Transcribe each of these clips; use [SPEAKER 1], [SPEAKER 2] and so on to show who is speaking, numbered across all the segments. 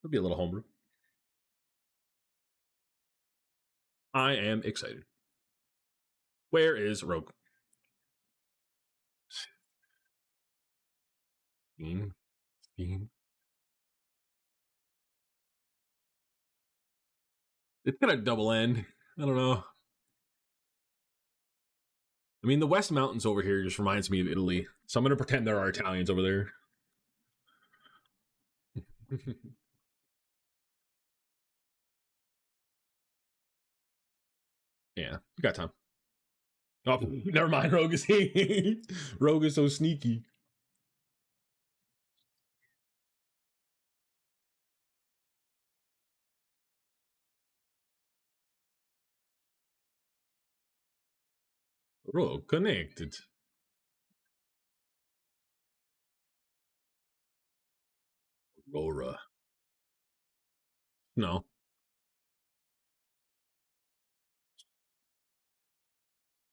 [SPEAKER 1] It'll be a little homebrew. I am excited. Where is Rogue? Steam. Steam. It's got a double end. I don't know. I mean, the West Mountains over here just reminds me of Italy. So I'm going to pretend there are Italians over there. Yeah, you got time. Oh, never mind. Rogue is Rogue is so sneaky. Rogue connected. Aurora. No.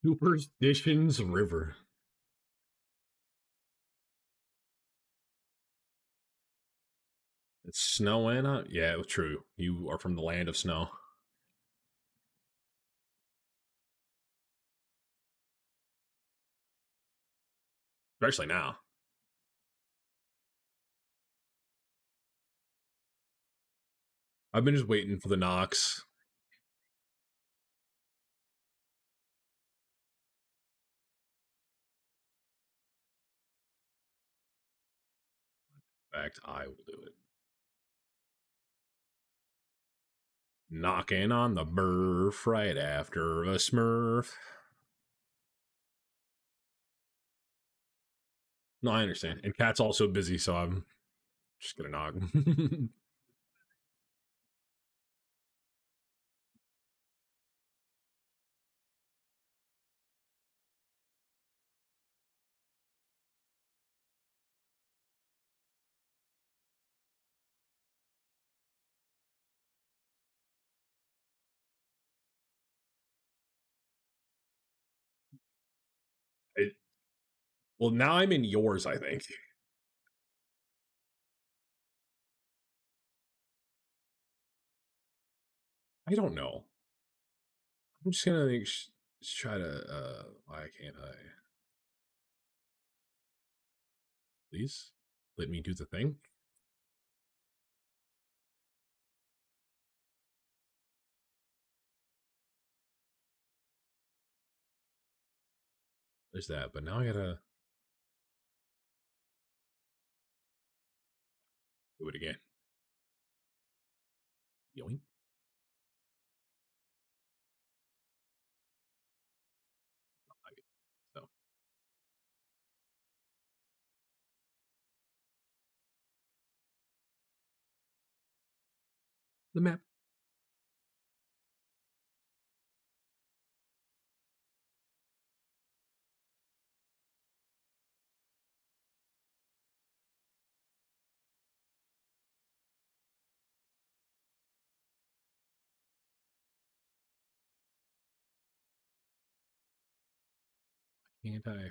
[SPEAKER 1] Superstitions River. It's snowing out? Yeah, true. You are from the land of snow. Especially now. I've been just waiting for the Knox. In fact, I will do it. Knocking on the burf right after a smurf. No, I understand. And Cat's also busy, so I'm just gonna knock. It, well, now I'm in yours, I think. I don't know. I'm just gonna try to. Why can't I? Please let me do the thing. There's that, but now I gotta do it again. Yoink. So the map. Can't I?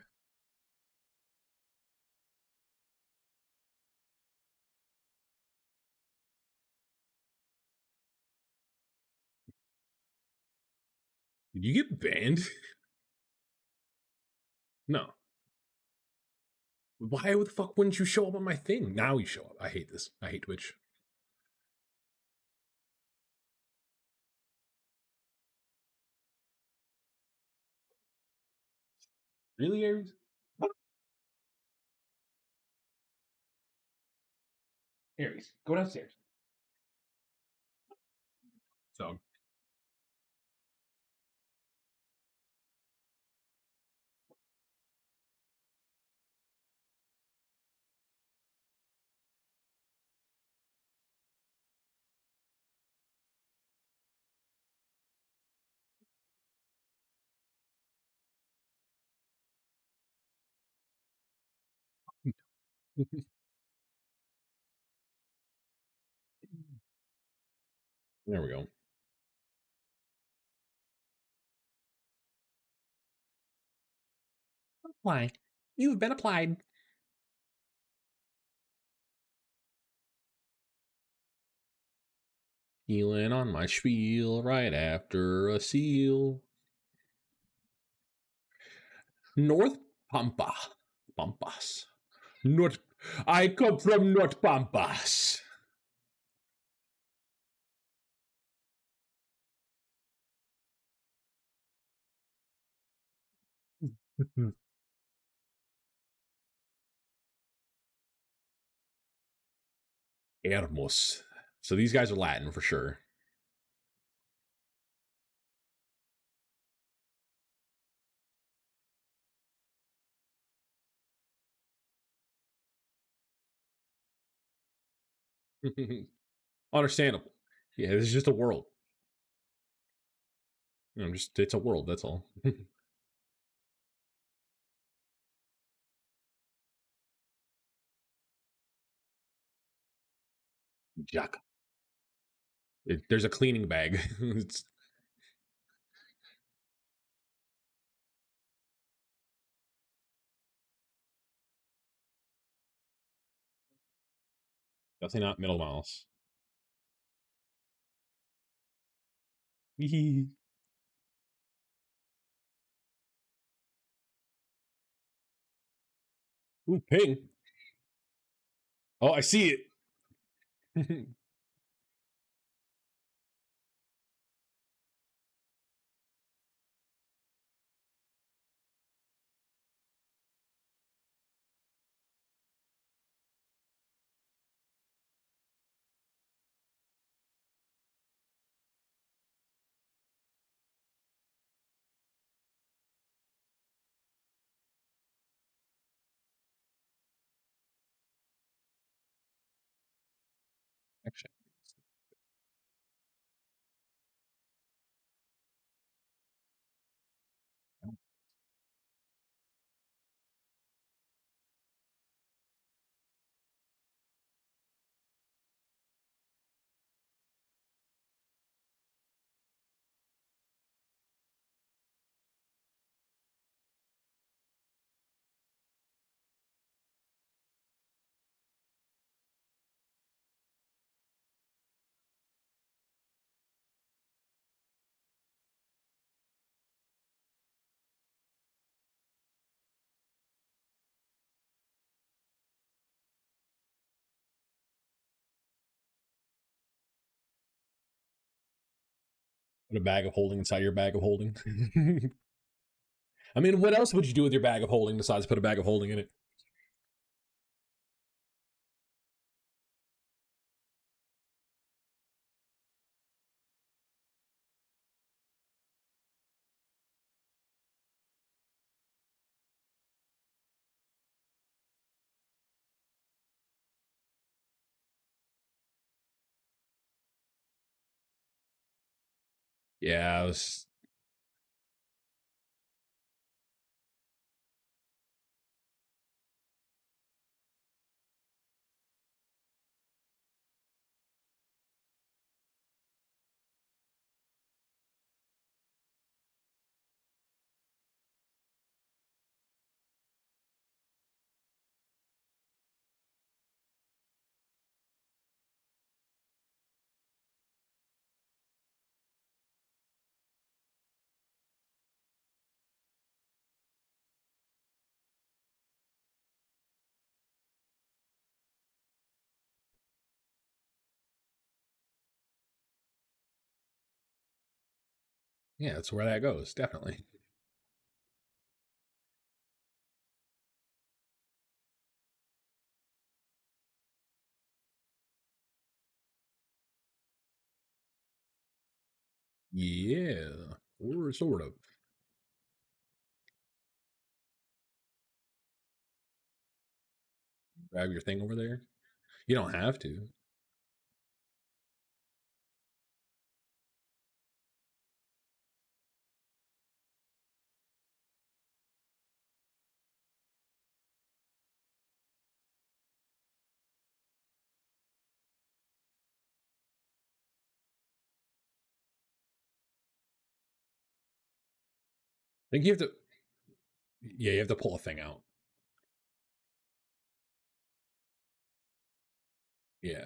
[SPEAKER 1] Did you get banned? No. Why the fuck wouldn't you show up on my thing? Now you show up. I hate this. I hate Twitch. Really, Aries? Aries, go downstairs. So there we go. Apply. You've been applied. Healing on my spiel right after a seal. North Pampa. Pampas. North. I come from North Pampas. Hermos. So these guys are Latin for sure. Understandable. Yeah, this is just a world. It's a world, that's all. Jack. There's a cleaning bag. It's definitely not middle mouse. Ooh, ping. Oh, I see it. Actually, put a bag of holding inside your bag of holding. I mean, what else would you do with your bag of holding besides put a bag of holding in it? Yeah, I was. Yeah, that's where that goes. Definitely. Yeah, or sort of. Grab your thing over there. You don't have to. I think you have to. Yeah, you have to pull a thing out. Yeah.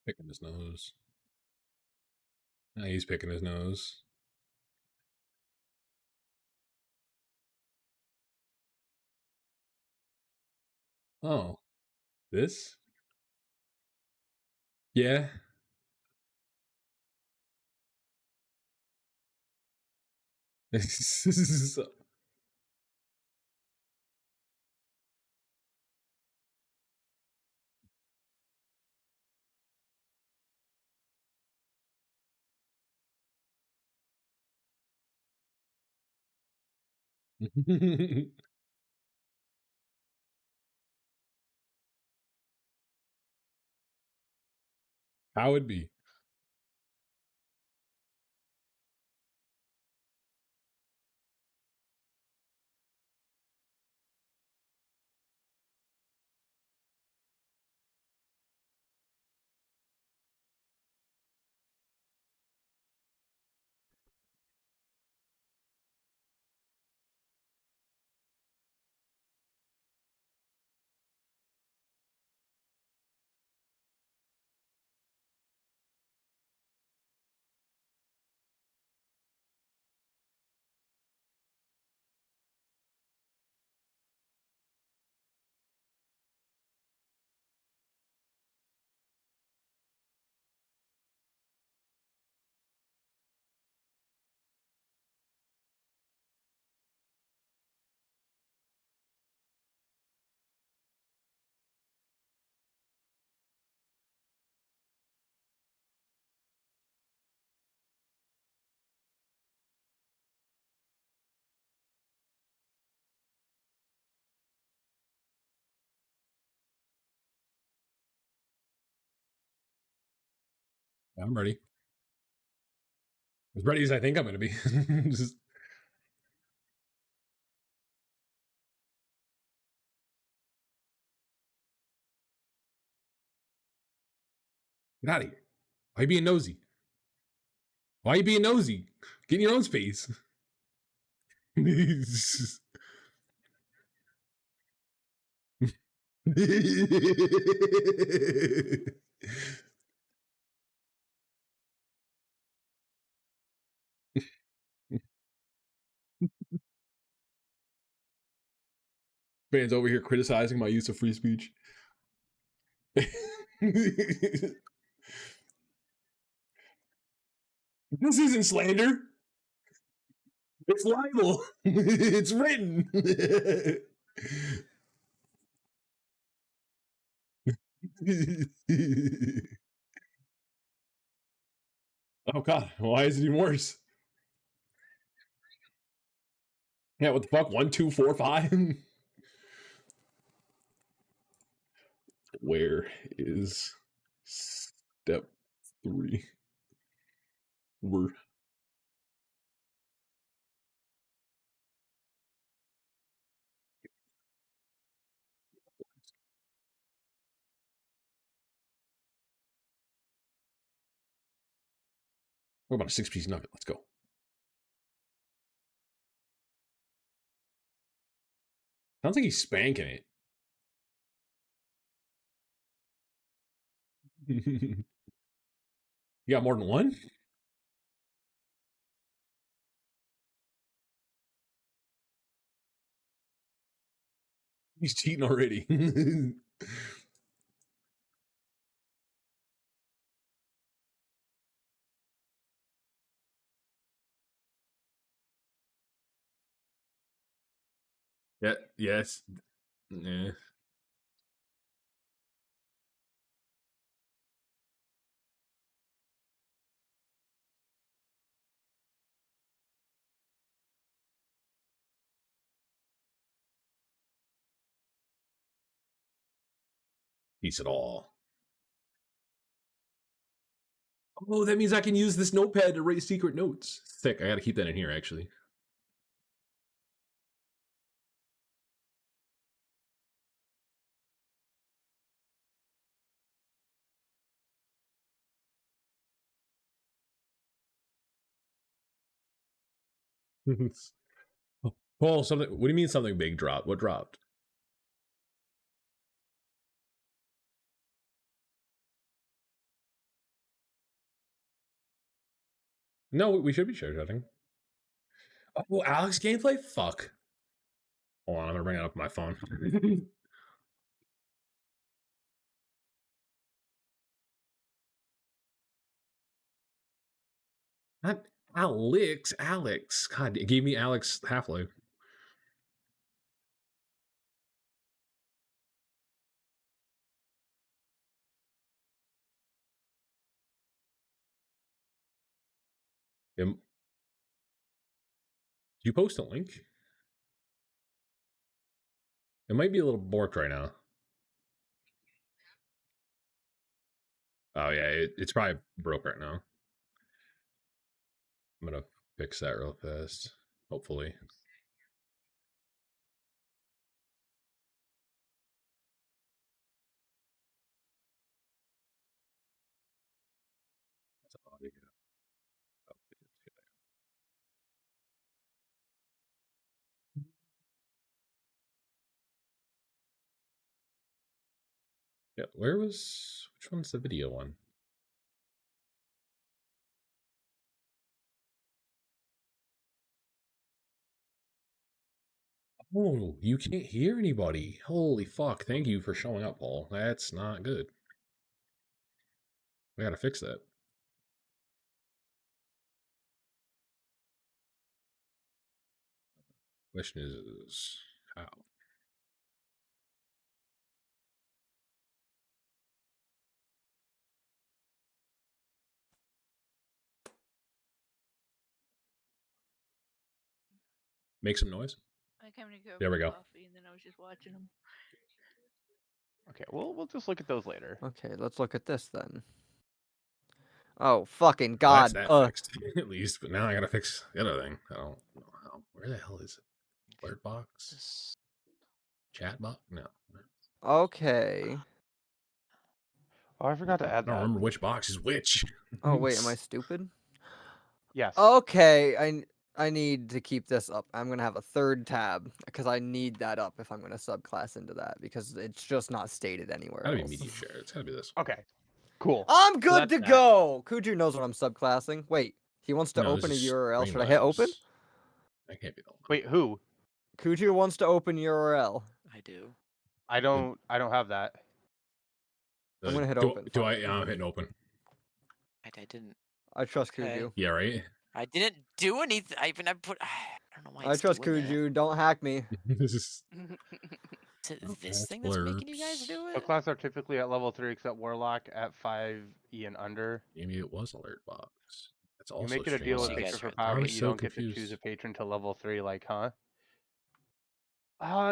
[SPEAKER 1] Picking his nose. He's picking his nose. Oh, this? Yeah. So- How it be? I'm ready. As ready as I think I'm going to be. Just get out of here. Why are you being nosy? Why are you being nosy? Get in your own space. Fans over here criticizing my use of free speech. This isn't slander. It's libel. It's written. Oh god, why is it even worse? Yeah, what the fuck? 1, 2, 4, 5? Where is step 3? We're what about a 6-piece nugget? Let's go. Sounds like he's spanking it. You got more than one? He's cheating already. Yeah, yes. Yeah. Piece it all. Oh, that means I can use this notepad to write secret notes. Sick. I gotta keep that in here, actually. Paul, something. What do you mean something big dropped? What dropped? No, we should be share-shotting. Oh, Alex gameplay? Fuck. Hold on, I'm gonna bring it up on my phone. Not Alex. Alex. God, it gave me Alex Half-Life. Do you post a link? It might be a little borked right now. Oh yeah, it's probably broke right now. I'm gonna fix that real fast. Hopefully. That's audio. Oh, yeah, which one's the video one? Oh, you can't hear anybody. Holy fuck. Thank you for showing up, Paul. That's not good. We gotta fix that. Question is how? Make some noise.
[SPEAKER 2] I came to go
[SPEAKER 1] There we
[SPEAKER 2] for
[SPEAKER 1] go.
[SPEAKER 2] coffee, and then I was just watching them.
[SPEAKER 3] Okay, we'll just look at those later.
[SPEAKER 4] Okay, let's look at this then. Oh, fucking
[SPEAKER 1] Well, that's
[SPEAKER 4] God.
[SPEAKER 1] that fixed, at least. But now I gotta fix the other thing. I don't know how. Where the hell is it? Alert box? Chat box? No.
[SPEAKER 4] Okay.
[SPEAKER 3] Oh, I forgot to
[SPEAKER 1] I
[SPEAKER 3] add
[SPEAKER 1] don't
[SPEAKER 3] that.
[SPEAKER 1] remember which box is which.
[SPEAKER 4] Oh, wait, am I stupid?
[SPEAKER 3] Yes.
[SPEAKER 4] Okay, I need to keep this up. I'm gonna have a third tab because I need that up if I'm gonna subclass into that because it's just not stated anywhere
[SPEAKER 1] Gotta be
[SPEAKER 4] else.
[SPEAKER 1] media share. It's gotta be this one.
[SPEAKER 3] Okay. Cool.
[SPEAKER 4] I'm
[SPEAKER 3] So
[SPEAKER 4] good to
[SPEAKER 3] that's that.
[SPEAKER 4] go. Kuju knows what I'm subclassing. Wait, he wants to
[SPEAKER 1] No, this
[SPEAKER 4] open a
[SPEAKER 1] is
[SPEAKER 4] URL. Should I hit open?
[SPEAKER 1] Streamlabs. That can't be the one.
[SPEAKER 3] Wait, who?
[SPEAKER 4] Kuju wants to open URL.
[SPEAKER 5] I do.
[SPEAKER 3] I don't have that.
[SPEAKER 4] I'm gonna hit
[SPEAKER 1] do,
[SPEAKER 4] open.
[SPEAKER 1] Do
[SPEAKER 4] Fuck
[SPEAKER 1] I?
[SPEAKER 4] it.
[SPEAKER 1] I'm hitting open.
[SPEAKER 5] I didn't.
[SPEAKER 4] I trust
[SPEAKER 5] Okay.
[SPEAKER 4] Kuju.
[SPEAKER 1] Yeah, right.
[SPEAKER 5] I didn't do anything. I put. I don't know why.
[SPEAKER 4] I
[SPEAKER 5] It's
[SPEAKER 4] trust
[SPEAKER 5] doing that.
[SPEAKER 4] Kuju. Don't hack me.
[SPEAKER 1] This is
[SPEAKER 5] Is it
[SPEAKER 1] Oh,
[SPEAKER 5] this
[SPEAKER 1] that's
[SPEAKER 5] thing that's making you guys
[SPEAKER 1] blurbs.
[SPEAKER 5] do
[SPEAKER 3] So
[SPEAKER 5] it?
[SPEAKER 3] class are typically at level 3 except Warlock at 5E and under.
[SPEAKER 1] maybe it was alert box. That's
[SPEAKER 3] You
[SPEAKER 1] also
[SPEAKER 3] make it a deal with
[SPEAKER 5] You guys
[SPEAKER 3] Victor for
[SPEAKER 5] are-
[SPEAKER 3] power,
[SPEAKER 1] I'm
[SPEAKER 3] but you
[SPEAKER 1] so
[SPEAKER 3] don't get to choose
[SPEAKER 1] confused.
[SPEAKER 3] a patron to level 3, like, huh?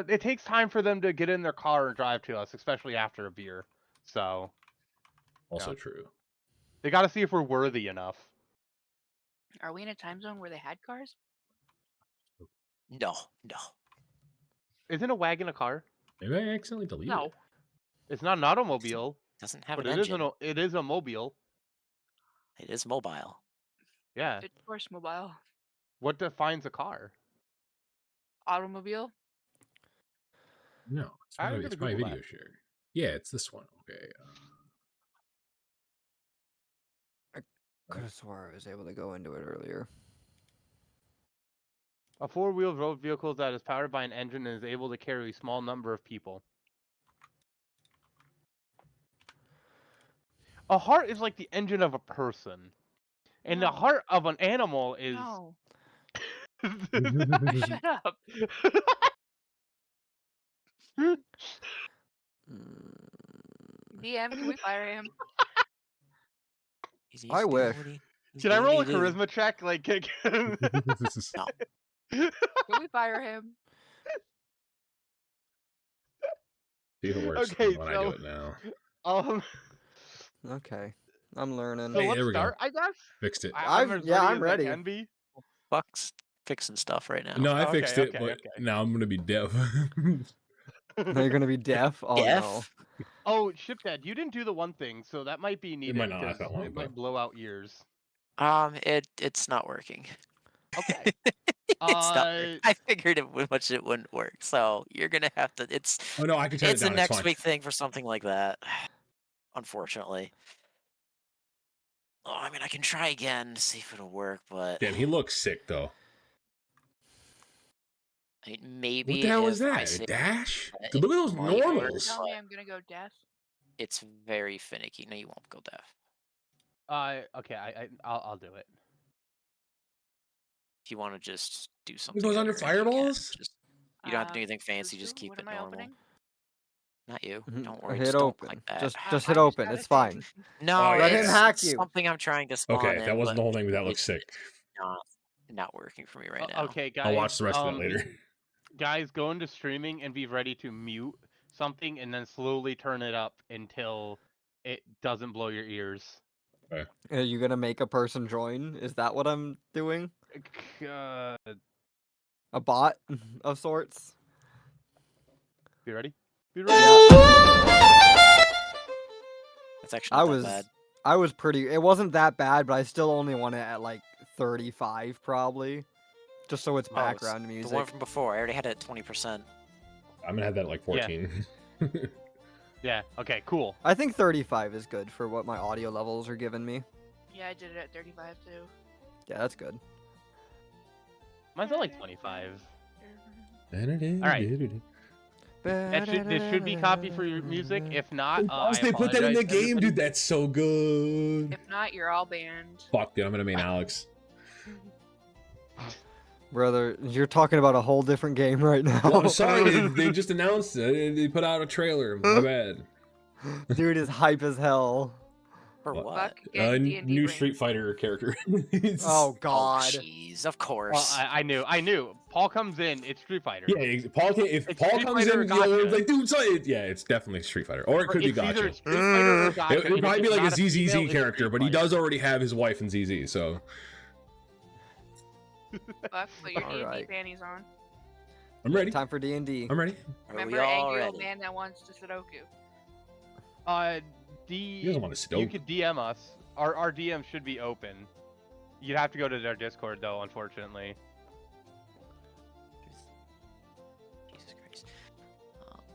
[SPEAKER 3] It takes time for them to get in their car and drive to us, especially after a beer. So,
[SPEAKER 1] Also
[SPEAKER 3] Yeah.
[SPEAKER 1] true.
[SPEAKER 3] they gotta see if we're worthy enough.
[SPEAKER 2] Are we in a time zone where they had cars?
[SPEAKER 5] No, no.
[SPEAKER 3] Isn't a wagon a car?
[SPEAKER 1] Maybe I accidentally deleted
[SPEAKER 2] No.
[SPEAKER 1] it.
[SPEAKER 3] It's not an automobile,
[SPEAKER 5] Doesn't have
[SPEAKER 3] but
[SPEAKER 5] an engine.
[SPEAKER 3] it is a mobile.
[SPEAKER 5] It is mobile.
[SPEAKER 3] Yeah.
[SPEAKER 2] It's horse mobile.
[SPEAKER 3] What defines a car?
[SPEAKER 2] Automobile?
[SPEAKER 1] No, it's
[SPEAKER 3] I'm
[SPEAKER 1] probably,
[SPEAKER 3] gonna
[SPEAKER 1] it's probably
[SPEAKER 3] Google
[SPEAKER 1] video share. Yeah, it's this one. Okay.
[SPEAKER 4] Could have swore I was able to go into it earlier.
[SPEAKER 3] A four-wheeled road vehicle that is powered by an engine and is able to carry a small number of people. A heart is like the engine of a person. And the
[SPEAKER 2] No.
[SPEAKER 3] heart of an animal is...
[SPEAKER 2] No.
[SPEAKER 1] Mm-hmm.
[SPEAKER 2] Shut up. DM, can we fire him?
[SPEAKER 5] He's
[SPEAKER 4] I
[SPEAKER 5] doing
[SPEAKER 4] wish.
[SPEAKER 5] what he's
[SPEAKER 3] Can I
[SPEAKER 5] doing
[SPEAKER 3] roll
[SPEAKER 5] what
[SPEAKER 3] a
[SPEAKER 5] he do.
[SPEAKER 3] charisma check? Like,
[SPEAKER 1] This is
[SPEAKER 5] No.
[SPEAKER 2] Can we fire him?
[SPEAKER 1] see if it works
[SPEAKER 3] Okay,
[SPEAKER 1] when I do it now.
[SPEAKER 3] um,
[SPEAKER 4] Okay, I'm learning.
[SPEAKER 3] so
[SPEAKER 1] Hey,
[SPEAKER 3] let's
[SPEAKER 1] there we go.
[SPEAKER 3] start, I guess.
[SPEAKER 1] Fixed it.
[SPEAKER 3] I'm
[SPEAKER 4] I've-
[SPEAKER 3] as
[SPEAKER 4] yeah,
[SPEAKER 3] ready
[SPEAKER 4] I'm
[SPEAKER 3] as I
[SPEAKER 4] ready.
[SPEAKER 3] can be.
[SPEAKER 5] Fuck's fixing stuff right now.
[SPEAKER 1] No, I
[SPEAKER 3] Okay,
[SPEAKER 1] fixed it,
[SPEAKER 3] okay,
[SPEAKER 1] but
[SPEAKER 3] okay.
[SPEAKER 1] now I'm gonna be deaf.
[SPEAKER 4] Now you're gonna be deaf. Oh
[SPEAKER 5] Deaf?
[SPEAKER 3] Oh, Ship Dad, you didn't do the one thing, so that might be needed.
[SPEAKER 1] might not last
[SPEAKER 3] 'cause
[SPEAKER 1] that long,
[SPEAKER 3] it might
[SPEAKER 1] but-
[SPEAKER 3] blow out ears.
[SPEAKER 5] It's not working.
[SPEAKER 3] Okay.
[SPEAKER 5] It's not.
[SPEAKER 3] Uh,
[SPEAKER 5] I figured it wouldn't work. So you're gonna have to. It's
[SPEAKER 1] Oh no, I can turn it
[SPEAKER 5] it's a
[SPEAKER 1] down. It's
[SPEAKER 5] next
[SPEAKER 1] fine.
[SPEAKER 5] week thing for something like that. Unfortunately. Oh, I mean, I can try again to see if it'll work, but
[SPEAKER 1] Damn, he looks sick though.
[SPEAKER 5] I mean, maybe.
[SPEAKER 1] What the hell is
[SPEAKER 5] if I
[SPEAKER 1] that?
[SPEAKER 5] say
[SPEAKER 1] A dash?
[SPEAKER 5] that
[SPEAKER 1] Dude, look at those
[SPEAKER 5] it might work,
[SPEAKER 1] normals.
[SPEAKER 2] Tell me I'm gonna go deaf.
[SPEAKER 5] It's very finicky. No, you won't go deaf.
[SPEAKER 3] okay, I'll do it.
[SPEAKER 5] If you want to just do something.
[SPEAKER 1] goes under
[SPEAKER 5] better, you can.
[SPEAKER 1] fireballs?
[SPEAKER 5] Just, you don't have to do anything
[SPEAKER 2] Kuju,
[SPEAKER 5] fancy. Just keep
[SPEAKER 2] what
[SPEAKER 5] it
[SPEAKER 2] am I
[SPEAKER 5] normal.
[SPEAKER 2] opening?
[SPEAKER 5] Not you.
[SPEAKER 4] Mhm.
[SPEAKER 5] Don't worry.
[SPEAKER 4] Hit
[SPEAKER 5] Just don't
[SPEAKER 4] open.
[SPEAKER 5] like that.
[SPEAKER 4] Just
[SPEAKER 2] I
[SPEAKER 4] hit
[SPEAKER 2] just
[SPEAKER 4] open.
[SPEAKER 2] got
[SPEAKER 4] It's
[SPEAKER 2] a
[SPEAKER 4] fine.
[SPEAKER 2] thing.
[SPEAKER 5] No,
[SPEAKER 1] Oh,
[SPEAKER 4] Let him
[SPEAKER 5] it's
[SPEAKER 4] hack you.
[SPEAKER 5] something I'm trying to spawn
[SPEAKER 1] Okay,
[SPEAKER 5] in,
[SPEAKER 1] that wasn't the
[SPEAKER 5] but
[SPEAKER 1] whole thing, but that
[SPEAKER 5] it's
[SPEAKER 1] looks sick.
[SPEAKER 5] not working for me right now.
[SPEAKER 3] Okay, guys.
[SPEAKER 1] I'll watch the rest of that later.
[SPEAKER 3] Guys, go into streaming and be ready to mute something and then slowly turn it up until it doesn't blow your ears.
[SPEAKER 4] Are you gonna make a person join? Is that what I'm doing?
[SPEAKER 3] Uh,
[SPEAKER 4] A bot of sorts?
[SPEAKER 3] be ready? Be
[SPEAKER 4] Yeah.
[SPEAKER 3] ready?
[SPEAKER 5] It's actually
[SPEAKER 4] I
[SPEAKER 5] not
[SPEAKER 4] was
[SPEAKER 5] that bad.
[SPEAKER 4] I was pretty. It wasn't that bad, but I still only want it at like 35 probably, just so it's
[SPEAKER 5] Oh,
[SPEAKER 4] background
[SPEAKER 5] The
[SPEAKER 4] music.
[SPEAKER 5] one from before, I already had it at 20%.
[SPEAKER 1] I'm gonna have that at like 14.
[SPEAKER 3] Yeah, okay, cool.
[SPEAKER 4] I think 35 is good for what my audio levels are giving me.
[SPEAKER 2] Yeah, I did it at 35 too.
[SPEAKER 4] Yeah, that's good.
[SPEAKER 3] Mine's at like 25.
[SPEAKER 1] Alright.
[SPEAKER 3] This should be copy for your music. If not,
[SPEAKER 1] they put that in the
[SPEAKER 3] apologize,
[SPEAKER 1] game,
[SPEAKER 3] everybody.
[SPEAKER 1] dude. That's so good.
[SPEAKER 2] If not, you're all banned.
[SPEAKER 1] Fuck, dude. I'm gonna main Alex.
[SPEAKER 4] Brother, you're talking about a whole different game right now.
[SPEAKER 1] Well, I'm sorry. They just announced it. They put out a trailer. My bad.
[SPEAKER 4] Dude is hype as hell.
[SPEAKER 5] For
[SPEAKER 1] What?
[SPEAKER 5] what?
[SPEAKER 2] Fuck getting D&D
[SPEAKER 1] New
[SPEAKER 2] brain.
[SPEAKER 1] Street Fighter character. It's-
[SPEAKER 4] Oh
[SPEAKER 5] Oh,
[SPEAKER 4] god.
[SPEAKER 5] jeez. Of course.
[SPEAKER 3] Well, I knew. Paul comes in, it's Street Fighter.
[SPEAKER 1] Yeah, Paul. If
[SPEAKER 3] It's
[SPEAKER 1] Paul
[SPEAKER 3] Street
[SPEAKER 1] comes
[SPEAKER 3] Fighter
[SPEAKER 1] in,
[SPEAKER 3] or
[SPEAKER 1] you know,
[SPEAKER 3] Gotcha.
[SPEAKER 1] it's like, dude, so yeah, it's definitely Street Fighter, or it could be
[SPEAKER 3] It's either
[SPEAKER 1] Gotcha.
[SPEAKER 3] Street Fighter or Gotcha.
[SPEAKER 1] It would
[SPEAKER 3] and
[SPEAKER 1] probably
[SPEAKER 3] if
[SPEAKER 1] be
[SPEAKER 3] it's
[SPEAKER 1] like a
[SPEAKER 3] not female,
[SPEAKER 1] ZZZ
[SPEAKER 3] it's
[SPEAKER 1] character,
[SPEAKER 3] Street
[SPEAKER 1] but he does
[SPEAKER 3] Fighter.
[SPEAKER 1] already have his wife in ZZ, so
[SPEAKER 2] Fuck, put your D&D
[SPEAKER 4] Alright.
[SPEAKER 2] panties on.
[SPEAKER 1] I'm ready.
[SPEAKER 4] Time for D&D.
[SPEAKER 1] I'm ready.
[SPEAKER 5] Are we
[SPEAKER 2] Remember
[SPEAKER 5] all
[SPEAKER 2] angry
[SPEAKER 5] ready?
[SPEAKER 2] old man that wants to Sudoku?
[SPEAKER 1] He doesn't want to
[SPEAKER 3] You
[SPEAKER 1] stoke.
[SPEAKER 3] could DM us. Our DM should be open. You'd have to go to their Discord though, unfortunately.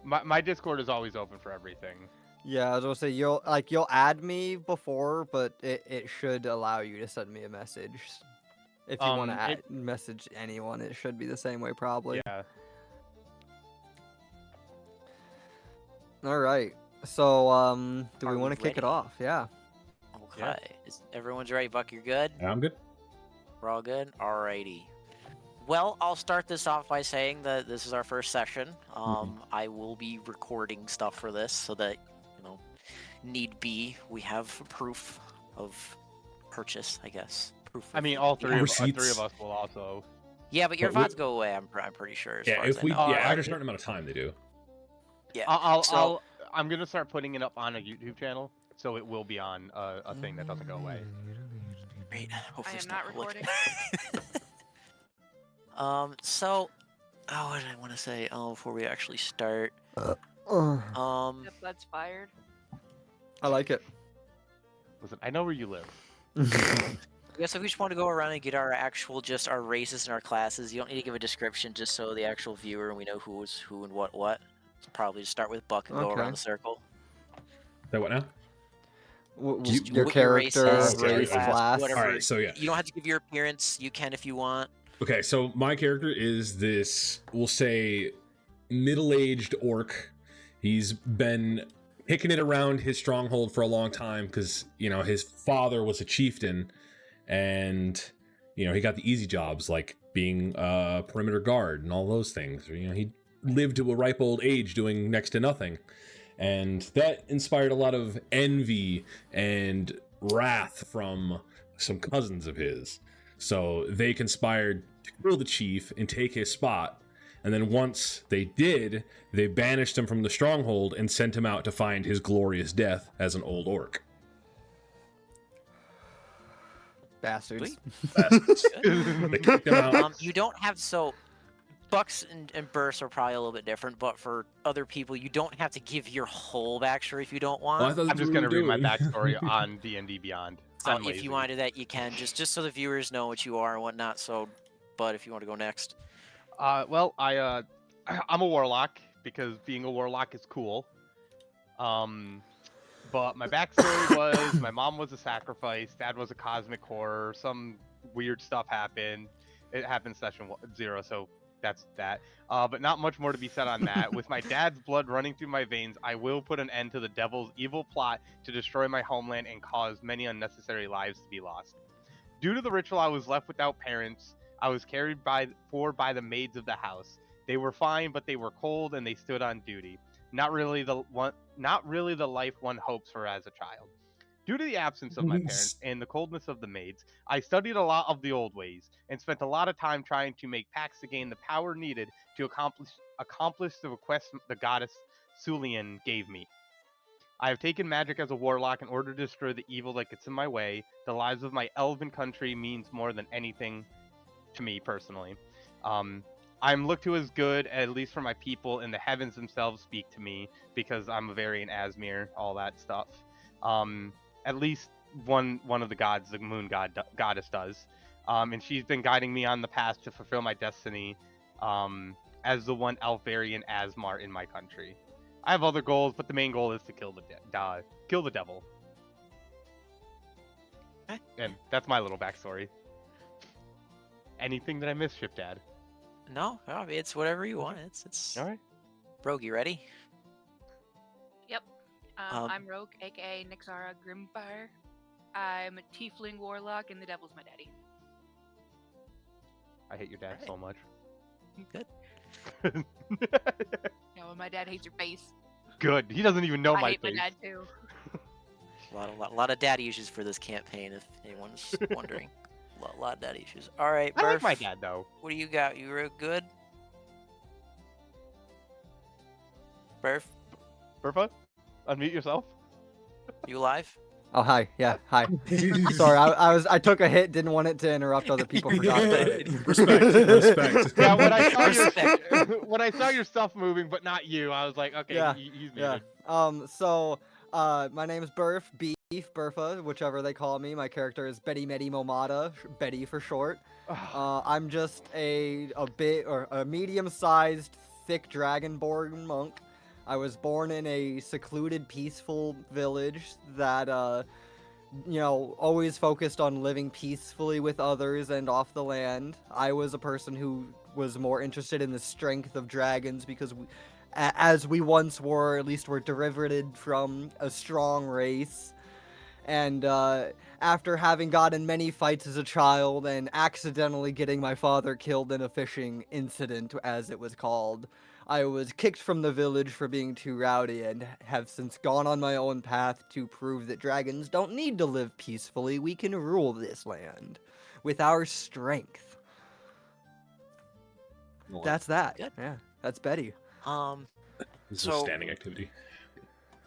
[SPEAKER 3] My Discord is always open for everything.
[SPEAKER 4] Yeah, I was gonna say you'll add me before, but it should allow you to send me a message. If you want to message anyone, it should be the same way probably.
[SPEAKER 3] Yeah.
[SPEAKER 4] All right. So do we
[SPEAKER 5] Are we
[SPEAKER 4] want to kick it
[SPEAKER 5] ready?
[SPEAKER 4] off? Yeah.
[SPEAKER 5] Okay.
[SPEAKER 3] Yeah.
[SPEAKER 5] Is everyone's ready? Buck, you're good?
[SPEAKER 1] Yeah, I'm good.
[SPEAKER 5] We're all good? Alrighty. Well, I'll start this off by saying that this is our first session. I will be recording stuff for this so that, need be, we have proof of purchase, I guess. Proof.
[SPEAKER 3] I mean, all three of
[SPEAKER 1] Receipts.
[SPEAKER 3] us will also.
[SPEAKER 5] Yeah, but your
[SPEAKER 1] But we-
[SPEAKER 5] VODs go away. I'm pretty sure. As
[SPEAKER 1] Yeah,
[SPEAKER 5] far
[SPEAKER 1] if
[SPEAKER 5] as
[SPEAKER 1] we
[SPEAKER 5] I know.
[SPEAKER 1] after a certain amount of time they do.
[SPEAKER 5] Yeah.
[SPEAKER 3] I'm gonna start putting it up on a YouTube channel, so it will be on a thing that doesn't go away.
[SPEAKER 5] Great. Hopefully
[SPEAKER 2] I
[SPEAKER 5] it's
[SPEAKER 2] am not
[SPEAKER 5] public.
[SPEAKER 2] recording.
[SPEAKER 5] So, what did I want to say? Before we actually start.
[SPEAKER 2] Yep, that's fired.
[SPEAKER 4] I like it.
[SPEAKER 3] Listen, I know where you live.
[SPEAKER 5] I guess if we just want to go around and get our our races and our classes, you don't need to give a description just so the actual viewer and we know who's who and what. So probably just start with Buck and go
[SPEAKER 4] Okay.
[SPEAKER 5] around the circle.
[SPEAKER 1] Say what now?
[SPEAKER 5] Just
[SPEAKER 4] Your
[SPEAKER 5] what your race
[SPEAKER 4] character,
[SPEAKER 5] is,
[SPEAKER 4] race,
[SPEAKER 1] okay.
[SPEAKER 4] class.
[SPEAKER 5] whatever.
[SPEAKER 1] All right, so yeah.
[SPEAKER 5] You don't have to give your appearance. You can if you want.
[SPEAKER 1] Okay, so my character is this, we'll say, middle-aged orc. He's been picking it around his stronghold for a long time because, his father was a chieftain and, he got the easy jobs like being a perimeter guard and all those things. He lived to a ripe old age doing next to nothing. And that inspired a lot of envy and wrath from some cousins of his. So they conspired to kill the chief and take his spot. And then once they did, they banished him from the stronghold and sent him out to find his glorious death as an old orc.
[SPEAKER 4] Bastards.
[SPEAKER 1] They kicked him out.
[SPEAKER 5] You don't have Bucks and Bursts are probably a little bit different, but for other people, you don't have to give your whole backstory if you don't want.
[SPEAKER 1] Well, I thought
[SPEAKER 3] I'm
[SPEAKER 1] that's
[SPEAKER 3] just
[SPEAKER 1] what
[SPEAKER 3] gonna
[SPEAKER 1] we
[SPEAKER 3] read
[SPEAKER 1] were
[SPEAKER 3] my
[SPEAKER 1] doing.
[SPEAKER 3] backstory on D&D Beyond.
[SPEAKER 5] So
[SPEAKER 3] I'm
[SPEAKER 5] if
[SPEAKER 3] lazy.
[SPEAKER 5] you want to do that, you can just so the viewers know what you are and whatnot. So, but if you want to go next,
[SPEAKER 3] Well, I'm a warlock because being a warlock is cool. But my backstory was my mom was a sacrifice, dad was a cosmic horror, some weird stuff happened. It happened session 0, so that's that. But not much more to be said on that. With my dad's blood running through my veins, I will put an end to the devil's evil plot to destroy my homeland and cause many unnecessary lives to be lost. Due to the ritual, I was left without parents. I was cared for by the maids of the house. They were fine, but they were cold and they stood on duty. Not really the life one hopes for as a child. Due to the absence of my parents and the coldness of the maids, I studied a lot of the old ways and spent a lot of time trying to make pacts to gain the power needed to accomplish the request the goddess Sulian gave me. I have taken magic as a warlock in order to destroy the evil that gets in my way. The lives of my elven country means more than anything to me personally. I'm looked to as good, at least for my people, and the heavens themselves speak to me because I'm a Varian Asmir, all that stuff. At least one of the gods, the moon goddess does. And she's been guiding me on the path to fulfill my destiny as the one elf Varian Asmar in my country. I have other goals, but the main goal is to kill the devil. And that's my little backstory. Anything that I missed, Ship Dad?
[SPEAKER 5] no, it's whatever you want. It's
[SPEAKER 3] All right.
[SPEAKER 5] Rogue. You ready?
[SPEAKER 2] Yep. I'm Rogue, aka Nixara Grimfire. I'm a tiefling warlock, and the devil's my daddy.
[SPEAKER 3] I hate your dad so much.
[SPEAKER 5] Good.
[SPEAKER 2] Yeah, well, my dad hates your face.
[SPEAKER 3] Good. He doesn't even know
[SPEAKER 2] I
[SPEAKER 3] my
[SPEAKER 2] hate
[SPEAKER 3] face.
[SPEAKER 2] my dad too.
[SPEAKER 5] A lot of daddy issues for this campaign, if anyone's wondering. A lot of daddy issues. All right,
[SPEAKER 3] I like
[SPEAKER 5] Burf,
[SPEAKER 3] my dad though.
[SPEAKER 5] what do you got? You real good? Burf,
[SPEAKER 3] Burfa, unmute yourself.
[SPEAKER 5] you alive?
[SPEAKER 4] Oh hi, yeah, hi. Sorry, I took a hit, didn't want it to interrupt other people. Forgot about it.
[SPEAKER 1] Respect.
[SPEAKER 3] Yeah, when I saw
[SPEAKER 5] Respect.
[SPEAKER 3] when I saw your stuff moving, but not you, I was like, okay,
[SPEAKER 4] Yeah,
[SPEAKER 3] he's
[SPEAKER 4] Yeah.
[SPEAKER 3] muted.
[SPEAKER 4] So, my name's Burf, Beef, Burfa, whichever they call me. My character is Betty Medi Momada, Betty for short. I'm just a medium-sized, thick dragonborn monk. I was born in a secluded, peaceful village that, always focused on living peacefully with others and off the land. I was a person who was more interested in the strength of dragons because as we once were, at least we're derivated from a strong race. And after having gotten many fights as a child and accidentally getting my father killed in a fishing incident, as it was called, I was kicked from the village for being too rowdy and have since gone on my own path to prove that dragons don't need to live peacefully. We can rule this land with our strength. That's that.
[SPEAKER 5] Good.
[SPEAKER 4] Yeah, that's Betty.
[SPEAKER 1] This is
[SPEAKER 5] So-
[SPEAKER 1] a standing activity.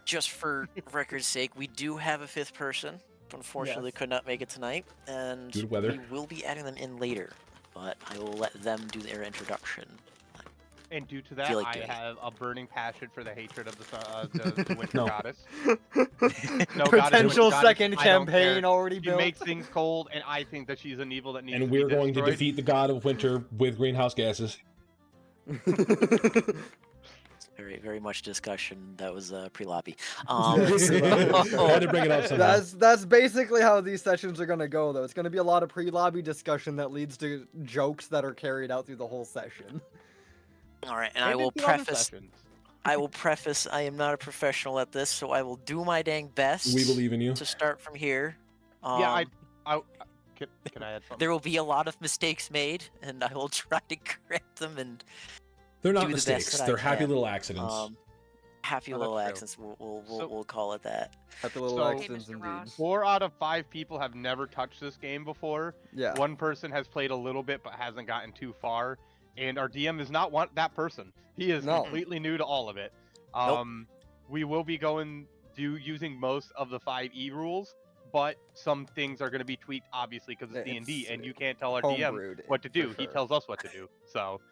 [SPEAKER 5] Just for record's sake, we do have a 5th person. Unfortunately,
[SPEAKER 4] Yes.
[SPEAKER 5] could not make it tonight, and
[SPEAKER 1] Good weather.
[SPEAKER 5] we will be adding them in later. But I will let them do their introduction.
[SPEAKER 3] And due to that,
[SPEAKER 5] Feel like
[SPEAKER 3] I
[SPEAKER 5] doing it.
[SPEAKER 3] have a burning passion for the hatred of the winter
[SPEAKER 1] No.
[SPEAKER 3] goddess. No, goddess,
[SPEAKER 4] Potential
[SPEAKER 3] goddess,
[SPEAKER 4] second
[SPEAKER 3] I don't care.
[SPEAKER 4] campaign already
[SPEAKER 3] She
[SPEAKER 4] built.
[SPEAKER 3] makes things cold, and I think that she's an evil that needs
[SPEAKER 1] And
[SPEAKER 3] to be
[SPEAKER 1] we're going to
[SPEAKER 3] destroyed.
[SPEAKER 1] defeat the god of winter with greenhouse gases.
[SPEAKER 5] Very, very much discussion. That was pre-lobby.
[SPEAKER 1] Had to bring it up somehow.
[SPEAKER 4] That's basically how these sessions are gonna go, though. It's gonna be a lot of pre-lobby discussion that leads to jokes that are carried out through the whole session.
[SPEAKER 5] All right, and
[SPEAKER 3] And
[SPEAKER 5] I will
[SPEAKER 3] a few other
[SPEAKER 5] preface.
[SPEAKER 3] sessions.
[SPEAKER 5] I am not a professional at this, so I will do my dang best.
[SPEAKER 1] We believe in you.
[SPEAKER 5] to start from here.
[SPEAKER 3] Yeah,
[SPEAKER 5] Um,
[SPEAKER 3] can I add something?
[SPEAKER 5] There will be a lot of mistakes made, and I will try to correct them and
[SPEAKER 1] They're
[SPEAKER 5] do
[SPEAKER 1] not
[SPEAKER 5] the best
[SPEAKER 1] mistakes.
[SPEAKER 5] that I
[SPEAKER 1] They're happy
[SPEAKER 5] can.
[SPEAKER 1] little accidents.
[SPEAKER 5] Happy
[SPEAKER 3] Oh,
[SPEAKER 5] little
[SPEAKER 3] that's true.
[SPEAKER 5] accents. We'll
[SPEAKER 3] So-
[SPEAKER 5] call it that.
[SPEAKER 4] Happy little
[SPEAKER 3] So-
[SPEAKER 4] accidents
[SPEAKER 2] Hey, Mr.
[SPEAKER 4] indeed.
[SPEAKER 2] Ross.
[SPEAKER 3] 4 out of 5 people have never touched this game before.
[SPEAKER 4] Yeah.
[SPEAKER 3] One person has played a little bit but hasn't gotten too far, and our DM is not that person. He is
[SPEAKER 4] No.
[SPEAKER 3] completely new to all of it.
[SPEAKER 5] Nope.
[SPEAKER 3] We will be using most of the 5e rules, but some things are going to be tweaked, obviously, because it's D&D, and you can't tell our DM
[SPEAKER 4] Homebrewed,
[SPEAKER 3] what to
[SPEAKER 4] for
[SPEAKER 3] do. He
[SPEAKER 4] sure.
[SPEAKER 3] tells us what to do. So,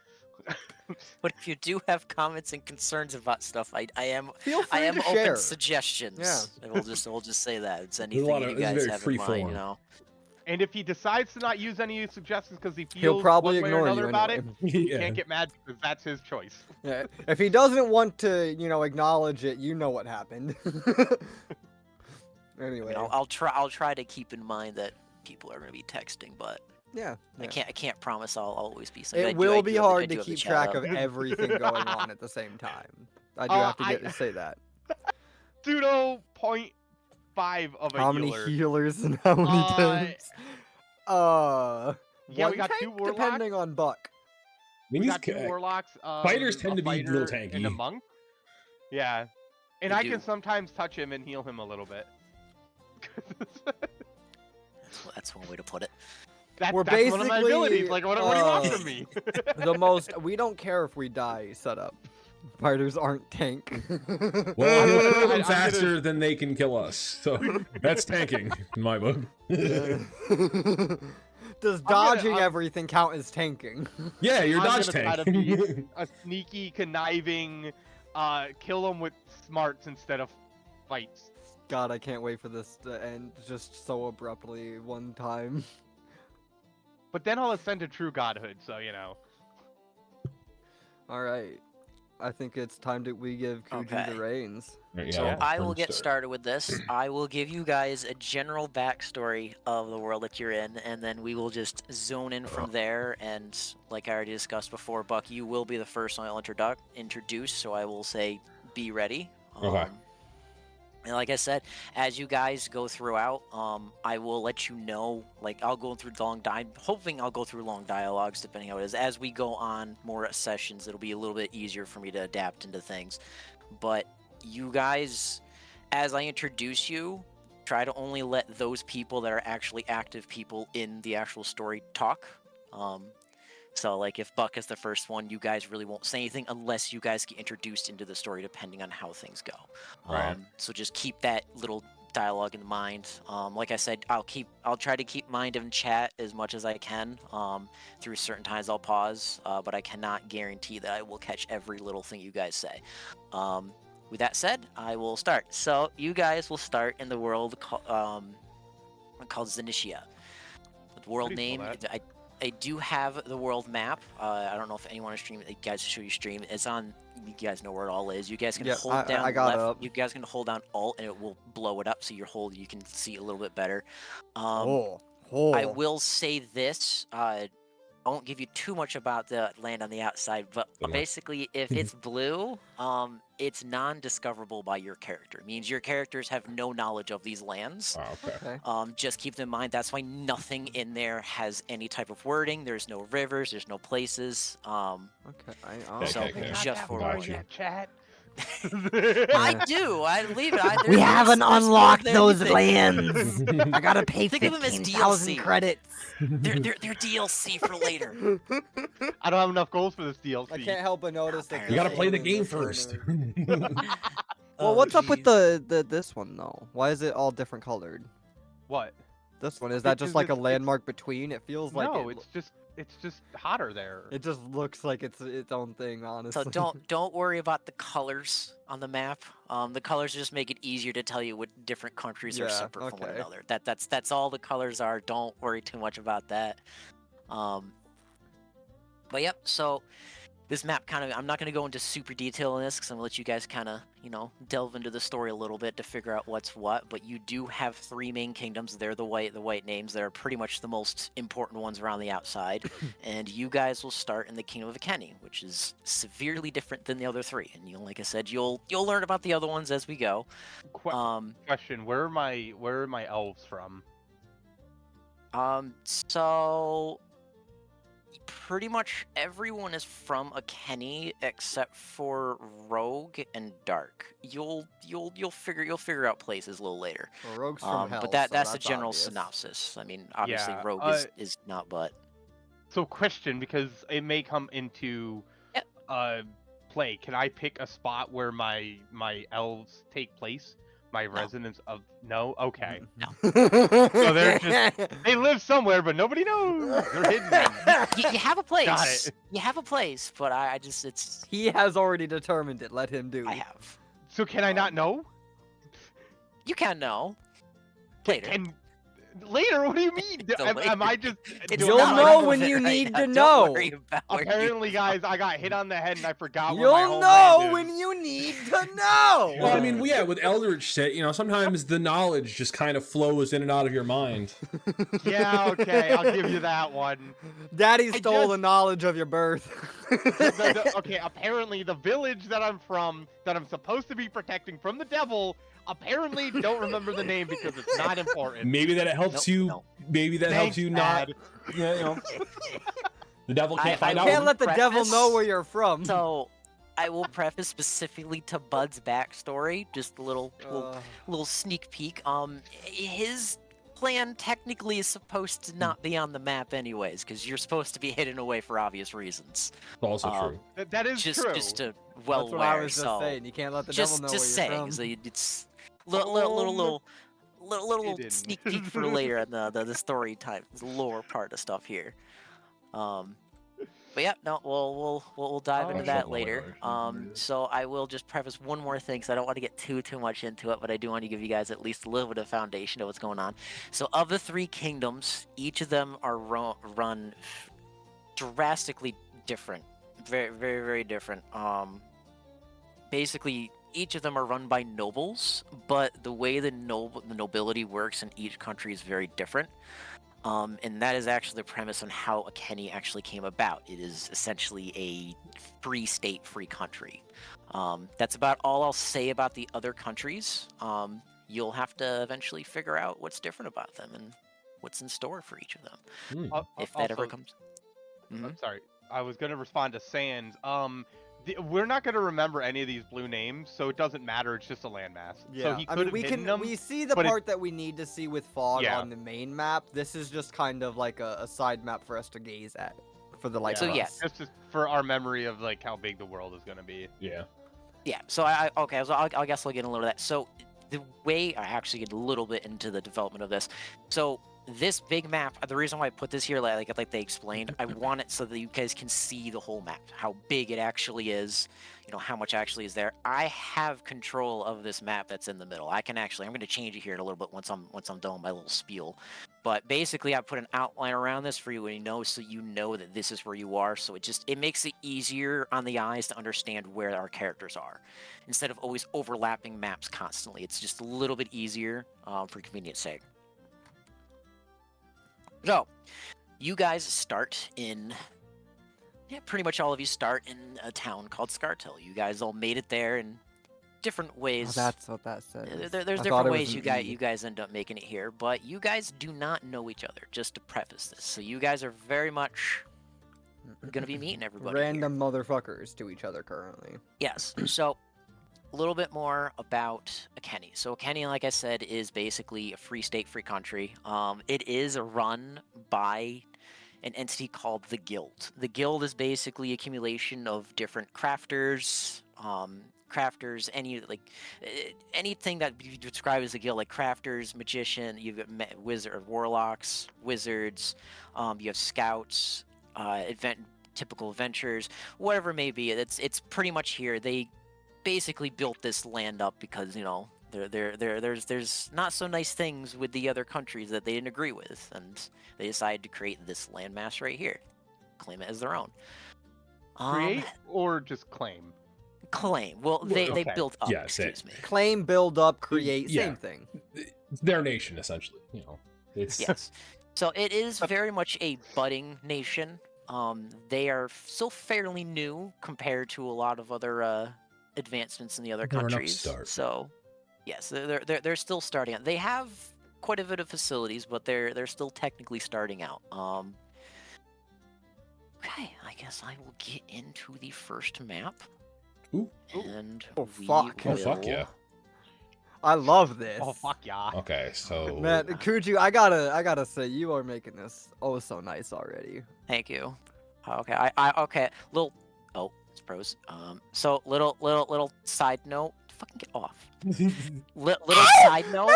[SPEAKER 5] But if you do have comments and concerns about stuff, I am
[SPEAKER 4] Feel free to
[SPEAKER 5] open
[SPEAKER 4] share.
[SPEAKER 5] to suggestions.
[SPEAKER 4] Yeah.
[SPEAKER 5] We'll just say that. It's
[SPEAKER 1] There's a
[SPEAKER 5] anything
[SPEAKER 1] lot
[SPEAKER 5] that
[SPEAKER 1] of-
[SPEAKER 5] you
[SPEAKER 1] this is
[SPEAKER 5] guys
[SPEAKER 1] very
[SPEAKER 5] have in
[SPEAKER 1] free
[SPEAKER 5] mind,
[SPEAKER 1] form.
[SPEAKER 5] you know.
[SPEAKER 3] and if he decides to not use any suggestions because he feels
[SPEAKER 4] He'll probably
[SPEAKER 3] one way or
[SPEAKER 4] ignore
[SPEAKER 3] another
[SPEAKER 4] you
[SPEAKER 3] about
[SPEAKER 4] anyway.
[SPEAKER 3] it, he
[SPEAKER 1] Yeah.
[SPEAKER 3] can't get mad because that's his choice.
[SPEAKER 4] Yeah. If he doesn't want to, acknowledge it, you know what happened.
[SPEAKER 5] I
[SPEAKER 4] Anyway.
[SPEAKER 5] mean, I'll try to keep in mind that people are going to be texting, but
[SPEAKER 4] Yeah.
[SPEAKER 5] I can't promise I'll always be. I
[SPEAKER 4] It
[SPEAKER 5] do-
[SPEAKER 4] will
[SPEAKER 5] I
[SPEAKER 4] be
[SPEAKER 5] do have the- I
[SPEAKER 4] hard
[SPEAKER 5] do
[SPEAKER 4] to
[SPEAKER 5] have the
[SPEAKER 4] keep
[SPEAKER 5] chat
[SPEAKER 4] track
[SPEAKER 5] up.
[SPEAKER 4] of everything going on at the same time. I do
[SPEAKER 3] Oh,
[SPEAKER 4] have to say that.
[SPEAKER 3] Pseudo 0.5 of a
[SPEAKER 4] How many
[SPEAKER 3] healer.
[SPEAKER 4] healers and how many
[SPEAKER 3] Uh,
[SPEAKER 4] times?
[SPEAKER 3] Yeah, we
[SPEAKER 4] one
[SPEAKER 3] got
[SPEAKER 4] tank,
[SPEAKER 3] 2 warlocks.
[SPEAKER 4] depending on Buck.
[SPEAKER 1] I mean,
[SPEAKER 3] We
[SPEAKER 1] these
[SPEAKER 3] got 2
[SPEAKER 1] ca-
[SPEAKER 3] warlocks.
[SPEAKER 1] fighters tend
[SPEAKER 3] a
[SPEAKER 1] to be little
[SPEAKER 3] fighter and a
[SPEAKER 1] tanky.
[SPEAKER 3] monk. Yeah, and
[SPEAKER 5] They
[SPEAKER 3] I
[SPEAKER 5] do.
[SPEAKER 3] can sometimes touch him and heal him a little bit.
[SPEAKER 5] That's one way to put it.
[SPEAKER 3] That's
[SPEAKER 4] We're
[SPEAKER 3] one of my
[SPEAKER 4] basically,
[SPEAKER 3] abilities. Like, what do you want from me?
[SPEAKER 4] The most we don't care if we die setup. Fighters aren't tank.
[SPEAKER 1] Well,
[SPEAKER 3] I'm
[SPEAKER 1] we'll
[SPEAKER 3] gonna-
[SPEAKER 1] kill them
[SPEAKER 3] I'm
[SPEAKER 1] faster than they can kill us. So that's tanking in my book.
[SPEAKER 4] Does
[SPEAKER 3] gonna-
[SPEAKER 4] dodging
[SPEAKER 3] I'm-
[SPEAKER 4] everything count as tanking?
[SPEAKER 1] Yeah, you're
[SPEAKER 3] I'm
[SPEAKER 1] dodge
[SPEAKER 3] gonna try
[SPEAKER 1] tank.
[SPEAKER 3] to be a sneaky, conniving, kill them with smarts instead of fights.
[SPEAKER 4] God, I can't wait for this to end just so abruptly one time.
[SPEAKER 3] But then I'll ascend to true godhood, so you know.
[SPEAKER 4] All right. I think it's time that we give Kuji
[SPEAKER 5] Okay.
[SPEAKER 4] the reins.
[SPEAKER 1] Yeah,
[SPEAKER 5] So
[SPEAKER 1] yeah,
[SPEAKER 5] I
[SPEAKER 1] we're
[SPEAKER 5] will
[SPEAKER 1] gonna
[SPEAKER 5] get
[SPEAKER 1] start.
[SPEAKER 5] started with this. I will give you guys a general backstory of the world that you're in, and then we will just zone in from there. And like I already discussed before, Buck, you will be the first one I'll introduce. So I will say, be ready.
[SPEAKER 1] Okay.
[SPEAKER 5] And like I said, as you guys go throughout, I will let you know. Like I'll go through hoping I'll go through long dialogues, depending how it is. As we go on more sessions, it'll be a little bit easier for me to adapt into things. But you guys, as I introduce you, try to only let those people that are actually active people in the actual story talk. So like if Buck is the first one, you guys really won't say anything unless you guys get introduced into the story, depending on how things go.
[SPEAKER 1] Right.
[SPEAKER 5] So just keep that little dialogue in mind. Like I said, I'll try to keep mind in chat as much as I can. Through certain times I'll pause, but I cannot guarantee that I will catch every little thing you guys say. With that said, I will start. So you guys will start in the world called Zenitia. The world
[SPEAKER 3] How do you
[SPEAKER 5] name,
[SPEAKER 3] spell
[SPEAKER 5] I do have the world map. I don't know if anyone is streaming. Guys, show you stream. It's on you guys know where it all is. You guys can
[SPEAKER 4] Yep,
[SPEAKER 5] hold down
[SPEAKER 4] I got
[SPEAKER 5] left.
[SPEAKER 4] up.
[SPEAKER 5] You guys can hold down Alt, and it will blow it up, so you can see a little bit better.
[SPEAKER 4] Oh.
[SPEAKER 5] I will say this. I won't give you too much about the land on the outside, but
[SPEAKER 1] Don't worry.
[SPEAKER 5] basically, if it's blue, it's non-discoverable by your character. It means your characters have no knowledge of these lands.
[SPEAKER 1] Oh, okay.
[SPEAKER 4] Okay.
[SPEAKER 5] Just keep in mind that's why nothing in there has any type of wording. There's no rivers. There's no places.
[SPEAKER 4] Okay.
[SPEAKER 5] So
[SPEAKER 1] Okay.
[SPEAKER 5] just for
[SPEAKER 1] Got you.
[SPEAKER 3] Chat.
[SPEAKER 5] I do. I believe it.
[SPEAKER 4] We haven't
[SPEAKER 5] there's more
[SPEAKER 4] unlocked
[SPEAKER 5] than
[SPEAKER 4] those
[SPEAKER 5] anything.
[SPEAKER 4] lands. I gotta pay
[SPEAKER 5] Think of 'em as
[SPEAKER 4] 15,000
[SPEAKER 5] DLC.
[SPEAKER 4] credits.
[SPEAKER 5] They're DLC for later.
[SPEAKER 3] I don't have enough goals for this DLC.
[SPEAKER 4] I can't help but notice that.
[SPEAKER 1] You gotta play the
[SPEAKER 4] this
[SPEAKER 1] game
[SPEAKER 4] one
[SPEAKER 1] first.
[SPEAKER 4] Well, what's up with
[SPEAKER 5] jeez.
[SPEAKER 4] this one though? Why is it all different colored?
[SPEAKER 3] What?
[SPEAKER 4] This one, is that just
[SPEAKER 3] Because
[SPEAKER 4] like a
[SPEAKER 3] it's-
[SPEAKER 4] landmark between? It feels like
[SPEAKER 3] No,
[SPEAKER 4] it,
[SPEAKER 3] it's just hotter there.
[SPEAKER 4] it just looks like it's its own thing, honestly.
[SPEAKER 5] So don't worry about the colors on the map. The colors just make it easier to tell you what different countries are
[SPEAKER 4] Yeah,
[SPEAKER 5] separate from one
[SPEAKER 4] okay.
[SPEAKER 5] another. That's all the colors are. Don't worry too much about that. But yep. So this map I'm not gonna go into super detail in this because I'm gonna let you guys kind of delve into the story a little bit to figure out what's what. But you do have 3 main kingdoms. They're the white names. They're pretty much the most important ones around the outside. And you guys will start in the Kingdom of Kenny, which is severely different than the other 3. And like I said, you'll learn about the other ones as we go.
[SPEAKER 3] Question: Where are my elves from?
[SPEAKER 5] So pretty much everyone is from a Kenny except for Rogue and Dark. You'll figure out places a little later.
[SPEAKER 4] Well, Rogue's from hell,
[SPEAKER 5] But
[SPEAKER 4] so
[SPEAKER 5] that's the
[SPEAKER 4] that's
[SPEAKER 5] general
[SPEAKER 4] obvious.
[SPEAKER 5] synopsis. I mean, obviously
[SPEAKER 3] Yeah,
[SPEAKER 5] Rogue is not, but
[SPEAKER 3] So question, because it may come into play. Can I pick a spot where my elves take place? My residence of no? Okay. So they're just they live somewhere, but nobody knows. They're hidden.
[SPEAKER 5] you have a place.
[SPEAKER 3] Got it.
[SPEAKER 5] You have a place, but I just it's
[SPEAKER 4] He has already determined it. Let him do.
[SPEAKER 5] I have.
[SPEAKER 3] So can I not know?
[SPEAKER 5] You can know later.
[SPEAKER 3] And later, what do you mean? Am I just?
[SPEAKER 5] It's
[SPEAKER 3] do I
[SPEAKER 4] You'll
[SPEAKER 5] not
[SPEAKER 3] not
[SPEAKER 4] know
[SPEAKER 5] relevant
[SPEAKER 4] when you
[SPEAKER 5] right
[SPEAKER 4] need
[SPEAKER 5] now.
[SPEAKER 4] to
[SPEAKER 5] Don't
[SPEAKER 4] know.
[SPEAKER 5] worry about where you
[SPEAKER 3] Apparently, guys,
[SPEAKER 5] are.
[SPEAKER 3] I got hit on the head and I forgot where my
[SPEAKER 4] You'll
[SPEAKER 3] home
[SPEAKER 4] know
[SPEAKER 3] land
[SPEAKER 4] when
[SPEAKER 3] is.
[SPEAKER 4] you need to know.
[SPEAKER 1] Well, I mean, yeah, with Eldritch set, sometimes the knowledge just kind of flows in and out of your mind.
[SPEAKER 3] Yeah, okay, I'll give you that one.
[SPEAKER 4] Daddy
[SPEAKER 3] I
[SPEAKER 4] stole
[SPEAKER 3] just-
[SPEAKER 4] the knowledge of your birth.
[SPEAKER 3] Okay, apparently the village that I'm from, that I'm supposed to be protecting from the devil, apparently don't remember the name because it's not important.
[SPEAKER 1] Maybe that it helps
[SPEAKER 5] Nope,
[SPEAKER 1] you.
[SPEAKER 5] no.
[SPEAKER 1] Maybe that helps
[SPEAKER 3] Thanks,
[SPEAKER 1] you not.
[SPEAKER 3] Dad.
[SPEAKER 1] Yeah, the devil can't
[SPEAKER 5] I
[SPEAKER 1] find out.
[SPEAKER 4] Can't let the devil
[SPEAKER 5] Preface-
[SPEAKER 4] know where you're from.
[SPEAKER 5] So, I will preface specifically to Bud's backstory, just a little sneak peek. His plan technically is supposed to not be on the map anyways, because you're supposed to be hidden away for obvious reasons.
[SPEAKER 1] It's also
[SPEAKER 5] Um,
[SPEAKER 1] true.
[SPEAKER 3] That is
[SPEAKER 5] Just
[SPEAKER 3] true.
[SPEAKER 5] to
[SPEAKER 4] That's
[SPEAKER 5] well
[SPEAKER 4] what I
[SPEAKER 5] aware,
[SPEAKER 4] was just
[SPEAKER 5] so
[SPEAKER 4] saying. You can't let the
[SPEAKER 5] just
[SPEAKER 4] devil know where
[SPEAKER 5] saying,
[SPEAKER 4] you're from.
[SPEAKER 5] so it's little
[SPEAKER 3] Hidden.
[SPEAKER 5] sneak peek for later in the story time, the lore part of stuff here. But yeah, no, we'll dive into
[SPEAKER 1] Oh,
[SPEAKER 5] that
[SPEAKER 1] sure.
[SPEAKER 5] later. So I will just preface one more thing, because I don't want to get too much into it, but I do want to give you guys at least a little bit of foundation of what's going on. So of the 3 kingdoms, each of them are run drastically different, very very very different. Basically, each of them are run by nobles, but the way the nobility works in each country is very different. And that is actually the premise on how a Kenny actually came about. It is essentially a free state, free country. That's about all I'll say about the other countries. You'll have to eventually figure out what's different about them and what's in store for each of them, if that ever
[SPEAKER 3] Also,
[SPEAKER 5] comes.
[SPEAKER 3] I'm sorry, I was gonna respond to Sans. We're not gonna remember any of these blue names, so it doesn't matter. It's just a landmass. So he
[SPEAKER 4] I
[SPEAKER 3] could
[SPEAKER 4] mean,
[SPEAKER 3] have
[SPEAKER 4] we
[SPEAKER 3] hidden
[SPEAKER 4] can
[SPEAKER 3] them.
[SPEAKER 4] we see the
[SPEAKER 3] but it-
[SPEAKER 4] part that we need to see with fog
[SPEAKER 3] Yeah.
[SPEAKER 4] on the main map. This is just kind of like a side map for us to gaze at for the light.
[SPEAKER 5] So
[SPEAKER 4] of
[SPEAKER 5] yeah.
[SPEAKER 4] us.
[SPEAKER 3] Just for our memory of like how big the world is gonna be.
[SPEAKER 1] Yeah.
[SPEAKER 5] Yeah, so I guess I'll get a little of that. So the way I actually get a little bit into the development of this. So this big map, the reason why I put this here, like they explained, I want it so that you guys can see the whole map, how big it actually is, you know, how much actually is there. I have control of this map that's in the middle. I'm going to change it here in a little bit once I'm done with my little spiel. But basically, I put an outline around this for you, so you know that this is where you are. So it makes it easier on the eyes to understand where our characters are, instead of always overlapping maps constantly. It's just a little bit easier for convenience sake. So, you guys start in, pretty much all of you start in a town called Scartel. You guys all made it there in different ways.
[SPEAKER 4] Oh, that's what that says.
[SPEAKER 5] There's different ways you guys end up making it here, but you guys do not know each other, just to preface this. So you guys are very much going to be meeting everybody
[SPEAKER 4] Random motherfuckers to each other currently.
[SPEAKER 5] Yes, so a little bit more about Akeni. So Akeni, like I said, is basically a free state, free country. It is run by an entity called the Guild. The Guild is basically accumulation of different crafters, anything that you describe as a guild, like crafters, magician, you've got warlocks, wizards, you have scouts, typical adventurers, whatever it may be. It's pretty much here. They basically built this land up because, you know, there's not so nice things with the other countries that they didn't agree with, and they decided to create this landmass right here, claim it as their own.
[SPEAKER 3] Create or just claim?
[SPEAKER 5] Claim. Well, they built up.
[SPEAKER 1] Yeah,
[SPEAKER 5] excuse me.
[SPEAKER 4] Claim, build up, create,
[SPEAKER 1] Yeah.
[SPEAKER 4] same thing.
[SPEAKER 1] It's their nation, essentially. You know, it's
[SPEAKER 5] Yes. So it is very much a budding nation. They are still fairly new compared to a lot of other advancements in the other
[SPEAKER 1] They're an
[SPEAKER 5] countries.
[SPEAKER 1] upstart.
[SPEAKER 5] So, yes, they're still starting out. They have quite a bit of facilities, but they're still technically starting out. Okay, I guess I will get into the first map.
[SPEAKER 1] Ooh.
[SPEAKER 5] And
[SPEAKER 4] Oh,
[SPEAKER 5] we
[SPEAKER 4] fuck.
[SPEAKER 1] Oh, fuck
[SPEAKER 5] will-
[SPEAKER 1] yeah.
[SPEAKER 4] I love this.
[SPEAKER 3] Oh fuck yeah!
[SPEAKER 1] Okay, so
[SPEAKER 4] Man, Kuju, I gotta say, you are making this so nice already.
[SPEAKER 5] Thank you. Okay, okay. It's pros. So little side note. Fucking get off. Little side note.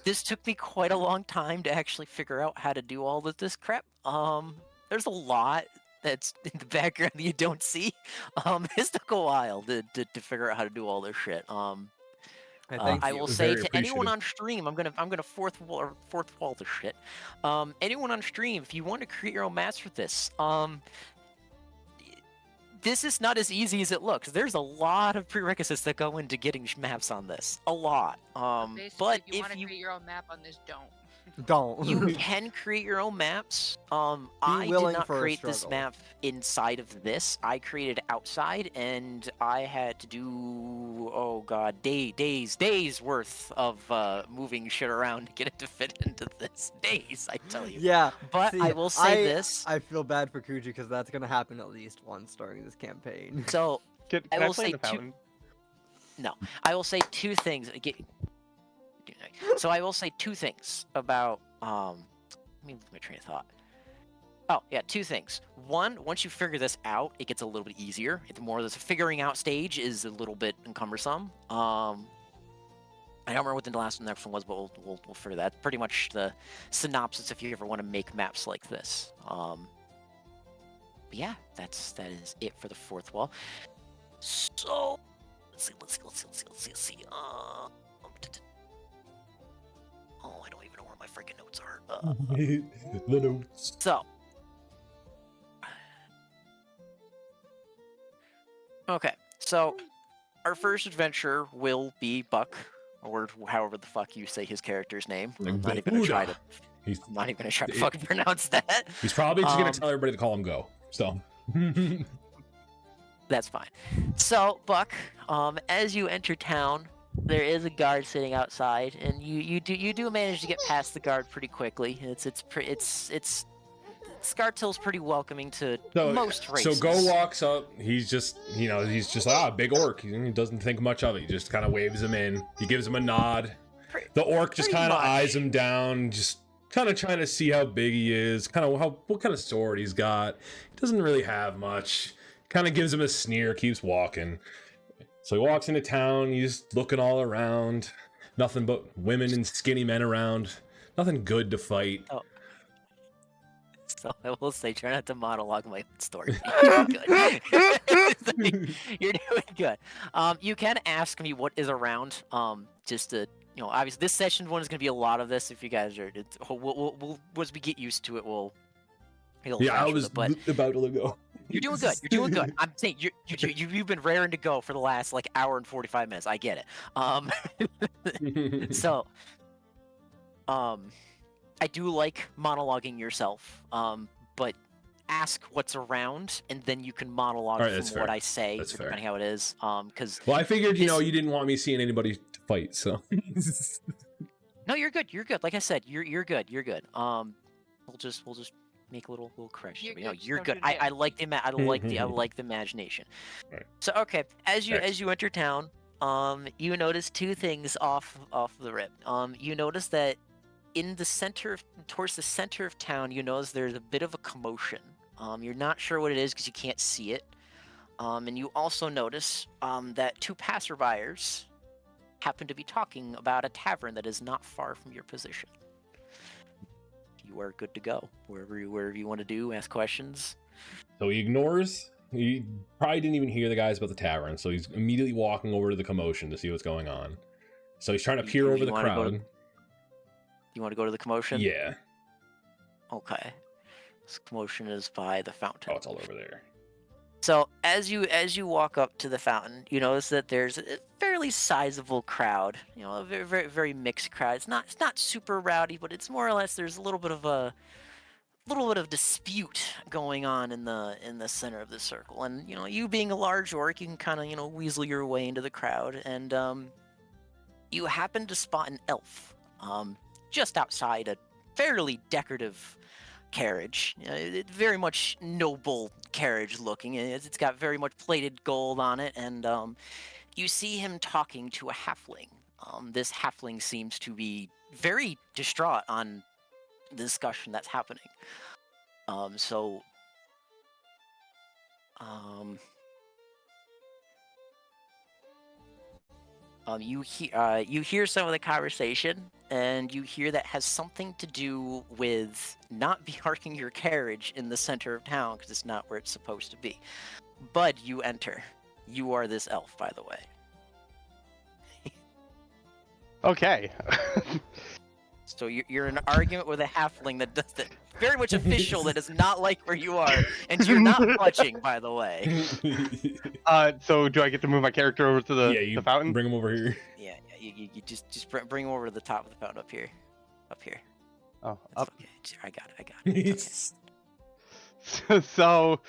[SPEAKER 5] This took me quite a long time to actually figure out how to do all of this crap. There's a lot that's in the background that you don't see. It took a while to figure out how to do all this shit. I will say
[SPEAKER 1] Very
[SPEAKER 5] to anyone
[SPEAKER 1] appreciative.
[SPEAKER 5] on stream, I'm gonna fourth wall this shit. Anyone on stream, if you want to create your own maps for this, this is not as easy as it looks. There's a lot of prerequisites that go into getting maps on this. A lot.
[SPEAKER 2] Basically,
[SPEAKER 5] But
[SPEAKER 2] if you want
[SPEAKER 5] if
[SPEAKER 2] to
[SPEAKER 5] you
[SPEAKER 2] create your own map on this, don't.
[SPEAKER 4] Don't.
[SPEAKER 5] you can create your own maps. I did
[SPEAKER 4] willing
[SPEAKER 5] not
[SPEAKER 4] for a
[SPEAKER 5] create this
[SPEAKER 4] struggle.
[SPEAKER 5] map inside of this. I created it outside, and I had to do days worth of moving shit around to get it to fit into this. Days, I tell you.
[SPEAKER 4] Yeah.
[SPEAKER 5] But
[SPEAKER 4] see,
[SPEAKER 5] I will say this.
[SPEAKER 4] I feel bad for Kuju because that's gonna happen at least once during this campaign.
[SPEAKER 5] So
[SPEAKER 3] Can
[SPEAKER 5] I
[SPEAKER 3] I
[SPEAKER 5] will
[SPEAKER 3] play
[SPEAKER 5] say
[SPEAKER 3] the fountain?
[SPEAKER 5] I will say two things. So I will say two things about let me lose my train of thought. Oh yeah, two things. One, once you figure this out, it gets a little bit easier. It's more this figuring out stage is a little bit cumbersome. I don't remember what the next one was, but we'll figure that. Pretty much the synopsis if you ever want to make maps like this. But yeah, that is it for the fourth wall. So let's see. Oh, I don't even know where my freaking notes are.
[SPEAKER 1] the notes.
[SPEAKER 5] So. Okay, so our first adventure will be Buck, or however the fuck you say his character's name. I'm not even gonna try to.
[SPEAKER 1] He's
[SPEAKER 5] I'm not even gonna try to fucking pronounce that.
[SPEAKER 1] he's probably just gonna
[SPEAKER 5] Um,
[SPEAKER 1] tell everybody to call him Go. So
[SPEAKER 5] That's fine. So, Buck, as you enter town, there is a guard sitting outside, and you do manage to get past the guard pretty quickly. Scartil's pretty welcoming to most races.
[SPEAKER 1] So Go walks up. He's just big orc. He doesn't think much of it. He just kind of waves him in. He gives him a nod. The orc just
[SPEAKER 5] pretty
[SPEAKER 1] kind of
[SPEAKER 5] much.
[SPEAKER 1] eyes him down, just kind of trying to see how big he is, what kind of sword he's got. He doesn't really have much. Kind of gives him a sneer, keeps walking. So he walks into town. He's looking all around. Nothing but women and skinny men around. Nothing good to fight.
[SPEAKER 5] Oh. So I will say, try not to monologue my own story. You're doing good. You're doing good. You can ask me what is around. Just to, you know, obviously this session one is going to be a lot of this. If you guys are, we'll once we get used to it, we'll.
[SPEAKER 1] Yeah, I was about to go.
[SPEAKER 5] You're doing good. You're doing good. I'm saying you've been raring to go for the last like hour and 45 minutes. I get it. So, I do like monologuing yourself. But ask what's around, and then you can monologue from what I say, depending how it is. Because
[SPEAKER 1] well, I figured you didn't want me seeing anybody fight, so.
[SPEAKER 5] No, you're good. You're good. Like I said, you're good. You're good. We'll just make a little correction. You're good. I like the I like the imagination.
[SPEAKER 1] Right.
[SPEAKER 5] So okay, as you enter town, you notice two things off the rip. You notice that in the towards the center of town, you notice there's a bit of a commotion. You're not sure what it is because you can't see it. And you also notice that two passerbyers happen to be talking about a tavern that is not far from your position. You are good to go. Wherever you want to do, ask questions.
[SPEAKER 1] So he ignores. He probably didn't even hear the guys about the tavern, so he's immediately walking over to the commotion to see what's going on. So he's trying to peer over the crowd.
[SPEAKER 5] You want to go to the commotion?
[SPEAKER 1] Yeah.
[SPEAKER 5] Okay. This commotion is by the fountain.
[SPEAKER 1] Oh, it's all over there.
[SPEAKER 5] So as you walk up to the fountain, you notice that there's a fairly sizable crowd. You know, a very very, very mixed crowd. It's not super rowdy, but it's more or less there's a little bit of dispute going on in the center of the circle. And you know, you being a large orc, you can kind of weasel your way into the crowd, and you happen to spot an elf just outside a fairly decorative carriage. Very much noble carriage looking. It's got very much plated gold on it, and you see him talking to a halfling. This halfling seems to be very distraught on the discussion that's happening. You hear some of the conversation, and you hear that has something to do with not parking your carriage in the center of town because it's not where it's supposed to be. Bud, you enter. You are this elf, by the way.
[SPEAKER 3] Okay.
[SPEAKER 5] So you're in an argument with a halfling that does that very much official that does not like where you are, and you're not budging, by the way.
[SPEAKER 3] So do I get to move my character over to the fountain?
[SPEAKER 1] Bring him over here.
[SPEAKER 5] Yeah, you just bring him over to the top of the fountain up here.
[SPEAKER 3] Oh,
[SPEAKER 5] It's
[SPEAKER 3] up.
[SPEAKER 5] okay. I got it. It's
[SPEAKER 3] Okay. So,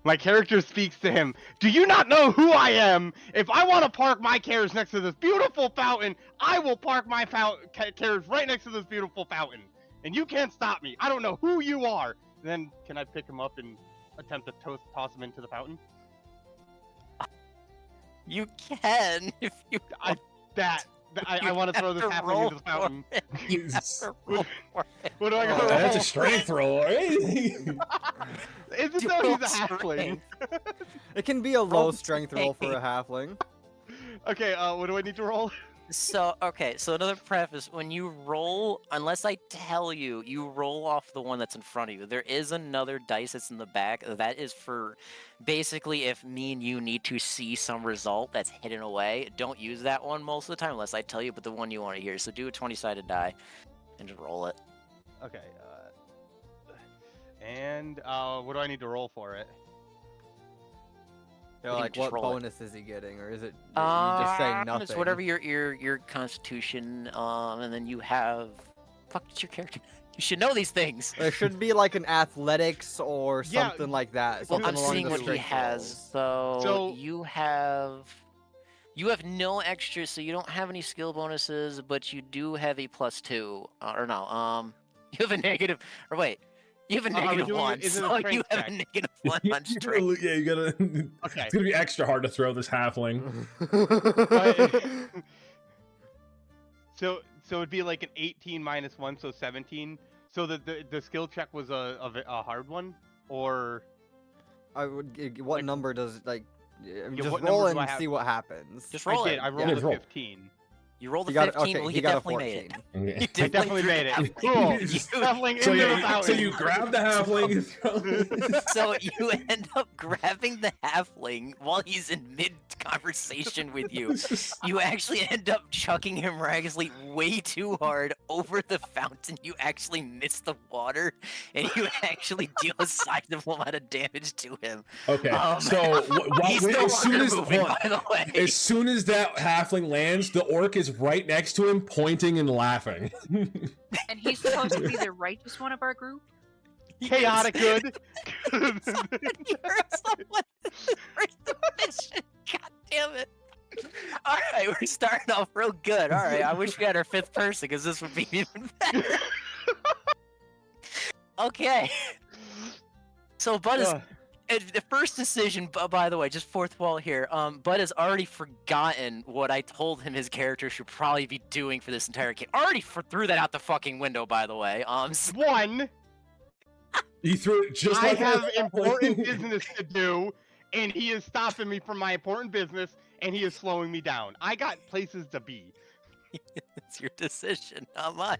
[SPEAKER 3] my character speaks to him. Do you not know who I am? If I want to park my carriage next to this beautiful fountain, I will park my carriage right next to this beautiful fountain. And you can't stop me. I don't know who you are. Then, can I pick him up and attempt to toss him into the fountain?
[SPEAKER 5] You can if you want.
[SPEAKER 3] I want to throw this halfling into the fountain.
[SPEAKER 5] You have to roll for it.
[SPEAKER 3] What do I got?
[SPEAKER 1] That's a strength roll, right?
[SPEAKER 3] Isn't though he's a halfling?
[SPEAKER 4] It can be a low strength roll for a halfling.
[SPEAKER 3] Okay, what do I need to roll?
[SPEAKER 5] So another preface, when you roll, unless I tell you, you roll off the one that's in front of you. There is another dice that's in the back. That is for basically if me and you need to see some result that's hidden away. Don't use that one most of the time unless I tell you, but the one you want to hear. So do a 20-sided die and just roll it.
[SPEAKER 3] Okay, and what do I need to roll for it?
[SPEAKER 4] You're like,
[SPEAKER 5] just
[SPEAKER 4] what
[SPEAKER 5] roll
[SPEAKER 4] bonus is he getting, or is it you just saying nothing?
[SPEAKER 5] It's whatever your constitution, and then you have. Fuck, it's your character. You should know these things.
[SPEAKER 4] There should be like an athletics or something like that.
[SPEAKER 5] Well,
[SPEAKER 4] Something
[SPEAKER 5] I'm
[SPEAKER 4] along
[SPEAKER 5] seeing
[SPEAKER 4] those
[SPEAKER 5] what he
[SPEAKER 4] strength
[SPEAKER 5] has.
[SPEAKER 4] rolls.
[SPEAKER 5] So you have no extra, so you don't have any skill bonuses, but you do have a +2, or no, you have a negative, or wait. You have a -1, so you have a -1 on strength.
[SPEAKER 1] Yeah, you gotta.
[SPEAKER 3] Okay.
[SPEAKER 1] It's gonna be extra hard to throw this halfling.
[SPEAKER 3] So it'd be like an 18 minus 1, so 17. So the skill check was a hard one, or
[SPEAKER 4] I would. What number does like Just
[SPEAKER 3] what
[SPEAKER 4] roll
[SPEAKER 3] number
[SPEAKER 4] and
[SPEAKER 3] do I have?
[SPEAKER 4] see what happens.
[SPEAKER 5] Just roll
[SPEAKER 3] I
[SPEAKER 5] it.
[SPEAKER 3] did. I rolled
[SPEAKER 1] Yeah,
[SPEAKER 3] a
[SPEAKER 1] roll.
[SPEAKER 3] 15.
[SPEAKER 5] You rolled a
[SPEAKER 4] He got
[SPEAKER 5] 15.
[SPEAKER 4] okay,
[SPEAKER 5] Well,
[SPEAKER 4] he
[SPEAKER 5] you
[SPEAKER 4] got a
[SPEAKER 5] definitely made
[SPEAKER 4] 14.
[SPEAKER 5] it.
[SPEAKER 1] Okay.
[SPEAKER 5] You
[SPEAKER 3] I definitely
[SPEAKER 5] threw
[SPEAKER 3] made
[SPEAKER 5] the
[SPEAKER 3] it.
[SPEAKER 5] halfling.
[SPEAKER 3] Cool.
[SPEAKER 5] You-
[SPEAKER 3] Halfling
[SPEAKER 1] So
[SPEAKER 3] into the
[SPEAKER 1] yeah,
[SPEAKER 3] fountain.
[SPEAKER 1] so you grab the halfling.
[SPEAKER 5] So you end up grabbing the halfling while he's in mid conversation with you. You actually end up chucking him miraculously way too hard over the fountain. You actually miss the water, and you actually deal a sizable amount of damage to him.
[SPEAKER 1] Okay, so
[SPEAKER 5] He's no
[SPEAKER 1] as soon
[SPEAKER 5] longer
[SPEAKER 1] as
[SPEAKER 5] moving,
[SPEAKER 1] hold on.
[SPEAKER 5] by the way.
[SPEAKER 1] As soon as that halfling lands, the orc is right next to him, pointing and laughing.
[SPEAKER 2] And he's supposed to be the righteous one of our group.
[SPEAKER 3] Chaotic good.
[SPEAKER 5] You're someone for the mission. God damn it. Alright, we're starting off real good. Alright, I wish we had our 5th person because this would be even better. Okay. So Bud is the first decision, by the way, just fourth wall here. Bud has already forgotten what I told him his character should probably be doing for this entire game. Already threw that out the fucking window, by the way.
[SPEAKER 3] One,
[SPEAKER 1] He threw it just
[SPEAKER 3] I
[SPEAKER 1] like
[SPEAKER 3] have
[SPEAKER 1] that.
[SPEAKER 3] important business to do, and he is stopping me from my important business, and he is slowing me down. I got places to be.
[SPEAKER 5] It's your decision, not mine.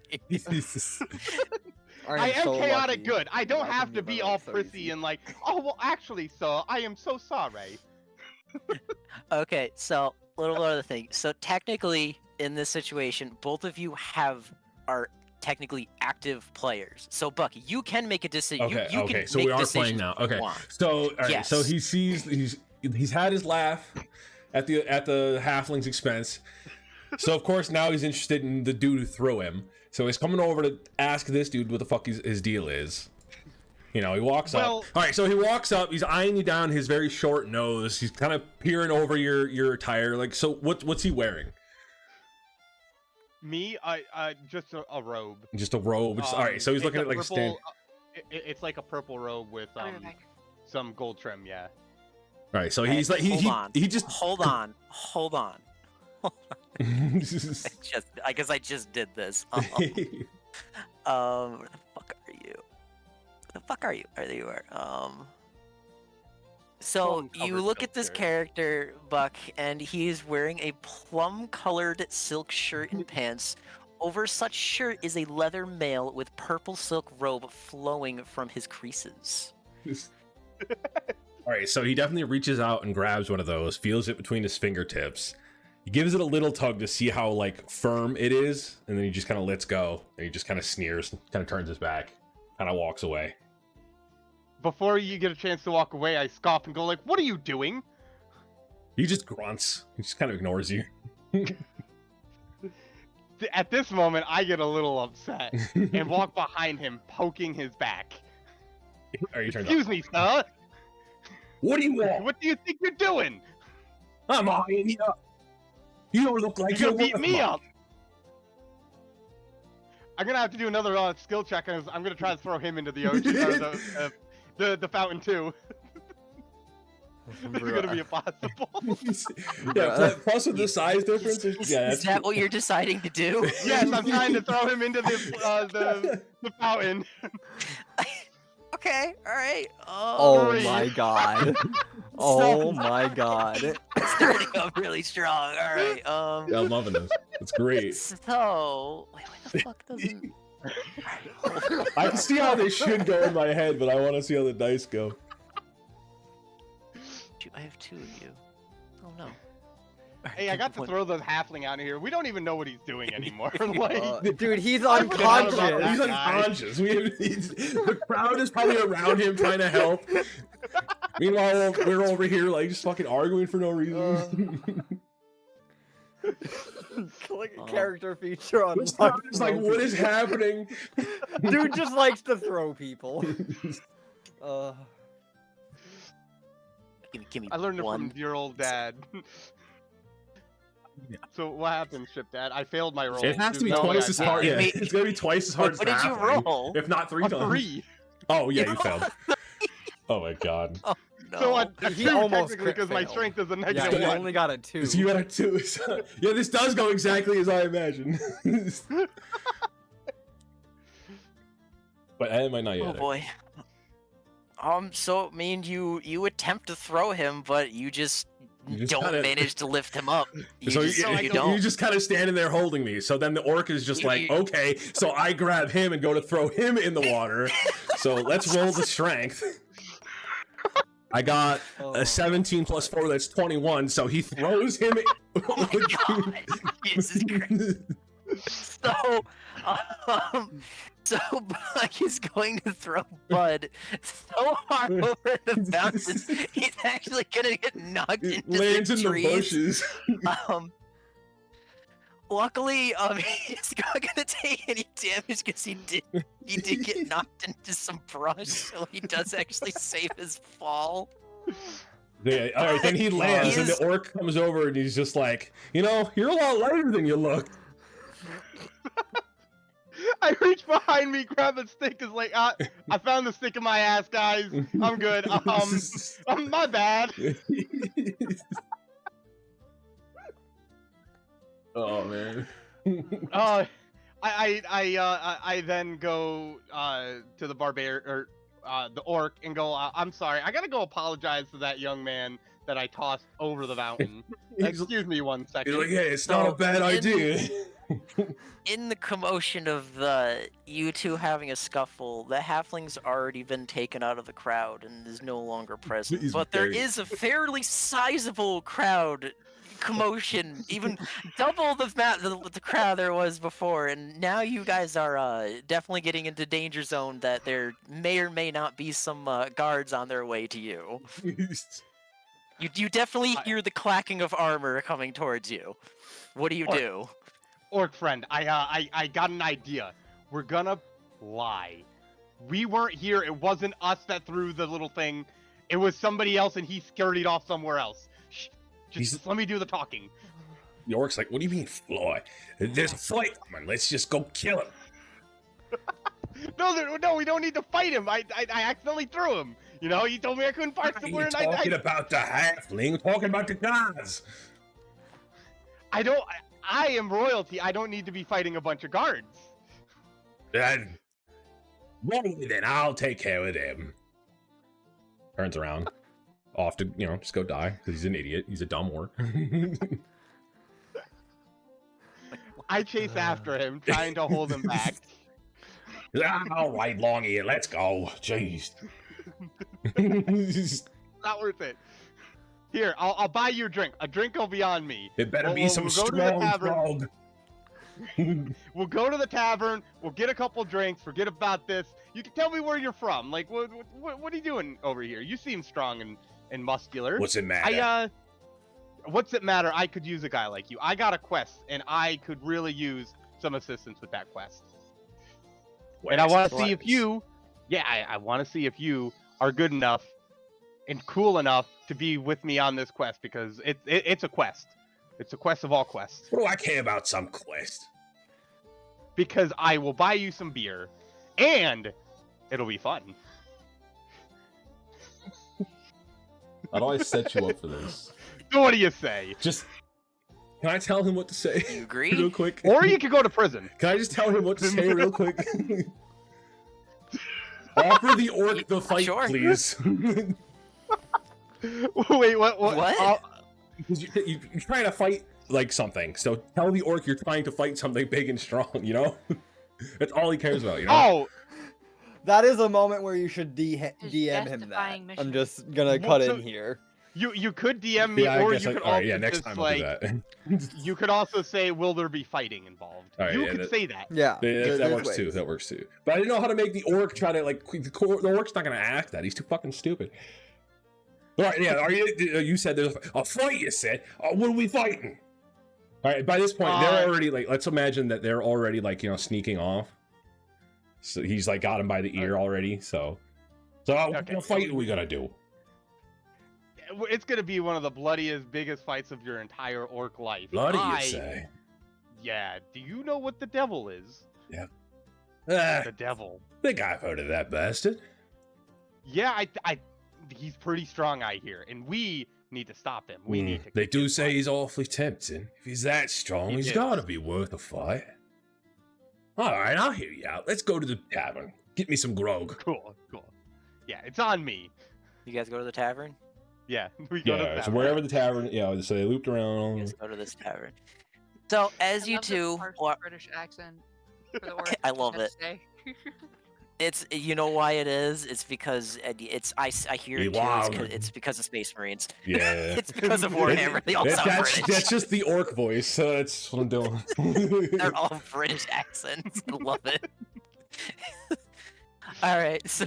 [SPEAKER 3] I am
[SPEAKER 4] so
[SPEAKER 3] chaotic
[SPEAKER 4] lucky.
[SPEAKER 3] good. I don't
[SPEAKER 4] How
[SPEAKER 3] have
[SPEAKER 4] come
[SPEAKER 3] to
[SPEAKER 4] you
[SPEAKER 3] be
[SPEAKER 4] let
[SPEAKER 3] all
[SPEAKER 4] it so
[SPEAKER 3] prissy
[SPEAKER 4] easy?
[SPEAKER 3] and like, oh, well, actually, sir, I am so sorry.
[SPEAKER 5] Okay, so little other thing. So technically, in this situation, both of you are technically active players. So Buck, you can make a decision.
[SPEAKER 1] Okay,
[SPEAKER 5] you
[SPEAKER 1] okay,
[SPEAKER 5] can
[SPEAKER 1] so
[SPEAKER 5] make
[SPEAKER 1] we are
[SPEAKER 5] decisions
[SPEAKER 1] playing now.
[SPEAKER 5] if you
[SPEAKER 1] Okay,
[SPEAKER 5] want.
[SPEAKER 1] so all right, so
[SPEAKER 5] Yes.
[SPEAKER 1] he sees he's had his laugh at the halfling's expense. So of course now he's interested in the dude who threw him. So he's coming over to ask this dude what the fuck his deal is. You know, he walks up. All right, so he walks up. He's eyeing you down. His very short nose. He's kind of peering over your attire. Like, so what's he wearing?
[SPEAKER 3] Me, just a robe.
[SPEAKER 1] Just a robe. All right, so he's
[SPEAKER 3] It's
[SPEAKER 1] looking
[SPEAKER 3] a
[SPEAKER 1] at like a
[SPEAKER 3] purple,
[SPEAKER 1] stand.
[SPEAKER 3] It's like a purple robe with
[SPEAKER 2] I'll be right back.
[SPEAKER 3] some gold trim. Yeah.
[SPEAKER 1] All right, so
[SPEAKER 5] Okay,
[SPEAKER 1] he's like he just
[SPEAKER 5] hold on. I guess I just did this. Where the fuck are you? Where the fuck are you? There you are. So you
[SPEAKER 3] Plum-covered
[SPEAKER 5] look
[SPEAKER 3] silk
[SPEAKER 5] at this
[SPEAKER 3] shirt.
[SPEAKER 5] character, Buck, and he's wearing a plum-colored silk shirt and pants. Over such shirt is a leather mail with purple silk robe flowing from his creases.
[SPEAKER 1] All right, so he definitely reaches out and grabs one of those, feels it between his fingertips. He gives it a little tug to see how like firm it is, and then he just kind of lets go. And he just kind of sneers, kind of turns his back, kind of walks away.
[SPEAKER 3] Before you get a chance to walk away, I scoff and go like, "What are you doing?"
[SPEAKER 1] He just grunts. He just kind of ignores you.
[SPEAKER 3] At this moment, I get a little upset and walk behind him, poking his back.
[SPEAKER 1] Are you turned
[SPEAKER 3] Excuse me, sir.
[SPEAKER 1] What do you want?
[SPEAKER 3] What do you think you're doing?
[SPEAKER 1] I'm eyeing you up. You don't look like
[SPEAKER 3] You're gonna beat
[SPEAKER 1] worth
[SPEAKER 3] me
[SPEAKER 1] much.
[SPEAKER 3] up. I'm gonna have to do another skill check, and I'm gonna try to throw him into the ocean, or the fountain too. This is gonna be impossible.
[SPEAKER 1] Yeah, plus with the size difference. Yeah,
[SPEAKER 5] Is that what you're deciding to do?
[SPEAKER 3] Yes, I'm trying to throw him into the fountain.
[SPEAKER 5] Okay, all right.
[SPEAKER 4] Oh
[SPEAKER 3] Three.
[SPEAKER 4] my god. Oh my god.
[SPEAKER 5] It's starting up really strong. All right.
[SPEAKER 1] Yeah, I'm loving this. It's great.
[SPEAKER 5] So, wait, what the fuck doesn't?
[SPEAKER 1] I can see how they should go in my head, but I want to see how the dice go.
[SPEAKER 5] I have 2 of you. Oh no. All right,
[SPEAKER 3] Hey, I got to
[SPEAKER 5] one-
[SPEAKER 3] throw the halfling out of here. We don't even know what he's doing anymore. Like,
[SPEAKER 4] Dude, he's
[SPEAKER 3] I forgot about
[SPEAKER 4] unconscious.
[SPEAKER 3] that
[SPEAKER 1] He's
[SPEAKER 3] guy.
[SPEAKER 1] unconscious. The crowd is probably around him trying to help. Meanwhile, we're over here like just fucking arguing for no reason.
[SPEAKER 4] Click a character feature on
[SPEAKER 1] This crowd is like, what is happening?
[SPEAKER 4] Dude just likes to throw people.
[SPEAKER 5] Give me
[SPEAKER 3] I learned it
[SPEAKER 5] one.
[SPEAKER 3] from your old dad. So what happened, Ship Dad? I failed my roll.
[SPEAKER 1] It has to be
[SPEAKER 3] There's no way
[SPEAKER 1] twice
[SPEAKER 3] I
[SPEAKER 1] as
[SPEAKER 3] passed.
[SPEAKER 1] hard. Yeah,
[SPEAKER 5] Wait,
[SPEAKER 1] it's gonna be twice as hard.
[SPEAKER 5] What did
[SPEAKER 1] as
[SPEAKER 5] you
[SPEAKER 1] halfling,
[SPEAKER 5] roll?
[SPEAKER 1] If not 3
[SPEAKER 3] A
[SPEAKER 1] times.
[SPEAKER 3] 3.
[SPEAKER 1] Oh yeah, you failed. Oh my god.
[SPEAKER 5] No.
[SPEAKER 3] So a
[SPEAKER 4] He
[SPEAKER 3] 2
[SPEAKER 4] almost
[SPEAKER 3] technically
[SPEAKER 4] crit
[SPEAKER 3] because my
[SPEAKER 4] failed.
[SPEAKER 3] strength is a
[SPEAKER 4] Yeah,
[SPEAKER 3] negative
[SPEAKER 4] he
[SPEAKER 3] 1.
[SPEAKER 4] only got a 2.
[SPEAKER 1] So you got a 2. So- yeah, this does go exactly as I imagined. But I might not yet.
[SPEAKER 5] Oh boy. So I mean, you attempt to throw him, but you just don't
[SPEAKER 1] kinda-
[SPEAKER 5] manage to lift him up. You
[SPEAKER 1] So
[SPEAKER 5] just,
[SPEAKER 1] you
[SPEAKER 5] you don't.
[SPEAKER 1] you're just kind of standing there holding me. So then the orc is just like, okay. So I grab him and go to throw him in the water. So let's roll the strength. I got a 17 plus 4, that's 21. So he throws him.
[SPEAKER 5] Oh my God. Jesus Christ. So Buck is going to throw Bud so hard over the mountains, he's actually gonna get knocked into
[SPEAKER 1] Lands
[SPEAKER 5] the
[SPEAKER 1] in
[SPEAKER 5] trees.
[SPEAKER 1] the bushes.
[SPEAKER 5] Luckily, he's not gonna take any damage because he did get knocked into some brush, so he does actually save his fall.
[SPEAKER 1] Yeah, all right, then he lands, and the orc comes over, and he's just like, you know, you're a lot lighter than you look.
[SPEAKER 3] I reach behind me, grab the stick, is like, I found the stick in my ass, guys. I'm good. My bad.
[SPEAKER 1] Oh man.
[SPEAKER 3] I then go to the barbarian or the orc and go. I'm sorry. I gotta go apologize to that young man that I tossed over the mountain. Excuse me 1 second.
[SPEAKER 1] He's like, hey, it's not a bad idea.
[SPEAKER 5] In the commotion of you two having a scuffle, the halfling's already been taken out of the crowd and is no longer present.
[SPEAKER 1] He's
[SPEAKER 5] But there
[SPEAKER 1] very-
[SPEAKER 5] is a fairly sizable crowd commotion, even double the crowd there was before. And now you guys are definitely getting into danger zone that there may or may not be some guards on their way to you. You definitely hear the clacking of armor coming towards you. What do you do?
[SPEAKER 3] Orc friend, I got an idea. We're gonna lie. We weren't here. It wasn't us that threw the little thing. It was somebody else, and he scurried off somewhere else. Shh. Just let me do the talking.
[SPEAKER 1] The orc's like, what do you mean, Floyd? There's a fight coming. Let's just go kill him.
[SPEAKER 3] No, we don't need to fight him. I accidentally threw him. You know, he told me I couldn't park somewhere, and
[SPEAKER 1] talking about the halfling. We're talking about the guards.
[SPEAKER 3] I am royalty. I don't need to be fighting a bunch of guards.
[SPEAKER 1] Then, roll with it. I'll take care of them. Turns around. Off to, just go die, because he's an idiot. He's a dumb orc.
[SPEAKER 3] I chase after him, trying to hold him back.
[SPEAKER 1] All right, long ear, let's go. Jeez.
[SPEAKER 3] Not worth it. Here, I'll buy you a drink. A drink will be on me.
[SPEAKER 1] It better be some
[SPEAKER 3] we'll go to the
[SPEAKER 1] strong
[SPEAKER 3] tavern.
[SPEAKER 1] grog.
[SPEAKER 3] We'll go to the tavern. We'll get a couple drinks. Forget about this. You can tell me where you're from. Like, what are you doing over here? You seem strong and muscular.
[SPEAKER 1] What's it matter?
[SPEAKER 3] What's it matter? I could use a guy like you. I got a quest, and I could really use some assistance with that quest. And I want to see if you, I want to see if you are good enough and cool enough to be with me on this quest, because it's a quest. It's a quest of all quests.
[SPEAKER 1] What do I care about some quest?
[SPEAKER 3] Because I will buy you some beer, and it'll be fun.
[SPEAKER 1] How do I set you up for this?
[SPEAKER 3] What do you say?
[SPEAKER 1] Just, can I tell him what to say?
[SPEAKER 5] You agree?
[SPEAKER 1] Real quick.
[SPEAKER 3] Or you could go to prison.
[SPEAKER 1] Can I just tell him what to say real quick? Offer the orc the fight,
[SPEAKER 5] Sure.
[SPEAKER 1] please.
[SPEAKER 3] Wait, what?
[SPEAKER 5] What?
[SPEAKER 1] Because you're trying to fight like something, so tell the orc you're trying to fight something big and strong. That's all he cares about.
[SPEAKER 3] Oh,
[SPEAKER 4] That is a moment where you should DM
[SPEAKER 2] His
[SPEAKER 4] him that.
[SPEAKER 2] death-defying mission.
[SPEAKER 4] I'm just gonna
[SPEAKER 3] Well,
[SPEAKER 4] cut
[SPEAKER 3] so-
[SPEAKER 4] in here.
[SPEAKER 3] you could DM me,
[SPEAKER 1] Yeah, I
[SPEAKER 3] or
[SPEAKER 1] guess
[SPEAKER 3] you
[SPEAKER 1] I,
[SPEAKER 3] could
[SPEAKER 1] all right,
[SPEAKER 3] also
[SPEAKER 1] yeah, next
[SPEAKER 3] just
[SPEAKER 1] time I'll do
[SPEAKER 3] like,
[SPEAKER 1] that.
[SPEAKER 3] you could also say, will there be fighting involved?
[SPEAKER 1] All right,
[SPEAKER 3] You
[SPEAKER 1] yeah,
[SPEAKER 3] could
[SPEAKER 1] that-
[SPEAKER 3] say that.
[SPEAKER 4] Yeah,
[SPEAKER 1] Yeah, that
[SPEAKER 4] there's
[SPEAKER 1] works too.
[SPEAKER 4] ways.
[SPEAKER 1] That works too. But I didn't know how to make the orc try to the orc's not gonna act that. He's too fucking stupid. All right, yeah. You said there's a fight. You said, what are we fighting? All right. By this point, they're already let's imagine that they're already sneaking off. So he's got him by the ear already. So what fight are we gonna do?
[SPEAKER 3] It's gonna be one of the bloodiest, biggest fights of your entire orc life.
[SPEAKER 1] Bloody, you say?
[SPEAKER 3] Yeah. Do you know what the devil is?
[SPEAKER 1] Ah,
[SPEAKER 3] The devil.
[SPEAKER 1] think I've heard of that bastard.
[SPEAKER 3] Yeah, he's pretty strong, I hear, and we need to stop him. We need to.
[SPEAKER 1] They
[SPEAKER 3] kick
[SPEAKER 1] do
[SPEAKER 3] his
[SPEAKER 1] say
[SPEAKER 3] butt.
[SPEAKER 1] he's awfully tempting. If he's that strong,
[SPEAKER 3] He
[SPEAKER 1] he's
[SPEAKER 3] is.
[SPEAKER 1] gotta be worth a fight. All right, I'll hear you out. Let's go to the tavern. Get me some grog.
[SPEAKER 3] Cool. Yeah, it's on me.
[SPEAKER 5] You guys go to the tavern?
[SPEAKER 3] Yeah, we go to the
[SPEAKER 1] Yeah, so
[SPEAKER 3] tavern.
[SPEAKER 1] wherever the tavern, so they looped
[SPEAKER 5] You
[SPEAKER 1] around.
[SPEAKER 5] guys go to this tavern. So as
[SPEAKER 2] I
[SPEAKER 5] you
[SPEAKER 2] love the
[SPEAKER 5] two,
[SPEAKER 2] harsh British accent for the orc.
[SPEAKER 5] I love
[SPEAKER 2] just
[SPEAKER 5] it.
[SPEAKER 2] have to say.
[SPEAKER 5] It's you know why it is. It's because I hear it too.
[SPEAKER 1] Wow.
[SPEAKER 5] It's because of Space Marines.
[SPEAKER 1] Yeah.
[SPEAKER 5] It's because of Warhammer. They all sound British.
[SPEAKER 1] That's just the orc voice, so that's what I'm doing.
[SPEAKER 5] They're all British accents. I love it. All right, so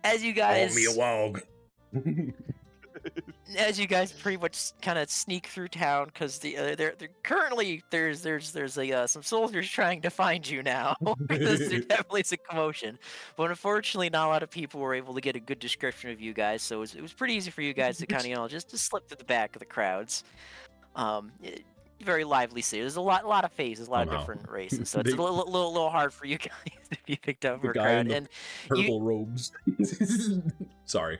[SPEAKER 5] as you guys,
[SPEAKER 1] Call me a wog.
[SPEAKER 5] as you guys pretty much kind of sneak through town, because they're currently there's some soldiers trying to find you now. There definitely is a commotion, but unfortunately, not a lot of people were able to get a good description of you guys. So it was pretty easy for you guys to kind of just to slip through the back of the crowds. Very lively city. There's a lot of faces, a lot of different races, so it's a little hard for you guys to be picked up for a crowd. And
[SPEAKER 1] purple robes. Sorry.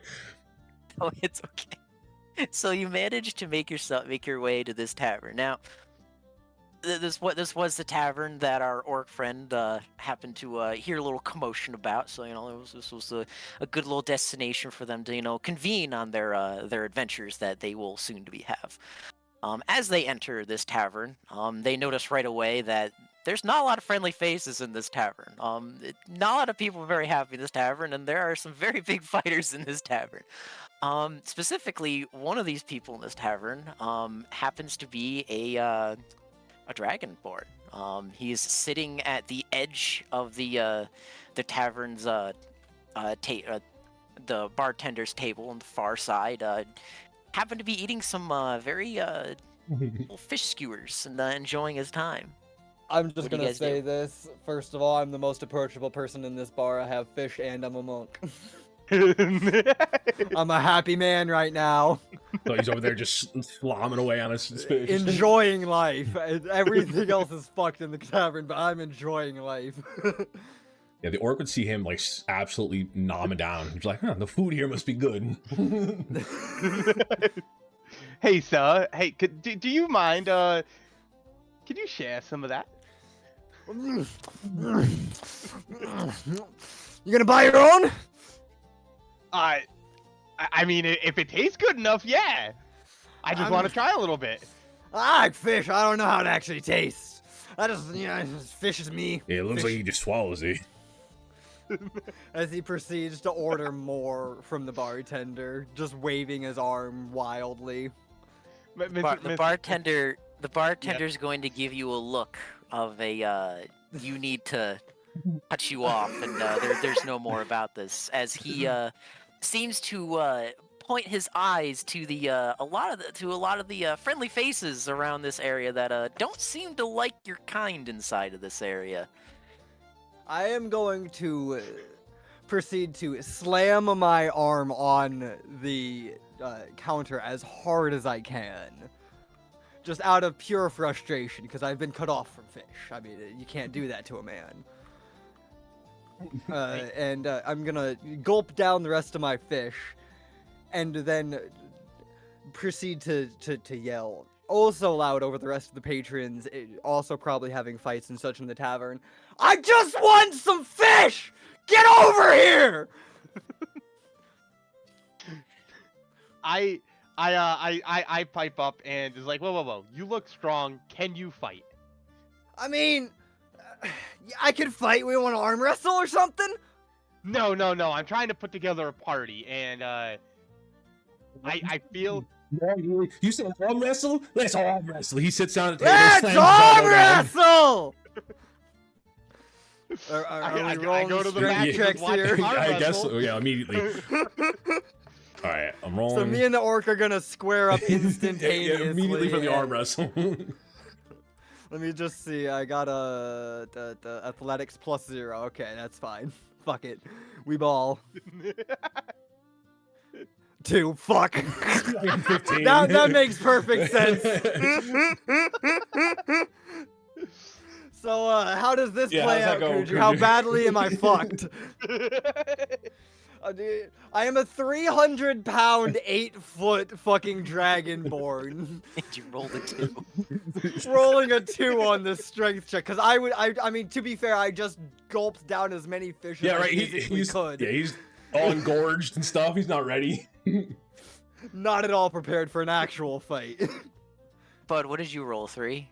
[SPEAKER 5] Oh, it's okay. So you managed to make your way to this tavern. Now, this was the tavern that our orc friend happened to hear a little commotion about. So this was a good little destination for them to convene on their adventures that they will soon to be have. As they enter this tavern, they notice right away that there's not a lot of friendly faces in this tavern. Not a lot of people are very happy in this tavern, and there are some very big fighters in this tavern. Specifically, one of these people in this tavern happens to be a dragonborn. He's sitting at the edge of the tavern's the bartender's table on the far side. Happened to be eating some very little fish skewers and enjoying his time.
[SPEAKER 4] I'm just
[SPEAKER 5] What do you
[SPEAKER 4] gonna
[SPEAKER 5] guys
[SPEAKER 4] say
[SPEAKER 5] do?
[SPEAKER 4] this. First of all, I'm the most approachable person in this bar. I have fish and I'm a monk. I'm a happy man right now.
[SPEAKER 1] So he's over there just slomming away on his fish.
[SPEAKER 4] Enjoying life. Everything else is fucked in the tavern, but I'm enjoying life.
[SPEAKER 1] Yeah, the orc would see him like absolutely nom it down. He's like, the food here must be good.
[SPEAKER 3] Hey, sir. Hey, do you mind? Can you share some of that?
[SPEAKER 4] You gonna buy your own?
[SPEAKER 3] I mean, if it tastes good enough, yeah. I just want to try a little bit.
[SPEAKER 4] I like fish. I don't know how it actually tastes. Fish is me.
[SPEAKER 1] Yeah, it looks like he just swallows it.
[SPEAKER 4] As he proceeds to order more from the bartender, just waving his arm wildly.
[SPEAKER 5] The bartender's going to give you a look of a you need to cut you off, and there's no more about this, as he seems to point his eyes to a lot of the friendly faces around this area that don't seem to like your kind inside of this area.
[SPEAKER 4] I am going to proceed to slam my arm on the counter as hard as I can. Just out of pure frustration, because I've been cut off from fish. I mean, you can't do that to a man. And I'm gonna gulp down the rest of my fish, and then proceed to yell also loud over the rest of the patrons, also probably having fights and such in the tavern. I just want some fish! Get over here!
[SPEAKER 3] I pipe up and is like, whoa, you look strong. Can you fight?
[SPEAKER 4] I mean, I can fight. We want to arm wrestle or something?
[SPEAKER 3] No. I'm trying to put together a party, and I feel.
[SPEAKER 1] You said arm wrestle? Let's arm wrestle. He sits down at the table.
[SPEAKER 4] Let's
[SPEAKER 1] slams his
[SPEAKER 4] arm
[SPEAKER 1] elbow down.
[SPEAKER 4] wrestle! Are
[SPEAKER 3] I
[SPEAKER 4] we
[SPEAKER 3] go
[SPEAKER 4] rolling
[SPEAKER 3] to the
[SPEAKER 4] strength
[SPEAKER 3] back and
[SPEAKER 4] checks
[SPEAKER 3] just watch
[SPEAKER 4] here?
[SPEAKER 3] the arm
[SPEAKER 1] I guess
[SPEAKER 3] wrestle.
[SPEAKER 1] so. Yeah, immediately. All right, I'm rolling.
[SPEAKER 4] So me and the orc are gonna square up
[SPEAKER 1] Yeah,
[SPEAKER 4] instantaneously.
[SPEAKER 1] immediately for the arm
[SPEAKER 4] and-
[SPEAKER 1] wrestle.
[SPEAKER 4] Let me just see. I got the athletics +0. Okay, that's fine. Fuck it. We ball. 2. Fuck.
[SPEAKER 1] 15.
[SPEAKER 4] that makes perfect sense. So, how does this
[SPEAKER 1] Yeah,
[SPEAKER 4] play
[SPEAKER 1] how's
[SPEAKER 4] out,
[SPEAKER 1] that go,
[SPEAKER 4] Kuju? How
[SPEAKER 1] Kuju?
[SPEAKER 4] badly am I fucked? Dude, I am a 300-pound, 8-foot fucking dragonborn.
[SPEAKER 5] And you rolled a 2.
[SPEAKER 4] Rolling a 2 on this strength check, because I mean, to be fair, I just gulped down as many fish as
[SPEAKER 1] Yeah,
[SPEAKER 4] I
[SPEAKER 1] right.
[SPEAKER 4] physically
[SPEAKER 1] He's
[SPEAKER 4] could.
[SPEAKER 1] yeah, he's all engorged and stuff. He's not ready.
[SPEAKER 4] Not at all prepared for an actual fight.
[SPEAKER 5] Bud, what did you roll? 3?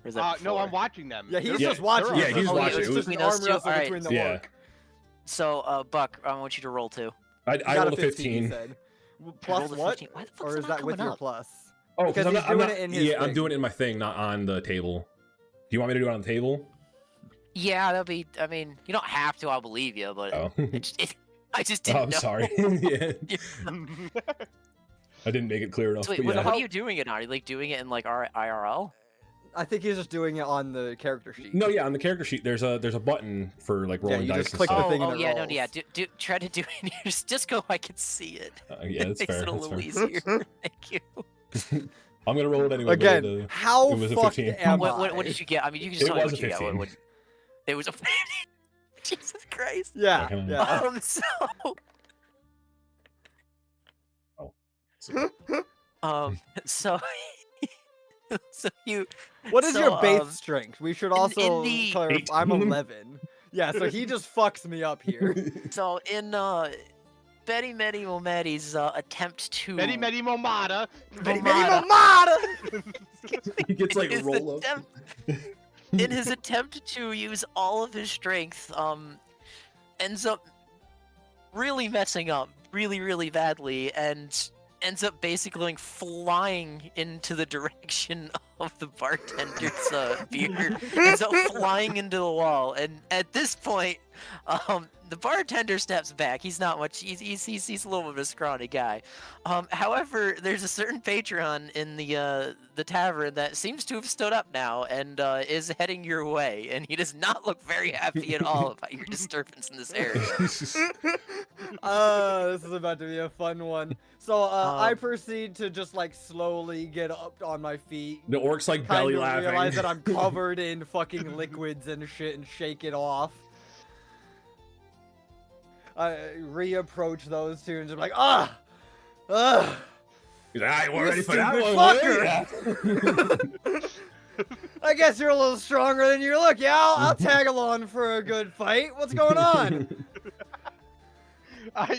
[SPEAKER 5] Or is that
[SPEAKER 3] No, I'm
[SPEAKER 5] before?
[SPEAKER 3] watching them.
[SPEAKER 4] Yeah, he's
[SPEAKER 1] Yeah,
[SPEAKER 4] just watching.
[SPEAKER 1] yeah, he's
[SPEAKER 4] it.
[SPEAKER 1] watching.
[SPEAKER 4] It's
[SPEAKER 1] It was
[SPEAKER 4] just an
[SPEAKER 5] between us
[SPEAKER 4] arm
[SPEAKER 5] two?
[SPEAKER 4] wrestle
[SPEAKER 5] Alright.
[SPEAKER 4] between the
[SPEAKER 1] Yeah.
[SPEAKER 4] orc.
[SPEAKER 5] So, Buck, I want you to roll 2.
[SPEAKER 1] I
[SPEAKER 4] You got
[SPEAKER 1] rolled a
[SPEAKER 4] he
[SPEAKER 1] 15.
[SPEAKER 4] said. Plus
[SPEAKER 5] rolled a
[SPEAKER 4] what?
[SPEAKER 5] 15. Why the fuck's
[SPEAKER 4] Or
[SPEAKER 5] it
[SPEAKER 4] is
[SPEAKER 5] not
[SPEAKER 4] that with
[SPEAKER 5] coming
[SPEAKER 4] your
[SPEAKER 5] up?
[SPEAKER 4] plus?
[SPEAKER 1] Oh,
[SPEAKER 4] Because
[SPEAKER 1] I'm
[SPEAKER 4] he's
[SPEAKER 1] not, I'm
[SPEAKER 4] doing
[SPEAKER 1] not,
[SPEAKER 4] it in his
[SPEAKER 1] yeah, I'm
[SPEAKER 4] thing.
[SPEAKER 1] doing it in my thing, not on the table. Do you want me to do it on the table?
[SPEAKER 5] Yeah, that'll be. I mean, you don't have to. I'll believe you, but
[SPEAKER 1] Oh,
[SPEAKER 5] I just
[SPEAKER 1] oh
[SPEAKER 5] didn't
[SPEAKER 1] I'm
[SPEAKER 5] know.
[SPEAKER 1] sorry. Yeah, I didn't make it clear enough.
[SPEAKER 5] So wait,
[SPEAKER 1] but
[SPEAKER 5] what,
[SPEAKER 1] yeah.
[SPEAKER 5] what are you doing it on? Are you like doing it in like IRL?
[SPEAKER 4] I think he's just doing it on the character sheet.
[SPEAKER 1] No, yeah, on the character sheet, there's a button for like
[SPEAKER 4] Yeah,
[SPEAKER 1] rolling
[SPEAKER 4] you
[SPEAKER 1] dice
[SPEAKER 4] just
[SPEAKER 1] and
[SPEAKER 4] click the
[SPEAKER 1] stuff.
[SPEAKER 4] thing and
[SPEAKER 5] Oh
[SPEAKER 4] it
[SPEAKER 5] yeah, no,
[SPEAKER 4] rolls.
[SPEAKER 5] yeah. Try to do it. Just go. I can see it.
[SPEAKER 1] Yeah, that's
[SPEAKER 5] Makes
[SPEAKER 1] fair.
[SPEAKER 5] it a
[SPEAKER 1] That's
[SPEAKER 5] little
[SPEAKER 1] fair.
[SPEAKER 5] easier. Thank you.
[SPEAKER 1] I'm gonna roll it anyway. but
[SPEAKER 4] Again, how
[SPEAKER 1] it was a
[SPEAKER 4] fucked
[SPEAKER 1] 15.
[SPEAKER 4] am
[SPEAKER 5] What
[SPEAKER 4] I?
[SPEAKER 5] did you get? I mean, you can just
[SPEAKER 1] It
[SPEAKER 5] tell me
[SPEAKER 1] was
[SPEAKER 5] what
[SPEAKER 1] a
[SPEAKER 5] you got.
[SPEAKER 1] 15.
[SPEAKER 5] It was a 50. Jesus Christ.
[SPEAKER 4] Yeah,
[SPEAKER 1] Okay.
[SPEAKER 4] yeah.
[SPEAKER 5] So so you.
[SPEAKER 4] What is
[SPEAKER 5] So,
[SPEAKER 4] your base strength? We should also
[SPEAKER 5] the-
[SPEAKER 4] clarify. I'm 11. Yeah, so he just fucks me up here.
[SPEAKER 5] So in Betty Medi Momedi's attempt to
[SPEAKER 3] Many Momada.
[SPEAKER 1] He gets like
[SPEAKER 5] his
[SPEAKER 1] roll up.
[SPEAKER 5] attempt- in his attempt to use all of his strength, ends up really messing up really badly and ends up basically going flying into the direction of the bartender's beer. Ends up flying into the wall, and at this point, the bartender steps back. He's not much. He's a little bit of a scrawny guy. However, there's a certain patron in the tavern that seems to have stood up now and is heading your way, and he does not look very happy at all about your disturbance in this area.
[SPEAKER 4] This is about to be a fun one. So I proceed to just like slowly get up on my feet.
[SPEAKER 1] The orc's like
[SPEAKER 4] Kind
[SPEAKER 1] belly
[SPEAKER 4] of
[SPEAKER 1] laughing.
[SPEAKER 4] realize that I'm covered in fucking liquids and shit and shake it off. I reapproach those two and just like, ugh.
[SPEAKER 1] He's like, "Alright, we're
[SPEAKER 4] You
[SPEAKER 1] ready for that
[SPEAKER 4] stupid
[SPEAKER 1] one.
[SPEAKER 4] I guess you're a little stronger than you look. Yeah, I'll tag along for a good fight. What's going on?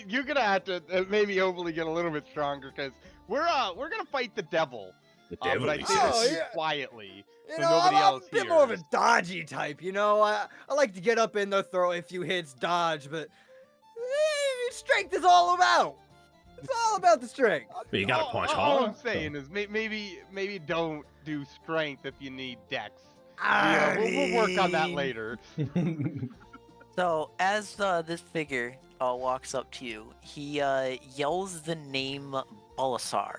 [SPEAKER 3] You're gonna have to maybe hopefully get a little bit stronger because we're gonna fight the devil.
[SPEAKER 1] The
[SPEAKER 3] But
[SPEAKER 1] devil.
[SPEAKER 3] I
[SPEAKER 1] he
[SPEAKER 3] say
[SPEAKER 1] says.
[SPEAKER 4] Oh,
[SPEAKER 3] this
[SPEAKER 4] yeah.
[SPEAKER 3] quietly,
[SPEAKER 4] You
[SPEAKER 3] so
[SPEAKER 4] know,
[SPEAKER 3] nobody
[SPEAKER 4] I'm
[SPEAKER 3] else
[SPEAKER 4] a bit more of a
[SPEAKER 3] hears.
[SPEAKER 4] dodgy type, you know? I like to get up in there, throw a few hits, dodge, but strength is all about. It's all about the strength.
[SPEAKER 1] But you gotta punch
[SPEAKER 3] all
[SPEAKER 1] hard.
[SPEAKER 3] I'm saying is maybe don't do strength if you need dex.
[SPEAKER 4] I
[SPEAKER 3] We'll work on that later.
[SPEAKER 5] So as this figure walks up to you, he yells the name Balasar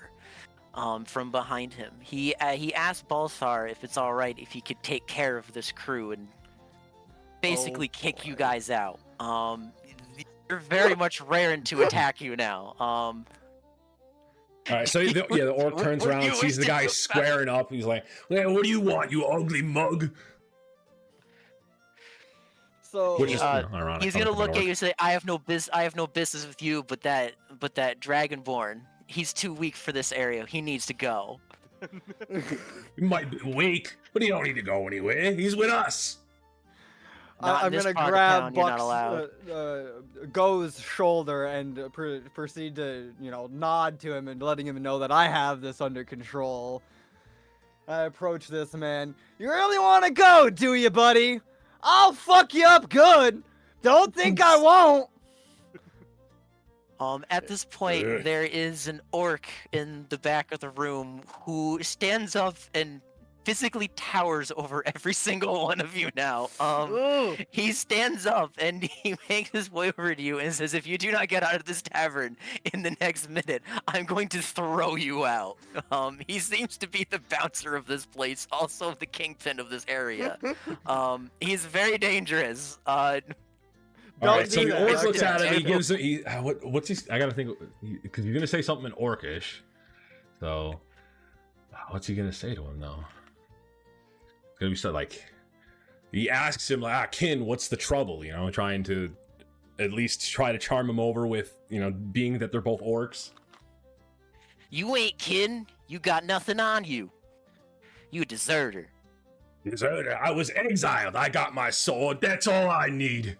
[SPEAKER 5] from behind him. He asks Balasar if it's all right if he could take care of this crew and basically kick you
[SPEAKER 4] boy.
[SPEAKER 5] guys out. You're very much raring to attack you now.
[SPEAKER 1] All right, so the orc turns
[SPEAKER 5] What do
[SPEAKER 1] around,
[SPEAKER 5] you
[SPEAKER 1] sees
[SPEAKER 5] wish
[SPEAKER 1] the
[SPEAKER 5] to
[SPEAKER 1] guy
[SPEAKER 5] do?
[SPEAKER 1] squaring up. He's like, "Yeah, what do you want, you ugly mug?"
[SPEAKER 4] So
[SPEAKER 1] Which is
[SPEAKER 5] Oh,
[SPEAKER 1] ironic.
[SPEAKER 5] He's
[SPEAKER 1] coming
[SPEAKER 5] gonna
[SPEAKER 1] from an
[SPEAKER 5] look at
[SPEAKER 1] orc.
[SPEAKER 5] you and say, "I have no business with you, but that Dragonborn, he's too weak for this area. He needs to go."
[SPEAKER 1] He might be weak, but he don't need to go anywhere. He's with us.
[SPEAKER 5] Not in
[SPEAKER 4] I'm
[SPEAKER 5] this
[SPEAKER 4] gonna
[SPEAKER 5] part of
[SPEAKER 4] grab
[SPEAKER 5] town, you're not allowed.
[SPEAKER 4] Buck's Go's shoulder and proceed to, nod to him and letting him know that I have this under control. I approach this man. You really want to go, do you, buddy? I'll fuck you up good. Don't think I won't.
[SPEAKER 5] At this point, there is an orc in the back of the room who stands up and physically towers over every single one of you now.
[SPEAKER 4] Ooh.
[SPEAKER 5] He stands up and he makes his way over to you and says, "If you do not get out of this tavern in the next minute, I'm going to throw you out." He seems to be the bouncer of this place, also the kingpin of this area. He's very dangerous.
[SPEAKER 1] All
[SPEAKER 4] Don't
[SPEAKER 1] right, so
[SPEAKER 4] do
[SPEAKER 1] the
[SPEAKER 4] that.
[SPEAKER 1] orc looks at him. He
[SPEAKER 5] Okay.
[SPEAKER 1] gives him. What's he? I gotta think because you're gonna say something in orcish. So, what's he gonna say to him though? It's gonna be so like. He asks him like, "Kin, what's the trouble?" Trying to at least try to charm him over with being that they're both orcs.
[SPEAKER 5] You ain't kidding. You got nothing on you. You a deserter.
[SPEAKER 1] Deserter, I was exiled. I got my sword. That's all I need.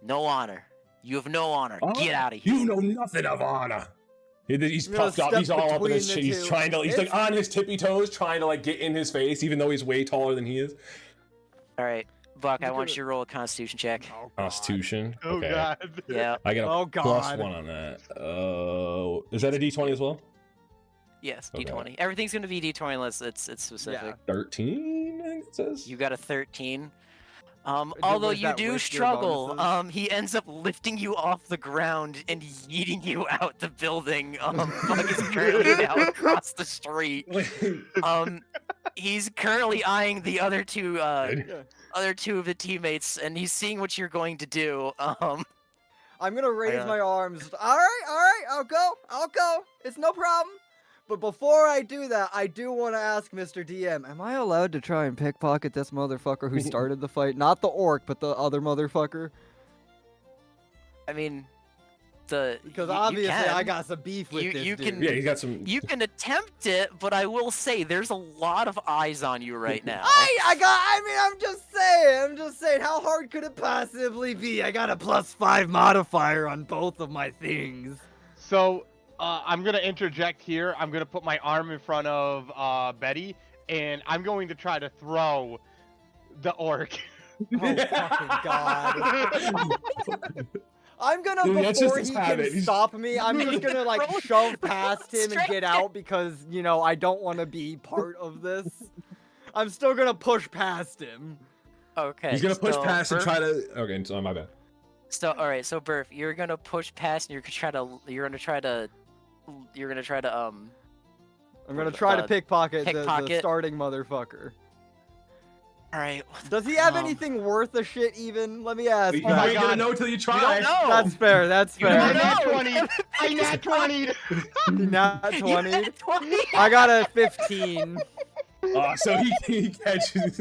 [SPEAKER 5] No honor. You have no honor.
[SPEAKER 1] Oh,
[SPEAKER 5] Get out of here.
[SPEAKER 1] You know nothing of honor. He's
[SPEAKER 4] I'm gonna
[SPEAKER 1] puffed up.
[SPEAKER 4] step
[SPEAKER 1] He's all up in his
[SPEAKER 4] between
[SPEAKER 1] shit.
[SPEAKER 4] the
[SPEAKER 1] He's
[SPEAKER 4] two.
[SPEAKER 1] trying to. He's like
[SPEAKER 4] It's-
[SPEAKER 1] on his tippy toes, trying to like get in his face, even though he's way taller than he is.
[SPEAKER 5] All right, Buck. I
[SPEAKER 4] Look
[SPEAKER 5] want
[SPEAKER 4] at
[SPEAKER 5] you to roll a Constitution check.
[SPEAKER 4] Oh, God.
[SPEAKER 1] Constitution.
[SPEAKER 3] Oh
[SPEAKER 1] Okay.
[SPEAKER 3] god.
[SPEAKER 5] Yeah.
[SPEAKER 1] I got a
[SPEAKER 4] Oh,
[SPEAKER 1] plus
[SPEAKER 4] God.
[SPEAKER 1] 1 on that. Is that a D20 as well?
[SPEAKER 5] Yes.
[SPEAKER 1] Okay.
[SPEAKER 5] D20. Everything's gonna be D20 unless it's specific.
[SPEAKER 4] Yeah.
[SPEAKER 1] 13. I think it says.
[SPEAKER 5] You got a 13.
[SPEAKER 4] Was
[SPEAKER 5] Although you
[SPEAKER 4] that
[SPEAKER 5] do
[SPEAKER 4] with your
[SPEAKER 5] struggle,
[SPEAKER 4] bonuses?
[SPEAKER 5] he ends up lifting you off the ground and yeeting you out the building. Buck is currently now across the street. He's currently eyeing the other two of the teammates, and he's seeing what you're going to do.
[SPEAKER 4] I'm gonna raise
[SPEAKER 5] got-
[SPEAKER 4] my arms. All right, I'll go. It's no problem. But before I do that, I do want to ask Mr. DM, am I allowed to try and pickpocket this motherfucker who started the fight? Not the orc, but the other motherfucker?
[SPEAKER 5] I mean,
[SPEAKER 4] Because
[SPEAKER 5] you
[SPEAKER 4] obviously I
[SPEAKER 5] can.
[SPEAKER 4] got some beef with this
[SPEAKER 5] You
[SPEAKER 4] dude.
[SPEAKER 5] can-
[SPEAKER 1] Yeah, he's got some.
[SPEAKER 5] You can attempt it, but I will say there's a lot of eyes on you right now.
[SPEAKER 4] I'm just saying, how hard could it possibly be? I got a +5 modifier on both of my things.
[SPEAKER 3] So I'm gonna interject here. I'm gonna put my arm in front of Betty, and I'm going to try to throw the orc.
[SPEAKER 4] Oh, fucking God. I'm gonna,
[SPEAKER 1] Dude, that's
[SPEAKER 4] before
[SPEAKER 1] just
[SPEAKER 4] he
[SPEAKER 1] his habit.
[SPEAKER 4] can
[SPEAKER 1] He's-
[SPEAKER 4] stop me, I'm just gonna, like, shove past him and get
[SPEAKER 5] Straight
[SPEAKER 4] out because, you know, I don't want to be part of this. I'm still gonna push past him.
[SPEAKER 5] Okay.
[SPEAKER 1] He's gonna push
[SPEAKER 5] so
[SPEAKER 1] past and
[SPEAKER 5] Burf-
[SPEAKER 1] try to. Okay, so my bad.
[SPEAKER 5] So all right, so Burf, you're gonna push past and you're gonna try to
[SPEAKER 4] I'm gonna try to pickpocket, the
[SPEAKER 5] pickpocket.
[SPEAKER 4] starting motherfucker.
[SPEAKER 5] All right.
[SPEAKER 4] Does he have
[SPEAKER 5] Um,
[SPEAKER 4] anything worth a shit even? Let me ask.
[SPEAKER 1] You
[SPEAKER 3] Oh my
[SPEAKER 1] ain't gonna
[SPEAKER 3] God.
[SPEAKER 1] know till you
[SPEAKER 5] You
[SPEAKER 1] try.
[SPEAKER 5] don't know.
[SPEAKER 4] That's fair, that's
[SPEAKER 3] You know,
[SPEAKER 4] fair.
[SPEAKER 3] nat
[SPEAKER 5] No.
[SPEAKER 3] 20. I nat 20.
[SPEAKER 4] Not
[SPEAKER 5] You
[SPEAKER 4] 20.
[SPEAKER 5] had 20.
[SPEAKER 4] I got a 15.
[SPEAKER 1] Oh, so he catches.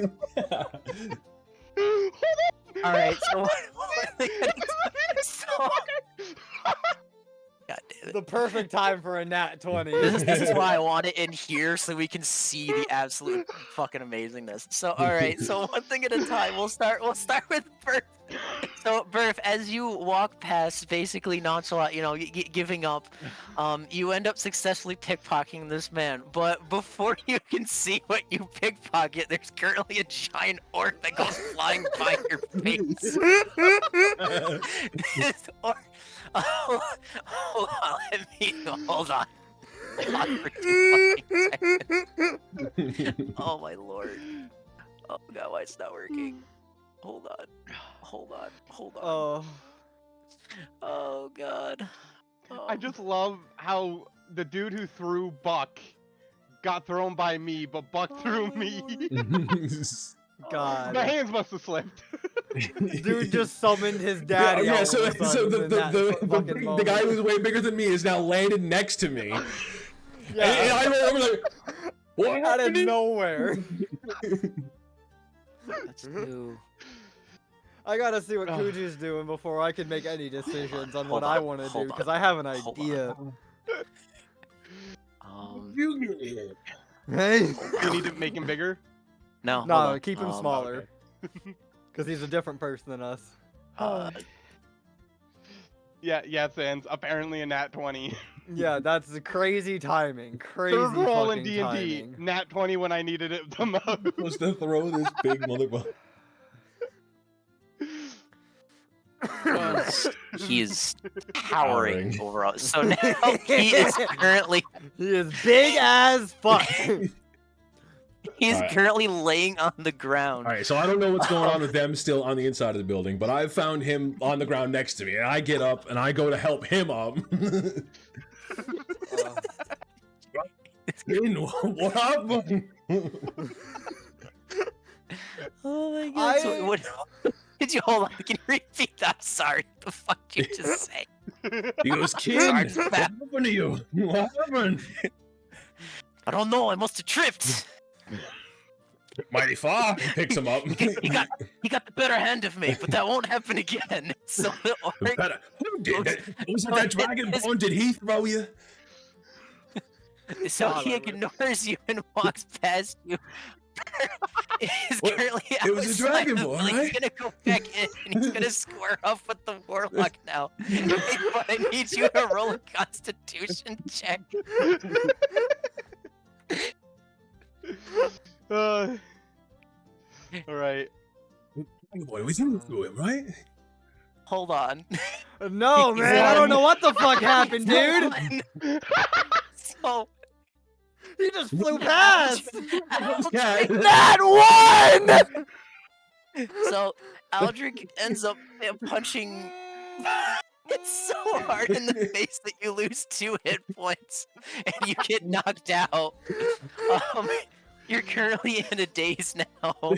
[SPEAKER 5] All right. So so God damn it.
[SPEAKER 4] The perfect time for a nat 20.
[SPEAKER 5] This is why I want it in here so we can see the absolute fucking amazingness. So all right, so one thing at a time. We'll start with Burf. So Burf, as you walk past, basically nonchalant, you know, giving up, you end up successfully pickpocketing this man. But before you can see what you pickpocket, there's currently a giant orc that goes flying by your face. This orc. Oh, hold on, hold on. Hold on for 2 fucking seconds. Oh my lord. Oh god, why it's not working? Hold on. Hold on.
[SPEAKER 4] Oh.
[SPEAKER 5] Oh god. Oh.
[SPEAKER 3] I just love how the dude who threw Buck got thrown by me, but Buck threw me.
[SPEAKER 4] God.
[SPEAKER 3] My hands must have slipped.
[SPEAKER 4] Dude just summoned his daddy.
[SPEAKER 1] Yeah,
[SPEAKER 4] all
[SPEAKER 1] so,
[SPEAKER 4] of a
[SPEAKER 1] so
[SPEAKER 4] sudden in that fucking
[SPEAKER 1] the guy
[SPEAKER 4] moment.
[SPEAKER 1] who's way bigger than me is now landed next to me. And
[SPEAKER 4] Yeah,
[SPEAKER 1] I remember like, what
[SPEAKER 4] out of
[SPEAKER 1] happened?
[SPEAKER 4] nowhere.
[SPEAKER 5] That's new.
[SPEAKER 4] I gotta see what Kuji's doing before I can make any decisions on what
[SPEAKER 5] Hold
[SPEAKER 4] I
[SPEAKER 5] on,
[SPEAKER 4] want to do,
[SPEAKER 5] hold
[SPEAKER 4] because
[SPEAKER 5] on,
[SPEAKER 4] I have an
[SPEAKER 5] hold on.
[SPEAKER 4] idea.
[SPEAKER 1] You
[SPEAKER 4] Hey?
[SPEAKER 3] You need to make him bigger.
[SPEAKER 5] No. hold
[SPEAKER 4] No,
[SPEAKER 5] on.
[SPEAKER 4] keep him smaller. Because he's a different person than us.
[SPEAKER 3] Yeah, Sans. Apparently a nat 20.
[SPEAKER 4] Yeah, that's crazy timing. Crazy
[SPEAKER 3] Third roll in
[SPEAKER 4] fucking
[SPEAKER 3] D&D.
[SPEAKER 4] timing.
[SPEAKER 3] Nat 20 when I needed it the most.
[SPEAKER 1] supposed to throw this big motherfucker.
[SPEAKER 5] He is towering
[SPEAKER 1] Towering.
[SPEAKER 5] over us. So now he is currently
[SPEAKER 4] He is big as fuck.
[SPEAKER 1] Alright.
[SPEAKER 5] currently laying on the ground.
[SPEAKER 1] All right, so I don't know what's going on with them still on the inside of the building, but I've found him on the ground next to me, and I get up and I go to help him up. What happened?
[SPEAKER 5] Oh my god.
[SPEAKER 4] I-
[SPEAKER 5] So what did you hold on? Can you repeat that? I'm sorry. What the fuck did you just say?
[SPEAKER 1] He goes, kid,
[SPEAKER 5] Sorry,
[SPEAKER 1] what
[SPEAKER 5] Matt.
[SPEAKER 1] happened to you? What happened?
[SPEAKER 5] I don't know. I must have tripped.
[SPEAKER 1] Mighty far. He picks him up.
[SPEAKER 5] He got the better hand of me, but that won't happen again. So the orc,
[SPEAKER 1] Who did that? Was it that dragonborn? Did he throw you?
[SPEAKER 5] so
[SPEAKER 4] God,
[SPEAKER 5] he
[SPEAKER 4] I would-
[SPEAKER 5] ignores you and walks past you. is
[SPEAKER 1] What?
[SPEAKER 5] currently
[SPEAKER 1] It was a
[SPEAKER 5] outside
[SPEAKER 1] dragon
[SPEAKER 5] of-
[SPEAKER 1] boy,
[SPEAKER 5] He's
[SPEAKER 1] right?
[SPEAKER 5] gonna go back in and he's gonna square off with the warlock now. But I need you to roll a Constitution check.
[SPEAKER 3] All right.
[SPEAKER 1] Boy, was into him, right?
[SPEAKER 5] Hold on.
[SPEAKER 4] No, man, I don't know what the fuck happened, dude.
[SPEAKER 5] So
[SPEAKER 4] He just flew past.
[SPEAKER 1] Yeah.
[SPEAKER 4] That one.
[SPEAKER 5] So Aldrich ends up punching it so hard in the face that you lose 2 hit points and you get knocked out. You're currently in a daze now.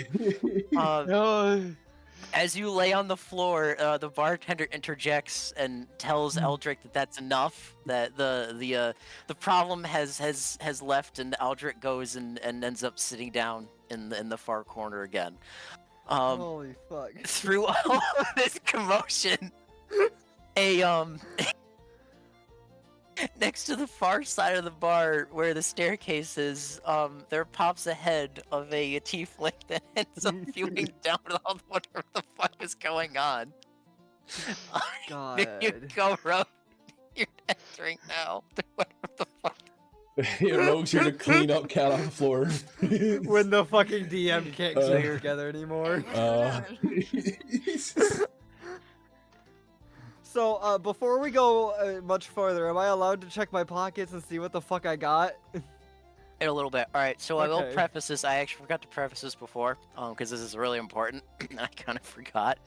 [SPEAKER 5] As you lay on the floor, the bartender interjects and tells Eldrick that that's enough. That the problem has left, and Eldrick goes and ends up sitting down in the far corner again.
[SPEAKER 4] Holy fuck.
[SPEAKER 5] Through all of this commotion, next to the far side of the bar where the staircase is, there pops a head of a tiefling that ends up viewing down on whatever the fuck is going on. There you
[SPEAKER 4] God.
[SPEAKER 5] go, Rogue. You're entering now. Whatever the fuck.
[SPEAKER 1] Yeah, Rogue's here to clean up cat off the floor.
[SPEAKER 4] When the fucking DM can't keep it together anymore. So, before we go much further, am I allowed to check my pockets and see what the fuck I got?
[SPEAKER 5] In a little bit. All right, so I will
[SPEAKER 4] Okay.
[SPEAKER 5] preface this. I actually forgot to preface this before, because this is really important. I kind of forgot.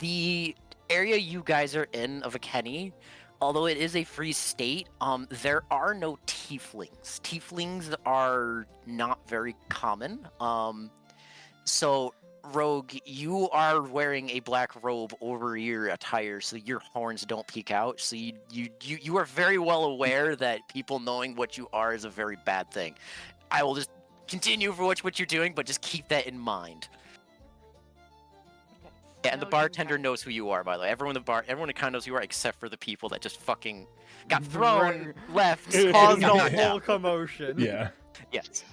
[SPEAKER 5] The area you guys are in of Akeni, although it is a free state, there are no tieflings. Tieflings are not very common. So Rogue, you are wearing a black robe over your attire, so your horns don't peek out. So you are very well aware that people knowing what you are is a very bad thing. I will just continue for what you're doing, but just keep that in mind. Yeah, and the bartender knows who you are, by the way. Everyone kind of knows who you are, except for the people that just fucking got thrown, left, and
[SPEAKER 4] Caused
[SPEAKER 5] got
[SPEAKER 4] a
[SPEAKER 5] knocked
[SPEAKER 4] whole
[SPEAKER 5] out.
[SPEAKER 4] commotion.
[SPEAKER 1] Yeah.
[SPEAKER 5] Yes.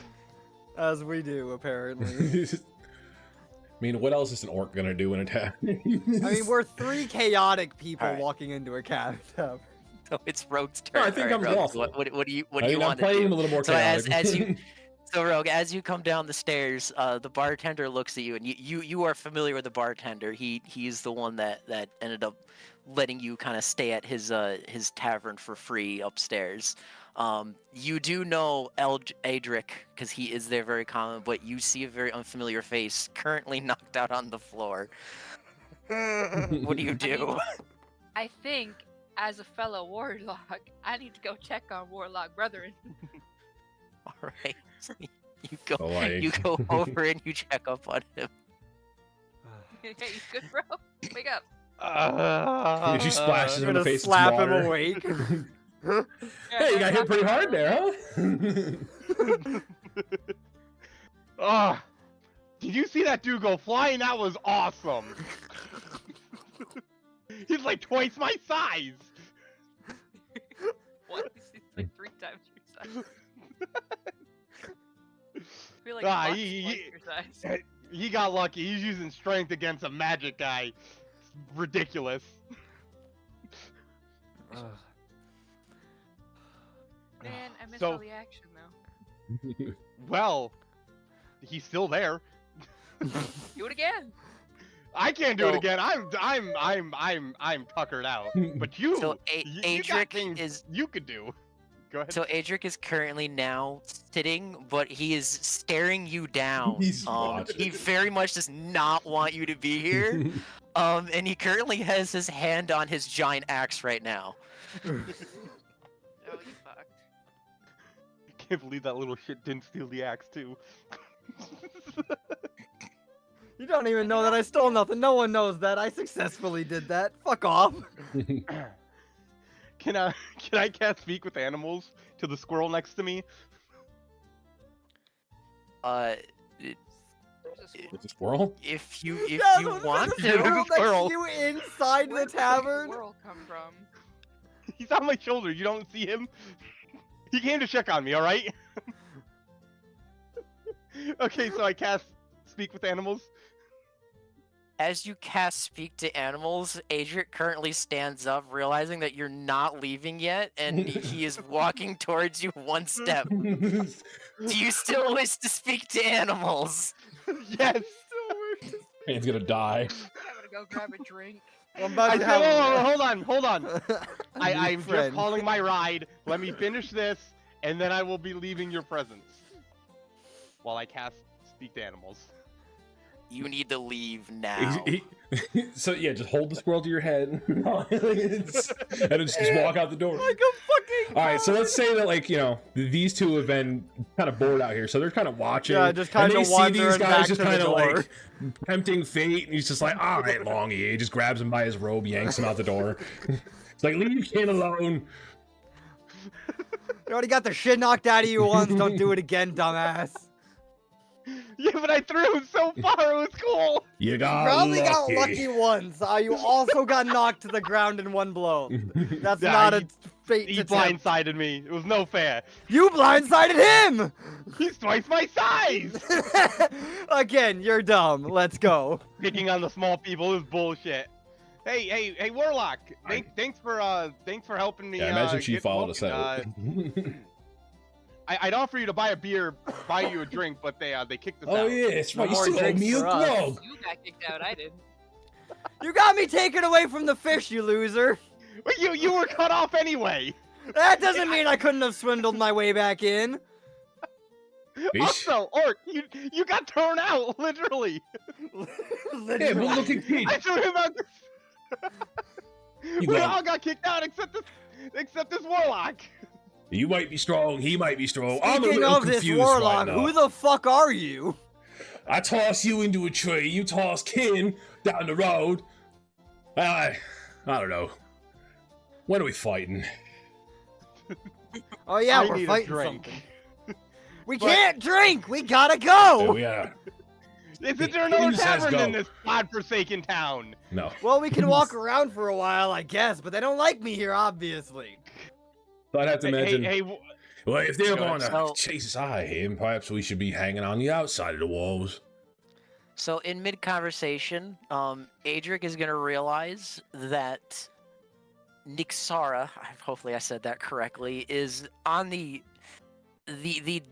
[SPEAKER 4] As we do, apparently.
[SPEAKER 1] I mean, what else is an orc gonna do in a tavern?
[SPEAKER 4] I mean, we're 3 chaotic people
[SPEAKER 5] Alright.
[SPEAKER 4] walking into a cab.
[SPEAKER 5] So it's Rogue's turn.
[SPEAKER 1] I think
[SPEAKER 5] Alright,
[SPEAKER 1] I'm
[SPEAKER 5] Rogue,
[SPEAKER 1] awful.
[SPEAKER 5] what do you
[SPEAKER 1] I mean, I'm
[SPEAKER 5] want to
[SPEAKER 1] playing
[SPEAKER 5] do?
[SPEAKER 1] a little more
[SPEAKER 5] So
[SPEAKER 1] chaotic.
[SPEAKER 5] So Rogue, as you come down the stairs, the bartender looks at you, and you are familiar with the bartender. He's the one that ended up letting you kind of stay at his tavern for free upstairs. You do know Adric because he is there very common, but you see a very unfamiliar face currently knocked out on the floor. What do you do?
[SPEAKER 2] I think, as a fellow warlock, I need to go check on warlock brethren.
[SPEAKER 5] All right, so you go
[SPEAKER 1] Oh,
[SPEAKER 5] you go over and you check up on him.
[SPEAKER 2] Hey, you good, bro? Wake up.
[SPEAKER 1] She splashes
[SPEAKER 4] I'm
[SPEAKER 1] him in the
[SPEAKER 4] gonna
[SPEAKER 1] face with
[SPEAKER 4] slap him
[SPEAKER 1] water.
[SPEAKER 4] awake.
[SPEAKER 1] Hey, you got hit pretty hard there, huh?
[SPEAKER 3] Did you see that dude go flying? That was awesome. He's like twice my size.
[SPEAKER 2] What? He's like 3 times your size. I feel like
[SPEAKER 3] Ah,
[SPEAKER 2] Buck's
[SPEAKER 3] he-
[SPEAKER 2] twice your size.
[SPEAKER 3] He got lucky. He's using strength against a magic guy. Ridiculous.
[SPEAKER 2] Man, I missed
[SPEAKER 3] So-
[SPEAKER 2] all the action though.
[SPEAKER 3] Well, he's still there.
[SPEAKER 2] Do it again.
[SPEAKER 3] I can't do it
[SPEAKER 5] So-
[SPEAKER 3] again. I'm tuckered out. But you,
[SPEAKER 5] So
[SPEAKER 3] you got
[SPEAKER 5] Adric
[SPEAKER 3] things
[SPEAKER 5] is
[SPEAKER 3] you could do. Go ahead.
[SPEAKER 5] so Adric is currently now sitting, but he is staring you down.
[SPEAKER 1] He's
[SPEAKER 5] He
[SPEAKER 1] watching.
[SPEAKER 5] very much does not want you to be here. And he currently has his hand on his giant axe right now.
[SPEAKER 2] Oh, you fucked.
[SPEAKER 3] Can't believe that little shit didn't steal the axe too.
[SPEAKER 4] You don't even know that I stole nothing. No one knows that. I successfully did that. Fuck off.
[SPEAKER 3] Can I cast speak with animals to the squirrel next to me?
[SPEAKER 2] There's a squirrel.
[SPEAKER 1] It's a squirrel?
[SPEAKER 5] If you
[SPEAKER 4] Yeah,
[SPEAKER 5] you
[SPEAKER 4] there's
[SPEAKER 5] want
[SPEAKER 4] a
[SPEAKER 5] to.
[SPEAKER 4] squirrel next to
[SPEAKER 3] Squirrel.
[SPEAKER 4] you inside
[SPEAKER 2] Where
[SPEAKER 4] the
[SPEAKER 2] did
[SPEAKER 4] tavern.
[SPEAKER 2] squirrel come from?
[SPEAKER 3] He's on my shoulder. You don't see him? He came to check on me, alright? Okay, so I cast Speak with Animals.
[SPEAKER 5] As you cast Speak to Animals, Adric currently stands up, realizing that you're not leaving yet, and he is walking towards you one step. Do you still wish to speak to animals?
[SPEAKER 3] Yes.
[SPEAKER 1] Man's gonna die.
[SPEAKER 2] I'm gonna go grab a drink.
[SPEAKER 4] I'm about
[SPEAKER 3] I
[SPEAKER 4] to
[SPEAKER 3] said,
[SPEAKER 4] have.
[SPEAKER 3] oh, hold on. I'm just
[SPEAKER 4] friend.
[SPEAKER 3] calling my ride. Let me finish this, and then I will be leaving your presence. While I cast Speak to Animals.
[SPEAKER 5] You need to leave now.
[SPEAKER 1] So yeah, just hold the squirrel to your head, and just walk out the door.
[SPEAKER 4] Like a fucking.
[SPEAKER 1] All right, so let's say that like these two have been kind of bored out here, so they're kind of watching.
[SPEAKER 4] Yeah, just
[SPEAKER 1] and
[SPEAKER 4] kind
[SPEAKER 1] they
[SPEAKER 4] of
[SPEAKER 1] see
[SPEAKER 4] wandering
[SPEAKER 1] these guys
[SPEAKER 4] back
[SPEAKER 1] just
[SPEAKER 4] to the
[SPEAKER 1] kind of
[SPEAKER 4] door.
[SPEAKER 1] like tempting fate, and he's just like, all right, Longy. He just grabs him by his robe, yanks him out the door. It's like, leave Ken alone.
[SPEAKER 4] You already got the shit knocked out of you once. Don't do it again, dumbass.
[SPEAKER 3] Yeah, but I threw him so far. It was cool.
[SPEAKER 1] You got
[SPEAKER 4] Probably
[SPEAKER 1] lucky.
[SPEAKER 4] got lucky once. You also got knocked to the ground in one blow. That's
[SPEAKER 3] Yeah,
[SPEAKER 4] not a fate
[SPEAKER 3] He
[SPEAKER 4] to tempt.
[SPEAKER 3] blindsided me. It was no fair.
[SPEAKER 4] You blindsided him!
[SPEAKER 3] He's twice my size.
[SPEAKER 4] Again, you're dumb. Let's go.
[SPEAKER 3] Picking on the small people is bullshit. Hey, Warlock. Thanks for helping me.
[SPEAKER 1] Yeah, imagine she
[SPEAKER 3] get
[SPEAKER 1] followed us
[SPEAKER 3] woken.
[SPEAKER 1] out.
[SPEAKER 3] I'd offer you to buy a beer, buy you a drink, but they kicked us
[SPEAKER 1] Oh
[SPEAKER 3] out.
[SPEAKER 1] yeah, it's right. You
[SPEAKER 4] More
[SPEAKER 1] still owe
[SPEAKER 4] drinks
[SPEAKER 1] me a
[SPEAKER 4] for us.
[SPEAKER 1] grog.
[SPEAKER 2] You got kicked out. I didn't.
[SPEAKER 4] You got me taken away from the fish, you loser.
[SPEAKER 3] But you were cut off anyway.
[SPEAKER 4] That doesn't mean I couldn't have swindled my way back in.
[SPEAKER 1] Fish?
[SPEAKER 3] Also, Orc, you got thrown out, literally.
[SPEAKER 1] Yeah, but look at Pete.
[SPEAKER 3] I threw him out.
[SPEAKER 1] You
[SPEAKER 3] We
[SPEAKER 1] go.
[SPEAKER 3] all got kicked out except this Warlock.
[SPEAKER 1] You might be strong. He might be strong. I'm a
[SPEAKER 4] Speaking
[SPEAKER 1] little
[SPEAKER 4] of this
[SPEAKER 1] confused
[SPEAKER 4] warlock,
[SPEAKER 1] right now.
[SPEAKER 4] who the fuck are you?
[SPEAKER 1] I toss you into a tree. You toss Ken down the road. I don't know. When are we fighting?
[SPEAKER 4] Oh yeah,
[SPEAKER 3] I
[SPEAKER 4] we're
[SPEAKER 3] need a
[SPEAKER 4] fighting
[SPEAKER 3] drink.
[SPEAKER 4] something. We
[SPEAKER 3] But-
[SPEAKER 4] can't drink. We gotta
[SPEAKER 1] Yeah,
[SPEAKER 4] go.
[SPEAKER 1] we are.
[SPEAKER 3] Isn't there another
[SPEAKER 1] He says
[SPEAKER 3] tavern in
[SPEAKER 1] go.
[SPEAKER 3] this godforsaken town?
[SPEAKER 1] No.
[SPEAKER 4] Well, we can walk around for a while, I guess, but they don't like me here, obviously.
[SPEAKER 1] So I'd have to imagine.
[SPEAKER 3] Hey,
[SPEAKER 1] Well, if they're
[SPEAKER 3] Go
[SPEAKER 1] going
[SPEAKER 3] ahead.
[SPEAKER 1] to
[SPEAKER 5] So-
[SPEAKER 1] chase us out of here, perhaps we should be hanging on the outside of the walls.
[SPEAKER 5] So in mid-conversation, Adric is going to realize that Nixara, hopefully I said that correctly, is on the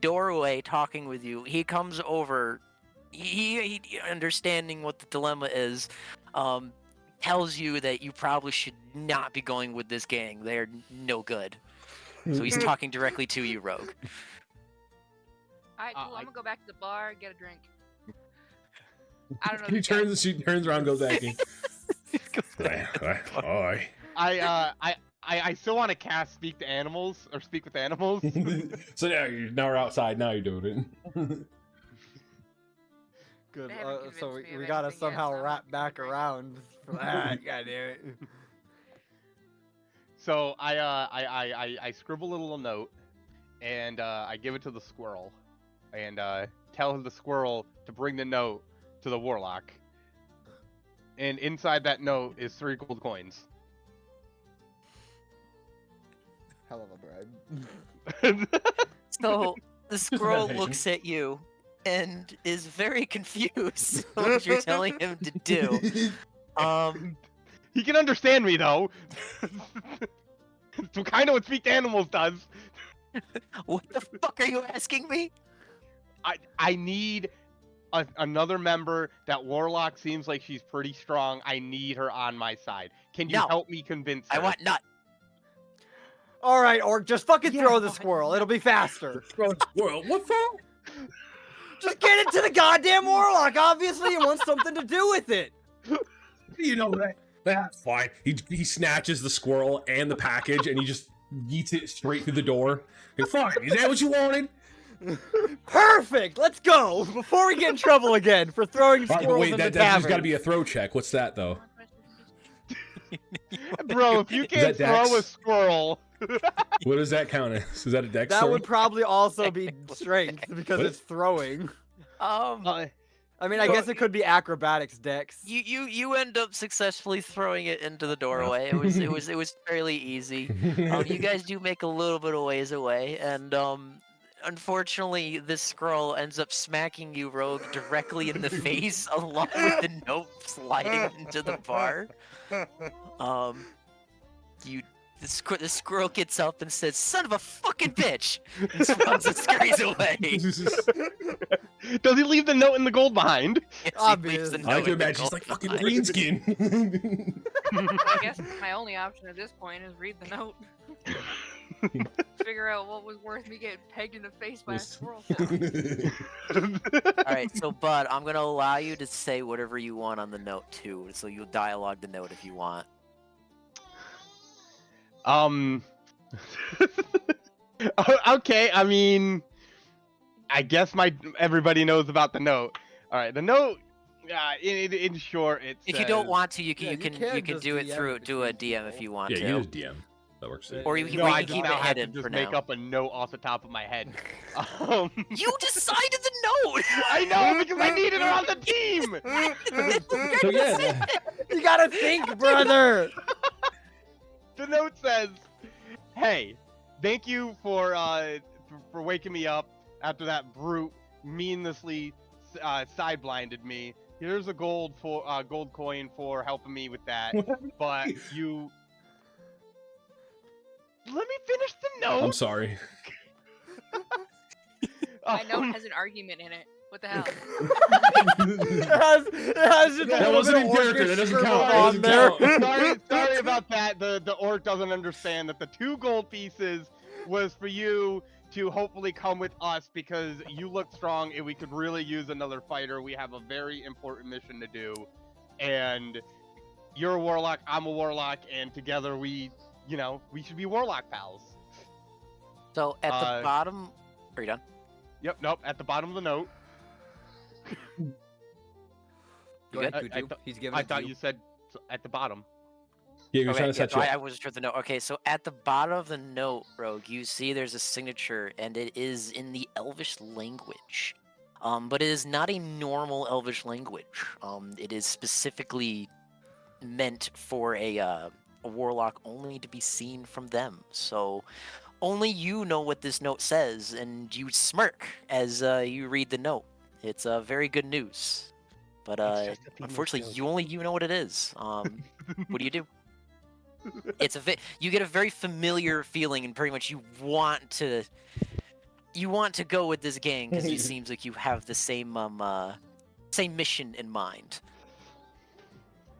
[SPEAKER 5] doorway talking with you. He comes over, he understanding what the dilemma is, tells you that you probably should not be going with this gang. They're no good. So he's talking directly to you, Rogue.
[SPEAKER 2] Alright, cool. I'm gonna go back to the bar, get a drink. I don't know.
[SPEAKER 1] He
[SPEAKER 2] this guy.
[SPEAKER 1] she turns around, goes back in. All right.
[SPEAKER 3] I still want to cast Speak to Animals or Speak with Animals.
[SPEAKER 1] So now we're outside. Now you're doing it.
[SPEAKER 4] Good.
[SPEAKER 2] They haven't
[SPEAKER 4] So
[SPEAKER 2] convinced me
[SPEAKER 4] we
[SPEAKER 2] of
[SPEAKER 4] gotta
[SPEAKER 2] anything yet,
[SPEAKER 4] somehow
[SPEAKER 2] so I'm
[SPEAKER 4] wrap
[SPEAKER 2] gonna
[SPEAKER 4] back
[SPEAKER 2] drink.
[SPEAKER 4] around from that. God damn it.
[SPEAKER 3] So I scribble a little note, and I give it to the squirrel, and tell the squirrel to bring the note to the warlock. And inside that note is 3 gold coins.
[SPEAKER 4] Hell of a bribe.
[SPEAKER 5] So the squirrel looks at you and is very confused what you're telling him to do.
[SPEAKER 3] He can understand me though. So kind of what Speak to Animals does.
[SPEAKER 5] What the fuck are you asking me?
[SPEAKER 3] I need another member. That warlock seems like she's pretty strong. I need her on my side. Can you
[SPEAKER 5] No.
[SPEAKER 3] help me convince her?
[SPEAKER 5] I want nut.
[SPEAKER 4] All right, Orc, just fucking
[SPEAKER 3] Yeah,
[SPEAKER 4] throw the
[SPEAKER 3] fine.
[SPEAKER 4] squirrel. It'll be faster.
[SPEAKER 1] Well, what for?
[SPEAKER 4] Just get it to the goddamn warlock. Obviously, you want something to do with it.
[SPEAKER 1] You know that. That's fine. He snatches the squirrel and the package, and he just yeets it straight through the door. Like, fine. Is that what you wanted?
[SPEAKER 4] Perfect. Let's go before we get in trouble again for throwing
[SPEAKER 1] All right, but
[SPEAKER 4] squirrels
[SPEAKER 1] wait,
[SPEAKER 4] in the
[SPEAKER 1] there's
[SPEAKER 4] tavern.
[SPEAKER 1] got to be a throw check. What's that though?
[SPEAKER 3] Bro, if you can't
[SPEAKER 1] that Dex?
[SPEAKER 3] throw a squirrel,
[SPEAKER 1] What does that count as? Is that a dex?
[SPEAKER 4] That
[SPEAKER 1] throw?
[SPEAKER 4] would probably also be strength because
[SPEAKER 1] What?
[SPEAKER 4] it's throwing. I mean, I guess it could be acrobatics dex.
[SPEAKER 5] You end up successfully throwing it into the doorway. It was fairly easy. You guys do make a little bit of ways away, and unfortunately, this scroll ends up smacking you, Rogue, directly in the face, along with the note sliding into the bar. The squirrel gets up and says, "Son of a fucking bitch!" and runs and scurries away.
[SPEAKER 3] Does he leave the note and the gold behind?
[SPEAKER 5] Yes, he
[SPEAKER 4] Obvious.
[SPEAKER 5] leaves the
[SPEAKER 1] I
[SPEAKER 5] note
[SPEAKER 1] like to
[SPEAKER 5] in the
[SPEAKER 1] imagine she's
[SPEAKER 5] gold
[SPEAKER 1] like fucking
[SPEAKER 5] behind.
[SPEAKER 1] green skin.
[SPEAKER 2] I guess my only option at this point is read the note. Figure out what was worth me getting pegged in the face by a squirrel.
[SPEAKER 5] Alright, so Bud, I'm gonna allow you to say whatever you want on the note too, so you'll dialogue the note if you want.
[SPEAKER 3] Okay, I mean, I guess everybody knows about the note. All right, the note. In short, it
[SPEAKER 5] If
[SPEAKER 3] says,
[SPEAKER 5] you don't want to, you
[SPEAKER 4] Yeah,
[SPEAKER 5] can
[SPEAKER 4] you can
[SPEAKER 5] do it
[SPEAKER 4] just
[SPEAKER 5] through
[SPEAKER 4] DM
[SPEAKER 5] do a
[SPEAKER 4] between
[SPEAKER 5] DM if
[SPEAKER 4] people.
[SPEAKER 5] you want
[SPEAKER 1] Yeah,
[SPEAKER 5] to.
[SPEAKER 1] you just DM. That works.
[SPEAKER 5] Or you
[SPEAKER 3] No, I
[SPEAKER 5] can
[SPEAKER 3] just
[SPEAKER 5] keep
[SPEAKER 3] now
[SPEAKER 5] it
[SPEAKER 3] have to
[SPEAKER 5] hidden
[SPEAKER 3] just
[SPEAKER 5] for
[SPEAKER 3] make
[SPEAKER 5] now.
[SPEAKER 3] up a note off the top of my head.
[SPEAKER 5] You decided the note.
[SPEAKER 3] I know because I needed her on the team.
[SPEAKER 1] So yeah,
[SPEAKER 4] You gotta think, brother.
[SPEAKER 3] The note says, "Hey, thank you for waking me up after that brute meanlessly side blinded me. Here's a gold coin for helping me with that. But you let me finish the note.
[SPEAKER 1] I'm sorry.
[SPEAKER 2] My note has an argument in it. What the hell?
[SPEAKER 4] It has just a
[SPEAKER 1] That
[SPEAKER 4] little
[SPEAKER 1] wasn't
[SPEAKER 4] bit
[SPEAKER 1] in
[SPEAKER 4] of
[SPEAKER 1] character. That doesn't
[SPEAKER 4] orchestra
[SPEAKER 1] count. That
[SPEAKER 4] on
[SPEAKER 1] doesn't
[SPEAKER 4] there.
[SPEAKER 1] count.
[SPEAKER 3] sorry about that. The orc doesn't understand that the 2 gold pieces was for you to hopefully come with us because you look strong and we could really use another fighter. We have a very important mission to do, and you're a warlock, I'm a warlock, and together we should be warlock pals.
[SPEAKER 5] So at the bottom, are you done?
[SPEAKER 3] Yep, nope. At the bottom of the note,
[SPEAKER 4] Go ahead,
[SPEAKER 3] I-
[SPEAKER 4] Kuju.
[SPEAKER 3] I
[SPEAKER 4] He's giving
[SPEAKER 3] I
[SPEAKER 4] it to
[SPEAKER 3] thought
[SPEAKER 4] you.
[SPEAKER 3] you said at the bottom.
[SPEAKER 1] Yeah, he was trying to
[SPEAKER 5] yeah,
[SPEAKER 1] set you up.
[SPEAKER 5] I wasn't sure of the note. Okay, so at the bottom of the note, Rogue, you see there's a signature, and it is in the Elvish language. But it is not a normal Elvish language. It is specifically meant for a warlock only to be seen from them. So only you know what this note says, and you smirk as you read the note. It's very good news. But
[SPEAKER 3] It's just a female
[SPEAKER 5] unfortunately,
[SPEAKER 3] joke.
[SPEAKER 5] you know what it is. What do you do? You get a very familiar feeling, and pretty much you want to go with this gang because it seems like you have the same mission in mind.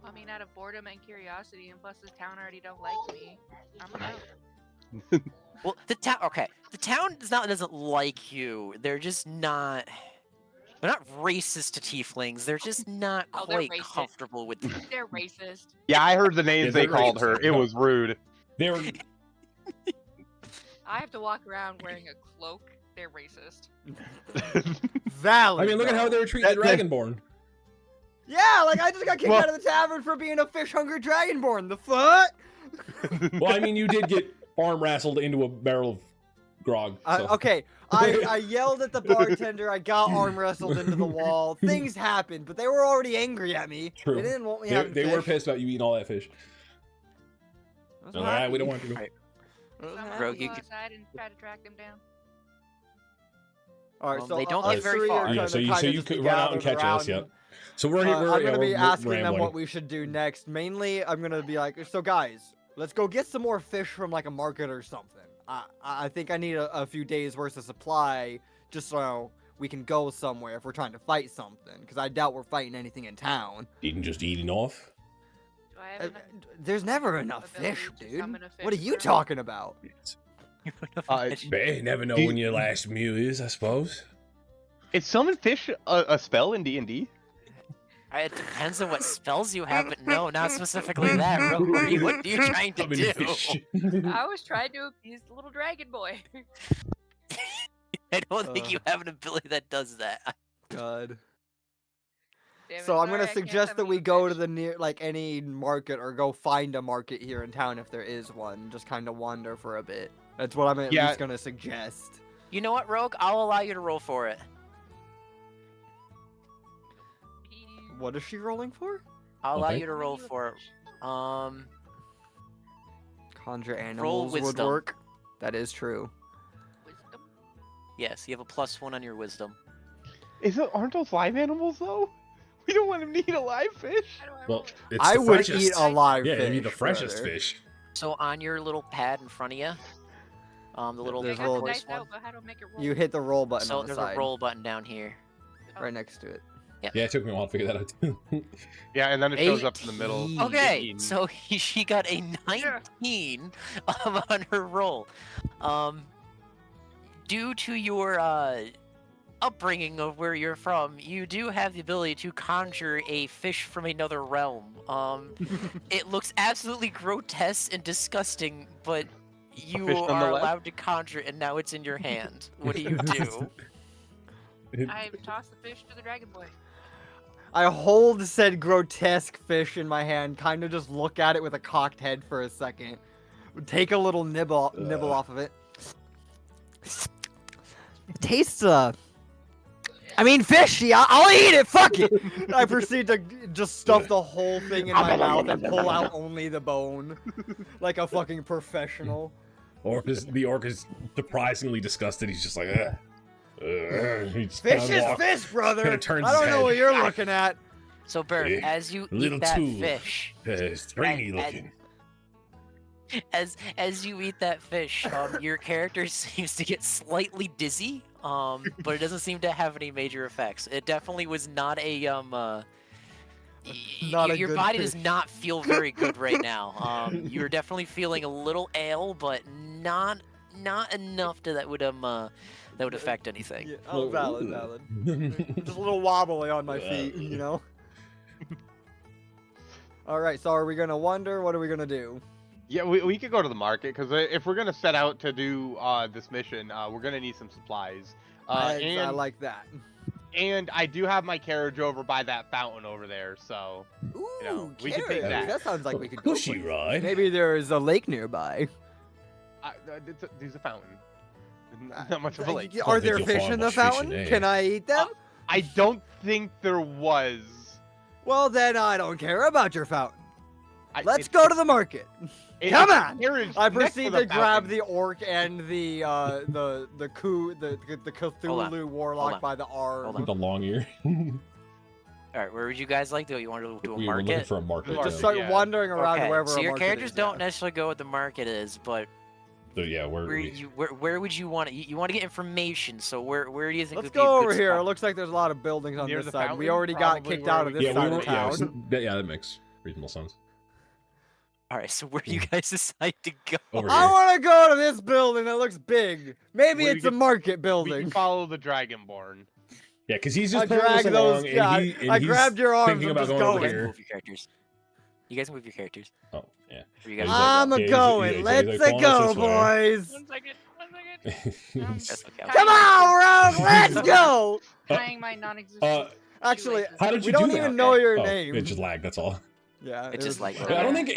[SPEAKER 2] I mean, out of boredom and curiosity, and plus this town already don't like me, I'm out.
[SPEAKER 5] Well, the town doesn't like you. They're just not. They're not racist to tieflings. They're just not
[SPEAKER 2] Oh, they're
[SPEAKER 5] quite
[SPEAKER 2] racist.
[SPEAKER 5] comfortable with.
[SPEAKER 2] They're racist.
[SPEAKER 3] Yeah, I heard the names
[SPEAKER 1] Yeah,
[SPEAKER 3] they
[SPEAKER 1] they're
[SPEAKER 3] called her.
[SPEAKER 1] racist.
[SPEAKER 3] It was rude.
[SPEAKER 1] They were.
[SPEAKER 2] I have to walk around wearing a cloak. They're racist.
[SPEAKER 4] Valid.
[SPEAKER 1] I mean, look at how they were treating the Dragonborn.
[SPEAKER 4] Yeah, like I just got kicked
[SPEAKER 3] Well-
[SPEAKER 4] out of the tavern for being a fish-hungry dragonborn. The fuck?
[SPEAKER 1] Well, I mean, you did get arm wrestled into a barrel of grog. So.
[SPEAKER 4] Okay, I yelled at the bartender. I got arm wrestled into the wall. Things happened, but they were already angry at me.
[SPEAKER 1] True.
[SPEAKER 4] They didn't want me
[SPEAKER 1] They,
[SPEAKER 4] having
[SPEAKER 1] they
[SPEAKER 4] fish.
[SPEAKER 1] were pissed about you eating all that fish.
[SPEAKER 4] That's
[SPEAKER 1] All
[SPEAKER 4] what
[SPEAKER 1] right, we don't
[SPEAKER 4] happened.
[SPEAKER 1] want to.
[SPEAKER 2] So I'm gonna
[SPEAKER 5] Rogue,
[SPEAKER 2] go
[SPEAKER 5] you could-
[SPEAKER 2] outside and try to track them down.
[SPEAKER 4] All right, so
[SPEAKER 5] They don't
[SPEAKER 4] us
[SPEAKER 5] get very
[SPEAKER 4] three
[SPEAKER 5] far.
[SPEAKER 4] are
[SPEAKER 1] Yeah,
[SPEAKER 4] gonna
[SPEAKER 1] so you
[SPEAKER 4] kinda just
[SPEAKER 1] could
[SPEAKER 4] be
[SPEAKER 1] run out and
[SPEAKER 4] gathered
[SPEAKER 1] catch us.
[SPEAKER 4] around.
[SPEAKER 1] Yep. So we're
[SPEAKER 4] I'm gonna be
[SPEAKER 1] we're
[SPEAKER 4] asking them
[SPEAKER 1] rambling.
[SPEAKER 4] what we should do next. Mainly, I'm gonna be like, so guys, let's go get some more fish from like a market or something. I think I need a few days worth of supply just so we can go somewhere if we're trying to fight something. Because I doubt we're fighting anything in town.
[SPEAKER 1] Eating off.
[SPEAKER 2] Do I have enough
[SPEAKER 4] There's never enough
[SPEAKER 2] ability
[SPEAKER 4] fish,
[SPEAKER 2] to
[SPEAKER 4] dude.
[SPEAKER 2] summon a
[SPEAKER 4] What are
[SPEAKER 2] fish
[SPEAKER 4] you
[SPEAKER 2] from-
[SPEAKER 4] talking about?
[SPEAKER 1] You never know
[SPEAKER 3] Do you-
[SPEAKER 1] when your last meal is, I suppose.
[SPEAKER 3] Is summon fish a spell in D&D?
[SPEAKER 5] It depends on what spells you have, but no, not specifically that. Rogue, what are you trying to
[SPEAKER 1] Summon
[SPEAKER 5] do?
[SPEAKER 1] fish.
[SPEAKER 2] I was trying to appease the little dragon boy.
[SPEAKER 5] I don't think you have an ability that does that.
[SPEAKER 4] God.
[SPEAKER 2] Damn it,
[SPEAKER 4] So I'm
[SPEAKER 2] sorry,
[SPEAKER 4] gonna
[SPEAKER 2] I can't
[SPEAKER 4] suggest
[SPEAKER 2] summon
[SPEAKER 4] that we
[SPEAKER 2] you
[SPEAKER 4] go
[SPEAKER 2] fish.
[SPEAKER 4] to the near, like any market or go find a market here in town if there is one. Just kind of wander for a bit. That's what I'm at
[SPEAKER 3] Yeah.
[SPEAKER 4] least gonna suggest.
[SPEAKER 5] You know what, Rogue? I'll allow you to roll for it.
[SPEAKER 4] What is she rolling for?
[SPEAKER 5] I'll allow
[SPEAKER 1] Okay.
[SPEAKER 5] you to roll for it.
[SPEAKER 4] Conjure animals would
[SPEAKER 5] wisdom.
[SPEAKER 4] work. That is true.
[SPEAKER 2] Wisdom.
[SPEAKER 5] Yes, you have a +1 on your wisdom.
[SPEAKER 3] Aren't those live animals though? We don't want him to eat a live fish.
[SPEAKER 2] How do I
[SPEAKER 1] Well,
[SPEAKER 2] roll it?
[SPEAKER 1] it's
[SPEAKER 4] I
[SPEAKER 1] the
[SPEAKER 4] would
[SPEAKER 1] freshest.
[SPEAKER 4] eat a live
[SPEAKER 1] Yeah,
[SPEAKER 4] fish.
[SPEAKER 1] it'd be the freshest
[SPEAKER 4] brother.
[SPEAKER 1] fish.
[SPEAKER 5] So on your little pad in front of you, the little
[SPEAKER 4] There's
[SPEAKER 2] I
[SPEAKER 4] a
[SPEAKER 2] got
[SPEAKER 4] little-
[SPEAKER 2] the
[SPEAKER 5] turquoise
[SPEAKER 2] dice out,
[SPEAKER 5] one.
[SPEAKER 2] but how do I make it roll?
[SPEAKER 4] You hit the roll button
[SPEAKER 5] So
[SPEAKER 4] on the
[SPEAKER 5] there's
[SPEAKER 4] side,
[SPEAKER 5] a roll button down here.
[SPEAKER 4] right next to it.
[SPEAKER 1] Yeah, it took me a while to figure that out too.
[SPEAKER 3] Yeah, and then it shows up in the middle.
[SPEAKER 4] 18.
[SPEAKER 5] Okay,
[SPEAKER 3] 18.
[SPEAKER 5] so she got a 19 on her roll. Due to your upbringing of where you're from, you do have the ability to conjure a fish from another realm. It looks absolutely grotesque and disgusting, but you
[SPEAKER 3] fish
[SPEAKER 5] are
[SPEAKER 3] nonetheless?
[SPEAKER 5] allowed to conjure it, and now it's in your hand. What do you do?
[SPEAKER 2] I toss the fish to the dragon boy.
[SPEAKER 4] I hold said grotesque fish in my hand, kind of just look at it with a cocked head for a second. Take a little nibble off of it. It tastes, I mean, fishy. I'll eat it. Fuck it. I proceed to just stuff the whole thing in my mouth and pull out only the bone, like a fucking professional.
[SPEAKER 1] The orc is surprisingly disgusted. He's just like, ugh. He just
[SPEAKER 4] Fish
[SPEAKER 1] kinda
[SPEAKER 4] is
[SPEAKER 1] walks-
[SPEAKER 4] fish, brother.
[SPEAKER 1] kinda turns
[SPEAKER 4] I
[SPEAKER 1] his
[SPEAKER 4] don't know
[SPEAKER 1] head.
[SPEAKER 4] what you're looking at.
[SPEAKER 5] So, Bert,
[SPEAKER 1] Yeah,
[SPEAKER 5] as you
[SPEAKER 1] a little
[SPEAKER 5] eat that
[SPEAKER 1] too-
[SPEAKER 5] fish,
[SPEAKER 1] Stringy looking.
[SPEAKER 5] as you eat that fish, your character seems to get slightly dizzy, but it doesn't seem to have any major effects. It definitely was not a
[SPEAKER 4] Not a
[SPEAKER 5] your
[SPEAKER 4] good
[SPEAKER 5] body does
[SPEAKER 4] fish.
[SPEAKER 5] not feel very good right now. You're definitely feeling a little ill, but not enough that would affect anything.
[SPEAKER 4] Yeah, oh, valid. Just a little wobbly on my feet, you know? Alright, so are we gonna wonder? What are we gonna do?
[SPEAKER 3] Yeah, we could go to the market because if we're gonna set out to do this mission, we're gonna need some supplies.
[SPEAKER 4] I like that.
[SPEAKER 3] And I do have my carriage over by that fountain over there, so
[SPEAKER 4] Ooh,
[SPEAKER 3] know, we could take
[SPEAKER 4] carriage.
[SPEAKER 3] that.
[SPEAKER 4] That sounds like we could go.
[SPEAKER 1] Pushy
[SPEAKER 4] places.
[SPEAKER 1] ride.
[SPEAKER 4] Maybe there's a lake nearby.
[SPEAKER 3] there's a fountain. Not much of a lake.
[SPEAKER 4] Are
[SPEAKER 1] I think
[SPEAKER 4] there
[SPEAKER 1] you'll
[SPEAKER 4] fish
[SPEAKER 1] find
[SPEAKER 4] in the
[SPEAKER 1] much fish in
[SPEAKER 4] fountain?
[SPEAKER 1] there.
[SPEAKER 4] Can I eat them?
[SPEAKER 3] I don't think there was.
[SPEAKER 4] Well, then I don't care about your fountain. Let's
[SPEAKER 3] It-
[SPEAKER 4] go to the market.
[SPEAKER 3] it-
[SPEAKER 4] Come
[SPEAKER 3] it's
[SPEAKER 4] on!
[SPEAKER 3] carriage
[SPEAKER 4] I
[SPEAKER 3] next
[SPEAKER 4] proceed
[SPEAKER 3] the
[SPEAKER 4] to grab
[SPEAKER 3] fountain.
[SPEAKER 4] the orc and the Cthulhu warlock
[SPEAKER 5] on.
[SPEAKER 4] by the arm.
[SPEAKER 5] Hold
[SPEAKER 1] With the long ear.
[SPEAKER 5] All right, where would you guys like to go? You want to do a
[SPEAKER 1] We were looking
[SPEAKER 5] market?
[SPEAKER 1] for a market.
[SPEAKER 4] Just
[SPEAKER 3] Market,
[SPEAKER 4] start
[SPEAKER 3] yeah.
[SPEAKER 4] wandering around
[SPEAKER 5] Okay,
[SPEAKER 4] wherever
[SPEAKER 5] so
[SPEAKER 4] a
[SPEAKER 5] your
[SPEAKER 4] market
[SPEAKER 5] characters
[SPEAKER 4] is,
[SPEAKER 5] don't
[SPEAKER 4] yeah.
[SPEAKER 5] necessarily go where the market is, but
[SPEAKER 1] So yeah, where
[SPEAKER 5] where would you want to? You want to get information, so where do you think?
[SPEAKER 4] Let's
[SPEAKER 5] would be a
[SPEAKER 4] go
[SPEAKER 5] good
[SPEAKER 4] over here. It
[SPEAKER 5] spot?
[SPEAKER 4] looks like there's a lot of buildings on
[SPEAKER 3] Near
[SPEAKER 4] this
[SPEAKER 3] the
[SPEAKER 4] side. We
[SPEAKER 3] fountain,
[SPEAKER 4] already got
[SPEAKER 3] probably
[SPEAKER 4] kicked
[SPEAKER 3] where
[SPEAKER 4] out of
[SPEAKER 3] we
[SPEAKER 4] this
[SPEAKER 3] could-
[SPEAKER 4] side
[SPEAKER 1] we
[SPEAKER 4] of
[SPEAKER 1] were, yeah,
[SPEAKER 4] town.
[SPEAKER 1] that makes reasonable sense.
[SPEAKER 5] All right, so where do you guys decide to go?
[SPEAKER 1] Over
[SPEAKER 4] I
[SPEAKER 1] here.
[SPEAKER 4] want to go to this building that looks big. Maybe
[SPEAKER 3] We
[SPEAKER 4] it's a
[SPEAKER 3] can-
[SPEAKER 4] market
[SPEAKER 3] We
[SPEAKER 4] building.
[SPEAKER 3] can follow the Dragonborn.
[SPEAKER 1] Yeah, because he's
[SPEAKER 4] I
[SPEAKER 1] just pulling us
[SPEAKER 4] drag those.
[SPEAKER 1] along,
[SPEAKER 4] Yeah,
[SPEAKER 1] and
[SPEAKER 4] I
[SPEAKER 1] he's
[SPEAKER 4] grabbed your arms.
[SPEAKER 1] thinking
[SPEAKER 4] I'm
[SPEAKER 1] about
[SPEAKER 4] just
[SPEAKER 1] going over
[SPEAKER 5] You guys
[SPEAKER 4] going.
[SPEAKER 1] here.
[SPEAKER 5] move your characters. You guys move your characters.
[SPEAKER 1] Oh, yeah.
[SPEAKER 5] Where you guys
[SPEAKER 1] He's
[SPEAKER 5] go?
[SPEAKER 1] like-
[SPEAKER 4] I'm
[SPEAKER 1] yeah,
[SPEAKER 4] a
[SPEAKER 1] he's-
[SPEAKER 4] going.
[SPEAKER 1] he's
[SPEAKER 4] Let's
[SPEAKER 1] like
[SPEAKER 4] a
[SPEAKER 1] pulling us
[SPEAKER 4] go,
[SPEAKER 1] this way.
[SPEAKER 4] boys.
[SPEAKER 2] 1 second. 1 second.
[SPEAKER 5] That's okay.
[SPEAKER 4] Come on, Rogue. Let's go.
[SPEAKER 2] Trying my non-existent.
[SPEAKER 4] Actually,
[SPEAKER 1] How did you
[SPEAKER 4] we
[SPEAKER 1] do
[SPEAKER 4] don't
[SPEAKER 1] that?
[SPEAKER 4] even know your
[SPEAKER 1] Oh,
[SPEAKER 4] name.
[SPEAKER 1] It just lagged, that's all.
[SPEAKER 4] Yeah,
[SPEAKER 5] It's just like-
[SPEAKER 1] I don't think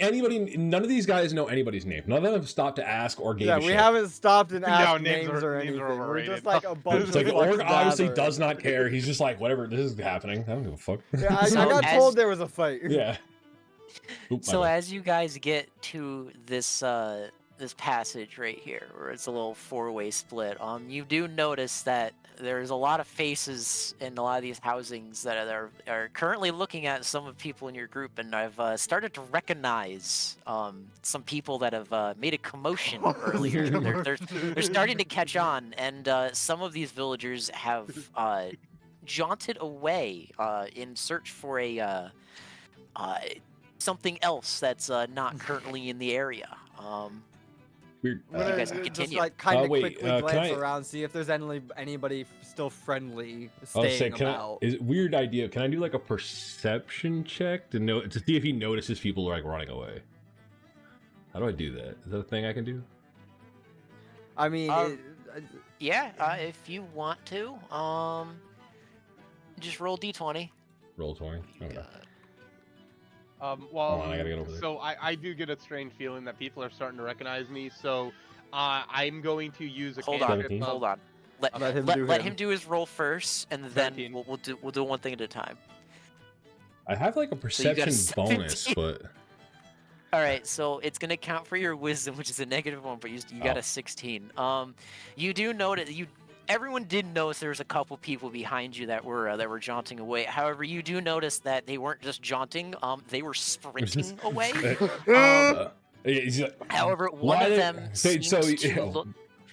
[SPEAKER 1] none of these guys know anybody's name. None of them have stopped to ask or gave
[SPEAKER 4] Yeah,
[SPEAKER 1] a
[SPEAKER 4] we
[SPEAKER 1] shit.
[SPEAKER 4] haven't stopped and
[SPEAKER 3] No,
[SPEAKER 4] asked
[SPEAKER 3] names
[SPEAKER 4] names
[SPEAKER 3] are-
[SPEAKER 4] or
[SPEAKER 3] names
[SPEAKER 4] anything.
[SPEAKER 3] are
[SPEAKER 4] We're
[SPEAKER 3] overrated.
[SPEAKER 4] just like a bunch
[SPEAKER 1] It's
[SPEAKER 4] of
[SPEAKER 1] like the
[SPEAKER 4] fucking
[SPEAKER 1] orc obviously
[SPEAKER 4] blather.
[SPEAKER 1] does not care. He's just like, whatever, this is happening. I don't give a fuck.
[SPEAKER 4] Yeah, I
[SPEAKER 5] So
[SPEAKER 4] got
[SPEAKER 5] as-
[SPEAKER 4] told there was a fight.
[SPEAKER 1] Yeah. Oop, my
[SPEAKER 5] So
[SPEAKER 1] bad.
[SPEAKER 5] as you guys get to this this passage right here, where it's a little four-way split, you do notice that there's a lot of faces in a lot of these housings that are currently looking at some of the people in your group, and I've started to recognize some people that have made a commotion earlier. They're starting to catch on, and some of these villagers have jaunted away in search for a something else that's not currently in the area.
[SPEAKER 1] Weird.
[SPEAKER 4] We're
[SPEAKER 5] You
[SPEAKER 4] gonna
[SPEAKER 5] guys can
[SPEAKER 4] just
[SPEAKER 5] continue.
[SPEAKER 4] like kind of
[SPEAKER 1] wait,
[SPEAKER 4] quickly
[SPEAKER 1] can
[SPEAKER 4] glance
[SPEAKER 1] I-
[SPEAKER 4] around, see if there's anybody still friendly
[SPEAKER 1] I was
[SPEAKER 4] staying
[SPEAKER 1] saying,
[SPEAKER 4] about.
[SPEAKER 1] is it weird idea? Can I do like a perception check to see if he notices people like running away? How do I do that? Is that a thing I can do?
[SPEAKER 4] I mean,
[SPEAKER 5] Yeah, if you want to, just roll d20.
[SPEAKER 1] Roll 20. Okay.
[SPEAKER 3] Well,
[SPEAKER 1] Hold on, I gotta get over there.
[SPEAKER 3] so I do get a strange feeling that people are starting to recognize me. So I'm going to use a
[SPEAKER 5] Hold on,
[SPEAKER 3] cantrip
[SPEAKER 1] 17.
[SPEAKER 3] of-
[SPEAKER 5] hold on. Let,
[SPEAKER 4] Let him
[SPEAKER 5] let,
[SPEAKER 4] do
[SPEAKER 5] let
[SPEAKER 4] him.
[SPEAKER 5] him do his roll first, and then
[SPEAKER 3] 17.
[SPEAKER 5] we'll do one thing at a time.
[SPEAKER 1] I have like a
[SPEAKER 5] So you got a
[SPEAKER 1] perception bonus,
[SPEAKER 5] 17.
[SPEAKER 1] but
[SPEAKER 5] All right, so it's gonna count for your wisdom, which is a -1, but you got
[SPEAKER 1] Oh.
[SPEAKER 5] a 16. You do notice everyone did notice there was a couple people behind you that were jaunting away. However, you do notice that they weren't just jaunting; they were sprinting away.
[SPEAKER 1] He's like,
[SPEAKER 5] However, one
[SPEAKER 1] why
[SPEAKER 5] of
[SPEAKER 1] did-
[SPEAKER 5] them seemed to
[SPEAKER 1] oh,
[SPEAKER 5] look.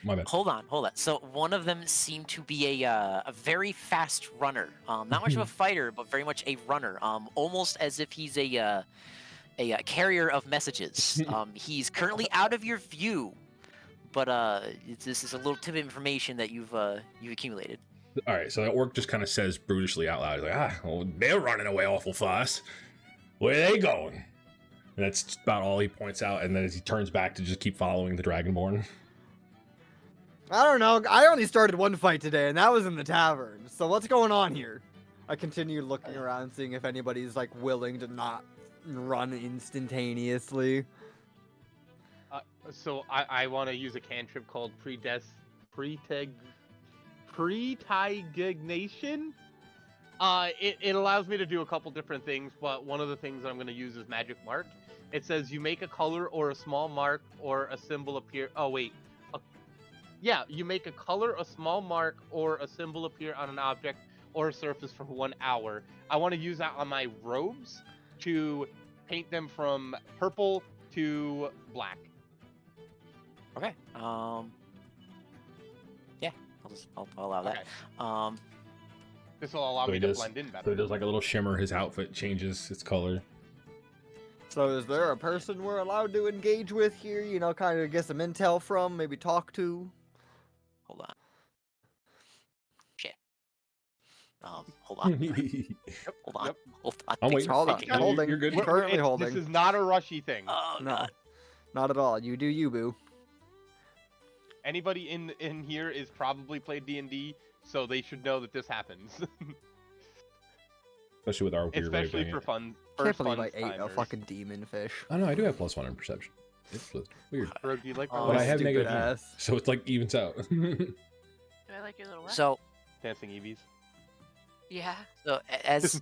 [SPEAKER 1] my bad.
[SPEAKER 5] Hold on. So one of them seemed to be a very fast runner. Not much of a fighter, but very much a runner. Almost as if he's a carrier of messages. He's currently out of your view, but this is a little tip of information that you've accumulated.
[SPEAKER 1] All right, so that orc just kind of says brutishly out loud, he's like, well, they're running away awful fast. Where are they going? And that's about all he points out, and then as he turns back to just keep following the Dragonborn.
[SPEAKER 4] I don't know. I only started one fight today, and that was in the tavern. So what's going on here? I continue looking around, seeing if anybody's like willing to not run instantaneously.
[SPEAKER 3] So I want to use a cantrip called Pretigignation. It allows me to do a couple different things, but one of the things that I'm going to use is Magic Mark. It says you make a color or a small mark or a symbol appear. Oh wait, you make a color, a small mark, or a symbol appear on an object or a surface for 1 hour. I want to use that on my robes to paint them from purple to black.
[SPEAKER 5] Okay. Yeah, I'll allow that.
[SPEAKER 3] Okay. This will allow
[SPEAKER 1] So
[SPEAKER 3] me
[SPEAKER 1] he
[SPEAKER 3] to
[SPEAKER 1] does-
[SPEAKER 3] blend in better.
[SPEAKER 1] So he does like a little shimmer, his outfit changes its color.
[SPEAKER 4] So is there a person we're allowed to engage with here? You know, kind of get some intel from, maybe talk to?
[SPEAKER 5] Hold on. Shit. Hold on. Hold on.
[SPEAKER 3] Yep.
[SPEAKER 5] Hold on.
[SPEAKER 1] I'm
[SPEAKER 5] Things
[SPEAKER 1] waiting.
[SPEAKER 5] are
[SPEAKER 4] Hold on.
[SPEAKER 5] freaking
[SPEAKER 1] No,
[SPEAKER 5] out.
[SPEAKER 4] Holding.
[SPEAKER 1] You're good.
[SPEAKER 4] We're currently
[SPEAKER 3] This
[SPEAKER 4] holding.
[SPEAKER 3] is not a rushy thing.
[SPEAKER 5] Oh,
[SPEAKER 4] No,
[SPEAKER 5] God.
[SPEAKER 4] not at all. You do you, boo.
[SPEAKER 3] Anybody in here is probably played D&D, so they should know that this happens.
[SPEAKER 1] Especially with our weird way of
[SPEAKER 3] Especially
[SPEAKER 1] doing
[SPEAKER 3] for
[SPEAKER 1] it.
[SPEAKER 3] fun.
[SPEAKER 4] Can't
[SPEAKER 3] For
[SPEAKER 4] believe
[SPEAKER 3] fun
[SPEAKER 4] I ate a
[SPEAKER 3] timers.
[SPEAKER 4] fucking demon fish.
[SPEAKER 1] Oh no, I do have +1 in perception. It's weird.
[SPEAKER 3] Bro, do you like
[SPEAKER 4] Oh,
[SPEAKER 1] But I have
[SPEAKER 4] stupid
[SPEAKER 1] negative
[SPEAKER 4] ass.
[SPEAKER 1] so it's like evens out.
[SPEAKER 2] Do I like your little what?
[SPEAKER 5] So
[SPEAKER 3] dancing Eevees?
[SPEAKER 2] Yeah.
[SPEAKER 5] as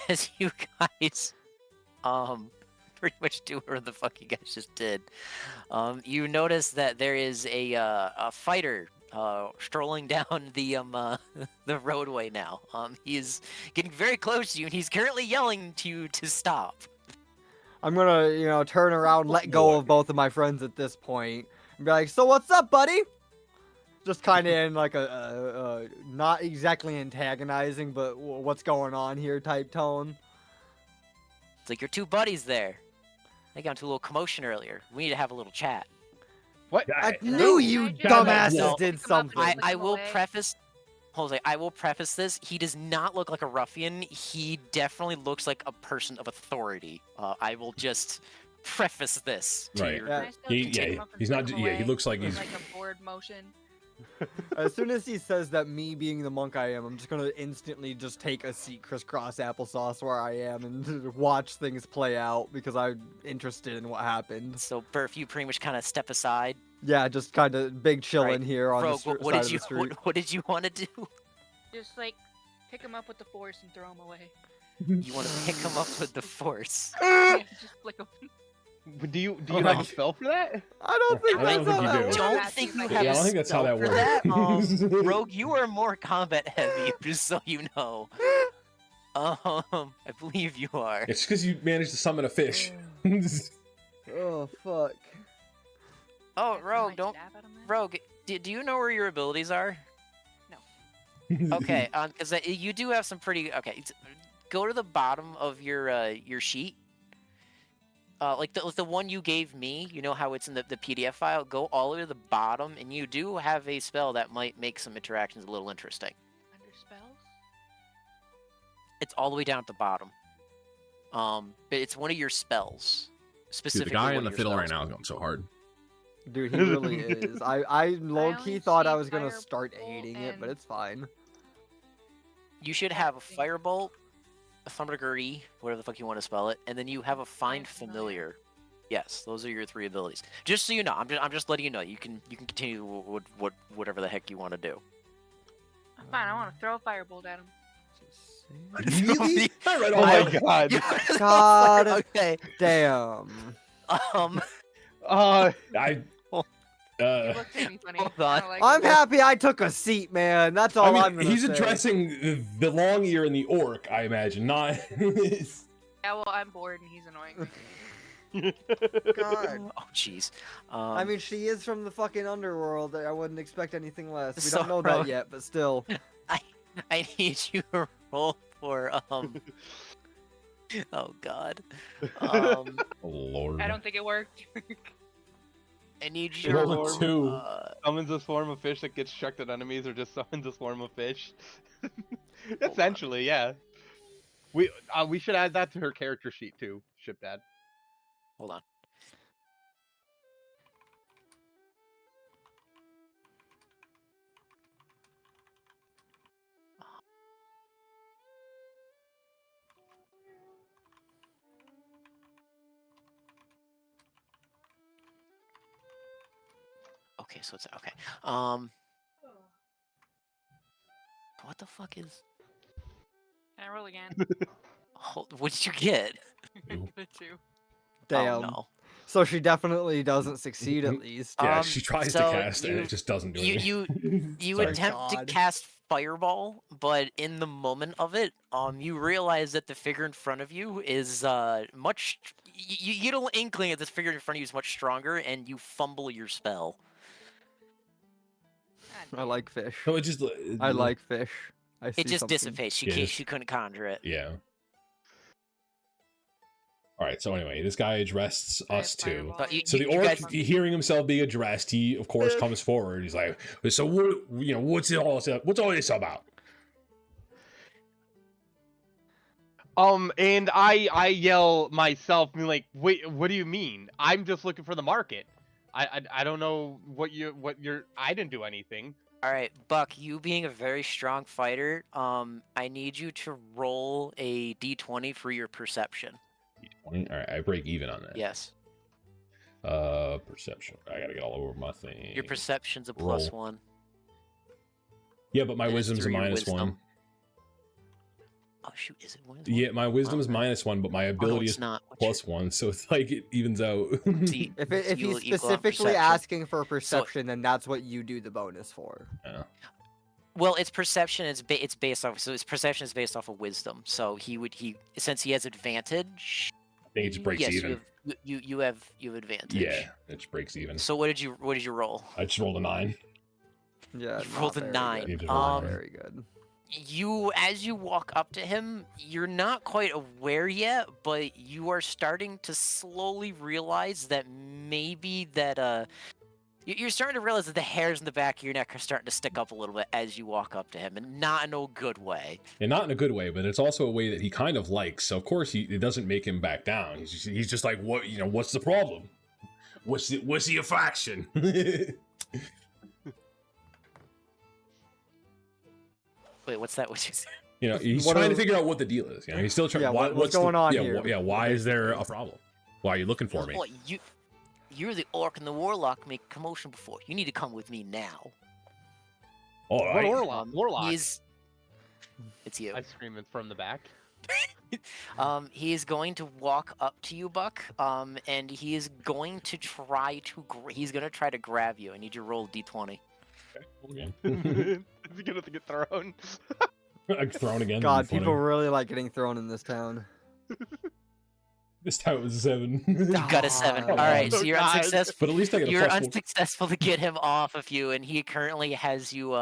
[SPEAKER 5] as you guys pretty much do whatever the fuck you guys just did, you notice that there is a fighter strolling down the roadway now. He's getting very close to you, and he's currently yelling to you to stop.
[SPEAKER 4] I'm gonna, turn around, let go
[SPEAKER 1] boy.
[SPEAKER 4] of both of my friends at this point, and be like, "So what's up, buddy?" Just kind of in like a not exactly antagonizing, but what's going on here type tone.
[SPEAKER 5] It's like your two buddies there. They got into a little commotion earlier. We need to have a little chat.
[SPEAKER 3] What?
[SPEAKER 4] I
[SPEAKER 1] Yeah,
[SPEAKER 4] knew you
[SPEAKER 2] I just-
[SPEAKER 4] dumbasses
[SPEAKER 5] No.
[SPEAKER 4] did
[SPEAKER 2] Pick 'em up and
[SPEAKER 4] something.
[SPEAKER 2] Push
[SPEAKER 5] I
[SPEAKER 2] him
[SPEAKER 5] will
[SPEAKER 2] away.
[SPEAKER 5] preface. Jose, I will preface this. He does not look like a ruffian. He definitely looks like a person of authority. I will just preface this to
[SPEAKER 1] Right.
[SPEAKER 5] your.
[SPEAKER 4] Yeah.
[SPEAKER 2] Can I still
[SPEAKER 1] He-
[SPEAKER 2] pick
[SPEAKER 1] yeah,
[SPEAKER 2] him up and
[SPEAKER 1] he's
[SPEAKER 2] put
[SPEAKER 1] not-
[SPEAKER 2] him
[SPEAKER 1] yeah, he
[SPEAKER 2] away
[SPEAKER 1] looks like
[SPEAKER 2] with,
[SPEAKER 1] he's-
[SPEAKER 2] like a board motion.
[SPEAKER 4] As soon as he says that, me being the monk I am, I'm just gonna instantly just take a seat crisscross applesauce where I am and watch things play out because I'm interested in what happened.
[SPEAKER 5] So, Burf, you pretty much kind of step aside.
[SPEAKER 4] Yeah, just kind of big chillin'
[SPEAKER 5] Right.
[SPEAKER 4] here on
[SPEAKER 5] Rogue,
[SPEAKER 4] the
[SPEAKER 5] what
[SPEAKER 4] side
[SPEAKER 5] did
[SPEAKER 4] of
[SPEAKER 5] you
[SPEAKER 4] the street.
[SPEAKER 5] what did you want to do?
[SPEAKER 2] Just like pick him up with the force and throw him away.
[SPEAKER 5] You want to pick him up with the force?
[SPEAKER 2] Yeah, just flick him.
[SPEAKER 3] Do you have a spell for that?
[SPEAKER 4] I don't think
[SPEAKER 1] I
[SPEAKER 4] that's
[SPEAKER 1] don't
[SPEAKER 4] how
[SPEAKER 1] think you
[SPEAKER 4] that
[SPEAKER 1] do.
[SPEAKER 4] works.
[SPEAKER 5] Don't
[SPEAKER 2] That's
[SPEAKER 5] think
[SPEAKER 2] my
[SPEAKER 5] you
[SPEAKER 2] guess.
[SPEAKER 5] have
[SPEAKER 1] Yeah, I
[SPEAKER 5] a
[SPEAKER 1] don't think that's how
[SPEAKER 5] spell
[SPEAKER 1] that
[SPEAKER 5] for that.
[SPEAKER 1] works.
[SPEAKER 5] Rogue, you are more combat heavy, just so you know. I believe you are.
[SPEAKER 1] It's because you managed to summon a fish.
[SPEAKER 4] Oh fuck.
[SPEAKER 5] Oh,
[SPEAKER 2] Can I
[SPEAKER 5] Rogue, don't.
[SPEAKER 2] stab at him then?
[SPEAKER 5] Rogue, do you know where your abilities are? Okay, because you do have some pretty. Okay, go to the bottom of your sheet. Like the one you gave me. You know how it's in the PDF file. Go all the way to the bottom, and you do have a spell that might make some interactions a little interesting.
[SPEAKER 2] Under spells?
[SPEAKER 5] It's all the way down at the bottom. But it's one of your spells.
[SPEAKER 1] Dude,
[SPEAKER 5] Specifically,
[SPEAKER 1] the guy
[SPEAKER 5] one
[SPEAKER 1] on the
[SPEAKER 5] of your
[SPEAKER 1] fiddle right
[SPEAKER 5] spells.
[SPEAKER 1] now is going so hard.
[SPEAKER 4] Dude, he really is. I low key
[SPEAKER 2] only
[SPEAKER 4] thought I
[SPEAKER 2] see
[SPEAKER 4] was gonna start
[SPEAKER 2] Firebolt
[SPEAKER 4] hating it, but
[SPEAKER 2] and-
[SPEAKER 4] it's fine.
[SPEAKER 5] You should have a
[SPEAKER 2] Thing.
[SPEAKER 5] firebolt, a thumbergurry, whatever the fuck you want to spell it, and then you have a find
[SPEAKER 2] Find
[SPEAKER 5] familiar. Yes, those are your 3 abilities. Just so you know, I'm just letting you know. You can continue whatever the heck you want to do.
[SPEAKER 2] Fine, I want to throw a firebolt at him.
[SPEAKER 1] Really? I read
[SPEAKER 3] Oh
[SPEAKER 1] all
[SPEAKER 3] my
[SPEAKER 1] that.
[SPEAKER 3] god.
[SPEAKER 4] God
[SPEAKER 5] Okay.
[SPEAKER 4] damn.
[SPEAKER 5] Um.
[SPEAKER 3] Uh,
[SPEAKER 1] I
[SPEAKER 2] You look at me funny.
[SPEAKER 5] Hold
[SPEAKER 2] I
[SPEAKER 5] on.
[SPEAKER 2] don't like
[SPEAKER 4] I'm
[SPEAKER 2] it.
[SPEAKER 4] happy I took a seat, man. That's all I'm gonna
[SPEAKER 1] he's
[SPEAKER 4] say.
[SPEAKER 1] addressing the long ear and the orc, I imagine, not.
[SPEAKER 2] Yeah, well, I'm bored and he's annoying me.
[SPEAKER 4] God.
[SPEAKER 5] Oh, jeez.
[SPEAKER 4] I mean, she is from the fucking underworld. I wouldn't expect anything less. We
[SPEAKER 5] So,
[SPEAKER 4] don't know that yet, but still.
[SPEAKER 5] I need you to roll for Oh God.
[SPEAKER 1] Oh, Lord.
[SPEAKER 2] I don't think it worked.
[SPEAKER 5] I need you to
[SPEAKER 1] Roll a
[SPEAKER 5] roll.
[SPEAKER 1] 2.
[SPEAKER 3] Summons a swarm of fish that gets chucked at enemies, or just summons a swarm of fish. Essentially, yeah. We should add that to her character sheet too, Shipdad.
[SPEAKER 5] Hold on. Okay, so it's okay. What the fuck is?
[SPEAKER 2] Can I roll again?
[SPEAKER 5] What did you get?
[SPEAKER 2] The 2.
[SPEAKER 4] Damn.
[SPEAKER 5] Oh no.
[SPEAKER 4] So she definitely doesn't succeed at least.
[SPEAKER 1] Yeah, she tries to
[SPEAKER 5] so
[SPEAKER 1] cast it, and
[SPEAKER 5] you-
[SPEAKER 1] it just doesn't do
[SPEAKER 5] You
[SPEAKER 1] anything.
[SPEAKER 5] you
[SPEAKER 1] Sorry.
[SPEAKER 5] attempt to
[SPEAKER 4] God.
[SPEAKER 5] cast fireball, but in the moment of it, you realize that the figure in front of you is much. You get a little inkling that this figure in front of you is much stronger, and you fumble your spell.
[SPEAKER 4] I like fish.
[SPEAKER 1] No, it just.
[SPEAKER 4] I like fish. I see
[SPEAKER 5] It just
[SPEAKER 4] something.
[SPEAKER 5] dissipates. She
[SPEAKER 1] Yeah,
[SPEAKER 5] can't.
[SPEAKER 1] just-
[SPEAKER 5] She couldn't conjure it.
[SPEAKER 1] Yeah. All right. So anyway, this guy addressed us too.
[SPEAKER 5] But you-
[SPEAKER 1] So the
[SPEAKER 5] you
[SPEAKER 1] orc,
[SPEAKER 5] guys-
[SPEAKER 1] hearing himself being addressed, he of course comes forward. He's like, "So what? What's all this about?"
[SPEAKER 3] And I yell myself, being like, wait, what do you mean? I'm just looking for the market. I don't know what you're. I didn't do anything.
[SPEAKER 5] All right, Buck. You being a very strong fighter, I need you to roll a d20 for your perception.
[SPEAKER 1] All right, I break even on that.
[SPEAKER 5] Yes.
[SPEAKER 1] Perception. I gotta get all over my thing.
[SPEAKER 5] Your perception's a
[SPEAKER 1] Roll.
[SPEAKER 5] +1.
[SPEAKER 1] Yeah, but my
[SPEAKER 5] and it's
[SPEAKER 1] wisdom's a
[SPEAKER 5] through your
[SPEAKER 1] -1.
[SPEAKER 5] wisdom. Oh shoot, is it wisdom?
[SPEAKER 1] Yeah, my wisdom's
[SPEAKER 5] Okay.
[SPEAKER 1] -1, but my
[SPEAKER 5] Oh, no,
[SPEAKER 1] ability
[SPEAKER 5] it's
[SPEAKER 1] is
[SPEAKER 5] not. What's your-
[SPEAKER 1] +1, so it's like it evens out.
[SPEAKER 5] See,
[SPEAKER 4] If
[SPEAKER 5] so
[SPEAKER 4] he's
[SPEAKER 5] you'll equal on
[SPEAKER 4] specifically
[SPEAKER 5] perception.
[SPEAKER 4] asking for perception, then that's what you do the bonus for.
[SPEAKER 1] Yeah.
[SPEAKER 5] Well, it's perception. It's based off. So his perception is based off of wisdom. So he since he has advantage.
[SPEAKER 1] I think it just breaks
[SPEAKER 5] yes,
[SPEAKER 1] even.
[SPEAKER 5] You have advantage.
[SPEAKER 1] Yeah, it just breaks even.
[SPEAKER 5] So what did you roll?
[SPEAKER 1] I just rolled a 9.
[SPEAKER 4] Yeah,
[SPEAKER 5] You rolled a
[SPEAKER 4] not very
[SPEAKER 5] 9.
[SPEAKER 4] good.
[SPEAKER 1] You did
[SPEAKER 4] Not
[SPEAKER 1] roll a
[SPEAKER 4] very good.
[SPEAKER 5] As you walk up to him, you're not quite aware yet, but you are starting to slowly realize that maybe that you're starting to realize that the hairs in the back of your neck are starting to stick up a little bit as you walk up to him, and not in a good way.
[SPEAKER 1] And not in a good way, but it's also a way that he kind of likes. So of course it doesn't make him back down. He's just like, what? What's the problem? What's the affliction?
[SPEAKER 5] Wait, what's that? What you said?
[SPEAKER 1] He's
[SPEAKER 4] What
[SPEAKER 1] trying to
[SPEAKER 4] are-
[SPEAKER 1] figure out what the deal is. He's still trying.
[SPEAKER 4] Yeah,
[SPEAKER 1] what's
[SPEAKER 4] what's going on
[SPEAKER 1] yeah,
[SPEAKER 4] here?
[SPEAKER 1] Yeah, why is there a problem? Why are you looking for me?
[SPEAKER 5] Boy, you're the orc and the warlock make a commotion before. You need to come with me now.
[SPEAKER 1] All
[SPEAKER 3] What
[SPEAKER 1] right.
[SPEAKER 3] warlock?
[SPEAKER 5] It's you.
[SPEAKER 3] I scream it from the back.
[SPEAKER 5] He is going to walk up to you, Buck. And he is going to try to grab you. I need you to roll d20.
[SPEAKER 1] Okay.
[SPEAKER 3] Is he gonna get thrown?
[SPEAKER 1] I'm thrown again.
[SPEAKER 4] God,
[SPEAKER 1] Funny.
[SPEAKER 4] people really like getting thrown in this town.
[SPEAKER 1] This time it was a 7.
[SPEAKER 5] You got a 7.
[SPEAKER 4] Oh,
[SPEAKER 5] All right, so
[SPEAKER 3] oh
[SPEAKER 5] you're
[SPEAKER 3] God.
[SPEAKER 5] unsuccessful.
[SPEAKER 1] But at least I get a
[SPEAKER 5] You're
[SPEAKER 1] +1.
[SPEAKER 5] unsuccessful to get him off of you, and he currently has you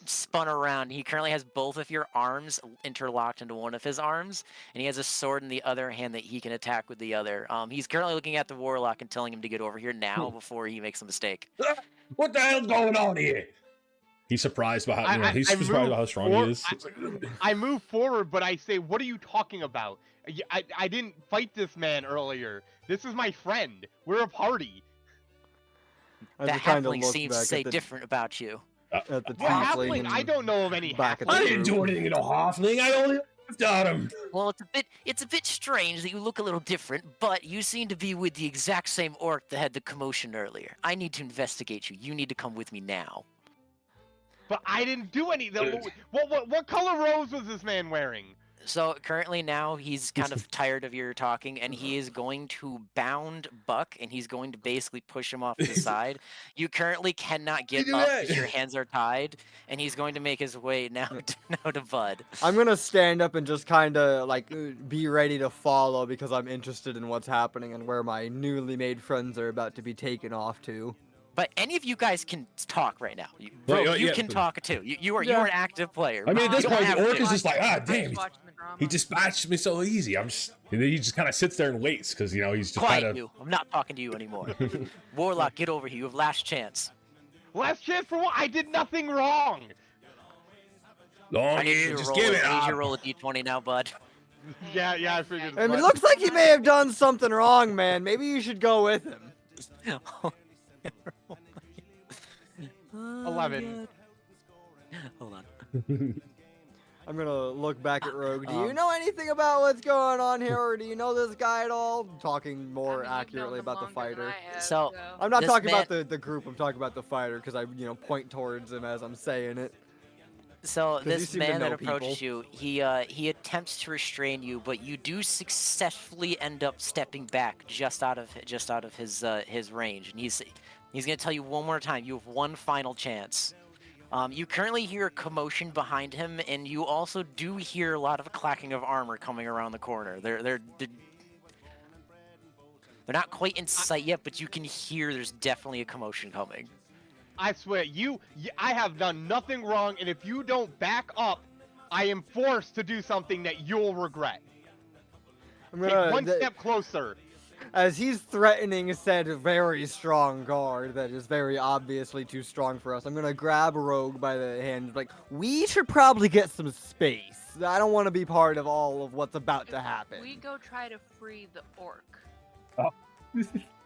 [SPEAKER 5] spun around. He currently has both of your arms interlocked into one of his arms, and he has a sword in the other hand that he can attack with the other. He's currently looking at the warlock and telling him to get over here now before he makes a mistake.
[SPEAKER 1] What the hell's going on here? He's surprised by how he's
[SPEAKER 3] I
[SPEAKER 1] surprised by how
[SPEAKER 3] move
[SPEAKER 1] strong he is.
[SPEAKER 3] I move forward, but I say, "What are you talking about? I didn't fight this man earlier. This is my friend. We're a party."
[SPEAKER 4] I
[SPEAKER 5] The
[SPEAKER 4] just kinda
[SPEAKER 5] halfling
[SPEAKER 4] look
[SPEAKER 5] seems to
[SPEAKER 4] back
[SPEAKER 5] say
[SPEAKER 4] at the,
[SPEAKER 5] different about you.
[SPEAKER 4] at the
[SPEAKER 3] What halfling?
[SPEAKER 4] tiefling
[SPEAKER 3] I don't know of any
[SPEAKER 4] back at the
[SPEAKER 3] halfling.
[SPEAKER 1] I didn't do
[SPEAKER 4] group.
[SPEAKER 1] anything to no halfling. I only laughed at him.
[SPEAKER 5] Well, it's a bit strange that you look a little different, but you seem to be with the exact same orc that had the commotion earlier. I need to investigate you. You need to come with me now.
[SPEAKER 3] But I didn't do any. What color rose was this man wearing?
[SPEAKER 5] So currently now he's kind of tired of your talking, and he is going to bound Buck, and he's going to basically push him off to the side. You currently cannot get
[SPEAKER 1] do
[SPEAKER 5] up
[SPEAKER 1] that?
[SPEAKER 5] because your hands are tied, and he's going to make his way now to Bud.
[SPEAKER 4] I'm gonna stand up and just kind of like be ready to follow because I'm interested in what's happening and where my newly made friends are about to be taken off to.
[SPEAKER 5] But any of you guys can talk right now.
[SPEAKER 1] Well,
[SPEAKER 5] Rogue, you
[SPEAKER 1] yeah.
[SPEAKER 5] can talk too. You are
[SPEAKER 4] Yeah.
[SPEAKER 5] an active player.
[SPEAKER 1] I mean, at this
[SPEAKER 5] You don't
[SPEAKER 1] point,
[SPEAKER 5] have
[SPEAKER 1] the orc
[SPEAKER 5] to.
[SPEAKER 1] is just like, ah,
[SPEAKER 2] I'm
[SPEAKER 1] damn,
[SPEAKER 2] just watching the drama.
[SPEAKER 1] he dispatched me so easy. And then he just kind of sits there and waits because he's just
[SPEAKER 5] Quiet,
[SPEAKER 1] kind of.
[SPEAKER 5] you. I'm not talking to you anymore. Warlock, get over here. You have last chance.
[SPEAKER 3] Last chance for what? I did nothing wrong.
[SPEAKER 1] Long
[SPEAKER 5] I need you to
[SPEAKER 1] just
[SPEAKER 5] roll.
[SPEAKER 1] give it
[SPEAKER 5] I need you to
[SPEAKER 1] up.
[SPEAKER 5] roll a d20 now, bud.
[SPEAKER 3] Yeah, I figured.
[SPEAKER 4] I mean,
[SPEAKER 3] as
[SPEAKER 4] it
[SPEAKER 3] much.
[SPEAKER 4] looks like he may have done something wrong, man. Maybe you should go with him.
[SPEAKER 3] 11.
[SPEAKER 5] Hold on.
[SPEAKER 4] I'm gonna look back at Rogue. Do you know anything about what's going on here, or do you know this guy at all? Talking more
[SPEAKER 2] I mean, you've known
[SPEAKER 4] accurately
[SPEAKER 2] them
[SPEAKER 4] about the
[SPEAKER 2] longer than
[SPEAKER 4] fighter.
[SPEAKER 2] I have,
[SPEAKER 5] So-
[SPEAKER 4] I'm not
[SPEAKER 5] This
[SPEAKER 4] talking about
[SPEAKER 5] man-
[SPEAKER 4] the group. I'm talking about the fighter because I point towards him as I'm saying it.
[SPEAKER 5] So
[SPEAKER 4] 'Cause you
[SPEAKER 5] this
[SPEAKER 4] seem to
[SPEAKER 5] man that
[SPEAKER 4] know
[SPEAKER 5] approaches
[SPEAKER 4] people.
[SPEAKER 5] you, he attempts to restrain you, but you do successfully end up stepping back just out of his range, and he's gonna tell you one more time. You have one final chance. You currently hear a commotion behind him, and you also do hear a lot of clacking of armor coming around the corner. They're not quite in sight yet, but you can hear there's definitely a commotion coming.
[SPEAKER 3] I swear, I have done nothing wrong, and if you don't back up, I am forced to do something that you'll regret.
[SPEAKER 4] I'm
[SPEAKER 3] Take
[SPEAKER 4] gonna,
[SPEAKER 3] one step closer.
[SPEAKER 4] as he's threatening said very strong guard that is very obviously too strong for us. I'm gonna grab Rogue by the hand, like, we should probably get some space. I don't want to be part of all of what's about to happen.
[SPEAKER 2] We go try to free the orc.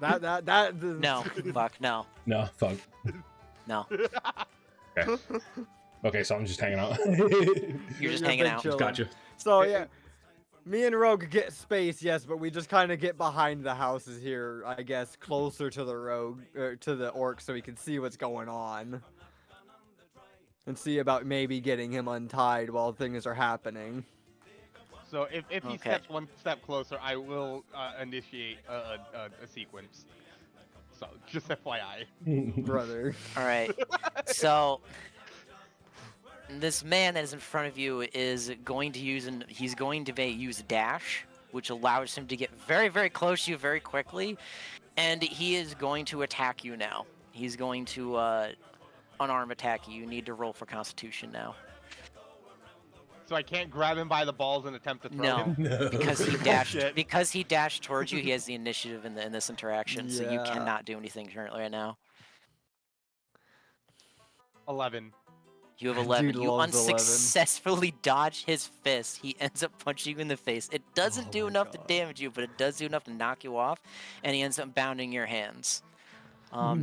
[SPEAKER 4] That
[SPEAKER 5] No, fuck, no,
[SPEAKER 1] No, fuck.
[SPEAKER 5] no.
[SPEAKER 1] Okay, so I'm just hanging out.
[SPEAKER 5] You're just
[SPEAKER 4] You're
[SPEAKER 5] hanging
[SPEAKER 4] big
[SPEAKER 5] out.
[SPEAKER 4] chillin'.
[SPEAKER 1] Gotcha.
[SPEAKER 4] So yeah, me and Rogue get space, yes, but we just kind of get behind the houses here, I guess, closer to the Rogue, to the orc, so we can see what's going on, and see about maybe getting him untied while things are happening.
[SPEAKER 3] So if he
[SPEAKER 5] Okay.
[SPEAKER 3] steps one step closer, I will initiate a sequence. So just FYI.
[SPEAKER 4] Brother.
[SPEAKER 5] All right. So this man that is in front of you is going to use use dash, which allows him to get very, very close to you very quickly, and he is going to attack you now. He's going to unarmed attack you. You need to roll for Constitution now.
[SPEAKER 3] So I can't grab him by the balls and attempt to throw
[SPEAKER 5] No,
[SPEAKER 3] him.
[SPEAKER 1] No.
[SPEAKER 5] because he dashed.
[SPEAKER 3] Bullshit.
[SPEAKER 5] Because he dashed towards you, he has the initiative in this interaction, so you
[SPEAKER 4] Yeah.
[SPEAKER 5] cannot do anything currently right now.
[SPEAKER 3] 11.
[SPEAKER 5] You have 11.
[SPEAKER 4] Dude
[SPEAKER 5] You
[SPEAKER 4] loves 11.
[SPEAKER 5] unsuccessfully dodge his fist. He ends up punching you in the face. It doesn't
[SPEAKER 4] Oh
[SPEAKER 5] do
[SPEAKER 4] my
[SPEAKER 5] enough to
[SPEAKER 4] God.
[SPEAKER 5] damage you, but it does do enough to knock you off, and he ends up bounding your hands.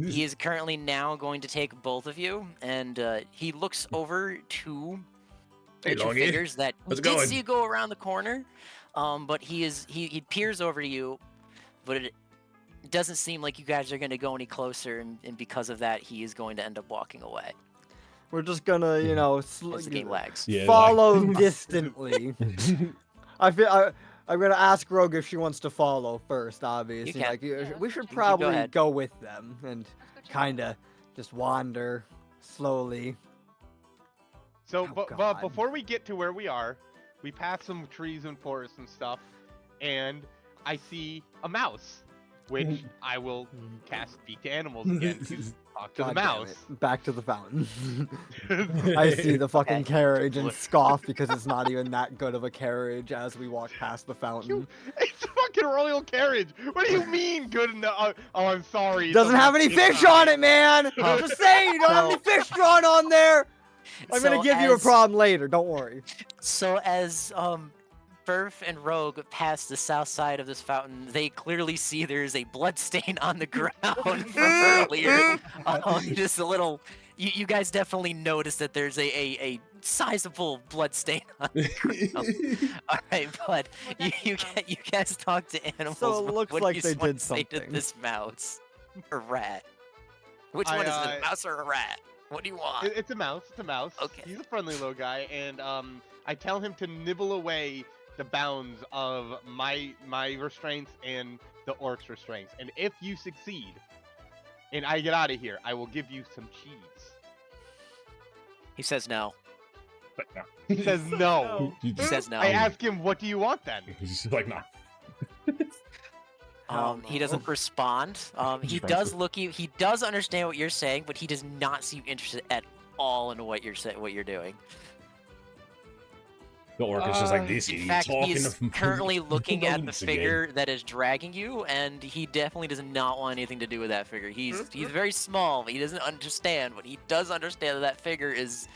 [SPEAKER 5] He is currently now going to take both of you, and he looks over to
[SPEAKER 1] Hey,
[SPEAKER 5] which
[SPEAKER 1] Longy.
[SPEAKER 5] figures that
[SPEAKER 1] How's
[SPEAKER 5] he
[SPEAKER 1] it
[SPEAKER 5] did
[SPEAKER 1] going?
[SPEAKER 5] see you go around the corner, but he peers over to you, but it doesn't seem like you guys are going to go any closer, and because of that, he is going to end up walking away
[SPEAKER 4] We're just gonna,
[SPEAKER 5] as the game lags.
[SPEAKER 1] Yeah,
[SPEAKER 4] follow distantly. I'm gonna ask Rogue if she wants to follow first. Obviously,
[SPEAKER 5] can.
[SPEAKER 4] like
[SPEAKER 2] Yeah,
[SPEAKER 4] we should
[SPEAKER 2] you can go
[SPEAKER 4] probably
[SPEAKER 5] ahead.
[SPEAKER 4] go with them and
[SPEAKER 2] Let's go check it out.
[SPEAKER 4] kind of just wander slowly.
[SPEAKER 3] So,
[SPEAKER 4] Oh,
[SPEAKER 3] but
[SPEAKER 4] God.
[SPEAKER 3] before we get to where we are, we pass some trees and forests and stuff, and I see a mouse, which I will cast Speak to Animals again to talk to the
[SPEAKER 4] God damn
[SPEAKER 3] mouse.
[SPEAKER 4] it. Back to the fountain. I see the fucking
[SPEAKER 5] Okay.
[SPEAKER 4] carriage and scoff because it's not even that good of a carriage as we walk past the fountain.
[SPEAKER 3] It's a fucking royal carriage. What do you mean good enough? Oh, I'm sorry.
[SPEAKER 4] Doesn't have any fish on it, man!
[SPEAKER 5] Huh.
[SPEAKER 4] Just saying, you don't have any fish drawn on there! I'm gonna
[SPEAKER 5] So
[SPEAKER 4] give you a
[SPEAKER 5] as-
[SPEAKER 4] problem later, don't worry.
[SPEAKER 5] So as Burf and Rogue pass the south side of this fountain, they clearly see there's a blood stain on the ground from earlier. Just a little. You guys definitely notice that there's a sizable blood stain on the ground. All right, bud.
[SPEAKER 2] Well,
[SPEAKER 5] You
[SPEAKER 2] that's
[SPEAKER 5] you guys talk to animals.
[SPEAKER 4] So it
[SPEAKER 5] but
[SPEAKER 4] looks
[SPEAKER 5] what do
[SPEAKER 4] like
[SPEAKER 5] you
[SPEAKER 4] they
[SPEAKER 5] wanna
[SPEAKER 4] did
[SPEAKER 5] say to
[SPEAKER 4] something.
[SPEAKER 5] this mouse or rat? Which
[SPEAKER 3] I,
[SPEAKER 5] one is it, a mouse or a rat? What do you want?
[SPEAKER 3] It's a mouse. It's a mouse.
[SPEAKER 5] Okay.
[SPEAKER 3] He's a friendly little guy, and I tell him to nibble away the bounds of my restraints and the orc's restraints. And if you succeed, and I get out of here, I will give you some cheese.
[SPEAKER 5] He says no.
[SPEAKER 1] But no.
[SPEAKER 3] He says no.
[SPEAKER 1] He
[SPEAKER 5] He says no.
[SPEAKER 3] I ask him, "What do you want then?"
[SPEAKER 1] He's just like, nah.
[SPEAKER 5] He doesn't respond. He
[SPEAKER 1] Just
[SPEAKER 5] does look you. He does understand what you're saying, but he does not seem interested at all in what you're saying, what you're doing.
[SPEAKER 1] The orc is just like, this
[SPEAKER 5] In
[SPEAKER 1] idiot
[SPEAKER 5] fact,
[SPEAKER 1] talking
[SPEAKER 5] he's
[SPEAKER 1] to
[SPEAKER 5] currently looking at the
[SPEAKER 1] rodents again."
[SPEAKER 5] figure that is dragging you, and he definitely does not want anything to do with that figure. He's very small, but he doesn't understand. But he does understand that that figure is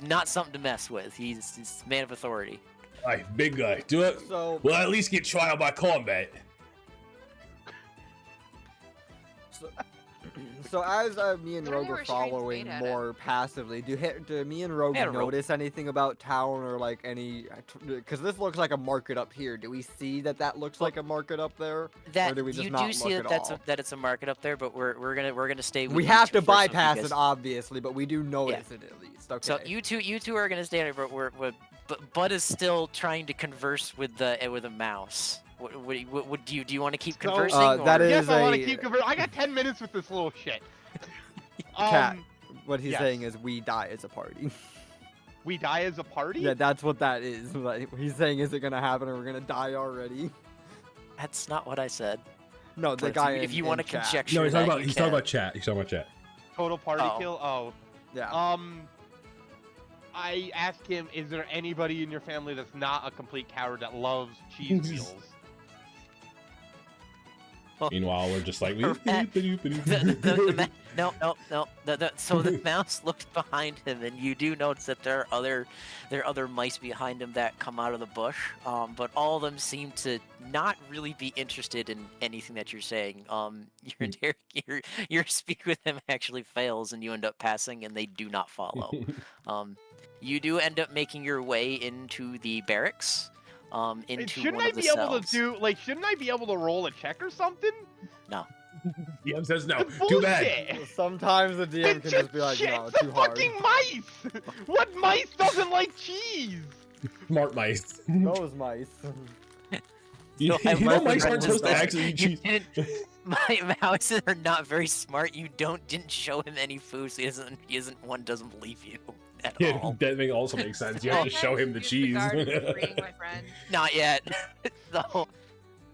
[SPEAKER 5] not something to mess with. He's a man of authority.
[SPEAKER 1] Hey, big guy, do it.
[SPEAKER 4] So,
[SPEAKER 1] Well, at least get trial by combat.
[SPEAKER 4] so as me and
[SPEAKER 2] What are
[SPEAKER 4] Rogue
[SPEAKER 2] their
[SPEAKER 4] are
[SPEAKER 2] restraints
[SPEAKER 4] following
[SPEAKER 2] made out
[SPEAKER 4] more passively, do me and Rogue
[SPEAKER 5] Yeah, Rogue.
[SPEAKER 4] notice anything about town or like any? Because this looks like a market up here. Do we see that looks like a market up there?
[SPEAKER 5] That
[SPEAKER 4] Or do we just
[SPEAKER 5] you
[SPEAKER 4] not
[SPEAKER 5] do see
[SPEAKER 4] look
[SPEAKER 5] that
[SPEAKER 4] at all?
[SPEAKER 5] that it's a market up there, but we're gonna stay. With
[SPEAKER 4] We
[SPEAKER 5] you
[SPEAKER 4] have
[SPEAKER 5] two
[SPEAKER 4] to
[SPEAKER 5] first, so you
[SPEAKER 4] bypass
[SPEAKER 5] guys-
[SPEAKER 4] it, obviously, but we do notice it at least. Okay.
[SPEAKER 5] So you two are gonna stay there, but Bud is still trying to converse with the mouse. What do you want to keep
[SPEAKER 3] So,
[SPEAKER 5] conversing?
[SPEAKER 4] that
[SPEAKER 5] or-
[SPEAKER 4] is-
[SPEAKER 3] Yes, I want to
[SPEAKER 4] a-
[SPEAKER 3] keep conversing. I got 10 minutes with this little shit.
[SPEAKER 4] Cat. What he's
[SPEAKER 3] yes.
[SPEAKER 4] saying is we die as a party.
[SPEAKER 3] We die as a party?
[SPEAKER 4] Yeah, that's what that is. Like, he's saying, is it gonna happen or we're gonna die already?
[SPEAKER 5] That's not what I said.
[SPEAKER 4] No, the
[SPEAKER 5] But
[SPEAKER 4] guy.
[SPEAKER 5] if you
[SPEAKER 4] want to
[SPEAKER 5] conjecture,
[SPEAKER 1] No, he's
[SPEAKER 5] that,
[SPEAKER 1] talking about
[SPEAKER 5] you
[SPEAKER 1] he's talking
[SPEAKER 5] can.
[SPEAKER 1] about chat. He's talking about chat.
[SPEAKER 3] Total party
[SPEAKER 5] Oh.
[SPEAKER 3] kill? Oh.
[SPEAKER 4] Yeah.
[SPEAKER 3] I asked him, is there anybody in your family that's not a complete coward that loves cheese wheels?
[SPEAKER 1] Meanwhile, we're just like,
[SPEAKER 5] No. So the mouse looks behind him, and you do notice that there are other mice behind him that come out of the bush. But all of them seem to not really be interested in anything that you're saying. Your speak with them actually fails, and you end up passing, and they do not follow. You do end up making your way into the barracks. Into
[SPEAKER 3] Shouldn't
[SPEAKER 5] one
[SPEAKER 3] I
[SPEAKER 5] of the
[SPEAKER 3] be able
[SPEAKER 5] cells.
[SPEAKER 3] to do, like, shouldn't I be able to roll a check or something?
[SPEAKER 1] DM says no.
[SPEAKER 3] That's
[SPEAKER 1] Too bad.
[SPEAKER 3] bullshit.
[SPEAKER 4] Sometimes the DM
[SPEAKER 3] It's
[SPEAKER 4] can just be like,
[SPEAKER 3] shit,
[SPEAKER 4] no,
[SPEAKER 3] it's
[SPEAKER 4] too
[SPEAKER 3] the
[SPEAKER 4] hard.
[SPEAKER 3] fucking mice! What mice doesn't like cheese?
[SPEAKER 1] Smart mice.
[SPEAKER 4] Those mice.
[SPEAKER 1] You,
[SPEAKER 5] So I
[SPEAKER 1] you know
[SPEAKER 5] love
[SPEAKER 1] mice
[SPEAKER 5] the
[SPEAKER 1] aren't supposed to
[SPEAKER 5] premise
[SPEAKER 1] actually eat
[SPEAKER 5] You
[SPEAKER 1] cheese.
[SPEAKER 5] didn't- My mouses are not very smart. You didn't show him any food, so doesn't believe you at
[SPEAKER 1] Yeah,
[SPEAKER 5] all.
[SPEAKER 1] that also makes sense. You have to show him the cheese.
[SPEAKER 2] Disregard for freeing my friend.
[SPEAKER 5] Not yet. So,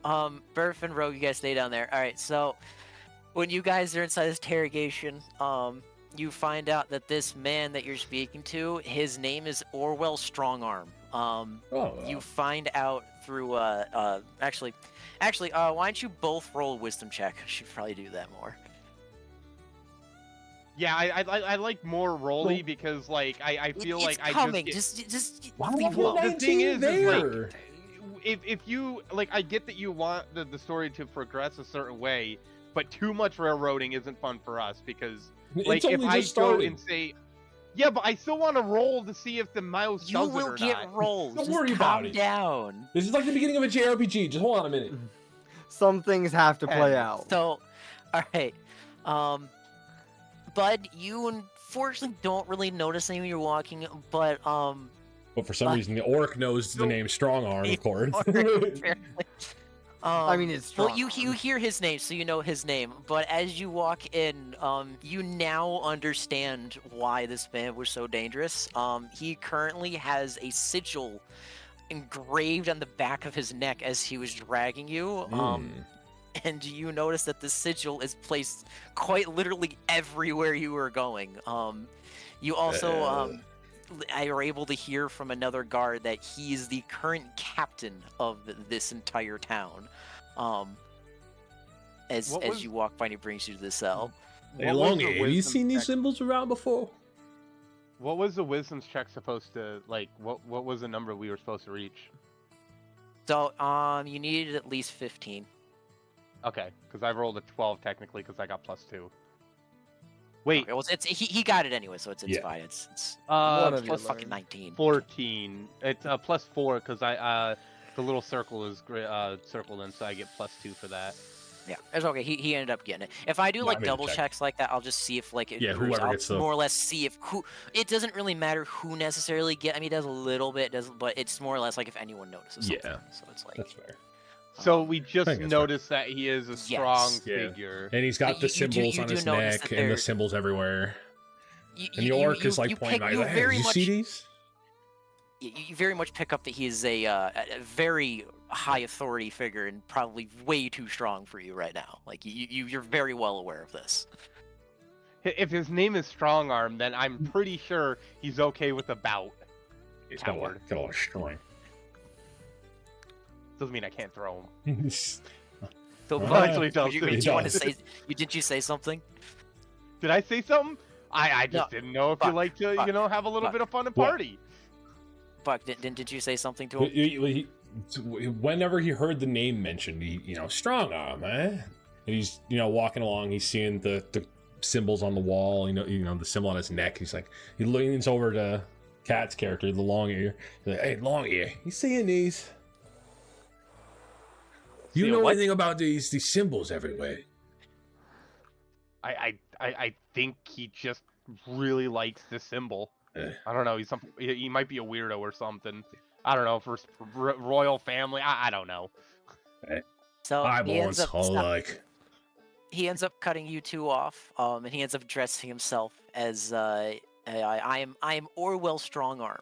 [SPEAKER 5] Burf and Rogue, you guys stay down there. All right. So, when you guys are inside this interrogation, you find out that this man that you're speaking to, his name is Orwell Strongarm. You find out through actually, why don't you both roll a wisdom check? I should probably do that more.
[SPEAKER 3] Yeah, I like more rolly because, like, I feel
[SPEAKER 5] It's
[SPEAKER 3] like I
[SPEAKER 5] coming.
[SPEAKER 3] just
[SPEAKER 1] Why
[SPEAKER 5] leave
[SPEAKER 1] would
[SPEAKER 5] him
[SPEAKER 3] the
[SPEAKER 5] alone.
[SPEAKER 3] thing is,
[SPEAKER 1] there?
[SPEAKER 3] if you, like, I get that you want the story to progress a certain way, but too much railroading isn't fun for us because, like,
[SPEAKER 1] It's
[SPEAKER 3] if
[SPEAKER 1] only
[SPEAKER 3] I
[SPEAKER 1] just
[SPEAKER 3] go
[SPEAKER 1] started.
[SPEAKER 3] and say, yeah, but I still want to roll to see if the mouse
[SPEAKER 5] You
[SPEAKER 3] does it
[SPEAKER 5] will
[SPEAKER 3] or
[SPEAKER 5] get
[SPEAKER 3] not.
[SPEAKER 5] rolls.
[SPEAKER 1] Don't
[SPEAKER 5] Just
[SPEAKER 1] worry
[SPEAKER 5] calm
[SPEAKER 1] about it.
[SPEAKER 5] down.
[SPEAKER 1] This is like the beginning of a JRPG. Just hold on a minute.
[SPEAKER 4] Some things have to play
[SPEAKER 3] And
[SPEAKER 4] out.
[SPEAKER 5] So, all right, Bud, you unfortunately don't really notice anything when you're walking, but
[SPEAKER 1] But for some reason, the orc knows the name Strongarm, of course.
[SPEAKER 5] apparently,
[SPEAKER 4] I mean, it's strong.
[SPEAKER 5] well, you hear his name, so you know his name. But as you walk in, you now understand why this man was so dangerous. He currently has a sigil engraved on the back of his neck as he was dragging you. And you notice that the sigil is placed quite literally everywhere you were going. You also are able to hear from another guard that he's the current captain of this entire town. As you walk by, and he brings you to the cell.
[SPEAKER 1] Hey,
[SPEAKER 3] What was
[SPEAKER 1] Longy,
[SPEAKER 3] the
[SPEAKER 1] have you
[SPEAKER 3] wisdom
[SPEAKER 1] seen these
[SPEAKER 3] check-
[SPEAKER 1] symbols around before?
[SPEAKER 3] What was the wisdom's check supposed to, like, what was the number we were supposed to reach?
[SPEAKER 5] So, you needed at least 15.
[SPEAKER 3] Okay, because I've rolled a 12 technically because I got +2. Wait,
[SPEAKER 5] Okay, well, he got it anyway, so it's
[SPEAKER 1] Yeah.
[SPEAKER 5] fine. It's
[SPEAKER 4] One of you
[SPEAKER 5] plus fucking
[SPEAKER 4] learned.
[SPEAKER 5] 19.
[SPEAKER 3] 14. It's +4 because the little circle is circled in, so I get +2 for that.
[SPEAKER 5] Yeah, it's okay. He ended up getting it. If I do
[SPEAKER 1] No, I
[SPEAKER 5] like
[SPEAKER 1] made a
[SPEAKER 5] double
[SPEAKER 1] check.
[SPEAKER 5] checks like that, I'll just see if like it
[SPEAKER 1] Yeah,
[SPEAKER 5] proves-
[SPEAKER 1] whoever
[SPEAKER 5] I'll
[SPEAKER 1] gets the-
[SPEAKER 5] more or less see if who. It doesn't really matter who necessarily get. I mean, it does a little bit, doesn't, but it's more or less like if anyone notices. Something.
[SPEAKER 1] Yeah.
[SPEAKER 5] So it's like.
[SPEAKER 1] That's fair.
[SPEAKER 3] So we just
[SPEAKER 1] think it's
[SPEAKER 3] noticed that he is a strong
[SPEAKER 1] Yeah.
[SPEAKER 3] figure.
[SPEAKER 1] And he's got
[SPEAKER 5] But
[SPEAKER 1] the
[SPEAKER 5] you do-
[SPEAKER 1] symbols
[SPEAKER 5] you
[SPEAKER 1] on
[SPEAKER 5] do
[SPEAKER 1] his
[SPEAKER 5] notice
[SPEAKER 1] neck
[SPEAKER 5] that
[SPEAKER 1] and the
[SPEAKER 5] they're-
[SPEAKER 1] symbols everywhere.
[SPEAKER 5] You,
[SPEAKER 1] And the orc is like
[SPEAKER 5] you
[SPEAKER 1] pointing
[SPEAKER 5] pick,
[SPEAKER 1] out,
[SPEAKER 5] you
[SPEAKER 1] like, hey,
[SPEAKER 5] very
[SPEAKER 1] you
[SPEAKER 5] much
[SPEAKER 1] see these?
[SPEAKER 5] you very much pick up that he is a very high authority figure and probably way too strong for you right now. Like you're very well aware of this.
[SPEAKER 3] If his name is Strong Arm, then I'm pretty sure he's okay with a bout.
[SPEAKER 1] He's got a lot of strength.
[SPEAKER 3] Doesn't mean I can't throw him.
[SPEAKER 5] So,
[SPEAKER 1] Well,
[SPEAKER 5] Buck,
[SPEAKER 3] actually does.
[SPEAKER 5] you
[SPEAKER 1] It
[SPEAKER 5] want to
[SPEAKER 1] does.
[SPEAKER 5] say? Did you say something?
[SPEAKER 3] Did I say something? I just
[SPEAKER 5] No,
[SPEAKER 3] didn't know if
[SPEAKER 5] Buck,
[SPEAKER 3] you like to,
[SPEAKER 5] Buck,
[SPEAKER 3] you know, have a little
[SPEAKER 5] Buck.
[SPEAKER 3] bit of fun and
[SPEAKER 1] What?
[SPEAKER 3] party.
[SPEAKER 5] Buck, did you say something to him?
[SPEAKER 1] Whenever he heard the name mentioned, strong arm, eh? And he's, walking along, he's seeing the symbols on the wall, the symbol on his neck. He's like, he leans over to Cat's character, the long ear. He's like, hey, long ear, you seeing these? You
[SPEAKER 3] See
[SPEAKER 1] know
[SPEAKER 3] what?
[SPEAKER 1] anything about these symbols everywhere?
[SPEAKER 3] I think he just really likes this symbol.
[SPEAKER 1] Eh.
[SPEAKER 3] I don't know. He might be a weirdo or something. I don't know. For royal family, I don't know.
[SPEAKER 5] So
[SPEAKER 1] Eyeballs,
[SPEAKER 5] he ends up cutting you two off, and he ends up dressing himself as I am Orwell Strongarm.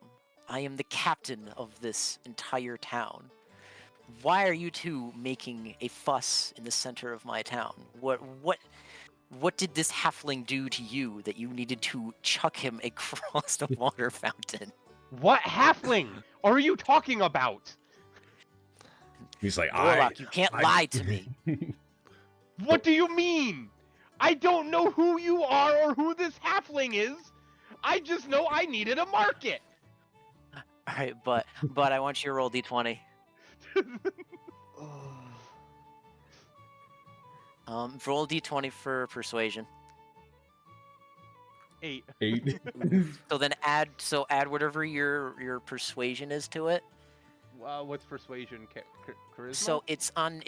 [SPEAKER 5] I am the captain of this entire town. Why are you two making a fuss in the center of my town? What did this halfling do to you that you needed to chuck him across the water fountain?
[SPEAKER 3] What halfling are you talking about?
[SPEAKER 1] He's like,
[SPEAKER 5] Warlock, you can't lie to me.
[SPEAKER 3] What do you mean? I don't know who you are or who this halfling is. I just know I needed a market.
[SPEAKER 5] All right, but I want you to roll d20. Roll d20 for persuasion.
[SPEAKER 3] 8.
[SPEAKER 1] 8.
[SPEAKER 5] So then add whatever your persuasion is to it.
[SPEAKER 3] What's persuasion? Charisma?
[SPEAKER 5] So it's on.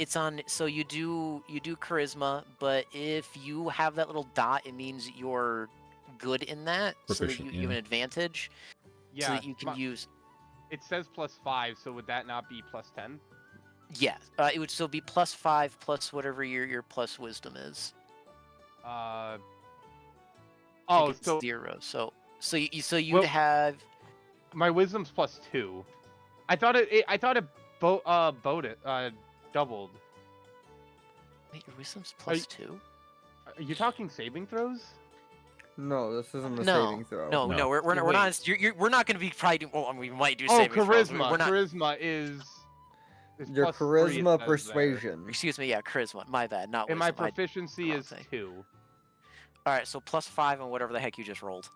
[SPEAKER 5] So you do charisma, but if you have that little dot, it means you're good in that, so that
[SPEAKER 1] Proficient,
[SPEAKER 5] you have an advantage,
[SPEAKER 3] yeah,
[SPEAKER 5] so that you can use.
[SPEAKER 3] It says +5, so would that not be +10?
[SPEAKER 5] Yeah, it would still be +5 plus whatever your plus wisdom is.
[SPEAKER 3] Oh,
[SPEAKER 5] It's
[SPEAKER 3] so
[SPEAKER 5] 0. So you'd
[SPEAKER 3] Well-
[SPEAKER 5] have.
[SPEAKER 3] my wisdom's +2. I thought it doubled.
[SPEAKER 5] Wait, your wisdom's
[SPEAKER 3] Are you-
[SPEAKER 5] +2.
[SPEAKER 3] Are you talking saving throws?
[SPEAKER 4] No, this isn't a
[SPEAKER 5] No,
[SPEAKER 4] saving throw.
[SPEAKER 5] No,
[SPEAKER 1] No.
[SPEAKER 5] we're
[SPEAKER 3] Wait.
[SPEAKER 5] not. We're not going to be probably. Well, I mean, we might do
[SPEAKER 3] Oh,
[SPEAKER 5] saving throws.
[SPEAKER 3] charisma.
[SPEAKER 5] We're not.
[SPEAKER 3] Charisma is
[SPEAKER 4] Your
[SPEAKER 3] +3, it
[SPEAKER 4] charisma
[SPEAKER 3] says there.
[SPEAKER 4] persuasion.
[SPEAKER 5] Excuse me. Yeah, charisma. My bad. Not
[SPEAKER 3] And my
[SPEAKER 5] wisdom.
[SPEAKER 3] proficiency is
[SPEAKER 5] okay.
[SPEAKER 3] 2.
[SPEAKER 5] All right, so +5 on whatever the heck you just rolled.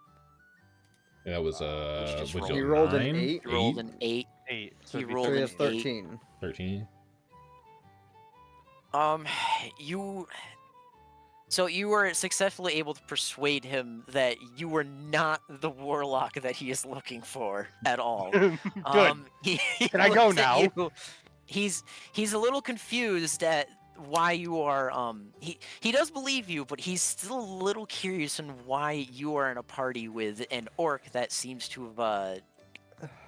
[SPEAKER 1] That was
[SPEAKER 5] just
[SPEAKER 1] what'd
[SPEAKER 5] roll.
[SPEAKER 1] you
[SPEAKER 4] He
[SPEAKER 1] get,
[SPEAKER 4] rolled an
[SPEAKER 1] 9?
[SPEAKER 4] 8.
[SPEAKER 5] You rolled an 8.
[SPEAKER 3] 8.
[SPEAKER 5] He
[SPEAKER 3] it'd be
[SPEAKER 5] rolled
[SPEAKER 4] So he
[SPEAKER 5] an
[SPEAKER 4] has
[SPEAKER 3] 13.
[SPEAKER 4] 13.
[SPEAKER 1] 13.
[SPEAKER 5] You. So you were successfully able to persuade him that you were not the warlock that he is looking for at all.
[SPEAKER 3] Good.
[SPEAKER 5] He
[SPEAKER 3] Can I go
[SPEAKER 5] looks at
[SPEAKER 3] now?
[SPEAKER 5] you. He's a little confused at why you are. He does believe you, but he's still a little curious on why you are in a party with an orc that seems to have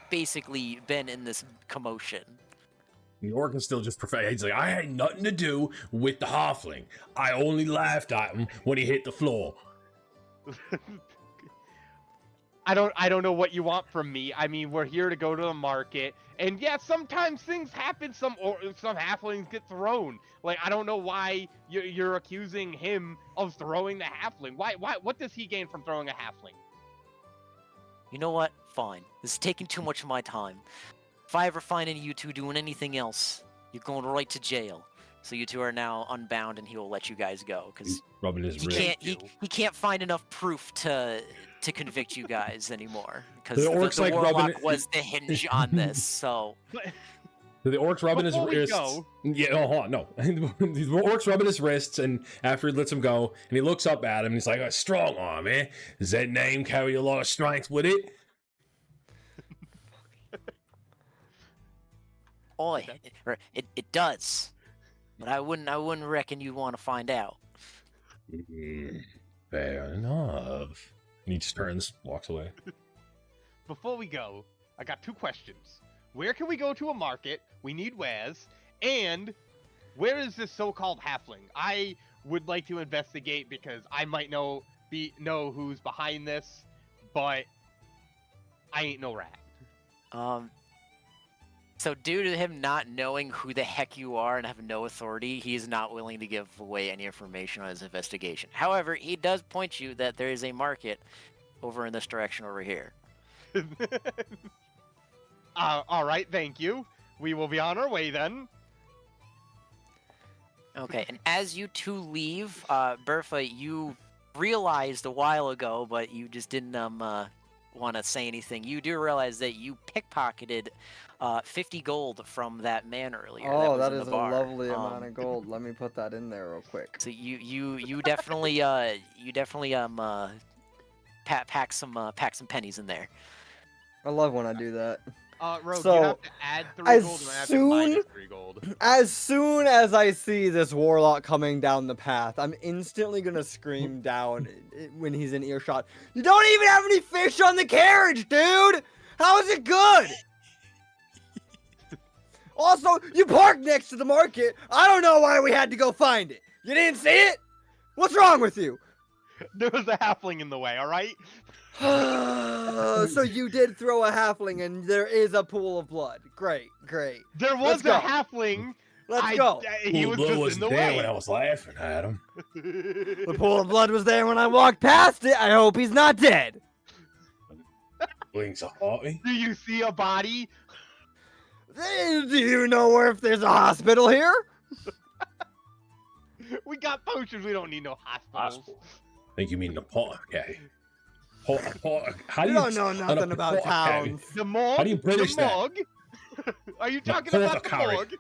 [SPEAKER 5] basically been in this commotion.
[SPEAKER 1] The orc is still just perfect. He's like, I had nothing to do with the halfling. I only laughed at him when he hit the floor.
[SPEAKER 3] I don't know what you want from me. I mean, we're here to go to the market, and yeah, sometimes things happen. Some halflings get thrown. Like, I don't know why you're accusing him of throwing the halfling. Why? What does he gain from throwing a halfling?
[SPEAKER 5] You know what? Fine. This is taking too much of my time. If I ever find any of you two doing anything else, you're going right to jail. So you two are now unbound, and he will let you guys go because
[SPEAKER 1] Rubbing his
[SPEAKER 5] he
[SPEAKER 1] wrist.
[SPEAKER 5] can't. He can't find enough proof to convict you guys anymore because
[SPEAKER 1] The
[SPEAKER 5] the,
[SPEAKER 1] orc's like
[SPEAKER 5] warlock
[SPEAKER 1] rubbing it-
[SPEAKER 5] was the hinge on this. So
[SPEAKER 1] The orc's rubbing his
[SPEAKER 3] Before we
[SPEAKER 1] wrists.
[SPEAKER 3] go-
[SPEAKER 1] Yeah, hold on, no. The orc's rubbing his wrists, and after he lets him go, and he looks up at him, and he's like, strong arm, eh? Does that name carry a lot of strength with it?
[SPEAKER 5] it does. but I wouldn't reckon you'd want to find out.
[SPEAKER 1] Fair enough. And he just turns, walks away.
[SPEAKER 3] Before we go, I got 2 questions. Where can we go to a market? We need wares. And where is this so-called halfling? I would like to investigate because I might know who's behind this, but I ain't no rat.
[SPEAKER 5] So due to him not knowing who the heck you are and have no authority, he is not willing to give away any information on his investigation. However, he does point you that there is a market over in this direction over here.
[SPEAKER 3] All right, thank you. We will be on our way then.
[SPEAKER 5] Okay, and as you two leave, Bertha, you realized a while ago, but you just didn't want to say anything. You do realize that you pickpocketed 50 gold from that man earlier.
[SPEAKER 4] Oh,
[SPEAKER 5] was
[SPEAKER 4] that
[SPEAKER 5] in
[SPEAKER 4] is
[SPEAKER 5] the
[SPEAKER 4] a
[SPEAKER 5] bar.
[SPEAKER 4] lovely amount of gold. Let me put that in there real quick.
[SPEAKER 5] So you definitely pack some pennies in there.
[SPEAKER 4] I love when I do that.
[SPEAKER 3] Rogue,
[SPEAKER 4] So,
[SPEAKER 3] you have to add 3
[SPEAKER 4] as
[SPEAKER 3] gold and I have to
[SPEAKER 4] soon-
[SPEAKER 3] minus 3 gold.
[SPEAKER 4] As soon as I see this warlock coming down the path, I'm instantly gonna scream down when he's in earshot. You don't even have any fish on the carriage, dude! How is it good? Also, you parked next to the market. I don't know why we had to go find it. You didn't see it? What's wrong with you?
[SPEAKER 3] There was a halfling in the way, all right?
[SPEAKER 4] So you did throw a halfling and there is a pool of blood. Great, great.
[SPEAKER 3] There
[SPEAKER 4] Let's
[SPEAKER 3] was
[SPEAKER 4] go.
[SPEAKER 3] a halfling.
[SPEAKER 4] Let's go.
[SPEAKER 3] He was just in the
[SPEAKER 1] there
[SPEAKER 3] way.
[SPEAKER 1] when I was laughing at him.
[SPEAKER 4] The pool of blood was there when I walked past it. I hope he's not dead.
[SPEAKER 1] Blinks a hottie.
[SPEAKER 3] Do you see a body?
[SPEAKER 4] Do you know if there's a hospital here?
[SPEAKER 3] We got potions. We don't need no hospitals.
[SPEAKER 1] Hospital. I think you mean the pot, okay? How do
[SPEAKER 4] You don't know nothing about towns.
[SPEAKER 3] The morgue?
[SPEAKER 1] How do you British
[SPEAKER 3] the
[SPEAKER 1] that?
[SPEAKER 3] morgue? Are you talking about the
[SPEAKER 1] Apothecary.
[SPEAKER 3] morgue?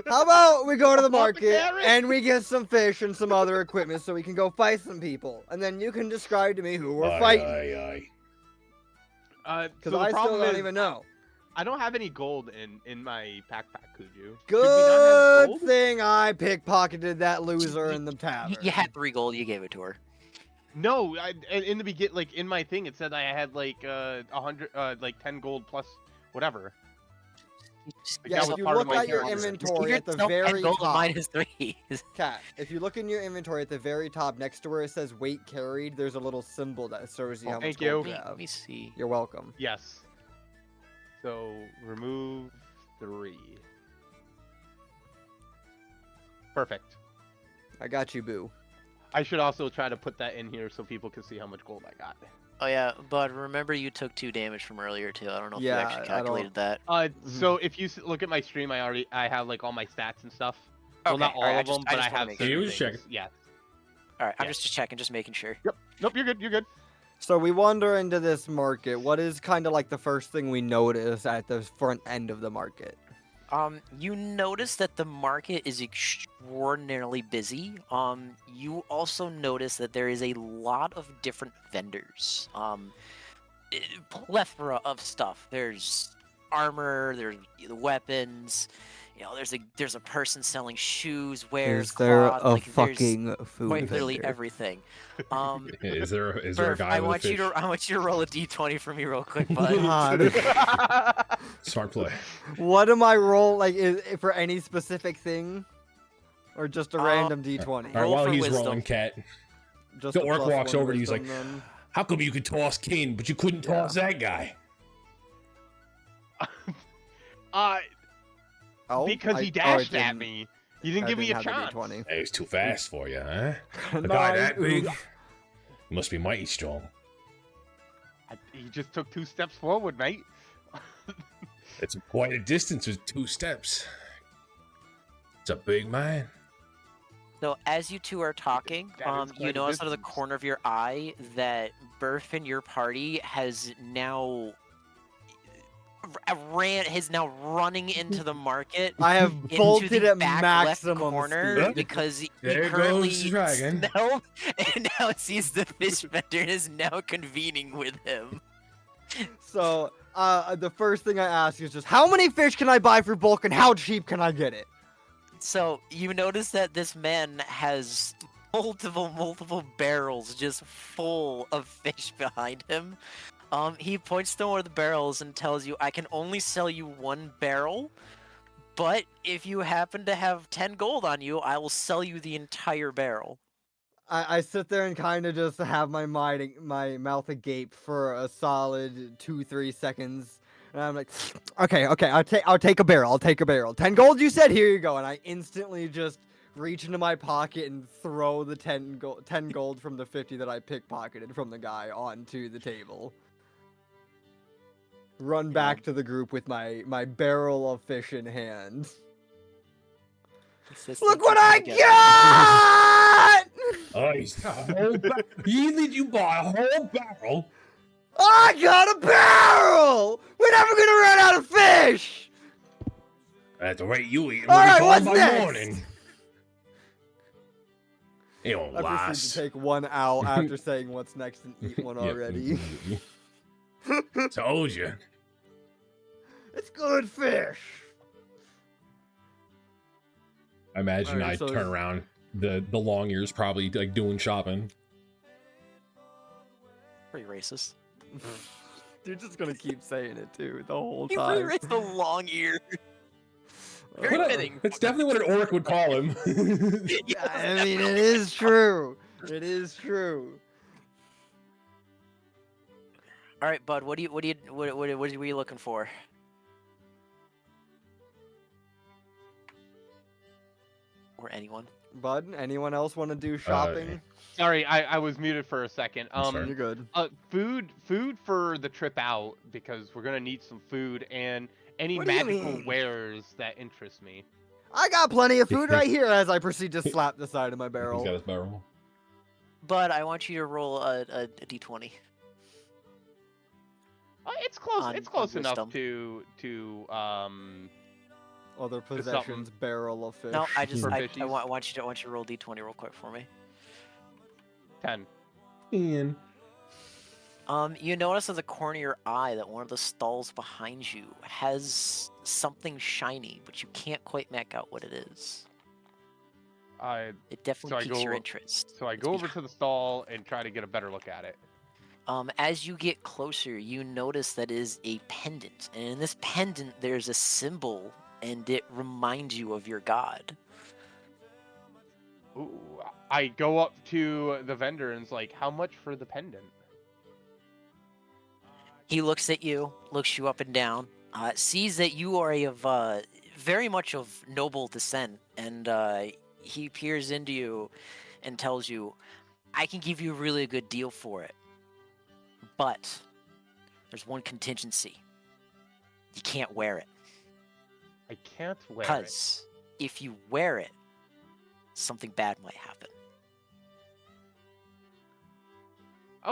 [SPEAKER 4] How about we go to the market
[SPEAKER 3] Apothecary?
[SPEAKER 4] and we get some fish and some other equipment so we can go fight some people, and then you can describe to me who we're fighting.
[SPEAKER 3] So
[SPEAKER 4] Because
[SPEAKER 3] the
[SPEAKER 4] I still
[SPEAKER 3] problem
[SPEAKER 4] don't
[SPEAKER 3] is,
[SPEAKER 4] even know.
[SPEAKER 3] I don't have any gold in my backpack, could you? Could we not
[SPEAKER 4] Good
[SPEAKER 3] have gold?
[SPEAKER 4] thing I pickpocketed that loser in the tavern.
[SPEAKER 5] You had 3 gold. You gave it to her.
[SPEAKER 3] No, in the beginning, like in my thing, it said I had like 100, like 10 gold plus whatever. Like,
[SPEAKER 4] Yeah,
[SPEAKER 3] that
[SPEAKER 4] if
[SPEAKER 3] was
[SPEAKER 4] you
[SPEAKER 3] part of
[SPEAKER 4] look
[SPEAKER 3] my
[SPEAKER 4] at your
[SPEAKER 3] character.
[SPEAKER 4] inventory at the
[SPEAKER 5] Nope,
[SPEAKER 4] very
[SPEAKER 5] 10 gold and
[SPEAKER 4] top,
[SPEAKER 5] minus 3.
[SPEAKER 4] Cat, if you look in your inventory at the very top, next to where it says weight carried, there's a little symbol that shows you how much
[SPEAKER 3] Thank
[SPEAKER 4] gold
[SPEAKER 3] you.
[SPEAKER 4] you
[SPEAKER 5] Let
[SPEAKER 4] have.
[SPEAKER 5] me see.
[SPEAKER 4] You're welcome.
[SPEAKER 3] Yes. So remove 3. Perfect.
[SPEAKER 4] I got you, boo.
[SPEAKER 3] I should also try to put that in here so people can see how much gold I got.
[SPEAKER 5] Oh yeah, but remember you took 2 damage from earlier too. I don't know if
[SPEAKER 4] Yeah,
[SPEAKER 5] you actually
[SPEAKER 4] I
[SPEAKER 5] calculated that.
[SPEAKER 3] So if you look at my stream, I have like all my stats and stuff. Well,
[SPEAKER 5] Okay,
[SPEAKER 3] not all
[SPEAKER 5] alright,
[SPEAKER 3] of them, but I
[SPEAKER 5] just wanna
[SPEAKER 3] have
[SPEAKER 5] make
[SPEAKER 3] certain
[SPEAKER 1] sure. You was
[SPEAKER 3] things.
[SPEAKER 1] checking.
[SPEAKER 3] Yeah.
[SPEAKER 5] All right, I'm
[SPEAKER 3] yeah.
[SPEAKER 5] just checking, just making sure.
[SPEAKER 3] Nope, you're good. You're good.
[SPEAKER 4] So we wander into this market. What is kind of like the first thing we notice at the front end of the market?
[SPEAKER 5] You notice that the market is extraordinarily busy. You also notice that there is a lot of different vendors. Plethora of stuff. There's armor, there's weapons. You know, there's a person selling shoes, wares,
[SPEAKER 4] Is there
[SPEAKER 5] cloth,
[SPEAKER 4] a
[SPEAKER 5] like, there's
[SPEAKER 4] fucking food
[SPEAKER 5] quite literally
[SPEAKER 4] vendor?
[SPEAKER 5] everything.
[SPEAKER 1] Is there a
[SPEAKER 5] Burf,
[SPEAKER 1] guy
[SPEAKER 5] I
[SPEAKER 1] with a
[SPEAKER 5] want
[SPEAKER 1] fish?
[SPEAKER 5] you to roll a d20 for me real quick, bud.
[SPEAKER 4] God.
[SPEAKER 1] Smart play.
[SPEAKER 4] What am I roll like for any specific thing, or just a random d20?
[SPEAKER 1] All right,
[SPEAKER 5] Roll
[SPEAKER 1] while
[SPEAKER 5] for
[SPEAKER 1] he's
[SPEAKER 5] wisdom.
[SPEAKER 1] rolling, cat.
[SPEAKER 4] Just
[SPEAKER 1] the
[SPEAKER 4] a
[SPEAKER 1] orc
[SPEAKER 4] +1
[SPEAKER 1] walks over to you, he's
[SPEAKER 4] wisdom, then?
[SPEAKER 1] How come you could toss King, but you couldn't
[SPEAKER 4] Yeah.
[SPEAKER 1] toss that guy?
[SPEAKER 4] Oh,
[SPEAKER 3] because he
[SPEAKER 4] it
[SPEAKER 3] dashed at
[SPEAKER 4] didn't-
[SPEAKER 3] me. He didn't
[SPEAKER 4] I
[SPEAKER 3] give me a
[SPEAKER 4] didn't have
[SPEAKER 3] chance.
[SPEAKER 4] the
[SPEAKER 1] Hey, he's too fast for you, huh? A
[SPEAKER 4] D20.
[SPEAKER 1] guy that
[SPEAKER 4] Nice.
[SPEAKER 1] big? He must be mighty strong.
[SPEAKER 3] He just took 2 steps forward, mate.
[SPEAKER 1] It's quite a distance with 2 steps. It's a big man.
[SPEAKER 5] So as you two are talking,
[SPEAKER 3] That is
[SPEAKER 5] you
[SPEAKER 3] quite a
[SPEAKER 5] notice out of the
[SPEAKER 3] distance.
[SPEAKER 5] corner of your eye that Burf in your party has now running into the market.
[SPEAKER 4] I have
[SPEAKER 5] into
[SPEAKER 4] bolted
[SPEAKER 5] the
[SPEAKER 4] at
[SPEAKER 5] back left
[SPEAKER 4] maximum
[SPEAKER 5] corner
[SPEAKER 4] speed.
[SPEAKER 5] because he
[SPEAKER 1] There
[SPEAKER 5] currently
[SPEAKER 1] goes the dragon.
[SPEAKER 5] smelled and now sees the fish vendor and is now convening with him.
[SPEAKER 4] So, the first thing I ask is just, how many fish can I buy for bulk and how cheap can I get it?
[SPEAKER 5] So you notice that this man has multiple barrels just full of fish behind him. He points to one of the barrels and tells you, "I can only sell you 1 barrel, but if you happen to have 10 gold on you, I will sell you the entire barrel."
[SPEAKER 4] I sit there and kind of just have my mouth agape for a solid 2-3 seconds, and I'm like, okay, I'll take a barrel. 10 gold, you said? Here you go. And I instantly just reach into my pocket and throw the 10 gold from the 50 that I pickpocketed from the guy onto the table. Run back to the group with my barrel of fish in hand. Look what I got!
[SPEAKER 1] Oh, you buy a whole barrel?
[SPEAKER 4] I got a barrel! We're never gonna run out of fish!
[SPEAKER 1] At the rate you eat,
[SPEAKER 4] All right,
[SPEAKER 1] we'll
[SPEAKER 4] what's
[SPEAKER 1] by
[SPEAKER 4] next?
[SPEAKER 1] morning. It won't
[SPEAKER 4] I proceed to
[SPEAKER 1] last.
[SPEAKER 4] take 1 owl after saying what's next and eat one
[SPEAKER 1] Yep.
[SPEAKER 4] already.
[SPEAKER 1] Told you.
[SPEAKER 4] It's good fish!
[SPEAKER 1] I imagine
[SPEAKER 4] Alright,
[SPEAKER 1] I
[SPEAKER 4] so
[SPEAKER 1] turn around. The long ears probably like doing shopping.
[SPEAKER 5] Pretty racist.
[SPEAKER 4] You're just gonna keep saying it too the whole
[SPEAKER 5] He pretty
[SPEAKER 4] time.
[SPEAKER 5] racist, the long ear. Very fitting.
[SPEAKER 1] It's definitely what an orc would call him.
[SPEAKER 4] Yeah, I mean, it is true. It is true.
[SPEAKER 5] All right, bud. What were you looking for? Or anyone?
[SPEAKER 4] Bud, anyone else want to do shopping?
[SPEAKER 3] Sorry, I was muted for a second.
[SPEAKER 1] Sorry.
[SPEAKER 4] You're good.
[SPEAKER 3] Food for the trip out, because we're gonna need some food, and any
[SPEAKER 4] What do you
[SPEAKER 3] magical
[SPEAKER 4] mean?
[SPEAKER 3] wares that interest me.
[SPEAKER 4] I got plenty of food right here as I proceed to slap the side of my
[SPEAKER 1] He's
[SPEAKER 4] barrel.
[SPEAKER 1] got his barrel.
[SPEAKER 5] Bud, I want you to roll a d20.
[SPEAKER 3] It's close.
[SPEAKER 5] On-
[SPEAKER 3] It's close
[SPEAKER 5] on
[SPEAKER 3] enough
[SPEAKER 5] wisdom.
[SPEAKER 3] to
[SPEAKER 4] Other possessions, barrel of fish.
[SPEAKER 5] No, I
[SPEAKER 3] For
[SPEAKER 5] I
[SPEAKER 3] fishies.
[SPEAKER 5] want you to roll d20 real quick for me.
[SPEAKER 3] 10.
[SPEAKER 1] Ian.
[SPEAKER 5] You notice at the corner of your eye that one of the stalls behind you has something shiny, but you can't quite make out what it is. It definitely
[SPEAKER 3] I
[SPEAKER 5] piques your
[SPEAKER 3] go-
[SPEAKER 5] interest.
[SPEAKER 3] So I
[SPEAKER 5] It's
[SPEAKER 3] go over to the stall and try to get a better look at it.
[SPEAKER 5] As you get closer, you notice that it is a pendant, and in this pendant there's a symbol, and it reminds you of your god.
[SPEAKER 3] Ooh, I go up to the vendor and it's like, how much for the pendant?
[SPEAKER 5] He looks at you, looks you up and down, sees that you are of very much of noble descent, and he peers into you and tells you, "I can give you a really good deal for it, but there's one contingency. You can't wear it.
[SPEAKER 3] I can't wear it.
[SPEAKER 5] Because if you wear it, something bad might happen."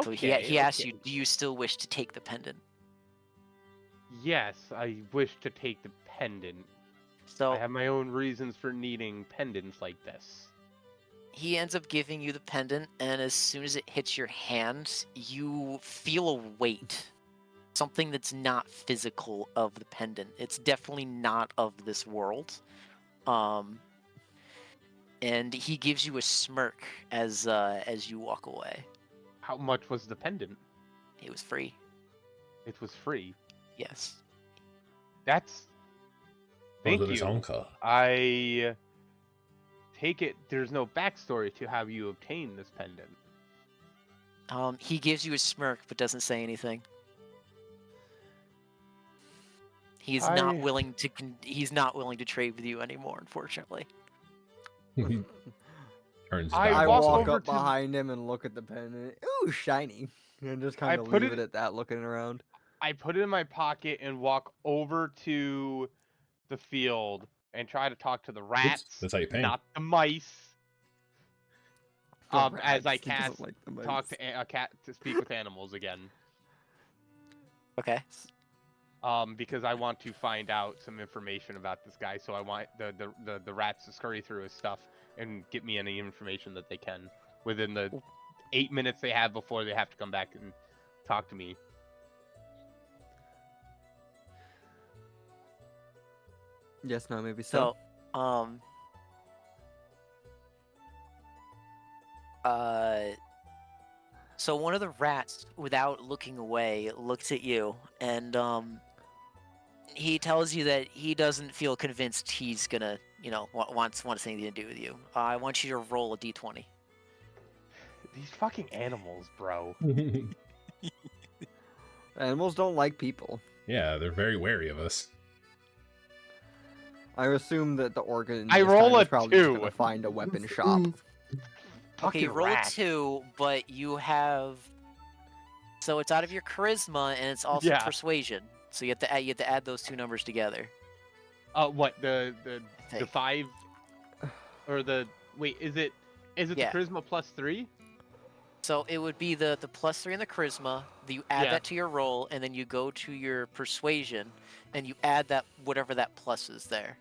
[SPEAKER 5] So he asks you, "Do you still wish to take the pendant?"
[SPEAKER 3] Yes, I wish to take the pendant.
[SPEAKER 5] So
[SPEAKER 3] I have my own reasons for needing pendants like this.
[SPEAKER 5] he ends up giving you the pendant, and as soon as it hits your hand, you feel a weight. Something that's not physical of the pendant. It's definitely not of this world. And he gives you a smirk as you walk away.
[SPEAKER 3] How much was the pendant?
[SPEAKER 5] It was free.
[SPEAKER 3] It was free.
[SPEAKER 5] Yes.
[SPEAKER 3] That's... Thank
[SPEAKER 1] Was it his
[SPEAKER 3] you.
[SPEAKER 1] uncle?
[SPEAKER 3] I take it there's no backstory to how you obtain this pendant.
[SPEAKER 5] He gives you a smirk but doesn't say anything. He's not willing to he's not willing to trade with you anymore, unfortunately.
[SPEAKER 1] He turns his
[SPEAKER 3] I
[SPEAKER 1] back.
[SPEAKER 4] I
[SPEAKER 3] walk
[SPEAKER 4] walk
[SPEAKER 3] over
[SPEAKER 4] up
[SPEAKER 3] to-
[SPEAKER 4] behind him and look at the pendant. Ooh, shiny. And just kind of
[SPEAKER 3] put
[SPEAKER 4] leave
[SPEAKER 3] it-
[SPEAKER 4] it at that, looking around.
[SPEAKER 3] I put it in my pocket and walk over to the field and try to talk to the rats,
[SPEAKER 1] That's how you paint.
[SPEAKER 3] not the mice.
[SPEAKER 4] The
[SPEAKER 3] As I
[SPEAKER 4] rats, he doesn't
[SPEAKER 3] cast
[SPEAKER 4] like the mice.
[SPEAKER 3] talk to a cat to speak with animals again.
[SPEAKER 5] Okay.
[SPEAKER 3] Because I want to find out some information about this guy, so I want the rats to scurry through his stuff and get me any information that they can within the 8 minutes they have before they have to come back and talk to me.
[SPEAKER 4] Yes, no, maybe so.
[SPEAKER 5] So, So one of the rats, without looking away, looks at you, and he tells you that he doesn't feel convinced he's gonna, wants anything to do with you. I want you to roll a d20.
[SPEAKER 3] These fucking animals, bro.
[SPEAKER 4] Animals don't like people.
[SPEAKER 1] Yeah, they're very wary of us.
[SPEAKER 4] I assume that the organ
[SPEAKER 3] I roll a
[SPEAKER 4] is probably just
[SPEAKER 3] 2.
[SPEAKER 4] gonna find a weapon shop.
[SPEAKER 5] Okay,
[SPEAKER 3] Fucking
[SPEAKER 5] roll
[SPEAKER 3] rat.
[SPEAKER 5] a 2, but you have. So it's out of your charisma, and it's also
[SPEAKER 3] Yeah.
[SPEAKER 5] persuasion. So you have to add those 2 numbers together.
[SPEAKER 3] What the
[SPEAKER 5] think.
[SPEAKER 3] 5 or the wait? Is it
[SPEAKER 5] Yeah.
[SPEAKER 3] the charisma plus 3?
[SPEAKER 5] So it would be the +3 in the charisma. You add
[SPEAKER 3] Yeah.
[SPEAKER 5] that to your roll, and then you go to your persuasion, and you add that whatever that plus is there.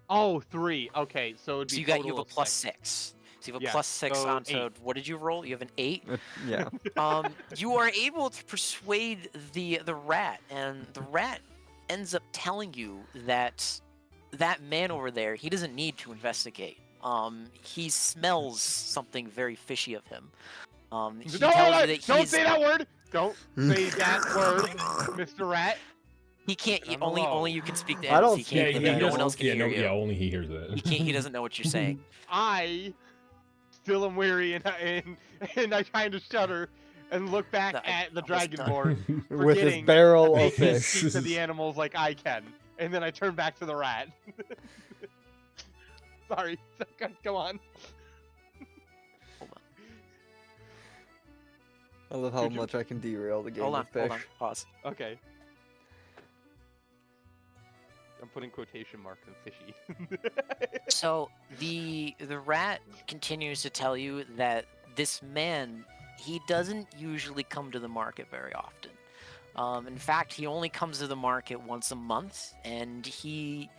[SPEAKER 3] Oh, 3. Okay, so it'd be
[SPEAKER 5] So you have a
[SPEAKER 3] total of
[SPEAKER 5] +6. So you have a
[SPEAKER 3] Yeah,
[SPEAKER 5] +6
[SPEAKER 3] so
[SPEAKER 5] onto
[SPEAKER 3] 8.
[SPEAKER 5] what did you roll? You have an 8.
[SPEAKER 4] Yeah.
[SPEAKER 5] You are able to persuade the rat, and the rat ends up telling you that that man over there, he doesn't need to investigate. He smells something very fishy of him. He
[SPEAKER 3] No,
[SPEAKER 5] tells you that
[SPEAKER 3] don't
[SPEAKER 5] he's,
[SPEAKER 3] say that word. Don't say that word, Mr. Rat.
[SPEAKER 5] he can't.
[SPEAKER 3] I'm
[SPEAKER 5] only
[SPEAKER 3] alone.
[SPEAKER 5] you can speak to
[SPEAKER 4] I
[SPEAKER 5] animals.
[SPEAKER 4] don't
[SPEAKER 5] He can't.
[SPEAKER 4] speak to
[SPEAKER 5] no
[SPEAKER 4] animals.
[SPEAKER 5] one else can hear you.
[SPEAKER 1] Yeah, only he hears that.
[SPEAKER 5] He can't. He doesn't know what you're saying.
[SPEAKER 3] I still am weary, and I kind of shudder and look back
[SPEAKER 5] No,
[SPEAKER 3] at the
[SPEAKER 5] I was done.
[SPEAKER 3] dragonborn,
[SPEAKER 4] With his
[SPEAKER 3] forgetting
[SPEAKER 4] barrel
[SPEAKER 3] they
[SPEAKER 4] of
[SPEAKER 3] can
[SPEAKER 4] fish.
[SPEAKER 3] speak to the animals like I can, and then I turn back to the rat. Sorry, go on.
[SPEAKER 4] I love how
[SPEAKER 3] Could you-
[SPEAKER 4] much I can derail the game
[SPEAKER 5] Hold on.
[SPEAKER 4] of fish.
[SPEAKER 5] Hold on. Pause.
[SPEAKER 3] Okay. I'm putting quotation marks in fishy.
[SPEAKER 5] So the rat continues to tell you that this man, he doesn't usually come to the market very often. In fact, he only comes to the market once a month, and he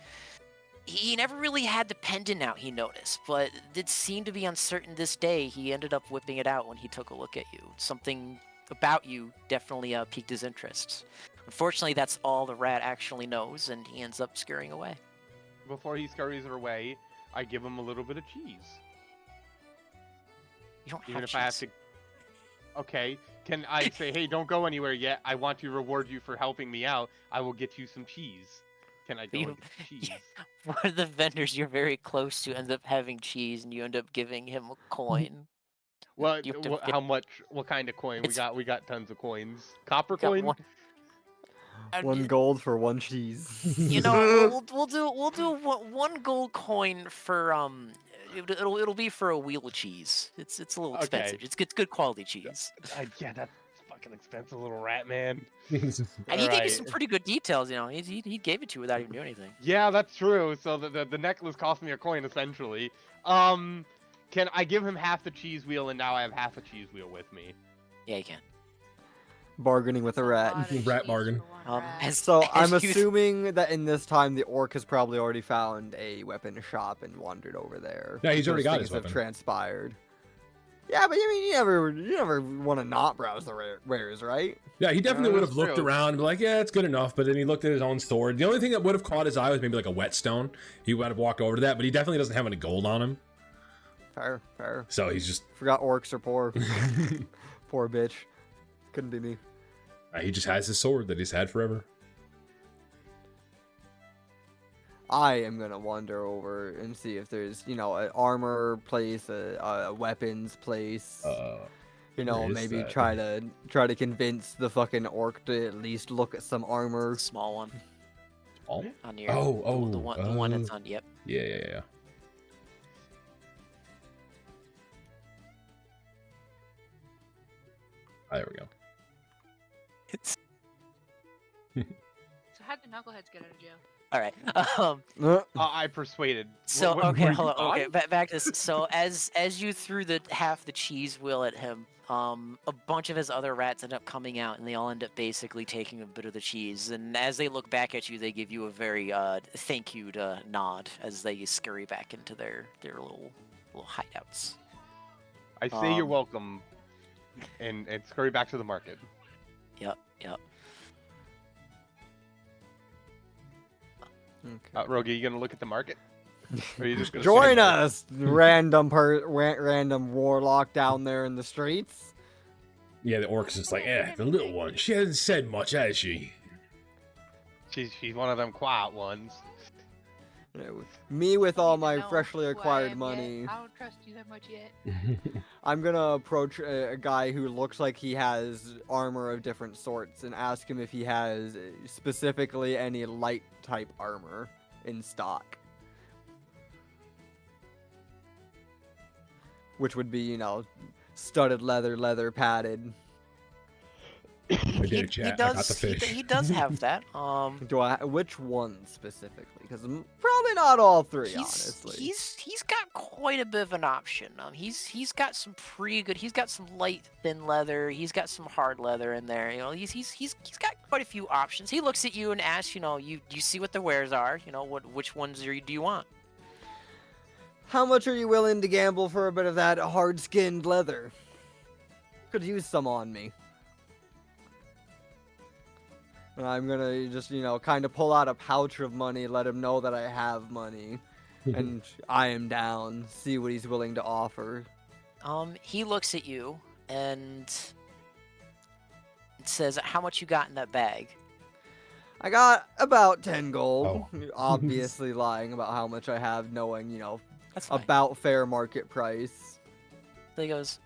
[SPEAKER 5] never really had the pendant out, he noticed, but it seemed to be uncertain this day. He ended up whipping it out when he took a look at you. Something about you definitely piqued his interest. Unfortunately, that's all the rat actually knows, and he ends up scurrying away.
[SPEAKER 3] Before he scurries away, I give him a little bit of cheese.
[SPEAKER 5] You don't
[SPEAKER 3] Even
[SPEAKER 5] have
[SPEAKER 3] if I have
[SPEAKER 5] cheese.
[SPEAKER 3] to. Okay, can I say, hey, don't go anywhere yet. I want to reward you for helping me out. I will get you some cheese. Can I go
[SPEAKER 5] You-
[SPEAKER 3] and get some cheese?
[SPEAKER 5] One of the vendors you're very close to ends up having cheese, and you end up giving him a coin.
[SPEAKER 3] Well,
[SPEAKER 5] You have to
[SPEAKER 3] how much? What kind of coin?
[SPEAKER 5] It's-
[SPEAKER 3] We got tons of coins. Copper
[SPEAKER 5] Got
[SPEAKER 3] coin?
[SPEAKER 5] one-
[SPEAKER 4] One gold for one cheese.
[SPEAKER 5] You know, we'll do one gold coin for it'll be for a wheel of cheese. It's a little expensive.
[SPEAKER 3] Okay.
[SPEAKER 5] It's good quality cheese.
[SPEAKER 3] Yeah, that's fucking expensive, little rat man.
[SPEAKER 5] And he gave you
[SPEAKER 3] Alright.
[SPEAKER 5] some pretty good details. You know, he gave it to you without even doing anything.
[SPEAKER 3] Yeah, that's true. So the necklace cost me a coin essentially. Can I give him half the cheese wheel and now I have half a cheese wheel with me?
[SPEAKER 5] Yeah, you can.
[SPEAKER 4] Bargaining with a rat.
[SPEAKER 2] Lot of
[SPEAKER 1] Rat
[SPEAKER 2] cheese
[SPEAKER 1] bargain.
[SPEAKER 2] for one rat.
[SPEAKER 4] So I'm
[SPEAKER 5] as you-
[SPEAKER 4] assuming that in this time the orc has probably already found a weapon shop and wandered over there.
[SPEAKER 1] Yeah, he's already
[SPEAKER 4] Those
[SPEAKER 1] got his
[SPEAKER 4] things have
[SPEAKER 1] weapon.
[SPEAKER 4] transpired. Yeah, but I mean, you never want to not browse the wares, right?
[SPEAKER 1] Yeah, he definitely would have
[SPEAKER 3] that's
[SPEAKER 1] looked
[SPEAKER 3] true.
[SPEAKER 1] around and be like, yeah, it's good enough. But then he looked at his own sword. The only thing that would have caught his eye was maybe like a whetstone. He would have walked over to that, but he definitely doesn't have any gold on him.
[SPEAKER 4] Fair, fair.
[SPEAKER 1] So he's just
[SPEAKER 4] Forgot orcs are poor. Poor bitch. Couldn't be me.
[SPEAKER 1] he just has his sword that he's had forever.
[SPEAKER 4] I am gonna wander over and see if there's, an armor place, a weapons place.
[SPEAKER 1] where is
[SPEAKER 4] Maybe
[SPEAKER 1] that?
[SPEAKER 4] try to convince the fucking orc to at least look at some armor.
[SPEAKER 5] Small one
[SPEAKER 1] Oh,
[SPEAKER 5] on your the one that's on. Yep.
[SPEAKER 1] yeah. There we go.
[SPEAKER 5] It's
[SPEAKER 2] So how'd the knuckleheads get out of jail?
[SPEAKER 5] all right.
[SPEAKER 3] I persuaded.
[SPEAKER 5] So
[SPEAKER 3] What
[SPEAKER 5] okay,
[SPEAKER 3] were
[SPEAKER 5] hold
[SPEAKER 3] you
[SPEAKER 5] on. Okay,
[SPEAKER 3] on?
[SPEAKER 5] back to this. So as you threw the half the cheese wheel at him, a bunch of his other rats end up coming out, and they all end up basically taking a bit of the cheese. And as they look back at you, they give you a very thank you nod as they scurry back into their little hideouts.
[SPEAKER 3] I say you're
[SPEAKER 5] Um,
[SPEAKER 3] welcome, and scurry back to the market.
[SPEAKER 5] Yep.
[SPEAKER 4] Okay.
[SPEAKER 3] Rogi, you gonna look at the market? Or are you just gonna
[SPEAKER 4] Join
[SPEAKER 3] stand there?
[SPEAKER 4] us, random warlock down there in the streets.
[SPEAKER 1] Yeah, the orc's just like, the little one. She hasn't said much, has she?
[SPEAKER 3] She's one of them quiet ones.
[SPEAKER 4] You know, me with all my
[SPEAKER 2] Know
[SPEAKER 4] freshly
[SPEAKER 2] who I
[SPEAKER 4] acquired
[SPEAKER 2] am
[SPEAKER 4] money.
[SPEAKER 2] yet. I don't trust you that much yet.
[SPEAKER 4] I'm gonna approach a guy who looks like he has armor of different sorts and ask him if he has specifically any light type armor in stock. Which would be, you know, studded leather padded.
[SPEAKER 1] I did, chat. I got the fish.
[SPEAKER 5] He does have that.
[SPEAKER 4] Which one specifically? Because probably not all three, honestly.
[SPEAKER 5] He's got quite a bit of an option. He's got some pretty good. He's got some light thin leather. He's got some hard leather in there. You know, he's got quite a few options. He looks at you and asks, you know, you see what the wares are. You know, which ones do you want?
[SPEAKER 4] How much are you willing to gamble for a bit of that hard-skinned leather? Could use some on me. And I'm gonna just, you know, kind of pull out a pouch of money, let him know that I have money, and I am down, see what he's willing to offer.
[SPEAKER 5] He looks at you and says, "How much you got in that bag?"
[SPEAKER 4] I got about 10 gold.
[SPEAKER 1] Oh.
[SPEAKER 4] Obviously lying about how much I have, knowing, you know,
[SPEAKER 5] That's fine.
[SPEAKER 4] about fair market price.
[SPEAKER 5] So he goes,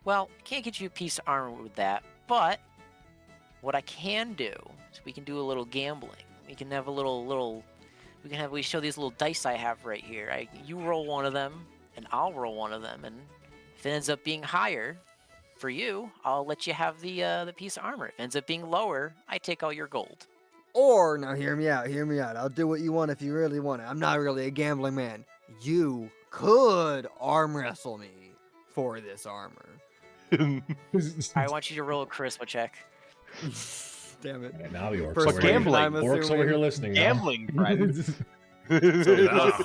[SPEAKER 5] well, I can't get you a piece of armor with that, but what I can do is we can do a little gambling. We can have we show these little dice I have right here. You roll one of them, and I'll roll one of them, and if it ends up being higher for you, I'll let you have the piece of armor. If it ends up being lower, I take all your gold.
[SPEAKER 4] Or, now hear me out. I'll do what you want if you really want it. I'm not really a gambling man. You could arm wrestle me for this armor.
[SPEAKER 5] I want you to roll a charisma check.
[SPEAKER 4] Damn it.
[SPEAKER 1] Yeah, now the orcs
[SPEAKER 4] First
[SPEAKER 1] over
[SPEAKER 3] gambling,
[SPEAKER 1] here.
[SPEAKER 4] I'm
[SPEAKER 1] Orcs over
[SPEAKER 4] assuming.
[SPEAKER 1] here listening. now.
[SPEAKER 3] Gambling, friends.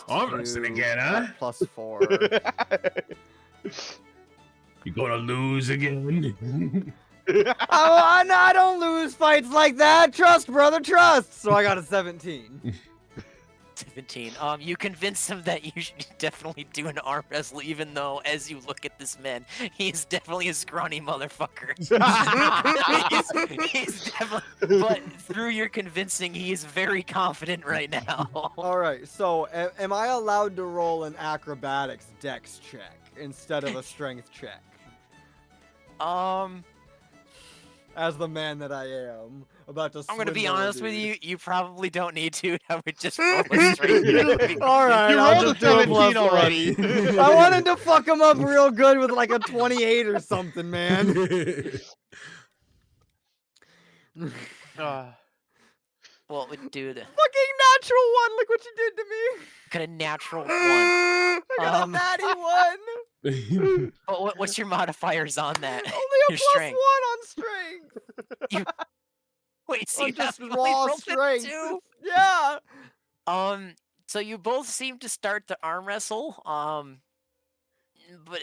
[SPEAKER 1] I'm listening again, huh?
[SPEAKER 4] Plus 4.
[SPEAKER 1] You gonna lose again?
[SPEAKER 4] I don't lose fights like that. Trust, brother, trust. So I got a 17.
[SPEAKER 5] 17. You convince him that you should definitely do an arm wrestle, even though, as you look at this man, he's definitely a scrawny motherfucker. he's definitely, but through your convincing, he is very confident right now.
[SPEAKER 4] All right. So am I allowed to roll an acrobatics dex check instead of a strength check? As the man that I am, about to.
[SPEAKER 5] I'm gonna be
[SPEAKER 4] swindle a
[SPEAKER 5] honest with
[SPEAKER 4] dude.
[SPEAKER 5] you. You probably don't need to. I would just roll a straight.
[SPEAKER 4] All right,
[SPEAKER 3] You
[SPEAKER 4] I'll
[SPEAKER 3] rolled
[SPEAKER 4] just
[SPEAKER 3] a
[SPEAKER 4] do a plus
[SPEAKER 3] 17 already.
[SPEAKER 4] 20. I wanted to fuck him up real good with like a 28 or something, man.
[SPEAKER 5] Well, dude,
[SPEAKER 4] Fucking natural one! Look what you did to me.
[SPEAKER 5] got a natural one.
[SPEAKER 4] I got a natty one.
[SPEAKER 5] What's your modifiers on that?
[SPEAKER 4] Only a
[SPEAKER 5] Your
[SPEAKER 4] plus
[SPEAKER 5] strength.
[SPEAKER 4] 1 on strength.
[SPEAKER 5] Wait, so
[SPEAKER 4] On
[SPEAKER 5] you
[SPEAKER 4] just
[SPEAKER 5] have only
[SPEAKER 4] raw
[SPEAKER 5] rolled a
[SPEAKER 4] strength.
[SPEAKER 5] 2?
[SPEAKER 4] Yeah.
[SPEAKER 5] So you both seem to start the arm wrestle. But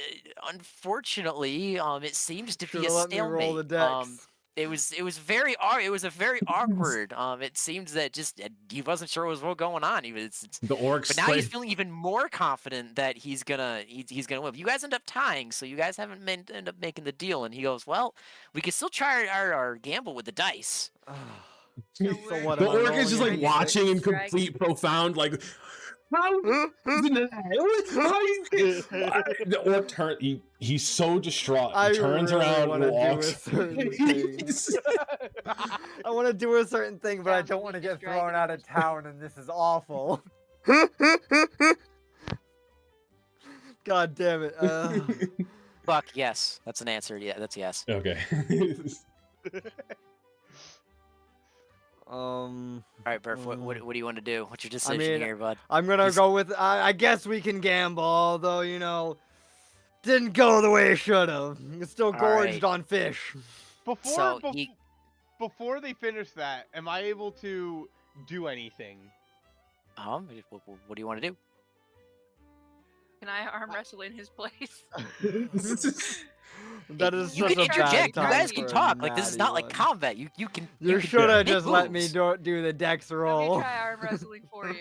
[SPEAKER 5] unfortunately, it seems to be
[SPEAKER 4] Should've
[SPEAKER 5] a
[SPEAKER 4] let me roll the
[SPEAKER 5] stalemate.
[SPEAKER 4] dex.
[SPEAKER 5] It was very awkward. It seems that just he wasn't sure what was going on.
[SPEAKER 1] The orcs.
[SPEAKER 5] But now he's feeling even more confident that he's gonna win. You guys end up tying, so you guys haven't end up making the deal. And he goes, "Well, we can still try our gamble with the dice."
[SPEAKER 4] So
[SPEAKER 2] we're-
[SPEAKER 4] what
[SPEAKER 1] The
[SPEAKER 4] am I
[SPEAKER 1] orc is just like
[SPEAKER 4] rolling?
[SPEAKER 1] watching in
[SPEAKER 2] Dragon.
[SPEAKER 1] complete profound, like. How you the orc turn? He's so distraught. He
[SPEAKER 4] I
[SPEAKER 1] turns
[SPEAKER 4] really
[SPEAKER 1] around,
[SPEAKER 4] wanna do a
[SPEAKER 1] walks.
[SPEAKER 4] certain thing. I want to do a certain thing, but I
[SPEAKER 2] Sounds
[SPEAKER 4] don't want to
[SPEAKER 2] weak as
[SPEAKER 4] get thrown out of town, and this is awful. God damn it.
[SPEAKER 5] Fuck yes, that's an answer. Yeah, that's yes.
[SPEAKER 1] Okay.
[SPEAKER 5] All right, Burf. What do you want to do? What's your decision
[SPEAKER 4] mean,
[SPEAKER 5] here, bud?
[SPEAKER 4] I'm gonna
[SPEAKER 5] He's-
[SPEAKER 4] go with. I guess we can gamble, although you know, didn't go the way it should have. It's still gorged
[SPEAKER 5] right.
[SPEAKER 4] on fish.
[SPEAKER 5] So
[SPEAKER 3] Before they finish that, am I able to do anything?
[SPEAKER 5] what do you want to do?
[SPEAKER 2] Can I arm wrestle in his place?
[SPEAKER 4] That is
[SPEAKER 5] You
[SPEAKER 4] such
[SPEAKER 5] can
[SPEAKER 4] a bad
[SPEAKER 5] interject. You
[SPEAKER 4] time
[SPEAKER 5] guys
[SPEAKER 4] for
[SPEAKER 5] can
[SPEAKER 4] a
[SPEAKER 5] talk. Like this is not
[SPEAKER 4] natty
[SPEAKER 5] like
[SPEAKER 4] one.
[SPEAKER 5] combat. You can.
[SPEAKER 4] You
[SPEAKER 5] can
[SPEAKER 4] should have
[SPEAKER 5] make
[SPEAKER 4] just let me
[SPEAKER 5] moves.
[SPEAKER 4] do the dex
[SPEAKER 2] Let me
[SPEAKER 4] roll.
[SPEAKER 2] try arm wrestling for you.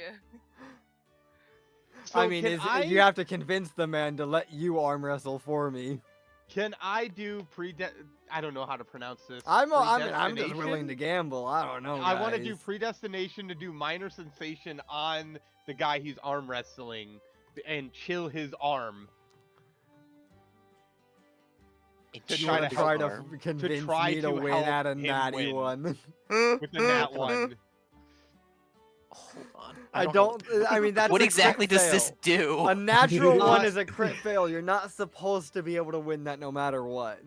[SPEAKER 3] So
[SPEAKER 4] I mean,
[SPEAKER 3] can
[SPEAKER 4] you have to convince the man to let you arm wrestle for me.
[SPEAKER 3] Can I do I don't know how to pronounce this.
[SPEAKER 4] I'm just willing to
[SPEAKER 3] Predestination?
[SPEAKER 4] gamble. I don't know,
[SPEAKER 3] I want to do
[SPEAKER 4] guys.
[SPEAKER 3] predestination to do minor sensation on the guy he's arm wrestling and chill his arm.
[SPEAKER 5] To
[SPEAKER 4] You want to try to
[SPEAKER 5] arm.
[SPEAKER 4] convince
[SPEAKER 3] try
[SPEAKER 4] me to
[SPEAKER 3] to
[SPEAKER 4] win
[SPEAKER 3] help
[SPEAKER 4] at a
[SPEAKER 3] him
[SPEAKER 4] natty
[SPEAKER 3] win.
[SPEAKER 4] one.
[SPEAKER 3] With the nat one.
[SPEAKER 5] Hold on.
[SPEAKER 4] I
[SPEAKER 5] know.
[SPEAKER 4] don't. I mean, that's
[SPEAKER 5] What
[SPEAKER 4] a
[SPEAKER 5] exactly
[SPEAKER 4] crit
[SPEAKER 5] does this
[SPEAKER 4] fail.
[SPEAKER 5] do?
[SPEAKER 4] A natural
[SPEAKER 3] Uh,
[SPEAKER 4] one is a crit fail. You're not supposed to be able to win that no matter what.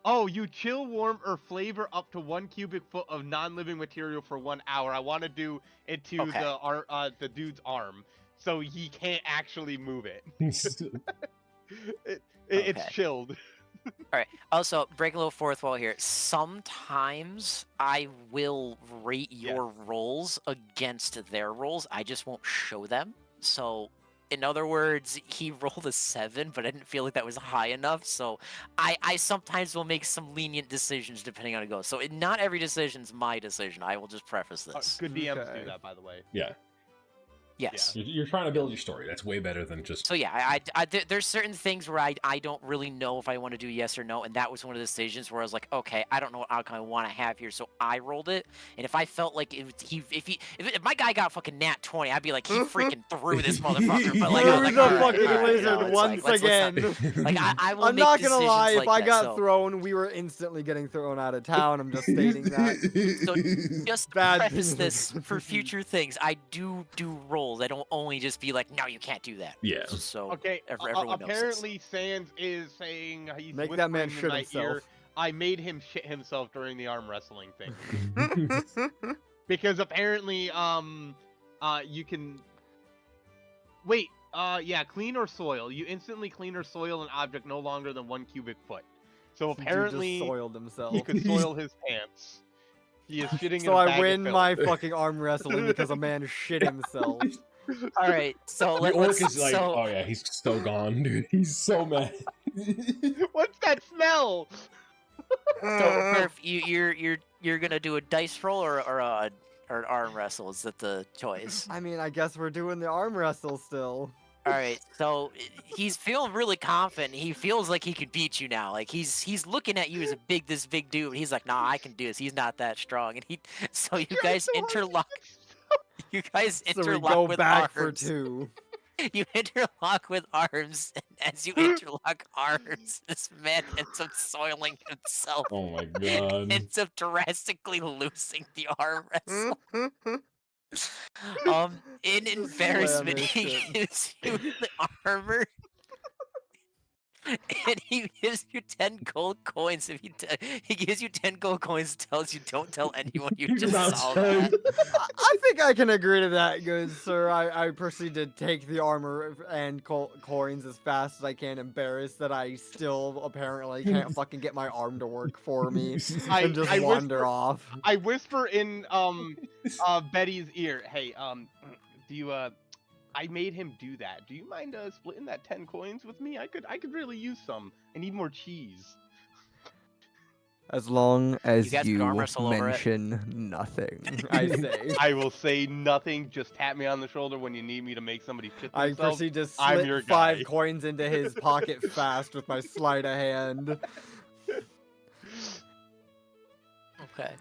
[SPEAKER 3] Oh, you chill, warm, or flavor up to 1 cubic foot of non-living material for 1 hour. I want to do it to
[SPEAKER 5] Okay.
[SPEAKER 3] the dude's arm, so he can't actually move it. It's
[SPEAKER 5] Okay.
[SPEAKER 3] chilled.
[SPEAKER 5] Alright, also, break a little fourth wall here. Sometimes I will rate your rolls against their rolls. I just won't show them. So, in other words, he rolled a 7, but I didn't feel like that was high enough. So, I sometimes will make some lenient decisions depending on how it goes. So, not every decision's my decision. I will just preface this.
[SPEAKER 3] Good DMs
[SPEAKER 4] Okay.
[SPEAKER 3] do that, by the way.
[SPEAKER 1] Yeah.
[SPEAKER 5] Yes.
[SPEAKER 1] You're trying to build your story. That's way better than just.
[SPEAKER 5] So yeah, there's certain things where I don't really know if I want to do yes or no, and that was one of the decisions where I was like, okay, I don't know what outcome I want to have here, so I rolled it, and if I felt like if my guy got fucking nat 20, I'd be like, he freaking threw this motherfucker, but like, I was
[SPEAKER 4] Threw
[SPEAKER 5] like,
[SPEAKER 4] the
[SPEAKER 5] all right,
[SPEAKER 4] fucking
[SPEAKER 5] all right,
[SPEAKER 4] lizard
[SPEAKER 5] no, it's
[SPEAKER 4] once
[SPEAKER 5] like, let's not-
[SPEAKER 4] again.
[SPEAKER 5] like I will
[SPEAKER 4] I'm
[SPEAKER 5] make
[SPEAKER 4] not gonna
[SPEAKER 5] decisions
[SPEAKER 4] lie.
[SPEAKER 5] like
[SPEAKER 4] If I
[SPEAKER 5] that,
[SPEAKER 4] got
[SPEAKER 5] so,
[SPEAKER 4] thrown, we were instantly getting thrown out of town. I'm just stating that.
[SPEAKER 5] So just to
[SPEAKER 4] Bad
[SPEAKER 5] preface
[SPEAKER 4] things
[SPEAKER 5] this
[SPEAKER 4] like
[SPEAKER 5] for future things, I do rolls. I don't only just be like, no, you can't do that.
[SPEAKER 1] Yeah.
[SPEAKER 5] So
[SPEAKER 3] Okay,
[SPEAKER 5] everyone knows this.
[SPEAKER 3] apparently Sans is saying he's
[SPEAKER 4] Make that man
[SPEAKER 3] whispering in
[SPEAKER 4] shit
[SPEAKER 3] my
[SPEAKER 4] himself.
[SPEAKER 3] ear. I made him shit himself during the arm wrestling thing. Because apparently, you can... Wait, yeah, clean or soil. You instantly clean or soil an object no longer than 1 cubic foot. So
[SPEAKER 4] Dude just
[SPEAKER 3] apparently,
[SPEAKER 4] soiled himself.
[SPEAKER 3] he could soil his pants. He is shitting in
[SPEAKER 4] So
[SPEAKER 3] a
[SPEAKER 4] I
[SPEAKER 3] bag
[SPEAKER 4] win
[SPEAKER 3] of filth.
[SPEAKER 4] my fucking arm wrestling because a man shit himself.
[SPEAKER 5] All right, so
[SPEAKER 1] The orc
[SPEAKER 5] let's
[SPEAKER 1] is like,
[SPEAKER 5] so
[SPEAKER 1] oh yeah, he's so gone, dude. He's so mad.
[SPEAKER 3] What's that smell?
[SPEAKER 5] so Murph, you're gonna do a dice roll or an arm wrestle? Is that the choice?
[SPEAKER 4] I mean, I guess we're doing the arm wrestle still.
[SPEAKER 5] All right, so he's feeling really confident. He feels like he could beat you now. Like he's looking at you as this big dude. He's like, nah, I can do this. He's not that strong. And so you guys interlock. You guys
[SPEAKER 4] So we
[SPEAKER 5] interlock
[SPEAKER 4] go
[SPEAKER 5] with
[SPEAKER 4] back
[SPEAKER 5] arms.
[SPEAKER 4] for 2.
[SPEAKER 5] You interlock with arms, and as you interlock arms, this man ends up soiling himself.
[SPEAKER 1] Oh my god.
[SPEAKER 5] Ends up drastically losing the arm wrestle. In
[SPEAKER 4] Just
[SPEAKER 5] embarrassment,
[SPEAKER 4] slam
[SPEAKER 5] he
[SPEAKER 4] his shit.
[SPEAKER 5] gives you the armor, and he gives you 10 gold coins. If he gives you 10 gold coins, tells you don't tell anyone you
[SPEAKER 1] You're
[SPEAKER 5] just
[SPEAKER 1] not
[SPEAKER 5] saw
[SPEAKER 1] telling-
[SPEAKER 5] that.
[SPEAKER 4] I think I can agree to that, good sir. I proceed to take the armor and coins as fast as I can, embarrassed that I still apparently can't fucking get my arm to work for me, and just
[SPEAKER 3] I
[SPEAKER 4] wander off.
[SPEAKER 3] I whisper in Betty's ear, hey, do you I made him do that. Do you mind splitting that 10 coins with me? I could really use some. I need more cheese.
[SPEAKER 4] As long as
[SPEAKER 5] You guys could arm wrestle over it.
[SPEAKER 4] mention nothing, I say.
[SPEAKER 3] I will say nothing. Just tap me on the shoulder when you need me to make somebody shit
[SPEAKER 4] I
[SPEAKER 3] themselves.
[SPEAKER 4] proceed to
[SPEAKER 3] I'm your
[SPEAKER 4] slip 5
[SPEAKER 3] guy.
[SPEAKER 4] coins into his pocket fast with my sleight of hand.
[SPEAKER 5] Okay.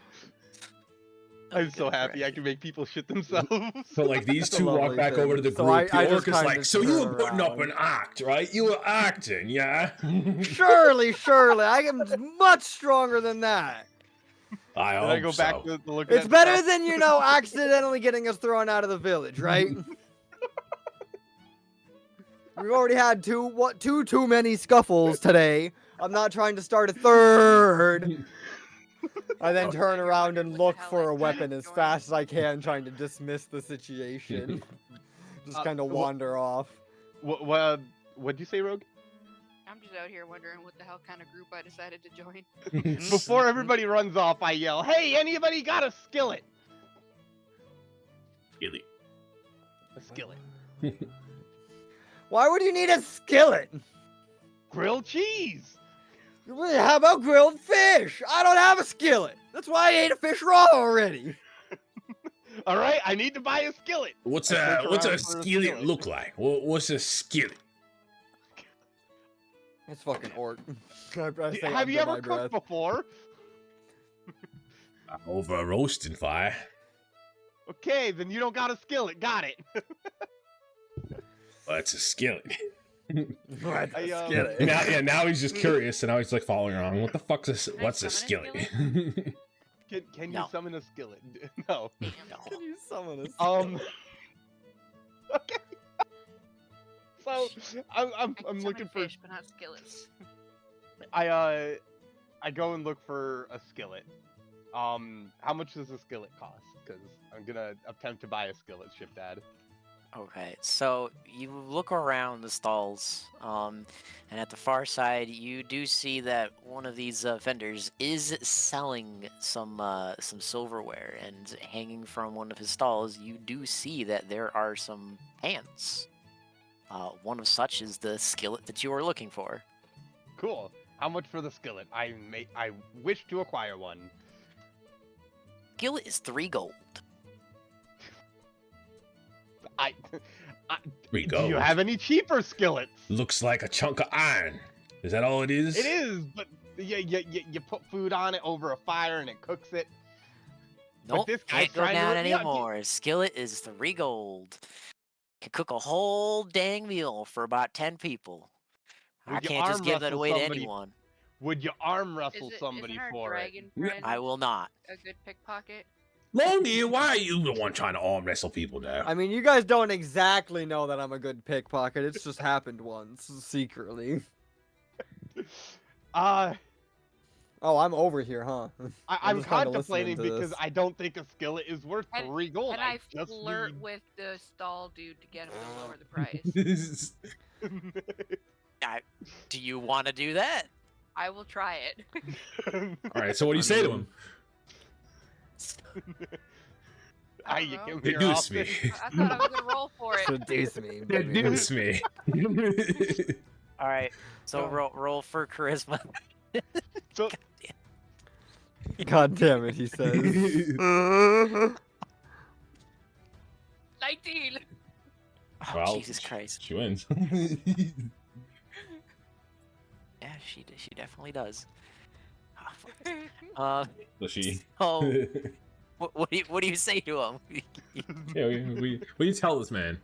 [SPEAKER 3] I'm so happy I can make people shit themselves.
[SPEAKER 1] So like these
[SPEAKER 4] It's a
[SPEAKER 1] two walk
[SPEAKER 4] lovely
[SPEAKER 1] back
[SPEAKER 4] thing.
[SPEAKER 1] over to the
[SPEAKER 4] So
[SPEAKER 1] group.
[SPEAKER 4] I
[SPEAKER 1] The orc
[SPEAKER 4] just
[SPEAKER 1] is
[SPEAKER 4] kinda
[SPEAKER 1] like, so you were
[SPEAKER 4] turn
[SPEAKER 1] putting up
[SPEAKER 4] around.
[SPEAKER 1] an act, right? You were acting, yeah?
[SPEAKER 4] Surely, I am much stronger than that.
[SPEAKER 1] I
[SPEAKER 3] Can
[SPEAKER 1] hope
[SPEAKER 3] I go back
[SPEAKER 1] so.
[SPEAKER 3] to look at
[SPEAKER 4] It's
[SPEAKER 3] that
[SPEAKER 4] better
[SPEAKER 3] stuff?
[SPEAKER 4] than, accidentally getting us thrown out of the village, right? We've already had too many scuffles today. I'm not trying to start a third. I then turn around and look for a weapon as fast as I can, trying to dismiss the situation. Just kind of wander off.
[SPEAKER 3] What'd you say, Rogue?
[SPEAKER 2] I'm just out here wondering what the hell kind of group I decided to join.
[SPEAKER 3] Before everybody runs off, I yell, hey, anybody got a skillet?
[SPEAKER 1] Really?
[SPEAKER 3] A skillet.
[SPEAKER 4] Why would you need a skillet?
[SPEAKER 3] Grilled cheese.
[SPEAKER 4] How about grilled fish? I don't have a skillet. That's why I ate a fish raw already.
[SPEAKER 3] All right, I need to buy a skillet.
[SPEAKER 1] What's
[SPEAKER 3] I
[SPEAKER 1] a
[SPEAKER 3] search
[SPEAKER 1] what's
[SPEAKER 3] around
[SPEAKER 1] a
[SPEAKER 3] for a
[SPEAKER 1] skillet
[SPEAKER 3] skillet.
[SPEAKER 1] look like? What's a skillet?
[SPEAKER 4] It's fucking orc.
[SPEAKER 3] Have you ever cooked before?
[SPEAKER 1] Over a roasting fire.
[SPEAKER 3] Okay, then you don't got a skillet. Got it.
[SPEAKER 1] Well, it's a skillet.
[SPEAKER 4] Skillet.
[SPEAKER 1] Now he's just curious, and now he's like following around. What the fuck's this?
[SPEAKER 2] Can I
[SPEAKER 1] What's a
[SPEAKER 2] summon a
[SPEAKER 1] skillet?
[SPEAKER 3] Can you
[SPEAKER 5] No.
[SPEAKER 3] summon a skillet? No.
[SPEAKER 5] No.
[SPEAKER 4] Can you summon us?
[SPEAKER 3] Okay. So I'm
[SPEAKER 2] I can summon
[SPEAKER 3] looking for.
[SPEAKER 2] fish, but not skillets.
[SPEAKER 3] I go and look for a skillet. How much does a skillet cost? Because I'm gonna attempt to buy a skillet, Ship Dad.
[SPEAKER 5] Okay, so you look around the stalls, and at the far side, you do see that one of these vendors is selling some silverware, and hanging from one of his stalls, you do see that there are some pans. One of such is the skillet that you are looking for.
[SPEAKER 3] Cool. How much for the skillet? I wish to acquire one.
[SPEAKER 5] Skillet is 3 gold.
[SPEAKER 3] I
[SPEAKER 1] 3
[SPEAKER 3] Do
[SPEAKER 1] gold.
[SPEAKER 3] you have any cheaper skillets?
[SPEAKER 1] Looks like a chunk of iron. Is that all it is?
[SPEAKER 3] It is, but you put food on it over a fire and it cooks it. But
[SPEAKER 5] Nope,
[SPEAKER 3] this guy's
[SPEAKER 5] can't go
[SPEAKER 3] trying to
[SPEAKER 5] down
[SPEAKER 3] rip me up.
[SPEAKER 5] anymore. Skillet is 3 gold. Can cook a whole dang meal for about 10 people. I
[SPEAKER 3] Would you
[SPEAKER 5] can't just
[SPEAKER 3] arm
[SPEAKER 5] give that
[SPEAKER 3] wrestle
[SPEAKER 5] away to
[SPEAKER 3] somebody?
[SPEAKER 5] anyone.
[SPEAKER 3] Would you arm wrestle somebody
[SPEAKER 2] isn't our
[SPEAKER 3] for it?
[SPEAKER 2] dragon friend
[SPEAKER 5] I will not.
[SPEAKER 2] a good pickpocket?
[SPEAKER 1] Lonely, why are you the one trying to arm wrestle people now?
[SPEAKER 4] I mean, you guys don't exactly know that I'm a good pickpocket. It's just happened once, secretly. Oh, I'm over here, huh?
[SPEAKER 3] I'm
[SPEAKER 4] just kinda
[SPEAKER 3] contemplating
[SPEAKER 4] listening to
[SPEAKER 3] because
[SPEAKER 4] this.
[SPEAKER 3] I don't think a skillet is worth
[SPEAKER 2] And-
[SPEAKER 3] 3 gold.
[SPEAKER 2] And I
[SPEAKER 3] just
[SPEAKER 2] flirt
[SPEAKER 3] need-
[SPEAKER 2] with the stall dude to get him to lower the price.
[SPEAKER 5] Do you want to do that?
[SPEAKER 2] I will try it.
[SPEAKER 1] All right, so what do you say to him?
[SPEAKER 2] I
[SPEAKER 3] you
[SPEAKER 2] don't
[SPEAKER 3] came
[SPEAKER 2] know.
[SPEAKER 3] here
[SPEAKER 1] Deduce me.
[SPEAKER 3] often.
[SPEAKER 2] I thought I was gonna roll for it.
[SPEAKER 4] Seduce me, baby.
[SPEAKER 1] Deduce me.
[SPEAKER 5] All right. So
[SPEAKER 3] Oh.
[SPEAKER 5] roll for charisma.
[SPEAKER 3] So
[SPEAKER 4] God damn it, he says.
[SPEAKER 2] 19.
[SPEAKER 5] Oh,
[SPEAKER 1] Well,
[SPEAKER 5] Jesus Christ.
[SPEAKER 1] She wins.
[SPEAKER 5] Yeah, she definitely does. Oh, fuck.
[SPEAKER 1] So she.
[SPEAKER 5] Oh, what do you say to him?
[SPEAKER 1] Yeah, what do you tell this man?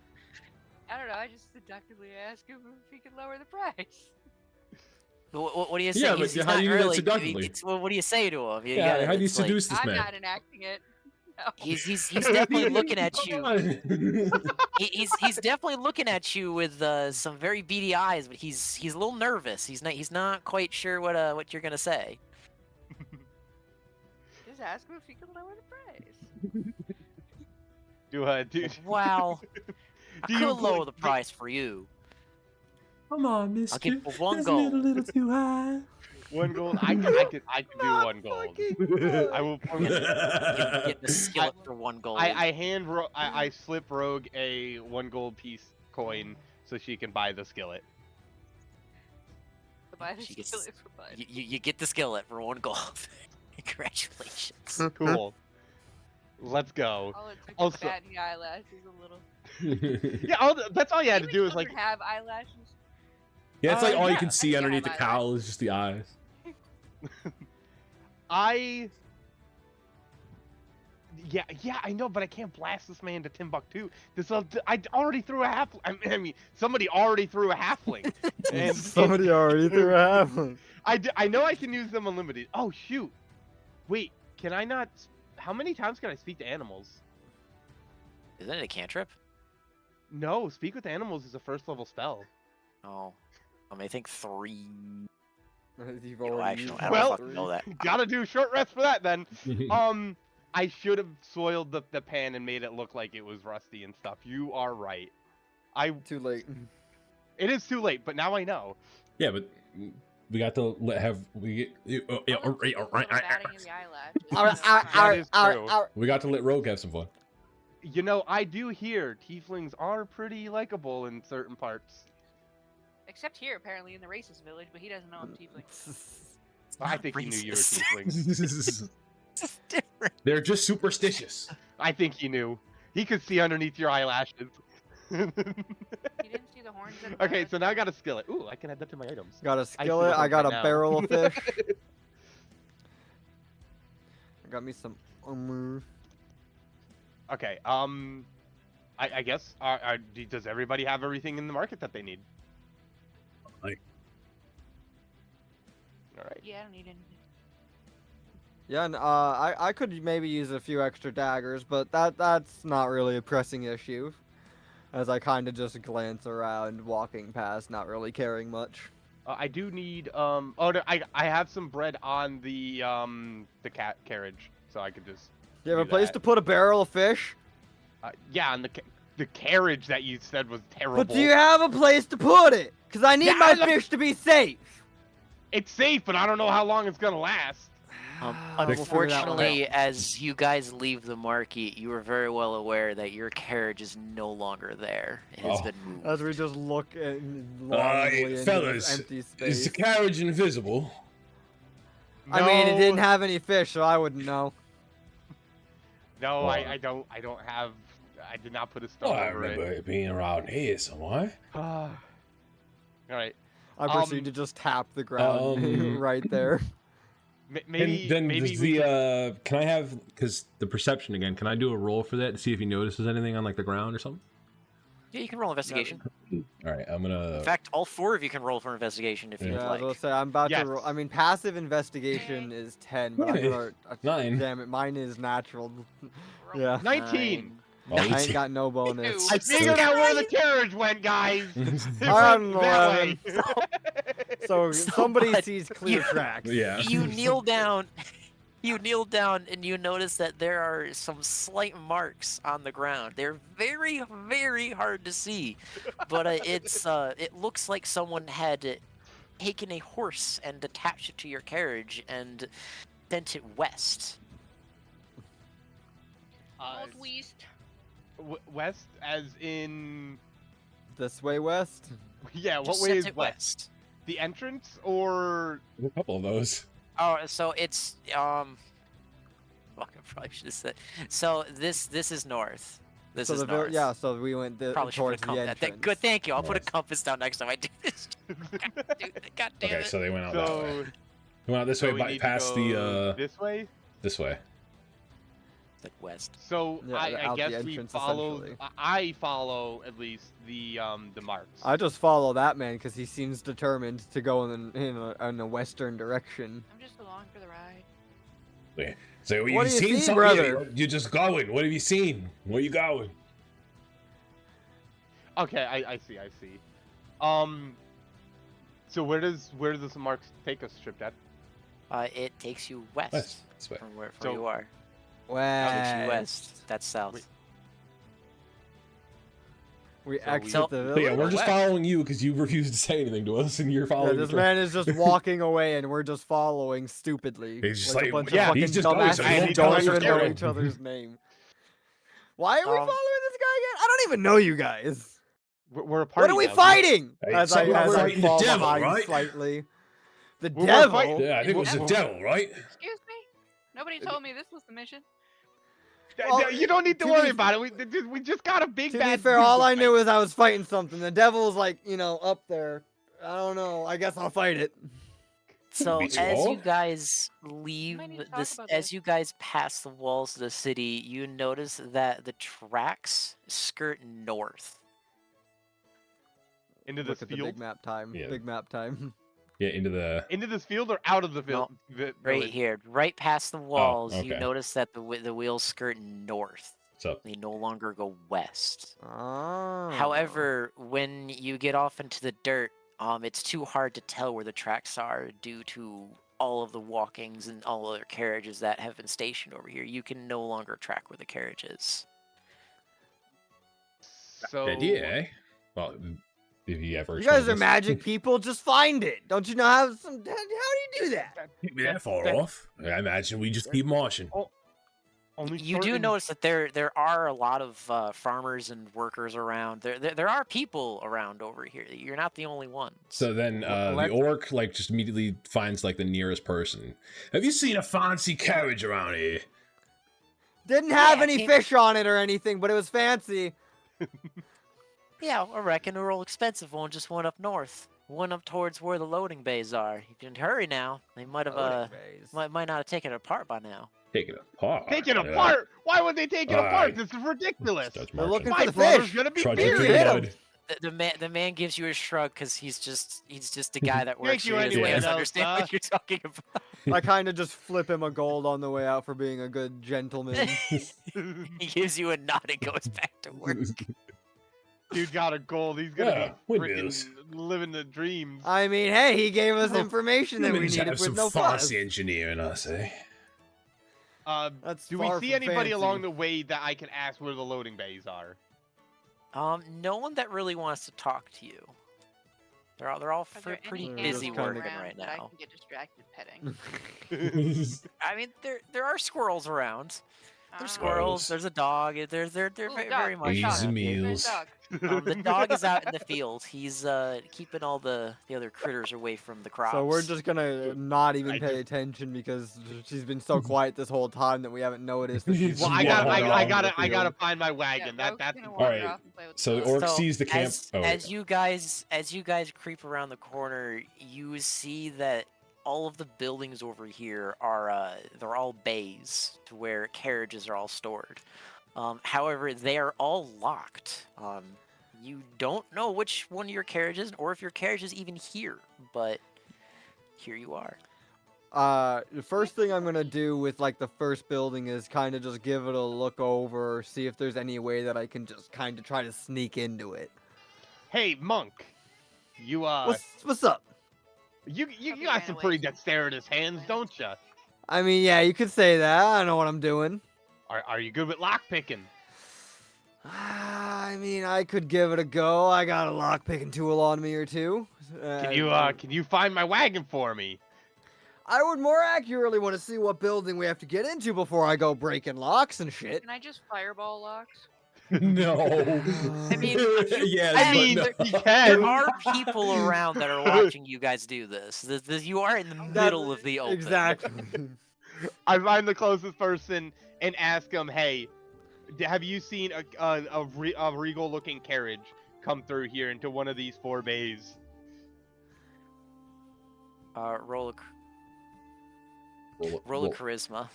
[SPEAKER 2] I don't know. I just seductively ask him if he can lower the price.
[SPEAKER 5] What do you say?
[SPEAKER 1] Yeah, but
[SPEAKER 5] He's
[SPEAKER 1] how do
[SPEAKER 5] not
[SPEAKER 1] you do that
[SPEAKER 5] really-
[SPEAKER 1] seductively?
[SPEAKER 5] What do you say to him?
[SPEAKER 1] Yeah, how do you
[SPEAKER 5] it's like-
[SPEAKER 1] seduce this
[SPEAKER 2] I'm
[SPEAKER 1] man?
[SPEAKER 2] not enacting it. No.
[SPEAKER 5] He's definitely looking at you.
[SPEAKER 1] you.
[SPEAKER 5] He's definitely looking at you with some very beady eyes, but he's a little nervous. He's not quite sure what you're gonna say.
[SPEAKER 2] Just ask him if he can lower the price.
[SPEAKER 3] do
[SPEAKER 5] Wow, I
[SPEAKER 3] Do you
[SPEAKER 5] could lower
[SPEAKER 3] like-
[SPEAKER 5] the price for you.
[SPEAKER 1] Come on, mister.
[SPEAKER 5] I'll give you 1 gold.
[SPEAKER 1] little too high.
[SPEAKER 3] 1 gold. I could do 1 gold. I will.
[SPEAKER 5] Get the skillet for 1 gold.
[SPEAKER 3] I slip Rogue a 1 gold piece coin so she can buy the skillet.
[SPEAKER 2] To buy the
[SPEAKER 5] She gets-
[SPEAKER 2] skillet for fun.
[SPEAKER 5] You get the skillet for 1 gold. Congratulations.
[SPEAKER 3] Cool. Let's go.
[SPEAKER 2] All it took
[SPEAKER 3] Also-
[SPEAKER 2] was batting eyelashes a little.
[SPEAKER 3] Yeah, that's all you had to
[SPEAKER 2] Demon
[SPEAKER 3] do is like.
[SPEAKER 2] children have eyelashes.
[SPEAKER 1] Yeah, it's like all you
[SPEAKER 3] Yeah.
[SPEAKER 1] can see
[SPEAKER 2] I think I
[SPEAKER 1] underneath the
[SPEAKER 2] have
[SPEAKER 1] cowl is just the eyes.
[SPEAKER 3] Yeah, I know, but I can't blast this man to Timbuktu. I already threw a half. I mean, somebody already threw a halfling. And
[SPEAKER 4] Somebody already threw a half one.
[SPEAKER 3] I know I can use them unlimited. Oh shoot! Wait, can I not? How many times can I speak to animals?
[SPEAKER 5] Isn't it a cantrip?
[SPEAKER 3] No, speak with animals is a 1st level spell.
[SPEAKER 5] Oh, I think 3.
[SPEAKER 4] You've
[SPEAKER 5] Oh,
[SPEAKER 4] already
[SPEAKER 5] actually,
[SPEAKER 4] used
[SPEAKER 5] I don't
[SPEAKER 3] Well-
[SPEAKER 5] fucking know that.
[SPEAKER 3] Gotta do a short rest for that then. I should have soiled the pan and made it look like it was rusty and stuff. You are right.
[SPEAKER 4] Too late.
[SPEAKER 3] It is too late, but now I know.
[SPEAKER 1] Yeah, but we got to batting in the eyelashes.
[SPEAKER 3] That is true.
[SPEAKER 1] We got to let Rogue have some fun.
[SPEAKER 3] You know, I do hear tieflings are pretty likable in certain parts.
[SPEAKER 2] Except here, apparently, in the racist village, but he doesn't know I'm tiefling.
[SPEAKER 3] I think he knew you were
[SPEAKER 5] Racist.
[SPEAKER 3] tieflings.
[SPEAKER 5] It's different.
[SPEAKER 1] They're just superstitious.
[SPEAKER 3] I think he knew. He could see underneath your eyelashes.
[SPEAKER 2] You didn't see the horns. And
[SPEAKER 3] Okay, so now I got a skillet. Ooh, I can add that to my items.
[SPEAKER 4] Got a
[SPEAKER 3] see the
[SPEAKER 4] skillet. I
[SPEAKER 3] horns
[SPEAKER 4] got
[SPEAKER 3] right
[SPEAKER 4] a
[SPEAKER 3] now.
[SPEAKER 4] barrel of fish. I got me some armor.
[SPEAKER 3] Okay, I guess, does everybody have everything in the market that they need?
[SPEAKER 1] Like-
[SPEAKER 3] Alright.
[SPEAKER 2] Yeah, I don't need anything.
[SPEAKER 4] Yeah, and I could maybe use a few extra daggers, but that's not really a pressing issue. As I kind of just glance around, walking past, not really caring much.
[SPEAKER 3] I do need, oh, no, I have some bread on the carriage, so I could just
[SPEAKER 4] Do you have a
[SPEAKER 3] do
[SPEAKER 4] place
[SPEAKER 3] that.
[SPEAKER 4] to put a barrel of fish?
[SPEAKER 3] Yeah, and the carriage that you said was terrible.
[SPEAKER 4] But do you have a place to put it? Because I need
[SPEAKER 3] Yeah,
[SPEAKER 4] my
[SPEAKER 3] look-
[SPEAKER 4] fish to be safe.
[SPEAKER 3] It's safe, but I don't know how long it's gonna last.
[SPEAKER 4] We'll figure that one
[SPEAKER 5] Unfortunately,
[SPEAKER 4] out.
[SPEAKER 5] as you guys leave the market, you are very well aware that your carriage is no longer there. It has
[SPEAKER 1] Oh.
[SPEAKER 5] been moved.
[SPEAKER 4] As we just look at longingly into
[SPEAKER 1] fellas,
[SPEAKER 4] this empty
[SPEAKER 1] is
[SPEAKER 4] space.
[SPEAKER 1] the carriage invisible?
[SPEAKER 4] I mean, it
[SPEAKER 3] No,
[SPEAKER 4] didn't have any fish, so I wouldn't know.
[SPEAKER 3] No,
[SPEAKER 1] Well-
[SPEAKER 3] I don't have. I did not put a stone
[SPEAKER 1] Oh, I
[SPEAKER 3] over
[SPEAKER 1] remember it being around here somewhere.
[SPEAKER 3] All right.
[SPEAKER 4] I proceed to just tap the ground right there.
[SPEAKER 3] Maybe.
[SPEAKER 1] And then
[SPEAKER 3] maybe
[SPEAKER 1] does
[SPEAKER 3] we just-
[SPEAKER 1] the can I have, because the perception again, can I do a roll for that to see if he notices anything on like the ground or something?
[SPEAKER 5] Yeah, you can roll investigation.
[SPEAKER 1] All right, I'm gonna.
[SPEAKER 5] In fact, all four of you can roll for investigation if you'd
[SPEAKER 4] Yeah, I
[SPEAKER 5] like.
[SPEAKER 4] was gonna say I'm about
[SPEAKER 3] Yes.
[SPEAKER 4] to roll. I mean, passive investigation is 10, but I'm
[SPEAKER 1] Okay.
[SPEAKER 4] gonna.
[SPEAKER 1] 9.
[SPEAKER 4] Damn it, mine is natural.
[SPEAKER 2] Roll.
[SPEAKER 4] Yeah,
[SPEAKER 3] 19.
[SPEAKER 1] Oh,
[SPEAKER 4] I ain't got no bonus.
[SPEAKER 2] Ew.
[SPEAKER 3] I figured out where the carriage went, guys. It
[SPEAKER 4] I
[SPEAKER 3] went
[SPEAKER 4] don't
[SPEAKER 3] that
[SPEAKER 4] know,
[SPEAKER 3] way.
[SPEAKER 4] So somebody
[SPEAKER 5] but
[SPEAKER 4] sees clear tracks.
[SPEAKER 1] Yeah.
[SPEAKER 5] You kneel down. You kneel down and you notice that there are some slight marks on the ground. They're very, very hard to see, but it looks like someone had taken a horse and attached it to your carriage and sent it west.
[SPEAKER 2] Old West.
[SPEAKER 3] West, as in.
[SPEAKER 4] This way west.
[SPEAKER 3] Yeah, what
[SPEAKER 5] Just
[SPEAKER 3] way
[SPEAKER 5] sent
[SPEAKER 3] is
[SPEAKER 5] it
[SPEAKER 3] west? The entrance or.
[SPEAKER 1] A couple of those.
[SPEAKER 5] Oh, so it's fuck, I probably should have said. So this is north. This
[SPEAKER 4] so
[SPEAKER 5] is
[SPEAKER 4] the
[SPEAKER 5] north.
[SPEAKER 4] yeah, so we went
[SPEAKER 5] Probably should put a
[SPEAKER 4] towards the
[SPEAKER 5] compass.
[SPEAKER 4] entrance.
[SPEAKER 5] Good, thank you. I'll put a
[SPEAKER 1] North.
[SPEAKER 5] compass down next time I do this. God damn
[SPEAKER 1] Okay,
[SPEAKER 5] it.
[SPEAKER 1] so they went out that way.
[SPEAKER 3] So.
[SPEAKER 1] They went out this way,
[SPEAKER 3] we need to
[SPEAKER 1] past
[SPEAKER 3] go
[SPEAKER 1] the
[SPEAKER 3] This way?
[SPEAKER 1] this way.
[SPEAKER 5] Like west.
[SPEAKER 3] So
[SPEAKER 4] Yeah,
[SPEAKER 3] I
[SPEAKER 4] out the
[SPEAKER 3] guess we
[SPEAKER 4] entrance,
[SPEAKER 3] follow.
[SPEAKER 4] essentially.
[SPEAKER 3] I follow at least the marks.
[SPEAKER 4] I just follow that man because he seems determined to go in a western direction.
[SPEAKER 2] I'm just along for the ride.
[SPEAKER 1] Wait, so
[SPEAKER 4] What
[SPEAKER 1] you
[SPEAKER 4] do you
[SPEAKER 1] seen
[SPEAKER 4] see,
[SPEAKER 1] something?
[SPEAKER 4] brother?
[SPEAKER 1] You're just going. What have you seen? Where you going?
[SPEAKER 3] Okay, I see. So where does the marks take us, Trip Dad?
[SPEAKER 5] It takes you west
[SPEAKER 1] West. This way.
[SPEAKER 5] from where
[SPEAKER 3] So-
[SPEAKER 5] you are. Takes you
[SPEAKER 4] West.
[SPEAKER 5] west. That's south.
[SPEAKER 3] Wait.
[SPEAKER 4] We
[SPEAKER 3] So
[SPEAKER 4] exit
[SPEAKER 5] So-
[SPEAKER 4] the
[SPEAKER 1] So
[SPEAKER 4] village.
[SPEAKER 1] yeah, we're just
[SPEAKER 3] West.
[SPEAKER 1] following you because you refused to say anything to us, and you're
[SPEAKER 4] Yeah,
[SPEAKER 1] following.
[SPEAKER 4] this
[SPEAKER 1] the
[SPEAKER 4] man is just walking away, and we're just following stupidly.
[SPEAKER 1] He's just
[SPEAKER 4] a
[SPEAKER 1] like,
[SPEAKER 4] bunch
[SPEAKER 1] yeah,
[SPEAKER 4] of fucking
[SPEAKER 1] he's just going, so
[SPEAKER 4] dumbasses
[SPEAKER 3] he
[SPEAKER 4] who
[SPEAKER 3] won't
[SPEAKER 4] don't
[SPEAKER 3] tell us
[SPEAKER 4] even
[SPEAKER 3] what's
[SPEAKER 4] know
[SPEAKER 3] going
[SPEAKER 4] each other's name. Why are we
[SPEAKER 5] Um,
[SPEAKER 4] following this guy again? I don't even know you guys.
[SPEAKER 3] We're a party.
[SPEAKER 4] What are we
[SPEAKER 3] now, dude.
[SPEAKER 4] fighting?
[SPEAKER 1] Hey,
[SPEAKER 4] As
[SPEAKER 1] something
[SPEAKER 4] I
[SPEAKER 1] fighting the
[SPEAKER 4] fall
[SPEAKER 1] devil,
[SPEAKER 4] behind
[SPEAKER 1] right?
[SPEAKER 4] slightly. The
[SPEAKER 3] We're
[SPEAKER 4] devil.
[SPEAKER 3] fighting-
[SPEAKER 1] Yeah, I think it was the devil, right?
[SPEAKER 2] Excuse me? Nobody told me this was the mission.
[SPEAKER 4] Well,
[SPEAKER 3] You don't need to
[SPEAKER 4] to
[SPEAKER 3] worry
[SPEAKER 4] be-
[SPEAKER 3] about it. We just got a big
[SPEAKER 4] To
[SPEAKER 3] bad.
[SPEAKER 4] be fair,
[SPEAKER 3] dude
[SPEAKER 4] all
[SPEAKER 3] to
[SPEAKER 4] I knew
[SPEAKER 3] fight.
[SPEAKER 4] is I was fighting something. The devil's like, up there. I don't know. I guess I'll fight it.
[SPEAKER 5] So
[SPEAKER 1] Beats
[SPEAKER 5] as
[SPEAKER 1] all?
[SPEAKER 5] you guys leave
[SPEAKER 2] might need to talk
[SPEAKER 5] this,
[SPEAKER 2] about
[SPEAKER 5] as
[SPEAKER 2] this.
[SPEAKER 5] you guys pass the walls of the city, you notice that the tracks skirt north.
[SPEAKER 3] into
[SPEAKER 4] Look
[SPEAKER 3] this
[SPEAKER 4] at the
[SPEAKER 3] field.
[SPEAKER 4] big map time.
[SPEAKER 1] Yeah.
[SPEAKER 4] Big map time.
[SPEAKER 1] Yeah, into the.
[SPEAKER 3] Into this field or out of the field?
[SPEAKER 5] Right here, right past the walls, you
[SPEAKER 1] okay.
[SPEAKER 5] notice that the wheels skirt north.
[SPEAKER 1] So
[SPEAKER 5] They no longer go west.
[SPEAKER 4] Oh.
[SPEAKER 5] However, when you get off into the dirt, it's too hard to tell where the tracks are due to all of the walkings and all other carriages that have been stationed over here. You can no longer track where the carriage is.
[SPEAKER 3] So
[SPEAKER 1] idea, eh? Well, if you ever.
[SPEAKER 4] You guys
[SPEAKER 1] explain
[SPEAKER 4] are
[SPEAKER 1] this-
[SPEAKER 4] magic people. Just find it. Don't you know how some? How do you do that?
[SPEAKER 1] Can't be that far
[SPEAKER 3] that-
[SPEAKER 1] off. I imagine we just keep marching.
[SPEAKER 3] only
[SPEAKER 5] You do
[SPEAKER 3] certain-
[SPEAKER 5] notice that there are a lot of farmers and workers around. There are people around over here. You're not the only ones.
[SPEAKER 1] So then the
[SPEAKER 3] Let's-
[SPEAKER 1] orc just immediately finds the nearest person. Have you seen a fancy carriage around here?
[SPEAKER 4] Didn't have
[SPEAKER 5] Yeah,
[SPEAKER 4] any fish on it or anything, but it was fancy.
[SPEAKER 5] Yeah, I reckon a real expensive one just went up north. One up towards where the loading bays are. You can hurry now. They might have
[SPEAKER 4] Loading bays.
[SPEAKER 5] might not have taken it apart by now.
[SPEAKER 1] Take it apart.
[SPEAKER 3] Take it apart? Why would they take it apart? This is ridiculous.
[SPEAKER 4] They're looking for
[SPEAKER 3] My
[SPEAKER 4] the
[SPEAKER 3] brother's
[SPEAKER 4] fish.
[SPEAKER 3] gonna be
[SPEAKER 1] Trudging through
[SPEAKER 3] furious.
[SPEAKER 1] the
[SPEAKER 4] Hit 'em.
[SPEAKER 1] mud.
[SPEAKER 5] The man gives you a shrug because he's just a guy that works
[SPEAKER 3] Thank you
[SPEAKER 5] here. He doesn't
[SPEAKER 3] anyway,
[SPEAKER 5] really understand what you're talking about.
[SPEAKER 4] I kind of just flip him a gold on the way out for being a good gentleman.
[SPEAKER 5] He gives you a nod and goes back to work.
[SPEAKER 3] Dude got a gold. He's gonna
[SPEAKER 1] Yeah,
[SPEAKER 3] be
[SPEAKER 1] windmills.
[SPEAKER 3] freaking living the dreams.
[SPEAKER 4] I mean, hey, he gave us information that we
[SPEAKER 1] Humans
[SPEAKER 4] needed
[SPEAKER 1] have some
[SPEAKER 4] with no fuss.
[SPEAKER 1] fancy engineering, I say.
[SPEAKER 4] That's
[SPEAKER 3] Do we
[SPEAKER 4] far
[SPEAKER 3] see
[SPEAKER 4] from
[SPEAKER 3] anybody
[SPEAKER 4] fancy.
[SPEAKER 3] along the way that I can ask where the loading bays are?
[SPEAKER 5] No one that really wants to talk to you. They're all
[SPEAKER 2] Are there
[SPEAKER 5] pretty
[SPEAKER 2] any
[SPEAKER 5] busy
[SPEAKER 4] animals
[SPEAKER 5] working
[SPEAKER 2] around
[SPEAKER 5] right
[SPEAKER 2] that I
[SPEAKER 5] now.
[SPEAKER 2] can get distracted petting.
[SPEAKER 5] I mean, there are squirrels around. There's
[SPEAKER 2] Ah.
[SPEAKER 5] squirrels. There's a dog. They're
[SPEAKER 2] Ooh,
[SPEAKER 5] very,
[SPEAKER 2] dog,
[SPEAKER 5] very much.
[SPEAKER 1] Easy
[SPEAKER 2] dog.
[SPEAKER 1] meals.
[SPEAKER 2] Dog.
[SPEAKER 5] The dog is out in the field. He's keeping all the other critters away from the crops.
[SPEAKER 4] So we're just gonna not even
[SPEAKER 3] I
[SPEAKER 4] pay
[SPEAKER 3] just-
[SPEAKER 4] attention because she's been so quiet this whole time that we haven't noticed that she's
[SPEAKER 3] Well,
[SPEAKER 4] been
[SPEAKER 3] I
[SPEAKER 1] Yeah,
[SPEAKER 3] gotta,
[SPEAKER 4] walking
[SPEAKER 1] hold
[SPEAKER 3] I
[SPEAKER 1] on.
[SPEAKER 3] gotta,
[SPEAKER 4] around the
[SPEAKER 3] I gotta
[SPEAKER 4] field.
[SPEAKER 3] find my
[SPEAKER 2] Yeah,
[SPEAKER 3] wagon.
[SPEAKER 2] Rogue's
[SPEAKER 3] That's
[SPEAKER 2] gonna
[SPEAKER 3] the
[SPEAKER 2] wander
[SPEAKER 1] Alright,
[SPEAKER 2] off and play with
[SPEAKER 1] so the
[SPEAKER 2] dog.
[SPEAKER 1] orc sees the camp.
[SPEAKER 5] As you guys creep around the corner, you see that all of the buildings over here are they're all bays to where carriages are all stored. However, they are all locked. You don't know which one of your carriages or if your carriage is even here, but here you are.
[SPEAKER 4] The first thing I'm gonna do with like the first building is kind of just give it a look over, see if there's any way that I can just kind of try to sneak into it.
[SPEAKER 3] Hey, monk. You
[SPEAKER 4] What's up?
[SPEAKER 3] you
[SPEAKER 2] Hope he
[SPEAKER 3] got
[SPEAKER 2] ran
[SPEAKER 3] some
[SPEAKER 2] away
[SPEAKER 3] pretty
[SPEAKER 2] from
[SPEAKER 3] dexterous hands, don't you?
[SPEAKER 4] I mean, yeah, you could say that. I know what I'm doing.
[SPEAKER 3] Are you good with lock picking?
[SPEAKER 4] I mean, I could give it a go. I got a lockpicking tool on me or two.
[SPEAKER 3] Can you find my wagon for me?
[SPEAKER 4] I would more accurately want to see what building we have to get into before I go breaking locks and shit.
[SPEAKER 2] Can I just fireball locks?
[SPEAKER 1] No.
[SPEAKER 5] I mean,
[SPEAKER 1] yes,
[SPEAKER 3] I
[SPEAKER 1] but
[SPEAKER 3] mean,
[SPEAKER 1] no.
[SPEAKER 3] you
[SPEAKER 5] There
[SPEAKER 3] can.
[SPEAKER 5] are people around that are watching you guys do this. You are in the middle of the open.
[SPEAKER 4] Exactly.
[SPEAKER 3] I find the closest person and ask them, "Hey, have you seen a regal-looking carriage come through here into one of these 4 bays?"
[SPEAKER 5] Roll a charisma.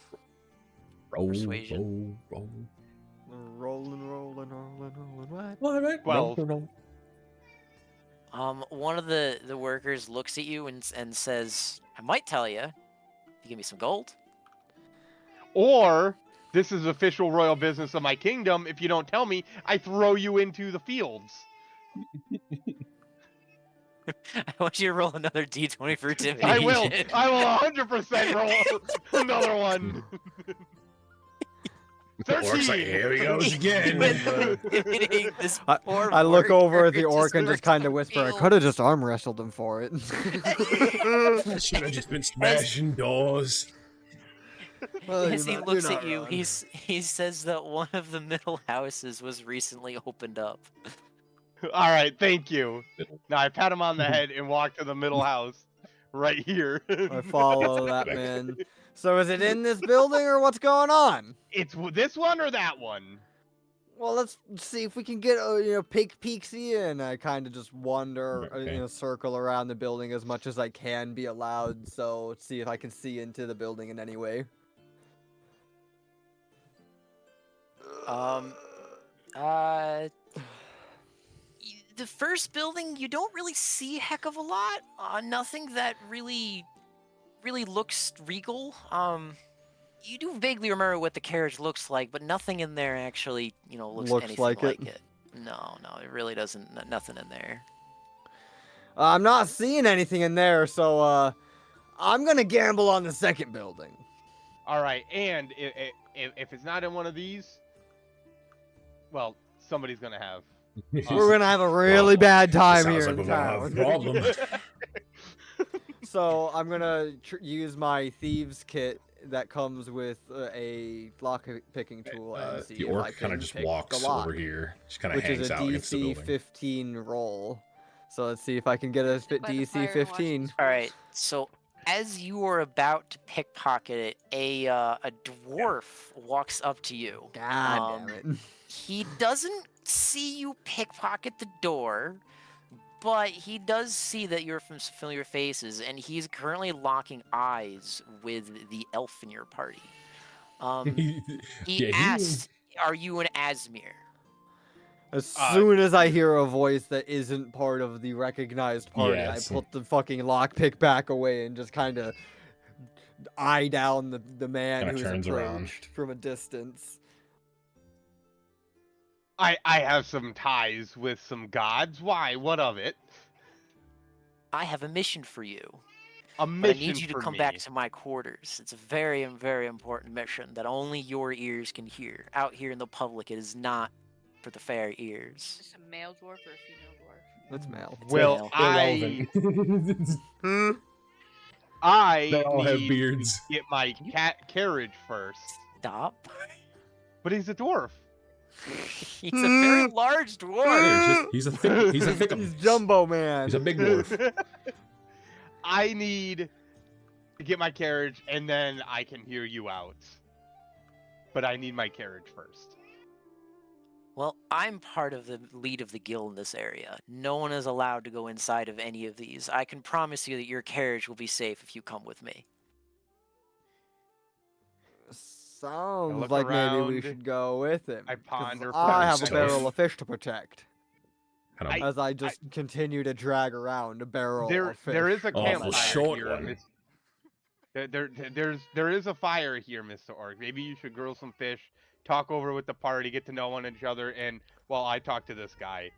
[SPEAKER 5] Persuasion.
[SPEAKER 4] Rolling, what?
[SPEAKER 3] Well,
[SPEAKER 5] One of the workers looks at you and says, "I might tell you, if you give me some gold."
[SPEAKER 3] or this is official royal business of my kingdom. If you don't tell me, I throw you into the fields.
[SPEAKER 5] I want you to roll another d20 for intimidation.
[SPEAKER 3] I will. I will 100% roll another one.
[SPEAKER 1] Orc's like,
[SPEAKER 3] 13.
[SPEAKER 1] here he goes again.
[SPEAKER 5] Intimidating this poor
[SPEAKER 4] I look over at the
[SPEAKER 5] worker
[SPEAKER 4] orc and just kind of
[SPEAKER 5] over
[SPEAKER 4] whisper, I
[SPEAKER 5] the
[SPEAKER 4] could have just arm wrestled him for it.
[SPEAKER 1] Should have just been smashing doors.
[SPEAKER 4] Well,
[SPEAKER 5] As he
[SPEAKER 4] you're
[SPEAKER 5] looks
[SPEAKER 4] not
[SPEAKER 5] at you,
[SPEAKER 4] wrong.
[SPEAKER 5] he says that one of the middle houses was recently opened up.
[SPEAKER 3] All right, thank you. Now I pat him on the head and walk to the middle house, right here.
[SPEAKER 4] I follow that man. So is it in this building or what's going on?
[SPEAKER 3] It's this one or that one.
[SPEAKER 4] Well, let's see if we can get peeksy in. I kind of just wander,
[SPEAKER 1] Okay.
[SPEAKER 4] circle around the building as much as I can be allowed. So let's see if I can see into the building in any way.
[SPEAKER 5] The first building, you don't really see a heck of a lot. Nothing that really looks regal. You do vaguely remember what the carriage looks like, but nothing in there actually, looks anything
[SPEAKER 4] like
[SPEAKER 5] like
[SPEAKER 4] it.
[SPEAKER 5] it. No, it really doesn't. Nothing in there.
[SPEAKER 4] I'm not seeing anything in there, so I'm gonna gamble on the second building.
[SPEAKER 3] All right, and if it's not in one of these, well, somebody's gonna have.
[SPEAKER 4] We're gonna have a really bad time
[SPEAKER 1] Sounds
[SPEAKER 4] here
[SPEAKER 1] like
[SPEAKER 4] in
[SPEAKER 1] we're gonna have a
[SPEAKER 4] town.
[SPEAKER 1] problem.
[SPEAKER 4] So I'm gonna use my thieves kit that comes with a lock picking tool and see
[SPEAKER 1] the
[SPEAKER 4] if I
[SPEAKER 1] orc kind
[SPEAKER 4] can
[SPEAKER 1] of just
[SPEAKER 4] pick
[SPEAKER 1] walks
[SPEAKER 4] the lock,
[SPEAKER 1] over here, just kind of
[SPEAKER 4] which
[SPEAKER 1] hangs
[SPEAKER 4] is a
[SPEAKER 1] out against the
[SPEAKER 4] DC
[SPEAKER 1] building.
[SPEAKER 4] 15 roll. So let's see if I can get a
[SPEAKER 2] Sit by the
[SPEAKER 4] DC
[SPEAKER 2] fire and watch
[SPEAKER 4] 15.
[SPEAKER 2] these
[SPEAKER 5] All right,
[SPEAKER 2] fools.
[SPEAKER 5] so as you are about to pickpocket it, a dwarf walks up to you.
[SPEAKER 4] God damn it.
[SPEAKER 5] He doesn't see you pickpocket the door, but he does see that you're from familiar faces, and he's currently locking eyes with the elf in your party. He asks, "Are you an Asmir?"
[SPEAKER 4] As soon as I hear a voice that isn't part of the recognized party,
[SPEAKER 1] Yes.
[SPEAKER 4] I put the fucking lockpick back away and just kind of eye down the man
[SPEAKER 1] Kinda
[SPEAKER 4] who's
[SPEAKER 1] turns around.
[SPEAKER 4] approached from a distance.
[SPEAKER 3] I have some ties with some gods. Why? What of it?
[SPEAKER 5] I have a mission for you.
[SPEAKER 3] A
[SPEAKER 5] But I
[SPEAKER 3] mission
[SPEAKER 5] need you to
[SPEAKER 3] for
[SPEAKER 5] come
[SPEAKER 3] me.
[SPEAKER 5] back to my quarters. It's a very, very important mission that only your ears can hear. Out here in the public, it is not for the fair ears.
[SPEAKER 2] Is this a male dwarf or a female dwarf?
[SPEAKER 4] That's male.
[SPEAKER 3] Well,
[SPEAKER 1] Irrelevant.
[SPEAKER 3] I
[SPEAKER 1] They all have
[SPEAKER 3] need
[SPEAKER 1] beards.
[SPEAKER 3] to get my cat carriage first.
[SPEAKER 5] Stop.
[SPEAKER 3] But he's a dwarf.
[SPEAKER 5] He's a very large dwarf.
[SPEAKER 1] He's a thick. He's a thick.
[SPEAKER 4] He's Jumbo Man.
[SPEAKER 1] He's a big dwarf.
[SPEAKER 3] I need to get my carriage, and then I can hear you out. But I need my carriage first.
[SPEAKER 5] Well, I'm part of the lead of the guild in this area. No one is allowed to go inside of any of these. I can promise you that your carriage will be safe if you come with me.
[SPEAKER 4] Sounds
[SPEAKER 3] look
[SPEAKER 4] like maybe we
[SPEAKER 3] around.
[SPEAKER 4] should go with him.
[SPEAKER 3] I
[SPEAKER 4] 'cause
[SPEAKER 3] ponder for
[SPEAKER 4] I
[SPEAKER 3] a
[SPEAKER 4] have a
[SPEAKER 1] second.
[SPEAKER 4] barrel of fish to protect.
[SPEAKER 1] Kind of
[SPEAKER 4] As I just continue to drag around a barrel of fish.
[SPEAKER 3] There is a
[SPEAKER 1] Oh, the
[SPEAKER 3] campfire
[SPEAKER 1] short
[SPEAKER 3] here.
[SPEAKER 1] one.
[SPEAKER 3] There is a fire here, Mr. Orc. Maybe you should grill some fish, talk over with the party, get to know one each other, and while I talk to this guy.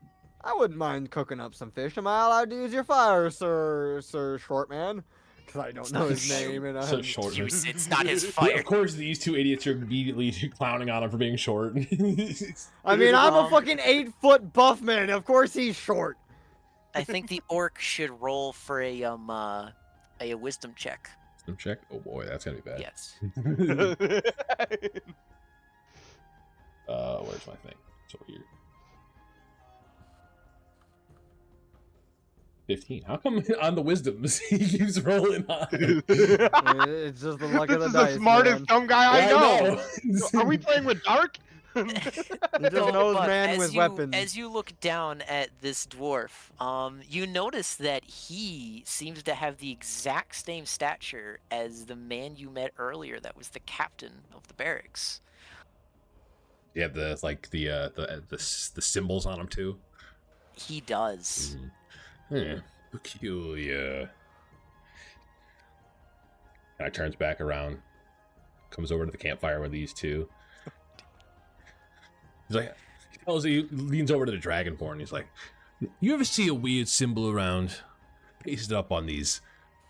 [SPEAKER 4] I wouldn't mind cooking up some fish. Am I allowed to use your fire, Sir Shortman? Because I don't know his name. And
[SPEAKER 1] so short.
[SPEAKER 5] It's not his
[SPEAKER 1] Yeah,
[SPEAKER 5] fire.
[SPEAKER 1] of course, these two idiots are immediately clowning on him for being short.
[SPEAKER 4] I mean, I'm a fucking 8-foot buff man. Of course he's short.
[SPEAKER 5] I think the orc should roll for a wisdom check.
[SPEAKER 1] Some check. Oh boy, that's gonna be bad.
[SPEAKER 5] Yes.
[SPEAKER 1] Where's my thing? It's over here. 15. How come on the wisdoms he keeps rolling on?
[SPEAKER 4] It's just the luck of the
[SPEAKER 3] This is
[SPEAKER 4] dice,
[SPEAKER 3] the smartest
[SPEAKER 4] man.
[SPEAKER 3] dumb guy I
[SPEAKER 1] Yeah,
[SPEAKER 3] know.
[SPEAKER 1] know.
[SPEAKER 3] Are we playing with Dark?
[SPEAKER 4] He just
[SPEAKER 5] No,
[SPEAKER 4] knows
[SPEAKER 5] but
[SPEAKER 4] man with weapons.
[SPEAKER 5] As you look down at this dwarf, you notice that he seems to have the exact same stature as the man you met earlier. That was the captain of the barracks.
[SPEAKER 1] Yeah, the symbols on him too.
[SPEAKER 5] He does.
[SPEAKER 1] Peculiar. Guy turns back around, comes over to the campfire with these two. He's like, he leans over to the dragonborn. He's like, "You ever see a weird symbol around? Pasted up on these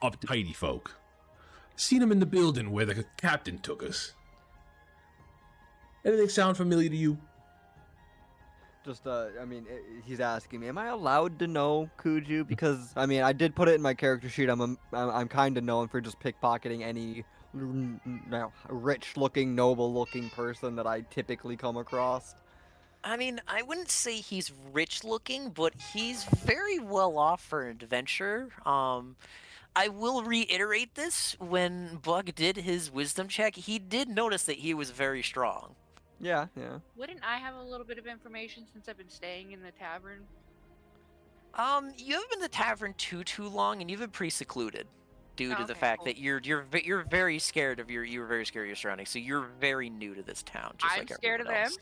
[SPEAKER 1] uptighty folk. Seen him in the building where the captain took us. Anything sound familiar to you?"
[SPEAKER 4] Just, I mean, he's asking me, am I allowed to know Kuju? Because, I mean, I did put it in my character sheet. I'm kind of known for just pickpocketing any rich-looking, noble-looking person that I typically come across.
[SPEAKER 5] I mean, I wouldn't say he's rich looking, but he's very well off for an adventure. I will reiterate this. When Bug did his wisdom check, he did notice that he was very strong.
[SPEAKER 4] Yeah, yeah.
[SPEAKER 2] Wouldn't I have a little bit of information since I've been staying in the tavern?
[SPEAKER 5] You haven't been to the tavern too long, and you've been pretty secluded due to the
[SPEAKER 2] Okay,
[SPEAKER 5] fact
[SPEAKER 2] cool.
[SPEAKER 5] that you're very scared of you're very scared of your surroundings. So you're very new to this town. Just
[SPEAKER 2] I'm
[SPEAKER 5] like
[SPEAKER 2] scared of
[SPEAKER 5] everyone
[SPEAKER 2] them.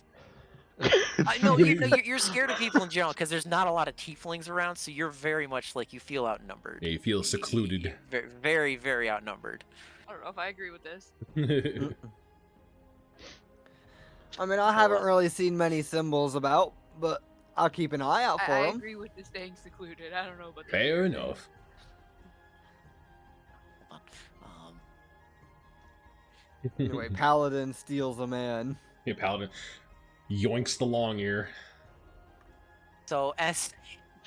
[SPEAKER 5] else. I know you're scared of people in general because there's not a lot of tieflings around, so you're very much like you feel outnumbered.
[SPEAKER 1] Yeah, you feel secluded.
[SPEAKER 5] Very, very, very outnumbered.
[SPEAKER 2] I don't know if I agree with this.
[SPEAKER 4] I mean, I haven't really seen many symbols about, but I'll keep an eye out for
[SPEAKER 2] I
[SPEAKER 4] them.
[SPEAKER 2] agree with the staying secluded. I don't know about that.
[SPEAKER 1] Fair enough.
[SPEAKER 5] Hold on.
[SPEAKER 4] Anyway, Paladin steals a man.
[SPEAKER 1] Yeah, Paladin yoinks the long ear.
[SPEAKER 5] So as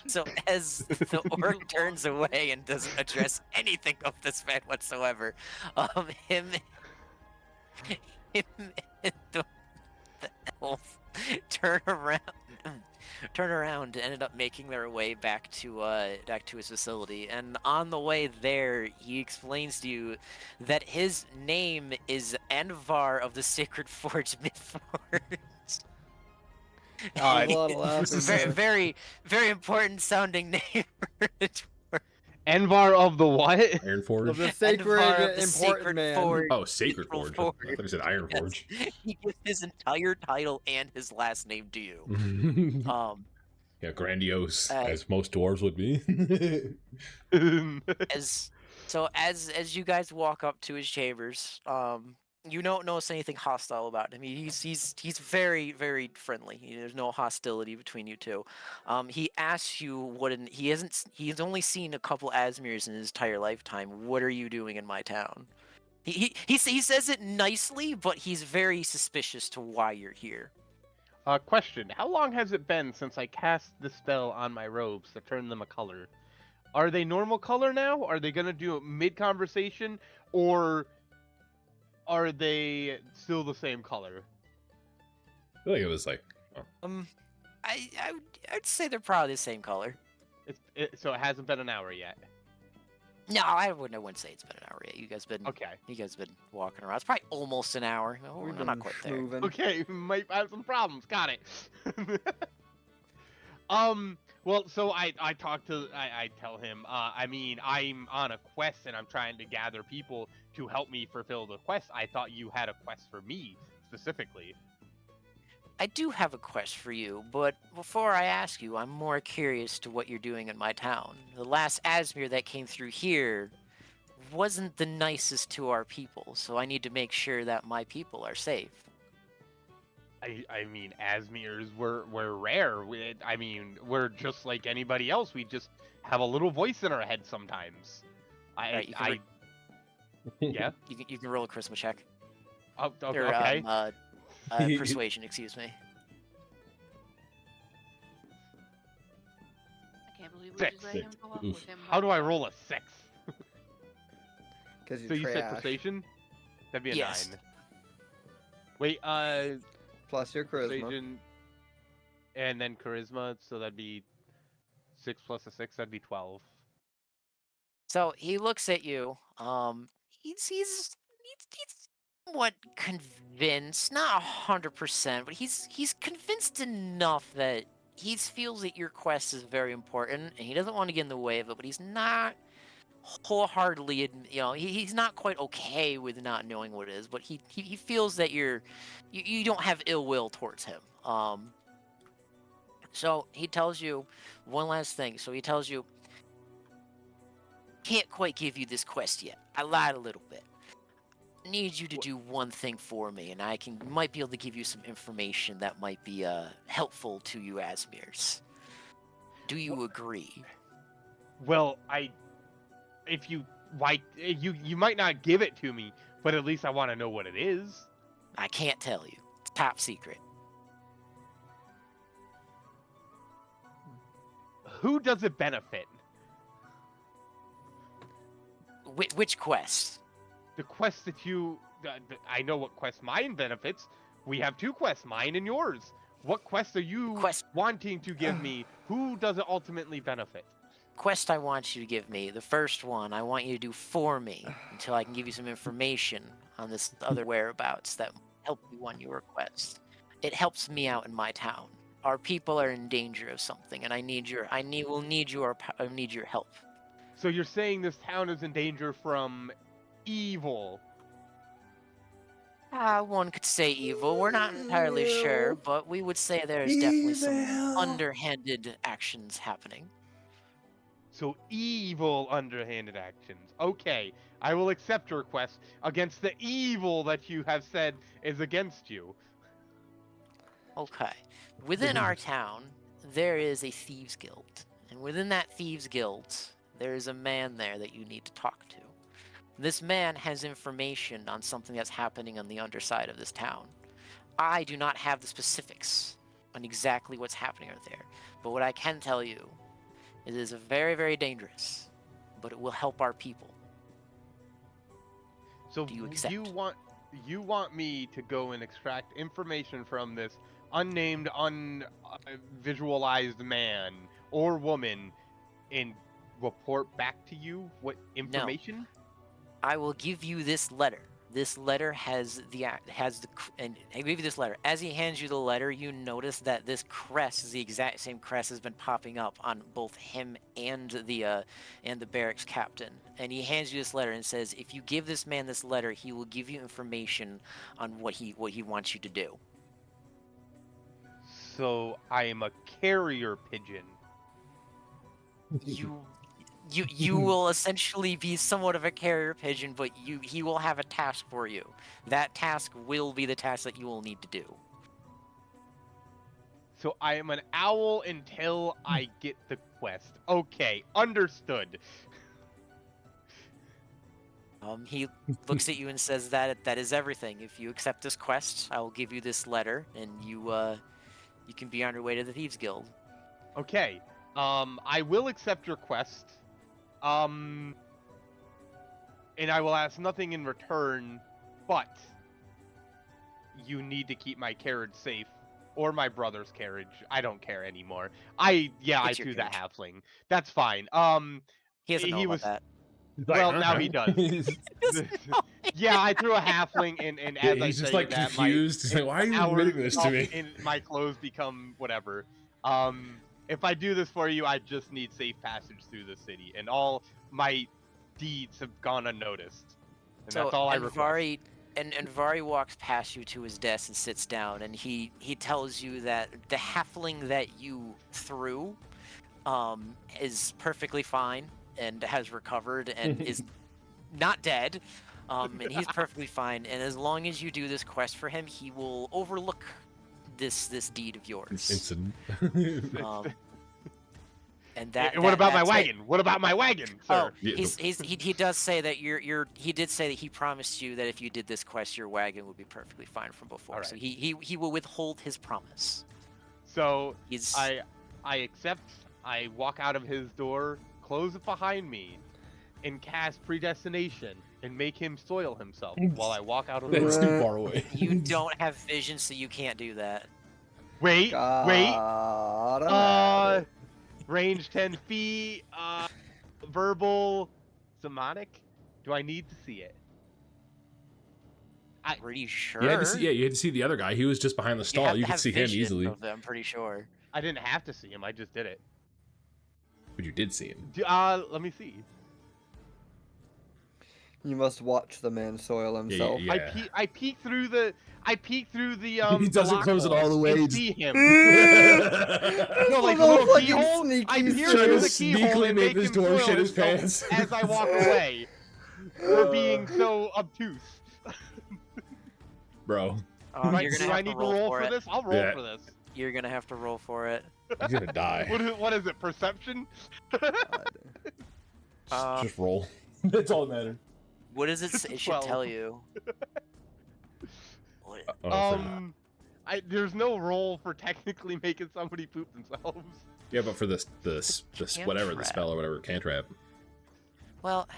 [SPEAKER 5] the orc turns away and doesn't address anything of this man whatsoever, him and the elf turn around turn around and ended up making their way back to his facility. And on the way there, he explains to you that his name is Anvar of the Sacred Forge Mythforge.
[SPEAKER 4] There's a lot of
[SPEAKER 1] This
[SPEAKER 4] laughing
[SPEAKER 1] is
[SPEAKER 5] very,
[SPEAKER 4] there.
[SPEAKER 5] very, very important sounding name.
[SPEAKER 3] Envar of the what?
[SPEAKER 1] Iron
[SPEAKER 4] Of
[SPEAKER 1] Forge.
[SPEAKER 4] the sacred,
[SPEAKER 5] Anvar of the
[SPEAKER 4] important
[SPEAKER 5] Sacred
[SPEAKER 4] man.
[SPEAKER 5] Forge.
[SPEAKER 1] Oh, Sacred
[SPEAKER 5] Mythical
[SPEAKER 1] Forge. I thought you said Iron
[SPEAKER 5] Yes.
[SPEAKER 1] Forge.
[SPEAKER 5] He gives his entire title and his last name to you.
[SPEAKER 1] Yeah, grandiose,
[SPEAKER 5] Uh,
[SPEAKER 1] as most dwarves would be.
[SPEAKER 5] As you guys walk up to his chambers, you don't notice anything hostile about him. He's very, very friendly. There's no hostility between you two. He asks you he's only seen a couple Asmirs in his entire lifetime. What are you doing in my town? He says it nicely, but he's very suspicious to why you're here.
[SPEAKER 3] Question: how long has it been since I cast the spell on my robes to turn them a color? Are they normal color now? Are they gonna do it mid-conversation, or are they still the same color?
[SPEAKER 1] I feel like it was like,
[SPEAKER 5] I'd say they're probably the same color.
[SPEAKER 3] So it hasn't been an hour yet.
[SPEAKER 5] No, I wouldn't say it's been an hour yet. You guys been
[SPEAKER 3] Okay.
[SPEAKER 5] walking around. It's probably almost an hour. No,
[SPEAKER 4] We've
[SPEAKER 5] we're
[SPEAKER 4] been
[SPEAKER 5] not quite there.
[SPEAKER 4] moving.
[SPEAKER 3] Okay, might have some problems. Got it. Well, so I tell him, I mean, I'm on a quest and I'm trying to gather people to help me fulfill the quest. I thought you had a quest for me specifically.
[SPEAKER 5] I do have a quest for you, but before I ask you, I'm more curious to what you're doing in my town. The last Asmir that came through here wasn't the nicest to our people, so I need to make sure that my people are safe.
[SPEAKER 3] I mean, Asmirs we're rare. I mean, we're just like anybody else. We just have a little voice in our head sometimes.
[SPEAKER 5] Right,
[SPEAKER 3] Yeah.
[SPEAKER 5] You can roll a charisma check.
[SPEAKER 3] Oh,
[SPEAKER 5] Or,
[SPEAKER 3] okay.
[SPEAKER 5] persuasion, excuse me.
[SPEAKER 2] I can't believe we
[SPEAKER 3] Six.
[SPEAKER 2] just let him go off
[SPEAKER 1] Oof.
[SPEAKER 2] with him.
[SPEAKER 3] How do I roll a 6?
[SPEAKER 4] Because
[SPEAKER 3] So you said persuasion? That'd be a
[SPEAKER 5] Yes.
[SPEAKER 3] 9. Wait,
[SPEAKER 4] Plus your charisma.
[SPEAKER 3] persuasion, and then charisma, so that'd be 6 plus a 6. That'd be 12.
[SPEAKER 5] So he looks at you. He's somewhat convinced, not 100%, but he's convinced enough that he feels that your quest is very important, and he doesn't want to get in the way of it. But he's not wholeheartedly, he's not quite okay with not knowing what it is. But he feels that you don't have ill will towards him. So he tells you one last thing. So he tells you, can't quite give you this quest yet. I lied a little bit. I need you to do one thing for me, and I might be able to give you some information that might be helpful to you Asmirs. Do you agree?
[SPEAKER 3] Well, you might not give it to me, but at least I want to know what it is.
[SPEAKER 5] I can't tell you. It's top secret.
[SPEAKER 3] Who does it benefit?
[SPEAKER 5] Which quest?
[SPEAKER 3] The quest that I know what quest mine benefits. We have 2 quests, mine and yours. What quest are you wanting to give me? Who does it ultimately benefit?
[SPEAKER 5] Quest I want you to give me, the first one, I want you to do for me until I can give you some information on this other whereabouts that help you on your quest. It helps me out in my town. Our people are in danger of something, and I need your help.
[SPEAKER 3] So you're saying this town is in danger from evil?
[SPEAKER 5] One could say evil. We're not entirely sure, but we would say there's definitely some underhanded actions happening.
[SPEAKER 3] So evil underhanded actions. Okay, I will accept your request against the evil that you have said is against you.
[SPEAKER 5] Okay. Within our town, there is a thieves guild. And within that thieves guild, there is a man there that you need to talk to. This man has information on something that's happening on the underside of this town. I do not have the specifics on exactly what's happening out there. But what I can tell you, it is very, very dangerous, but it will help our people.
[SPEAKER 3] So
[SPEAKER 5] Do you accept?
[SPEAKER 3] you want me to go and extract information from this unnamed, unvisualized man or woman and report back to you what information?
[SPEAKER 5] I will give you this letter. This letter and I give you this letter. As he hands you the letter, you notice that this crest is the exact same crest has been popping up on both him and the barracks captain. And he hands you this letter and says, if you give this man this letter, he will give you information on what he wants you to do.
[SPEAKER 3] So I am a carrier pigeon.
[SPEAKER 5] You will essentially be somewhat of a carrier pigeon, but he will have a task for you. That task will be the task that you will need to do.
[SPEAKER 3] So I am an owl until I get the quest. Okay, understood.
[SPEAKER 5] He looks at you and says that is everything. If you accept this quest, I will give you this letter, and you can be on your way to the Thieves Guild.
[SPEAKER 3] Okay. I will accept your quest. And I will ask nothing in return, but you need to keep my carriage safe, or my brother's carriage. I don't care anymore. I
[SPEAKER 5] It's your
[SPEAKER 3] threw that
[SPEAKER 5] carriage.
[SPEAKER 3] halfling. That's fine.
[SPEAKER 5] He doesn't know about that.
[SPEAKER 3] Well, now he does. Yeah, I threw a halfling, and
[SPEAKER 1] Yeah,
[SPEAKER 3] as I
[SPEAKER 1] he's just
[SPEAKER 3] say
[SPEAKER 1] like
[SPEAKER 3] that,
[SPEAKER 1] confused. He's like, why are you admitting this to me?
[SPEAKER 3] And my clothes become whatever. If I do this for you, I just need safe passage through the city, and all my deeds have gone unnoticed. And that's all I request.
[SPEAKER 5] And Vari walks past you to his desk and sits down, and he tells you that the halfling that you threw is perfectly fine and has recovered and is not dead. And he's perfectly fine, and as long as you do this quest for him, he will overlook this deed of yours.
[SPEAKER 1] Incident.
[SPEAKER 5] And that.
[SPEAKER 3] What about my
[SPEAKER 5] that's it.
[SPEAKER 3] wagon? What about my wagon, sir?
[SPEAKER 5] Oh, he does say that he did say that he promised you that if you did this quest, your wagon would be perfectly fine from before.
[SPEAKER 3] Alright.
[SPEAKER 5] So he will withhold his promise.
[SPEAKER 3] So
[SPEAKER 5] He's
[SPEAKER 3] I accept. I walk out of his door, close it behind me, and cast predestination and make him soil himself while I walk out of the
[SPEAKER 1] That's
[SPEAKER 3] door.
[SPEAKER 1] too far away.
[SPEAKER 5] you don't have vision, so you can't do that.
[SPEAKER 3] Wait.
[SPEAKER 4] Gotta have it.
[SPEAKER 3] Range 10 feet. Verbal, somatic. Do I need to see it?
[SPEAKER 5] Pretty sure.
[SPEAKER 1] You had to see the other guy. He was just behind the
[SPEAKER 5] You
[SPEAKER 1] stall.
[SPEAKER 5] have
[SPEAKER 1] You
[SPEAKER 5] to
[SPEAKER 1] could
[SPEAKER 5] have
[SPEAKER 1] see him
[SPEAKER 5] vision
[SPEAKER 1] easily.
[SPEAKER 5] of it, I'm pretty sure.
[SPEAKER 3] I didn't have to see him. I just did it.
[SPEAKER 1] But you did see him.
[SPEAKER 3] Let me see.
[SPEAKER 4] You must watch the man soil himself.
[SPEAKER 1] Yeah.
[SPEAKER 3] I peek through the.
[SPEAKER 1] He
[SPEAKER 3] the
[SPEAKER 1] doesn't close it all the way.
[SPEAKER 3] and
[SPEAKER 1] He just-
[SPEAKER 3] see him.
[SPEAKER 4] No,
[SPEAKER 3] like a little keyhole, I peer
[SPEAKER 1] Trying
[SPEAKER 3] through
[SPEAKER 1] to
[SPEAKER 3] the keyhole
[SPEAKER 1] sneakily
[SPEAKER 3] and
[SPEAKER 1] make
[SPEAKER 3] make
[SPEAKER 1] this
[SPEAKER 3] him
[SPEAKER 1] dwarf
[SPEAKER 3] soil
[SPEAKER 1] shit his
[SPEAKER 3] himself
[SPEAKER 1] pants.
[SPEAKER 3] as I walk away. For being so obtuse.
[SPEAKER 1] Bro,
[SPEAKER 5] You're gonna
[SPEAKER 3] Do
[SPEAKER 5] have
[SPEAKER 3] I
[SPEAKER 5] to
[SPEAKER 3] need to
[SPEAKER 5] roll
[SPEAKER 3] roll
[SPEAKER 5] for
[SPEAKER 3] for
[SPEAKER 5] it.
[SPEAKER 3] this? I'll roll
[SPEAKER 1] Yeah.
[SPEAKER 3] for this.
[SPEAKER 5] You're gonna have to roll for it.
[SPEAKER 1] he's gonna die.
[SPEAKER 3] What is it? Perception?
[SPEAKER 1] Just roll. That's all that matters.
[SPEAKER 5] What does it say? It should
[SPEAKER 3] 12.
[SPEAKER 5] tell you. What,
[SPEAKER 3] There's no roll for technically making somebody poop themselves.
[SPEAKER 1] yeah, but for this whatever, the
[SPEAKER 5] Cantrap.
[SPEAKER 1] spell or whatever, cantrap.
[SPEAKER 5] well,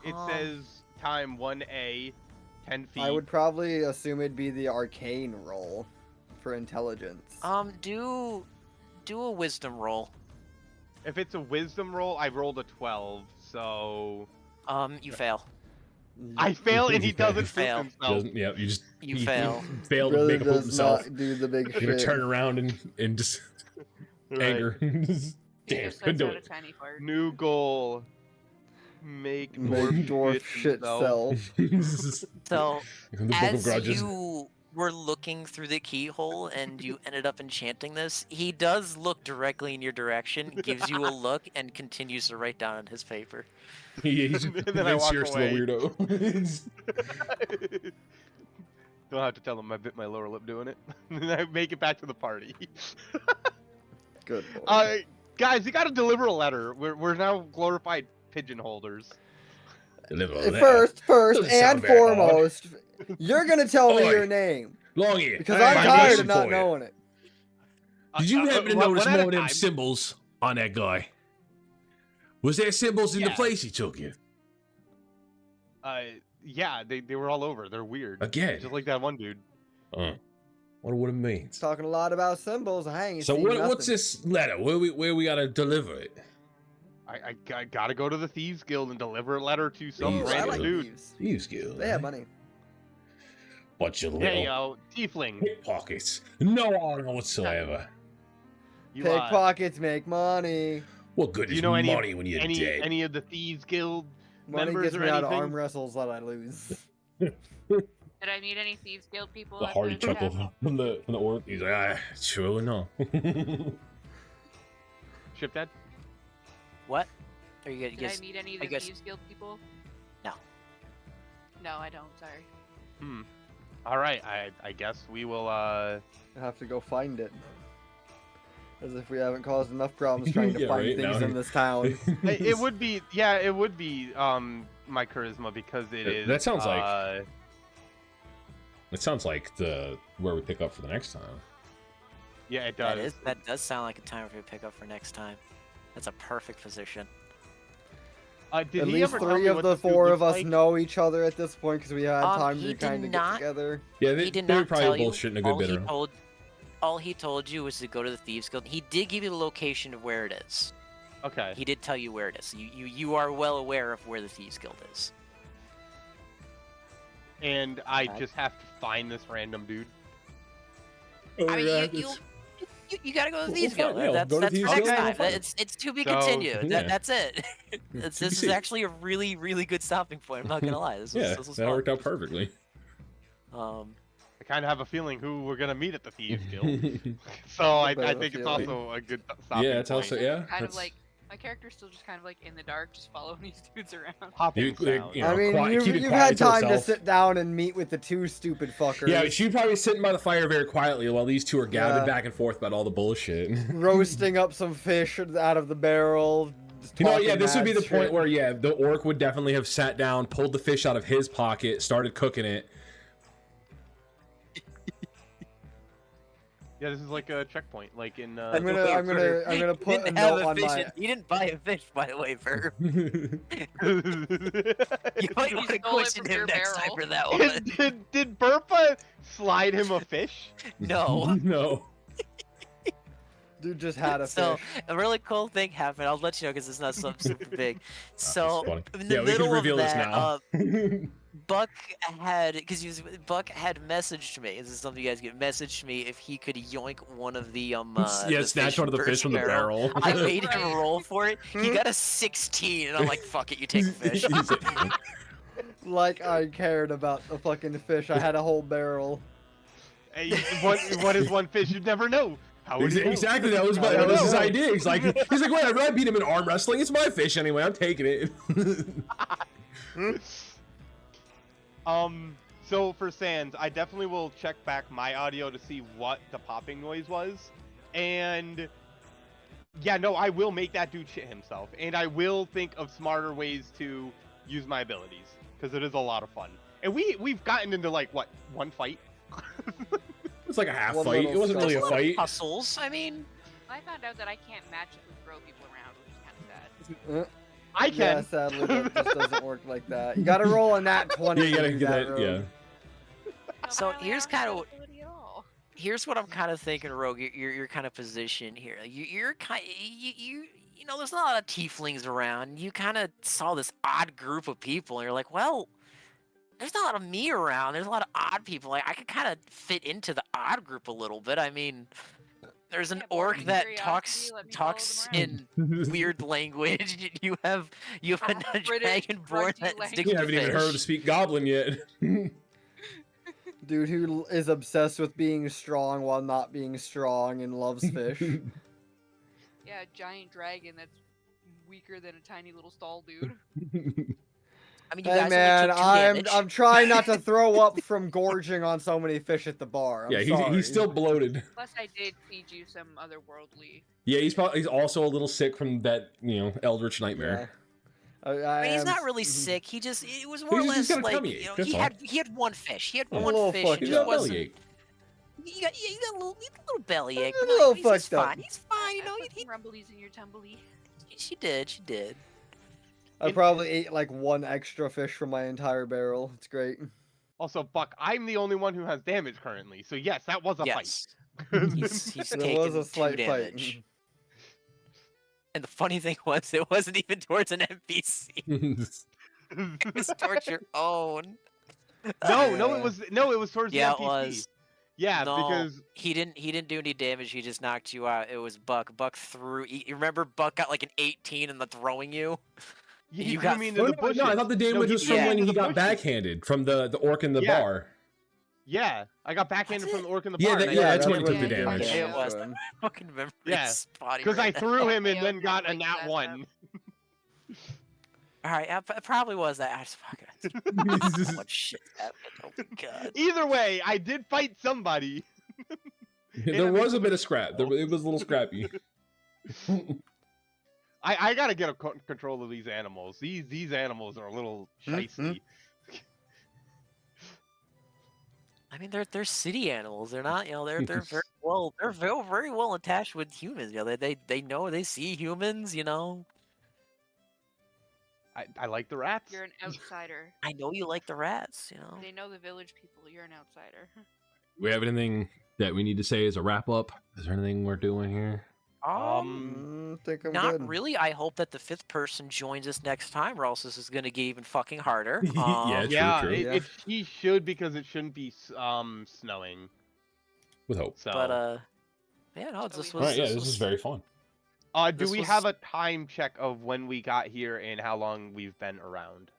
[SPEAKER 3] It says time 1A, 10 feet.
[SPEAKER 4] I would probably assume it'd be the arcane roll for intelligence.
[SPEAKER 5] do a wisdom roll.
[SPEAKER 3] If it's a wisdom roll, I rolled a 12, so
[SPEAKER 5] You fail.
[SPEAKER 3] I fail and he doesn't poop
[SPEAKER 5] Fail.
[SPEAKER 3] himself.
[SPEAKER 1] Doesn't, yeah, you just
[SPEAKER 5] You fail.
[SPEAKER 1] failed to
[SPEAKER 4] Brother
[SPEAKER 1] make a poop
[SPEAKER 4] does
[SPEAKER 1] himself.
[SPEAKER 4] not do the big
[SPEAKER 1] You're gonna
[SPEAKER 4] shit.
[SPEAKER 1] turn around and just
[SPEAKER 3] Right.
[SPEAKER 1] anger.
[SPEAKER 2] He
[SPEAKER 1] Damn,
[SPEAKER 2] just
[SPEAKER 1] couldn't
[SPEAKER 2] lets
[SPEAKER 1] do
[SPEAKER 2] out a
[SPEAKER 1] it.
[SPEAKER 2] tiny fart.
[SPEAKER 3] New goal. Make
[SPEAKER 4] Make dwarf shit
[SPEAKER 3] himself.
[SPEAKER 4] self.
[SPEAKER 5] So
[SPEAKER 1] The book of
[SPEAKER 5] as
[SPEAKER 1] grudges.
[SPEAKER 5] you were looking through the keyhole and you ended up enchanting this, he does look directly in your direction, gives you a look, and continues to write down on his paper.
[SPEAKER 1] He's
[SPEAKER 3] And then I walk
[SPEAKER 1] seriously a
[SPEAKER 3] away.
[SPEAKER 1] weirdo.
[SPEAKER 3] Don't have to tell him I bit my lower lip doing it. And then I make it back to the party.
[SPEAKER 4] Good boy.
[SPEAKER 3] Guys, you gotta deliver a letter. We're now glorified pigeon holders.
[SPEAKER 1] Deliver that.
[SPEAKER 4] First,
[SPEAKER 1] Doesn't sound
[SPEAKER 4] and
[SPEAKER 1] very hard.
[SPEAKER 4] foremost, you're gonna tell me
[SPEAKER 1] Oi.
[SPEAKER 4] your name
[SPEAKER 1] Long ear.
[SPEAKER 4] because
[SPEAKER 1] I
[SPEAKER 4] I'm
[SPEAKER 1] got a
[SPEAKER 4] tired
[SPEAKER 1] question
[SPEAKER 4] of not
[SPEAKER 1] for you.
[SPEAKER 4] knowing it.
[SPEAKER 1] Did you happen to
[SPEAKER 3] one
[SPEAKER 1] notice
[SPEAKER 3] at a
[SPEAKER 1] more of them
[SPEAKER 3] time.
[SPEAKER 1] symbols on that guy? Was there symbols in the
[SPEAKER 3] Yeah.
[SPEAKER 1] place he took you?
[SPEAKER 3] Yeah, they were all over. They're weird.
[SPEAKER 1] Again.
[SPEAKER 3] Just like that one dude.
[SPEAKER 1] Wonder what it means.
[SPEAKER 4] Talking a lot about symbols. I ain't
[SPEAKER 1] So
[SPEAKER 4] seen
[SPEAKER 1] what's
[SPEAKER 4] nothing.
[SPEAKER 1] this letter? Where we gotta deliver it?
[SPEAKER 3] I gotta go to the Thieves Guild and deliver a letter to some
[SPEAKER 4] Ooh, I
[SPEAKER 3] random
[SPEAKER 4] like
[SPEAKER 3] dude.
[SPEAKER 4] thieves.
[SPEAKER 1] Thieves Guild.
[SPEAKER 4] They have money.
[SPEAKER 1] Bunch of
[SPEAKER 3] Hey,
[SPEAKER 1] little
[SPEAKER 3] tiefling.
[SPEAKER 1] pickpockets. No honor whatsoever.
[SPEAKER 3] You,
[SPEAKER 4] Pickpockets make money.
[SPEAKER 1] What good
[SPEAKER 3] do
[SPEAKER 1] is
[SPEAKER 3] you know
[SPEAKER 1] money when you're dead?
[SPEAKER 3] any of the Thieves Guild
[SPEAKER 4] Money
[SPEAKER 3] members
[SPEAKER 4] gets
[SPEAKER 3] or
[SPEAKER 4] me out of
[SPEAKER 3] anything?
[SPEAKER 4] arm wrestles that I lose.
[SPEAKER 2] Did I meet any Thieves Guild people?
[SPEAKER 1] The
[SPEAKER 2] at
[SPEAKER 1] hearty
[SPEAKER 2] the
[SPEAKER 1] chuckle
[SPEAKER 2] tavern?
[SPEAKER 1] from the orc. He's like, sure no.
[SPEAKER 3] Ship Dad?
[SPEAKER 5] What? Are you
[SPEAKER 2] Did
[SPEAKER 5] gonna
[SPEAKER 2] I meet any of
[SPEAKER 5] I
[SPEAKER 2] the
[SPEAKER 5] guess-
[SPEAKER 2] Thieves Guild people?
[SPEAKER 5] No.
[SPEAKER 2] No, I don't. Sorry.
[SPEAKER 3] All right, I guess we will.
[SPEAKER 4] I have to go find it. As if we haven't caused enough problems trying to
[SPEAKER 1] Yeah,
[SPEAKER 4] find
[SPEAKER 1] right,
[SPEAKER 4] things
[SPEAKER 1] now-
[SPEAKER 4] in this town.
[SPEAKER 3] It would be, yeah, it would be my charisma because it is.
[SPEAKER 1] That sounds like- It sounds like the where we pick up for the next time.
[SPEAKER 3] Yeah, it does.
[SPEAKER 5] That does sound like a time for you to pick up for next time. That's a perfect position.
[SPEAKER 3] Did
[SPEAKER 4] At
[SPEAKER 3] he
[SPEAKER 4] least
[SPEAKER 3] ever tell
[SPEAKER 4] 3
[SPEAKER 3] me
[SPEAKER 4] of
[SPEAKER 3] what
[SPEAKER 4] the
[SPEAKER 3] this dude
[SPEAKER 4] 4
[SPEAKER 3] looks
[SPEAKER 4] of us
[SPEAKER 3] like?
[SPEAKER 4] know each other at this point because we had time
[SPEAKER 5] he
[SPEAKER 4] to
[SPEAKER 5] did
[SPEAKER 4] kind of get
[SPEAKER 5] not-
[SPEAKER 4] together.
[SPEAKER 1] Yeah,
[SPEAKER 5] He did
[SPEAKER 1] they were
[SPEAKER 5] not
[SPEAKER 1] probably
[SPEAKER 5] tell you.
[SPEAKER 1] bullshitting a good bit of.
[SPEAKER 5] All he told you was to go to the Thieves Guild. He did give you the location of where it is.
[SPEAKER 3] Okay.
[SPEAKER 5] He did tell you where it is. You are well aware of where the Thieves Guild is.
[SPEAKER 3] And I
[SPEAKER 5] Okay.
[SPEAKER 3] just have to find this random dude.
[SPEAKER 5] I mean, you gotta go to the Thieves Guild.
[SPEAKER 1] Go to
[SPEAKER 5] That's
[SPEAKER 1] Thieves
[SPEAKER 5] for next
[SPEAKER 3] Guild,
[SPEAKER 5] time.
[SPEAKER 1] we'll find
[SPEAKER 5] It's to be
[SPEAKER 3] So,
[SPEAKER 5] continued.
[SPEAKER 1] yeah.
[SPEAKER 5] That's it. This is
[SPEAKER 1] TBC.
[SPEAKER 5] actually a really, really good stopping point. I'm not gonna lie. This
[SPEAKER 1] Yeah,
[SPEAKER 5] was
[SPEAKER 1] that
[SPEAKER 5] fun.
[SPEAKER 1] worked out perfectly.
[SPEAKER 3] I kind of have a feeling who we're gonna meet at the Thieves Guild. So I
[SPEAKER 4] bit of a
[SPEAKER 3] think it's
[SPEAKER 4] feeling.
[SPEAKER 3] also a good stopping
[SPEAKER 1] Yeah, it's
[SPEAKER 3] point.
[SPEAKER 1] also yeah.
[SPEAKER 2] Kind of
[SPEAKER 1] that's-
[SPEAKER 2] like my character's still just kind of like in the dark, just following these dudes around.
[SPEAKER 3] Hopping
[SPEAKER 1] You-
[SPEAKER 3] sound.
[SPEAKER 1] you
[SPEAKER 4] I
[SPEAKER 1] know,
[SPEAKER 4] mean,
[SPEAKER 1] quiet- keep it
[SPEAKER 4] you've
[SPEAKER 1] quiet
[SPEAKER 4] had
[SPEAKER 1] to
[SPEAKER 4] time to
[SPEAKER 1] yourself.
[SPEAKER 4] sit down and meet with the 2 stupid fuckers.
[SPEAKER 1] Yeah, she'd probably sitting by the fire very quietly while these two are gabbing
[SPEAKER 4] Yeah.
[SPEAKER 1] back and forth about all the bullshit.
[SPEAKER 4] roasting up some fish out of the barrel. just
[SPEAKER 1] You know,
[SPEAKER 4] talking
[SPEAKER 1] yeah, this would be
[SPEAKER 4] mad
[SPEAKER 1] the point
[SPEAKER 4] shit.
[SPEAKER 1] where, yeah, the orc would definitely have sat down, pulled the fish out of his pocket, started cooking it.
[SPEAKER 3] Yeah, this is like a checkpoint, like in.
[SPEAKER 4] I'm
[SPEAKER 5] Wait,
[SPEAKER 4] gonna put a
[SPEAKER 5] didn't have
[SPEAKER 4] note on
[SPEAKER 5] fish.
[SPEAKER 4] my.
[SPEAKER 5] You didn't buy a fish, by the way, Verb. You might
[SPEAKER 2] He
[SPEAKER 5] want to
[SPEAKER 2] stole it
[SPEAKER 5] question
[SPEAKER 2] from
[SPEAKER 5] him
[SPEAKER 2] your
[SPEAKER 5] next time
[SPEAKER 2] barrel.
[SPEAKER 5] for that one.
[SPEAKER 3] did Burpa slide him a fish?
[SPEAKER 5] No.
[SPEAKER 1] No.
[SPEAKER 4] Dude just had a
[SPEAKER 5] So
[SPEAKER 4] fish.
[SPEAKER 5] a really cool thing happened. I'll let you know because it's not something super big. So
[SPEAKER 1] funny.
[SPEAKER 5] in the
[SPEAKER 1] Yeah, we can
[SPEAKER 5] middle
[SPEAKER 1] reveal
[SPEAKER 5] of
[SPEAKER 1] this
[SPEAKER 5] that,
[SPEAKER 1] now.
[SPEAKER 5] Buck had Buck had messaged me. This is something you guys get. Messaged me if he could yoink one of the
[SPEAKER 1] Yeah,
[SPEAKER 5] the
[SPEAKER 1] snatch
[SPEAKER 5] fish
[SPEAKER 1] one of the
[SPEAKER 5] from
[SPEAKER 1] fish from the
[SPEAKER 5] Bert's
[SPEAKER 1] barrel.
[SPEAKER 5] I made him
[SPEAKER 2] Right.
[SPEAKER 5] roll for it. He got a 16, and I'm like, "Fuck it, you take a fish."
[SPEAKER 1] He's like,
[SPEAKER 4] Like I cared about the fucking fish. I had a whole barrel.
[SPEAKER 3] Hey, what is one fish? You'd never know. How would you know?
[SPEAKER 1] Exactly, that was his idea. He's like, whatever, I beat him in arm wrestling. It's my fish anyway. I'm taking it.
[SPEAKER 3] So for Sans, I definitely will check back my audio to see what the popping noise was, and yeah, no, I will make that dude shit himself, and I will think of smarter ways to use my abilities because it is a lot of fun. And we've gotten into like what, one fight?
[SPEAKER 1] It's like a half
[SPEAKER 4] One
[SPEAKER 1] fight.
[SPEAKER 4] little
[SPEAKER 1] It wasn't really a
[SPEAKER 4] stuff.
[SPEAKER 1] fight.
[SPEAKER 5] Hustles. I mean,
[SPEAKER 2] I found out that I can't match it with throw people around, which is kind of sad.
[SPEAKER 3] I can.
[SPEAKER 4] Yeah, sadly that just doesn't work like that. You gotta roll a nat 20.
[SPEAKER 1] Yeah, you gotta
[SPEAKER 4] to do
[SPEAKER 1] get that.
[SPEAKER 4] Rogue.
[SPEAKER 1] Yeah.
[SPEAKER 5] So
[SPEAKER 2] Apparently I
[SPEAKER 5] here's
[SPEAKER 2] don't have
[SPEAKER 5] kinda
[SPEAKER 2] that ability at all.
[SPEAKER 5] here's what I'm kind of thinking, Rogue. You're kind of positioned here. You're kind you know, there's not a lot of tieflings around. You kind of saw this odd group of people, and you're like, well, there's not a lot of me around. There's a lot of odd people. Like I could kind of fit into the odd group a little bit. I mean, there's an
[SPEAKER 2] Yeah, born
[SPEAKER 5] orc
[SPEAKER 2] in
[SPEAKER 5] that
[SPEAKER 2] curiosity, let me follow them
[SPEAKER 5] in weird language. You have a
[SPEAKER 2] British
[SPEAKER 5] dragonborn
[SPEAKER 2] grunty
[SPEAKER 5] that
[SPEAKER 2] language.
[SPEAKER 5] sticks
[SPEAKER 1] You
[SPEAKER 5] to
[SPEAKER 1] haven't even heard him
[SPEAKER 5] fish.
[SPEAKER 1] speak goblin yet.
[SPEAKER 4] Dude who is obsessed with being strong while not being strong and loves fish.
[SPEAKER 2] Yeah, a giant dragon that's weaker than a tiny little stall dude.
[SPEAKER 5] I mean, you
[SPEAKER 4] Hey
[SPEAKER 5] guys
[SPEAKER 4] man,
[SPEAKER 5] only took 2
[SPEAKER 4] I'm
[SPEAKER 5] damage.
[SPEAKER 4] trying not to throw up from gorging on so many fish at the bar. I'm
[SPEAKER 1] Yeah,
[SPEAKER 4] sorry.
[SPEAKER 1] he's still bloated.
[SPEAKER 2] Plus, I did feed you some otherworldly.
[SPEAKER 1] Yeah, he's also a little sick from that, eldritch nightmare.
[SPEAKER 4] Yeah.
[SPEAKER 5] I mean, he's
[SPEAKER 4] am-
[SPEAKER 5] not really sick. It was more or
[SPEAKER 1] He's just
[SPEAKER 5] less
[SPEAKER 1] got a
[SPEAKER 5] like,
[SPEAKER 1] tummy ache, that's
[SPEAKER 5] he
[SPEAKER 1] all.
[SPEAKER 5] had one fish. He had
[SPEAKER 4] A
[SPEAKER 5] one
[SPEAKER 4] little
[SPEAKER 5] fish.
[SPEAKER 4] fucked
[SPEAKER 5] It
[SPEAKER 1] He's
[SPEAKER 5] just
[SPEAKER 1] got a
[SPEAKER 5] wasn't.
[SPEAKER 1] bellyache.
[SPEAKER 5] You got a little belly ache.
[SPEAKER 4] A
[SPEAKER 5] But
[SPEAKER 4] little
[SPEAKER 5] he's
[SPEAKER 4] fucked up.
[SPEAKER 5] fine. He's fine. You know,
[SPEAKER 2] I put some rumblies in your tumbly.
[SPEAKER 5] she did. She did.
[SPEAKER 4] I probably ate like one extra fish from my entire barrel. It's great.
[SPEAKER 3] Also, Buck, I'm the only one who has damage currently, so yes, that was a
[SPEAKER 5] Yes.
[SPEAKER 3] fight.
[SPEAKER 5] He's
[SPEAKER 4] There
[SPEAKER 5] taken
[SPEAKER 4] was a
[SPEAKER 5] 2
[SPEAKER 4] slight
[SPEAKER 5] damage.
[SPEAKER 4] fight.
[SPEAKER 5] And the funny thing was, it wasn't even towards an NPC. It was towards your own.
[SPEAKER 3] No,
[SPEAKER 4] Yeah.
[SPEAKER 3] it was towards
[SPEAKER 5] Yeah,
[SPEAKER 3] the
[SPEAKER 5] it
[SPEAKER 3] NPC.
[SPEAKER 5] was.
[SPEAKER 3] Yeah,
[SPEAKER 5] No,
[SPEAKER 3] because
[SPEAKER 5] he didn't do any damage. He just knocked you out. It was Buck. Buck threw. You remember Buck got like an 18 in the throwing you.
[SPEAKER 3] he
[SPEAKER 5] You
[SPEAKER 3] threw
[SPEAKER 5] got
[SPEAKER 3] me into
[SPEAKER 1] Oh,
[SPEAKER 3] the
[SPEAKER 1] no,
[SPEAKER 3] bushes.
[SPEAKER 1] no, I thought the damage
[SPEAKER 3] he
[SPEAKER 1] was
[SPEAKER 3] threw
[SPEAKER 1] from
[SPEAKER 3] me
[SPEAKER 1] when
[SPEAKER 3] into
[SPEAKER 1] he
[SPEAKER 3] the
[SPEAKER 1] got
[SPEAKER 3] bushes.
[SPEAKER 1] backhanded from the orc in the
[SPEAKER 3] Yeah.
[SPEAKER 1] bar.
[SPEAKER 3] Yeah, I got backhanded
[SPEAKER 5] Was
[SPEAKER 3] from the orc in the
[SPEAKER 1] Yeah,
[SPEAKER 3] bar.
[SPEAKER 1] that-
[SPEAKER 3] and I
[SPEAKER 1] yeah,
[SPEAKER 3] got
[SPEAKER 1] that's when
[SPEAKER 3] damage.
[SPEAKER 1] he took the
[SPEAKER 2] Yeah,
[SPEAKER 1] damage.
[SPEAKER 2] yeah,
[SPEAKER 5] It was.
[SPEAKER 4] so-
[SPEAKER 5] Fucking memory
[SPEAKER 3] Yeah,
[SPEAKER 5] spotty.
[SPEAKER 3] Because I
[SPEAKER 5] right now.
[SPEAKER 3] threw him and
[SPEAKER 2] Yeah,
[SPEAKER 3] then got a
[SPEAKER 2] like
[SPEAKER 3] nat
[SPEAKER 2] that
[SPEAKER 3] 1.
[SPEAKER 5] All right, it probably was that. I just fucking so much shit happened. Oh my god.
[SPEAKER 3] Either way, I did fight somebody.
[SPEAKER 1] There was a bit of scrap. It was a little scrappy.
[SPEAKER 3] I gotta get control of these animals. These animals are a little shicey.
[SPEAKER 5] I mean, they're city animals. They're not, they're very well attached with humans. They know, they see humans.
[SPEAKER 3] I like the rats.
[SPEAKER 2] You're an outsider.
[SPEAKER 5] I know you like the rats.
[SPEAKER 2] They know the village people. You're an outsider.
[SPEAKER 1] We have anything that we need to say as a wrap up? Is there anything we're doing here?
[SPEAKER 4] I think I'm
[SPEAKER 5] Not
[SPEAKER 4] good.
[SPEAKER 5] really. I hope that the 5th person joins us next time, or else this is going to get even fucking harder.
[SPEAKER 1] Yeah,
[SPEAKER 3] Yeah,
[SPEAKER 1] true.
[SPEAKER 3] he should, because it shouldn't be snowing.
[SPEAKER 1] With hope.
[SPEAKER 3] So,
[SPEAKER 5] But yeah, no,
[SPEAKER 2] So
[SPEAKER 5] this
[SPEAKER 2] we-
[SPEAKER 5] was.
[SPEAKER 1] Right, yeah,
[SPEAKER 5] this
[SPEAKER 1] this is very fun.
[SPEAKER 3] do
[SPEAKER 5] this
[SPEAKER 3] we
[SPEAKER 5] was-
[SPEAKER 3] have a time check of when we got here and how long we've been around?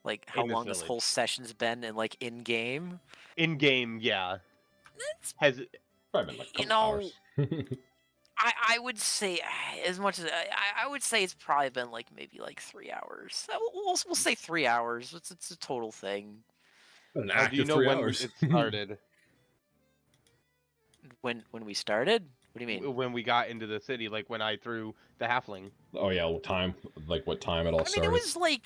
[SPEAKER 5] Like how
[SPEAKER 3] in this
[SPEAKER 5] long this
[SPEAKER 3] village?
[SPEAKER 5] whole session's been, and like in game.
[SPEAKER 3] In game, yeah.
[SPEAKER 5] It's,
[SPEAKER 3] Has it?
[SPEAKER 1] Probably been like a
[SPEAKER 5] You
[SPEAKER 1] couple
[SPEAKER 5] know,
[SPEAKER 1] hours.
[SPEAKER 5] I would say, as much as I would say, it's probably been like maybe like 3 hours. We'll say 3 hours. It's a total thing.
[SPEAKER 1] An
[SPEAKER 3] Do you
[SPEAKER 1] active
[SPEAKER 3] know
[SPEAKER 1] 3
[SPEAKER 3] when
[SPEAKER 1] hours.
[SPEAKER 3] it started?
[SPEAKER 5] When we started. What do you mean?
[SPEAKER 3] When we got into the city, like when I threw the halfling.
[SPEAKER 1] Oh yeah, what time it all
[SPEAKER 5] I mean,
[SPEAKER 1] started.
[SPEAKER 5] it was like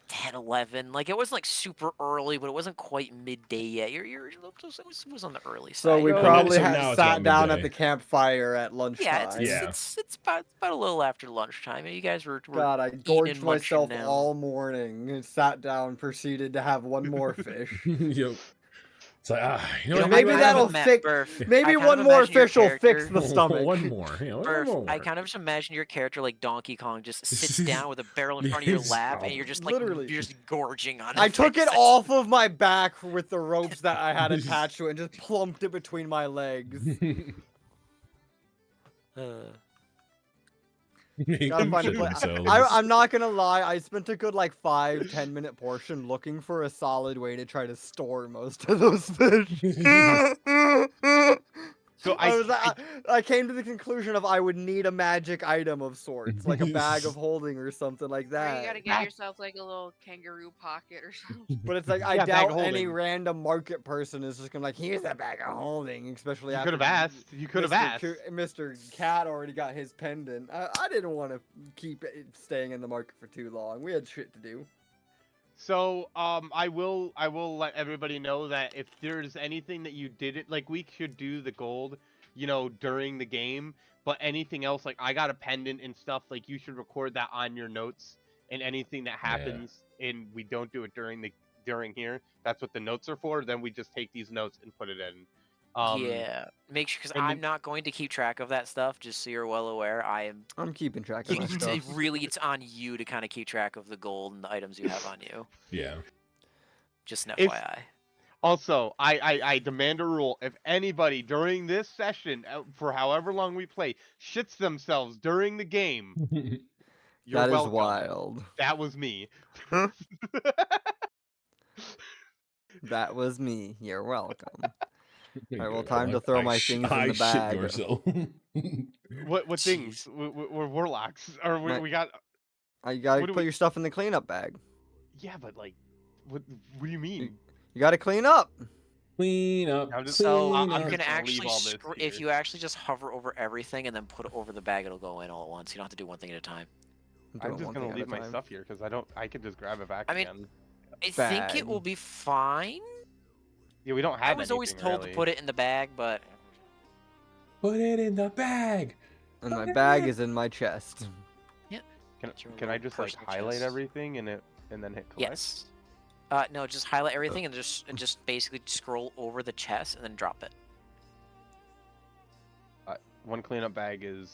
[SPEAKER 5] 10, 11. Like it wasn't like super early, but it wasn't quite midday yet. It was on the early side.
[SPEAKER 4] So we
[SPEAKER 1] Oh,
[SPEAKER 4] probably
[SPEAKER 1] so now it's
[SPEAKER 4] sat
[SPEAKER 1] about
[SPEAKER 4] down at
[SPEAKER 1] midday.
[SPEAKER 4] the campfire at lunchtime.
[SPEAKER 5] Yeah,
[SPEAKER 1] Yeah.
[SPEAKER 5] it's about a little after lunchtime. You guys were
[SPEAKER 4] God, I
[SPEAKER 5] eating
[SPEAKER 4] gorged
[SPEAKER 5] and munching
[SPEAKER 4] myself
[SPEAKER 5] now.
[SPEAKER 4] all morning and sat down, proceeded to have one more fish.
[SPEAKER 1] Yep. It's like
[SPEAKER 5] You
[SPEAKER 1] what,
[SPEAKER 5] know,
[SPEAKER 4] maybe
[SPEAKER 5] I kind
[SPEAKER 4] that'll
[SPEAKER 5] of ima-
[SPEAKER 4] fix-
[SPEAKER 5] Burf, I
[SPEAKER 4] Maybe
[SPEAKER 5] kind
[SPEAKER 4] one
[SPEAKER 5] of
[SPEAKER 4] more
[SPEAKER 5] imagine your
[SPEAKER 4] fish will fix
[SPEAKER 5] character-
[SPEAKER 4] the stomach.
[SPEAKER 1] one more. Yeah, one
[SPEAKER 5] Burf,
[SPEAKER 1] more.
[SPEAKER 5] I kind of just imagine your character like Donkey Kong just sits down with a barrel in front of your
[SPEAKER 1] Yes.
[SPEAKER 5] lap, and you're just like
[SPEAKER 4] Literally.
[SPEAKER 5] you're just gorging on it.
[SPEAKER 4] I took it off of my back with the ropes that I had attached to it and just plumped it between my legs. Gotta find a place. I'm not gonna lie, I spent a good like 5-10 minute portion looking for a solid way to try to store most of those fish.
[SPEAKER 3] So
[SPEAKER 4] I came to the conclusion of I would need a magic item of sorts, like a bag of holding or something like
[SPEAKER 2] Or
[SPEAKER 4] that.
[SPEAKER 2] you gotta get yourself like a little kangaroo pocket or something.
[SPEAKER 4] But it's like I
[SPEAKER 3] Yeah, bag of
[SPEAKER 4] doubt any
[SPEAKER 3] holding.
[SPEAKER 4] random market person is just gonna be like, here's a bag of holding, especially
[SPEAKER 3] You
[SPEAKER 4] after
[SPEAKER 3] could have asked. You could have asked.
[SPEAKER 4] Mr. Cat already got his pendant. I didn't want to keep it staying in the market for too long. We had shit to do.
[SPEAKER 3] So, I will let everybody know that if there's anything that you didn't, like, we should do the gold, during the game, but anything else, like, I got a pendant and stuff, like, you should record that on your notes, and anything that happens, and we don't do it during here, that's what the notes are for, then we just take these notes and put it in.
[SPEAKER 5] Yeah, make sure, because
[SPEAKER 3] and
[SPEAKER 5] I'm
[SPEAKER 3] then-
[SPEAKER 5] not going to keep track of that stuff. Just so you're well aware, I am.
[SPEAKER 4] I'm keeping track of my stuff.
[SPEAKER 5] It's on you to kind of keep track of the gold and the items you have on you.
[SPEAKER 1] Yeah.
[SPEAKER 5] Just an
[SPEAKER 3] If-
[SPEAKER 5] FYI.
[SPEAKER 3] Also, I demand a rule. If anybody during this session, for however long we play, shits themselves during the game, you're
[SPEAKER 4] That is
[SPEAKER 3] welcome.
[SPEAKER 4] wild.
[SPEAKER 3] That was me.
[SPEAKER 4] That was me. You're welcome. Alright, well,
[SPEAKER 1] Good.
[SPEAKER 4] time to throw my things in the bag.
[SPEAKER 1] Shit yourself.
[SPEAKER 3] What things? We're warlocks. Or
[SPEAKER 4] My-
[SPEAKER 3] we got...
[SPEAKER 4] You gotta
[SPEAKER 3] What do
[SPEAKER 4] put
[SPEAKER 3] we-
[SPEAKER 4] your stuff in the cleanup bag.
[SPEAKER 3] Yeah, but like... What do you mean?
[SPEAKER 4] You gotta clean up.
[SPEAKER 1] Clean up.
[SPEAKER 3] I'm just-
[SPEAKER 5] So
[SPEAKER 3] I'm
[SPEAKER 5] you
[SPEAKER 3] just
[SPEAKER 5] can
[SPEAKER 3] gonna leave
[SPEAKER 5] actually,
[SPEAKER 3] all this
[SPEAKER 5] if
[SPEAKER 3] here.
[SPEAKER 5] you actually just hover over everything and then put it over the bag, it'll go in all at once. You don't have to do one thing at a time.
[SPEAKER 3] I'm
[SPEAKER 4] Doing
[SPEAKER 3] just
[SPEAKER 4] one
[SPEAKER 3] gonna
[SPEAKER 4] thing at a
[SPEAKER 3] leave my
[SPEAKER 4] time.
[SPEAKER 3] stuff here because I could just grab it back
[SPEAKER 5] I mean,
[SPEAKER 3] again.
[SPEAKER 5] I think it will
[SPEAKER 4] Bag.
[SPEAKER 5] be fine.
[SPEAKER 3] Yeah, we don't
[SPEAKER 5] I
[SPEAKER 3] have
[SPEAKER 5] was always
[SPEAKER 3] anything,
[SPEAKER 5] told
[SPEAKER 3] really.
[SPEAKER 5] to put it in the bag, but
[SPEAKER 1] Put it in the bag.
[SPEAKER 4] And my bag is in my chest.
[SPEAKER 5] It's your
[SPEAKER 3] Can I
[SPEAKER 5] little
[SPEAKER 3] just like
[SPEAKER 5] personal
[SPEAKER 3] highlight
[SPEAKER 5] chest.
[SPEAKER 3] everything and then hit collect?
[SPEAKER 5] Yes. No, just highlight everything and just basically scroll over the chest and then drop it.
[SPEAKER 3] One cleanup bag is.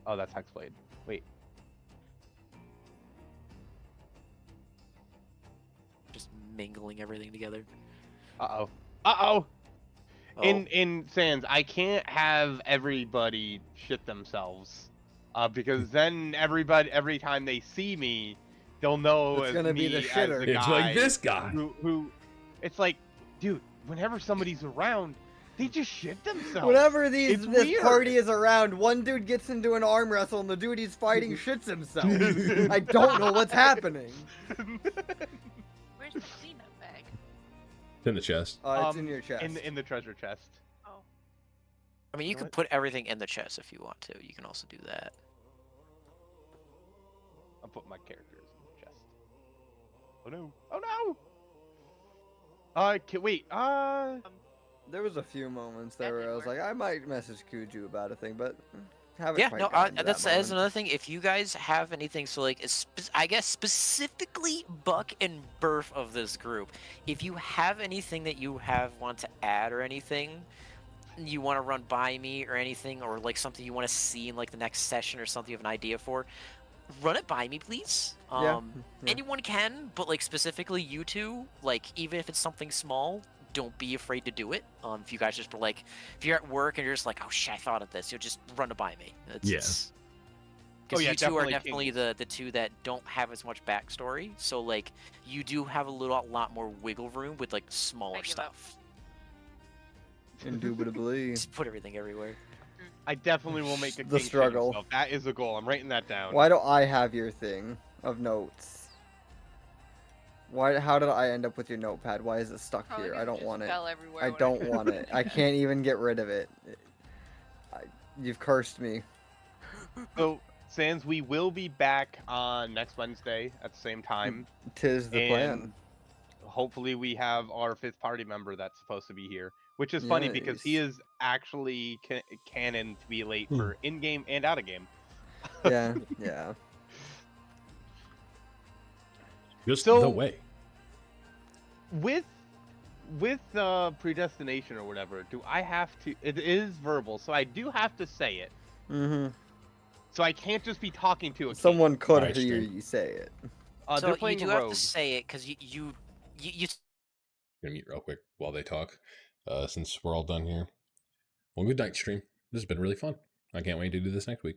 [SPEAKER 3] Oh, that's Hexblade. Wait.
[SPEAKER 5] Just mingling everything together.
[SPEAKER 3] Uh-oh. Uh-oh!
[SPEAKER 5] Oh.
[SPEAKER 3] In Sans, I can't have everybody shit themselves. Because then every time they see me, they'll know
[SPEAKER 4] It's
[SPEAKER 3] as
[SPEAKER 4] gonna
[SPEAKER 3] me
[SPEAKER 4] be the
[SPEAKER 3] as
[SPEAKER 4] shitter.
[SPEAKER 3] the
[SPEAKER 1] It's
[SPEAKER 3] guy
[SPEAKER 1] like this guy.
[SPEAKER 3] who it's like, dude, whenever somebody's around, they just shit themselves.
[SPEAKER 4] Whenever
[SPEAKER 3] It's
[SPEAKER 4] this
[SPEAKER 3] weird.
[SPEAKER 4] party is around, one dude gets into an arm wrestle and the dude he's fighting shits himself. I don't know what's happening.
[SPEAKER 2] Where's the cleanup bag?
[SPEAKER 1] It's in the chest.
[SPEAKER 4] It's in your chest.
[SPEAKER 3] In the treasure chest.
[SPEAKER 2] Oh.
[SPEAKER 5] I mean, you
[SPEAKER 3] know
[SPEAKER 5] can
[SPEAKER 3] what?
[SPEAKER 5] put everything in the chest if you want to. You can also do that.
[SPEAKER 3] I'll put my characters in the chest. Oh no! Oh no! Wait.
[SPEAKER 4] There was a few moments there where I was like, I might message Kuju about a thing, but haven't
[SPEAKER 5] Yeah,
[SPEAKER 4] quite
[SPEAKER 5] no,
[SPEAKER 4] gotten to
[SPEAKER 5] that's
[SPEAKER 4] that moment.
[SPEAKER 5] another thing. If you guys have anything, so like, I guess specifically Buck and Burf of this group, if you have anything that you want to add or anything, you want to run by me or anything, or like something you want to see in like the next session or something you have an idea for, run it by me, please.
[SPEAKER 4] Yeah.
[SPEAKER 5] Anyone can, but like specifically you two, like even if it's something small, don't be afraid to do it. If you guys just were like, if you're at work and you're just like, oh shit, I thought of this, you'll just run it by me. Because
[SPEAKER 3] yeah,
[SPEAKER 5] you two are
[SPEAKER 3] definitely
[SPEAKER 5] definitely the two that don't have as much backstory. So like, you do have a lot more wiggle room with like smaller
[SPEAKER 2] give up.
[SPEAKER 5] stuff.
[SPEAKER 4] Indubitably.
[SPEAKER 5] Just put everything everywhere.
[SPEAKER 3] I definitely will make a
[SPEAKER 4] The
[SPEAKER 3] king shit
[SPEAKER 4] struggle.
[SPEAKER 3] himself. That is a goal. I'm writing that down.
[SPEAKER 4] Why do I have your thing of notes? How did I end up with your notepad? Why is it stuck
[SPEAKER 2] Probably
[SPEAKER 4] here?
[SPEAKER 2] 'cause
[SPEAKER 4] I don't
[SPEAKER 2] just
[SPEAKER 4] want it.
[SPEAKER 2] fell everywhere
[SPEAKER 4] I
[SPEAKER 2] when
[SPEAKER 4] don't want it. I can't even get rid of it. You've cursed me.
[SPEAKER 3] So, Sans, we will be back on next Wednesday at the same time.
[SPEAKER 4] 'Tis the plan.
[SPEAKER 3] And hopefully we have our 5th party member that's supposed to be here. Which is funny because he
[SPEAKER 4] Nice.
[SPEAKER 3] is actually canon to be late for in-game and out-of-game.
[SPEAKER 4] Yeah, yeah.
[SPEAKER 1] Just
[SPEAKER 3] So-
[SPEAKER 1] the way.
[SPEAKER 3] With predestination or whatever, do I have to? It is verbal, so I do have to say it.
[SPEAKER 4] Mm-hmm.
[SPEAKER 3] So I can't just be talking to a
[SPEAKER 4] Someone could
[SPEAKER 1] Alright,
[SPEAKER 4] hear
[SPEAKER 1] stream.
[SPEAKER 4] you say it.
[SPEAKER 3] They're
[SPEAKER 5] So you
[SPEAKER 3] playing
[SPEAKER 5] do have
[SPEAKER 3] rogue.
[SPEAKER 5] to say it because you
[SPEAKER 1] I'm gonna mute real quick while they talk, since we're all done here. Well, good night, stream. This has been really fun. I can't wait to do this next week.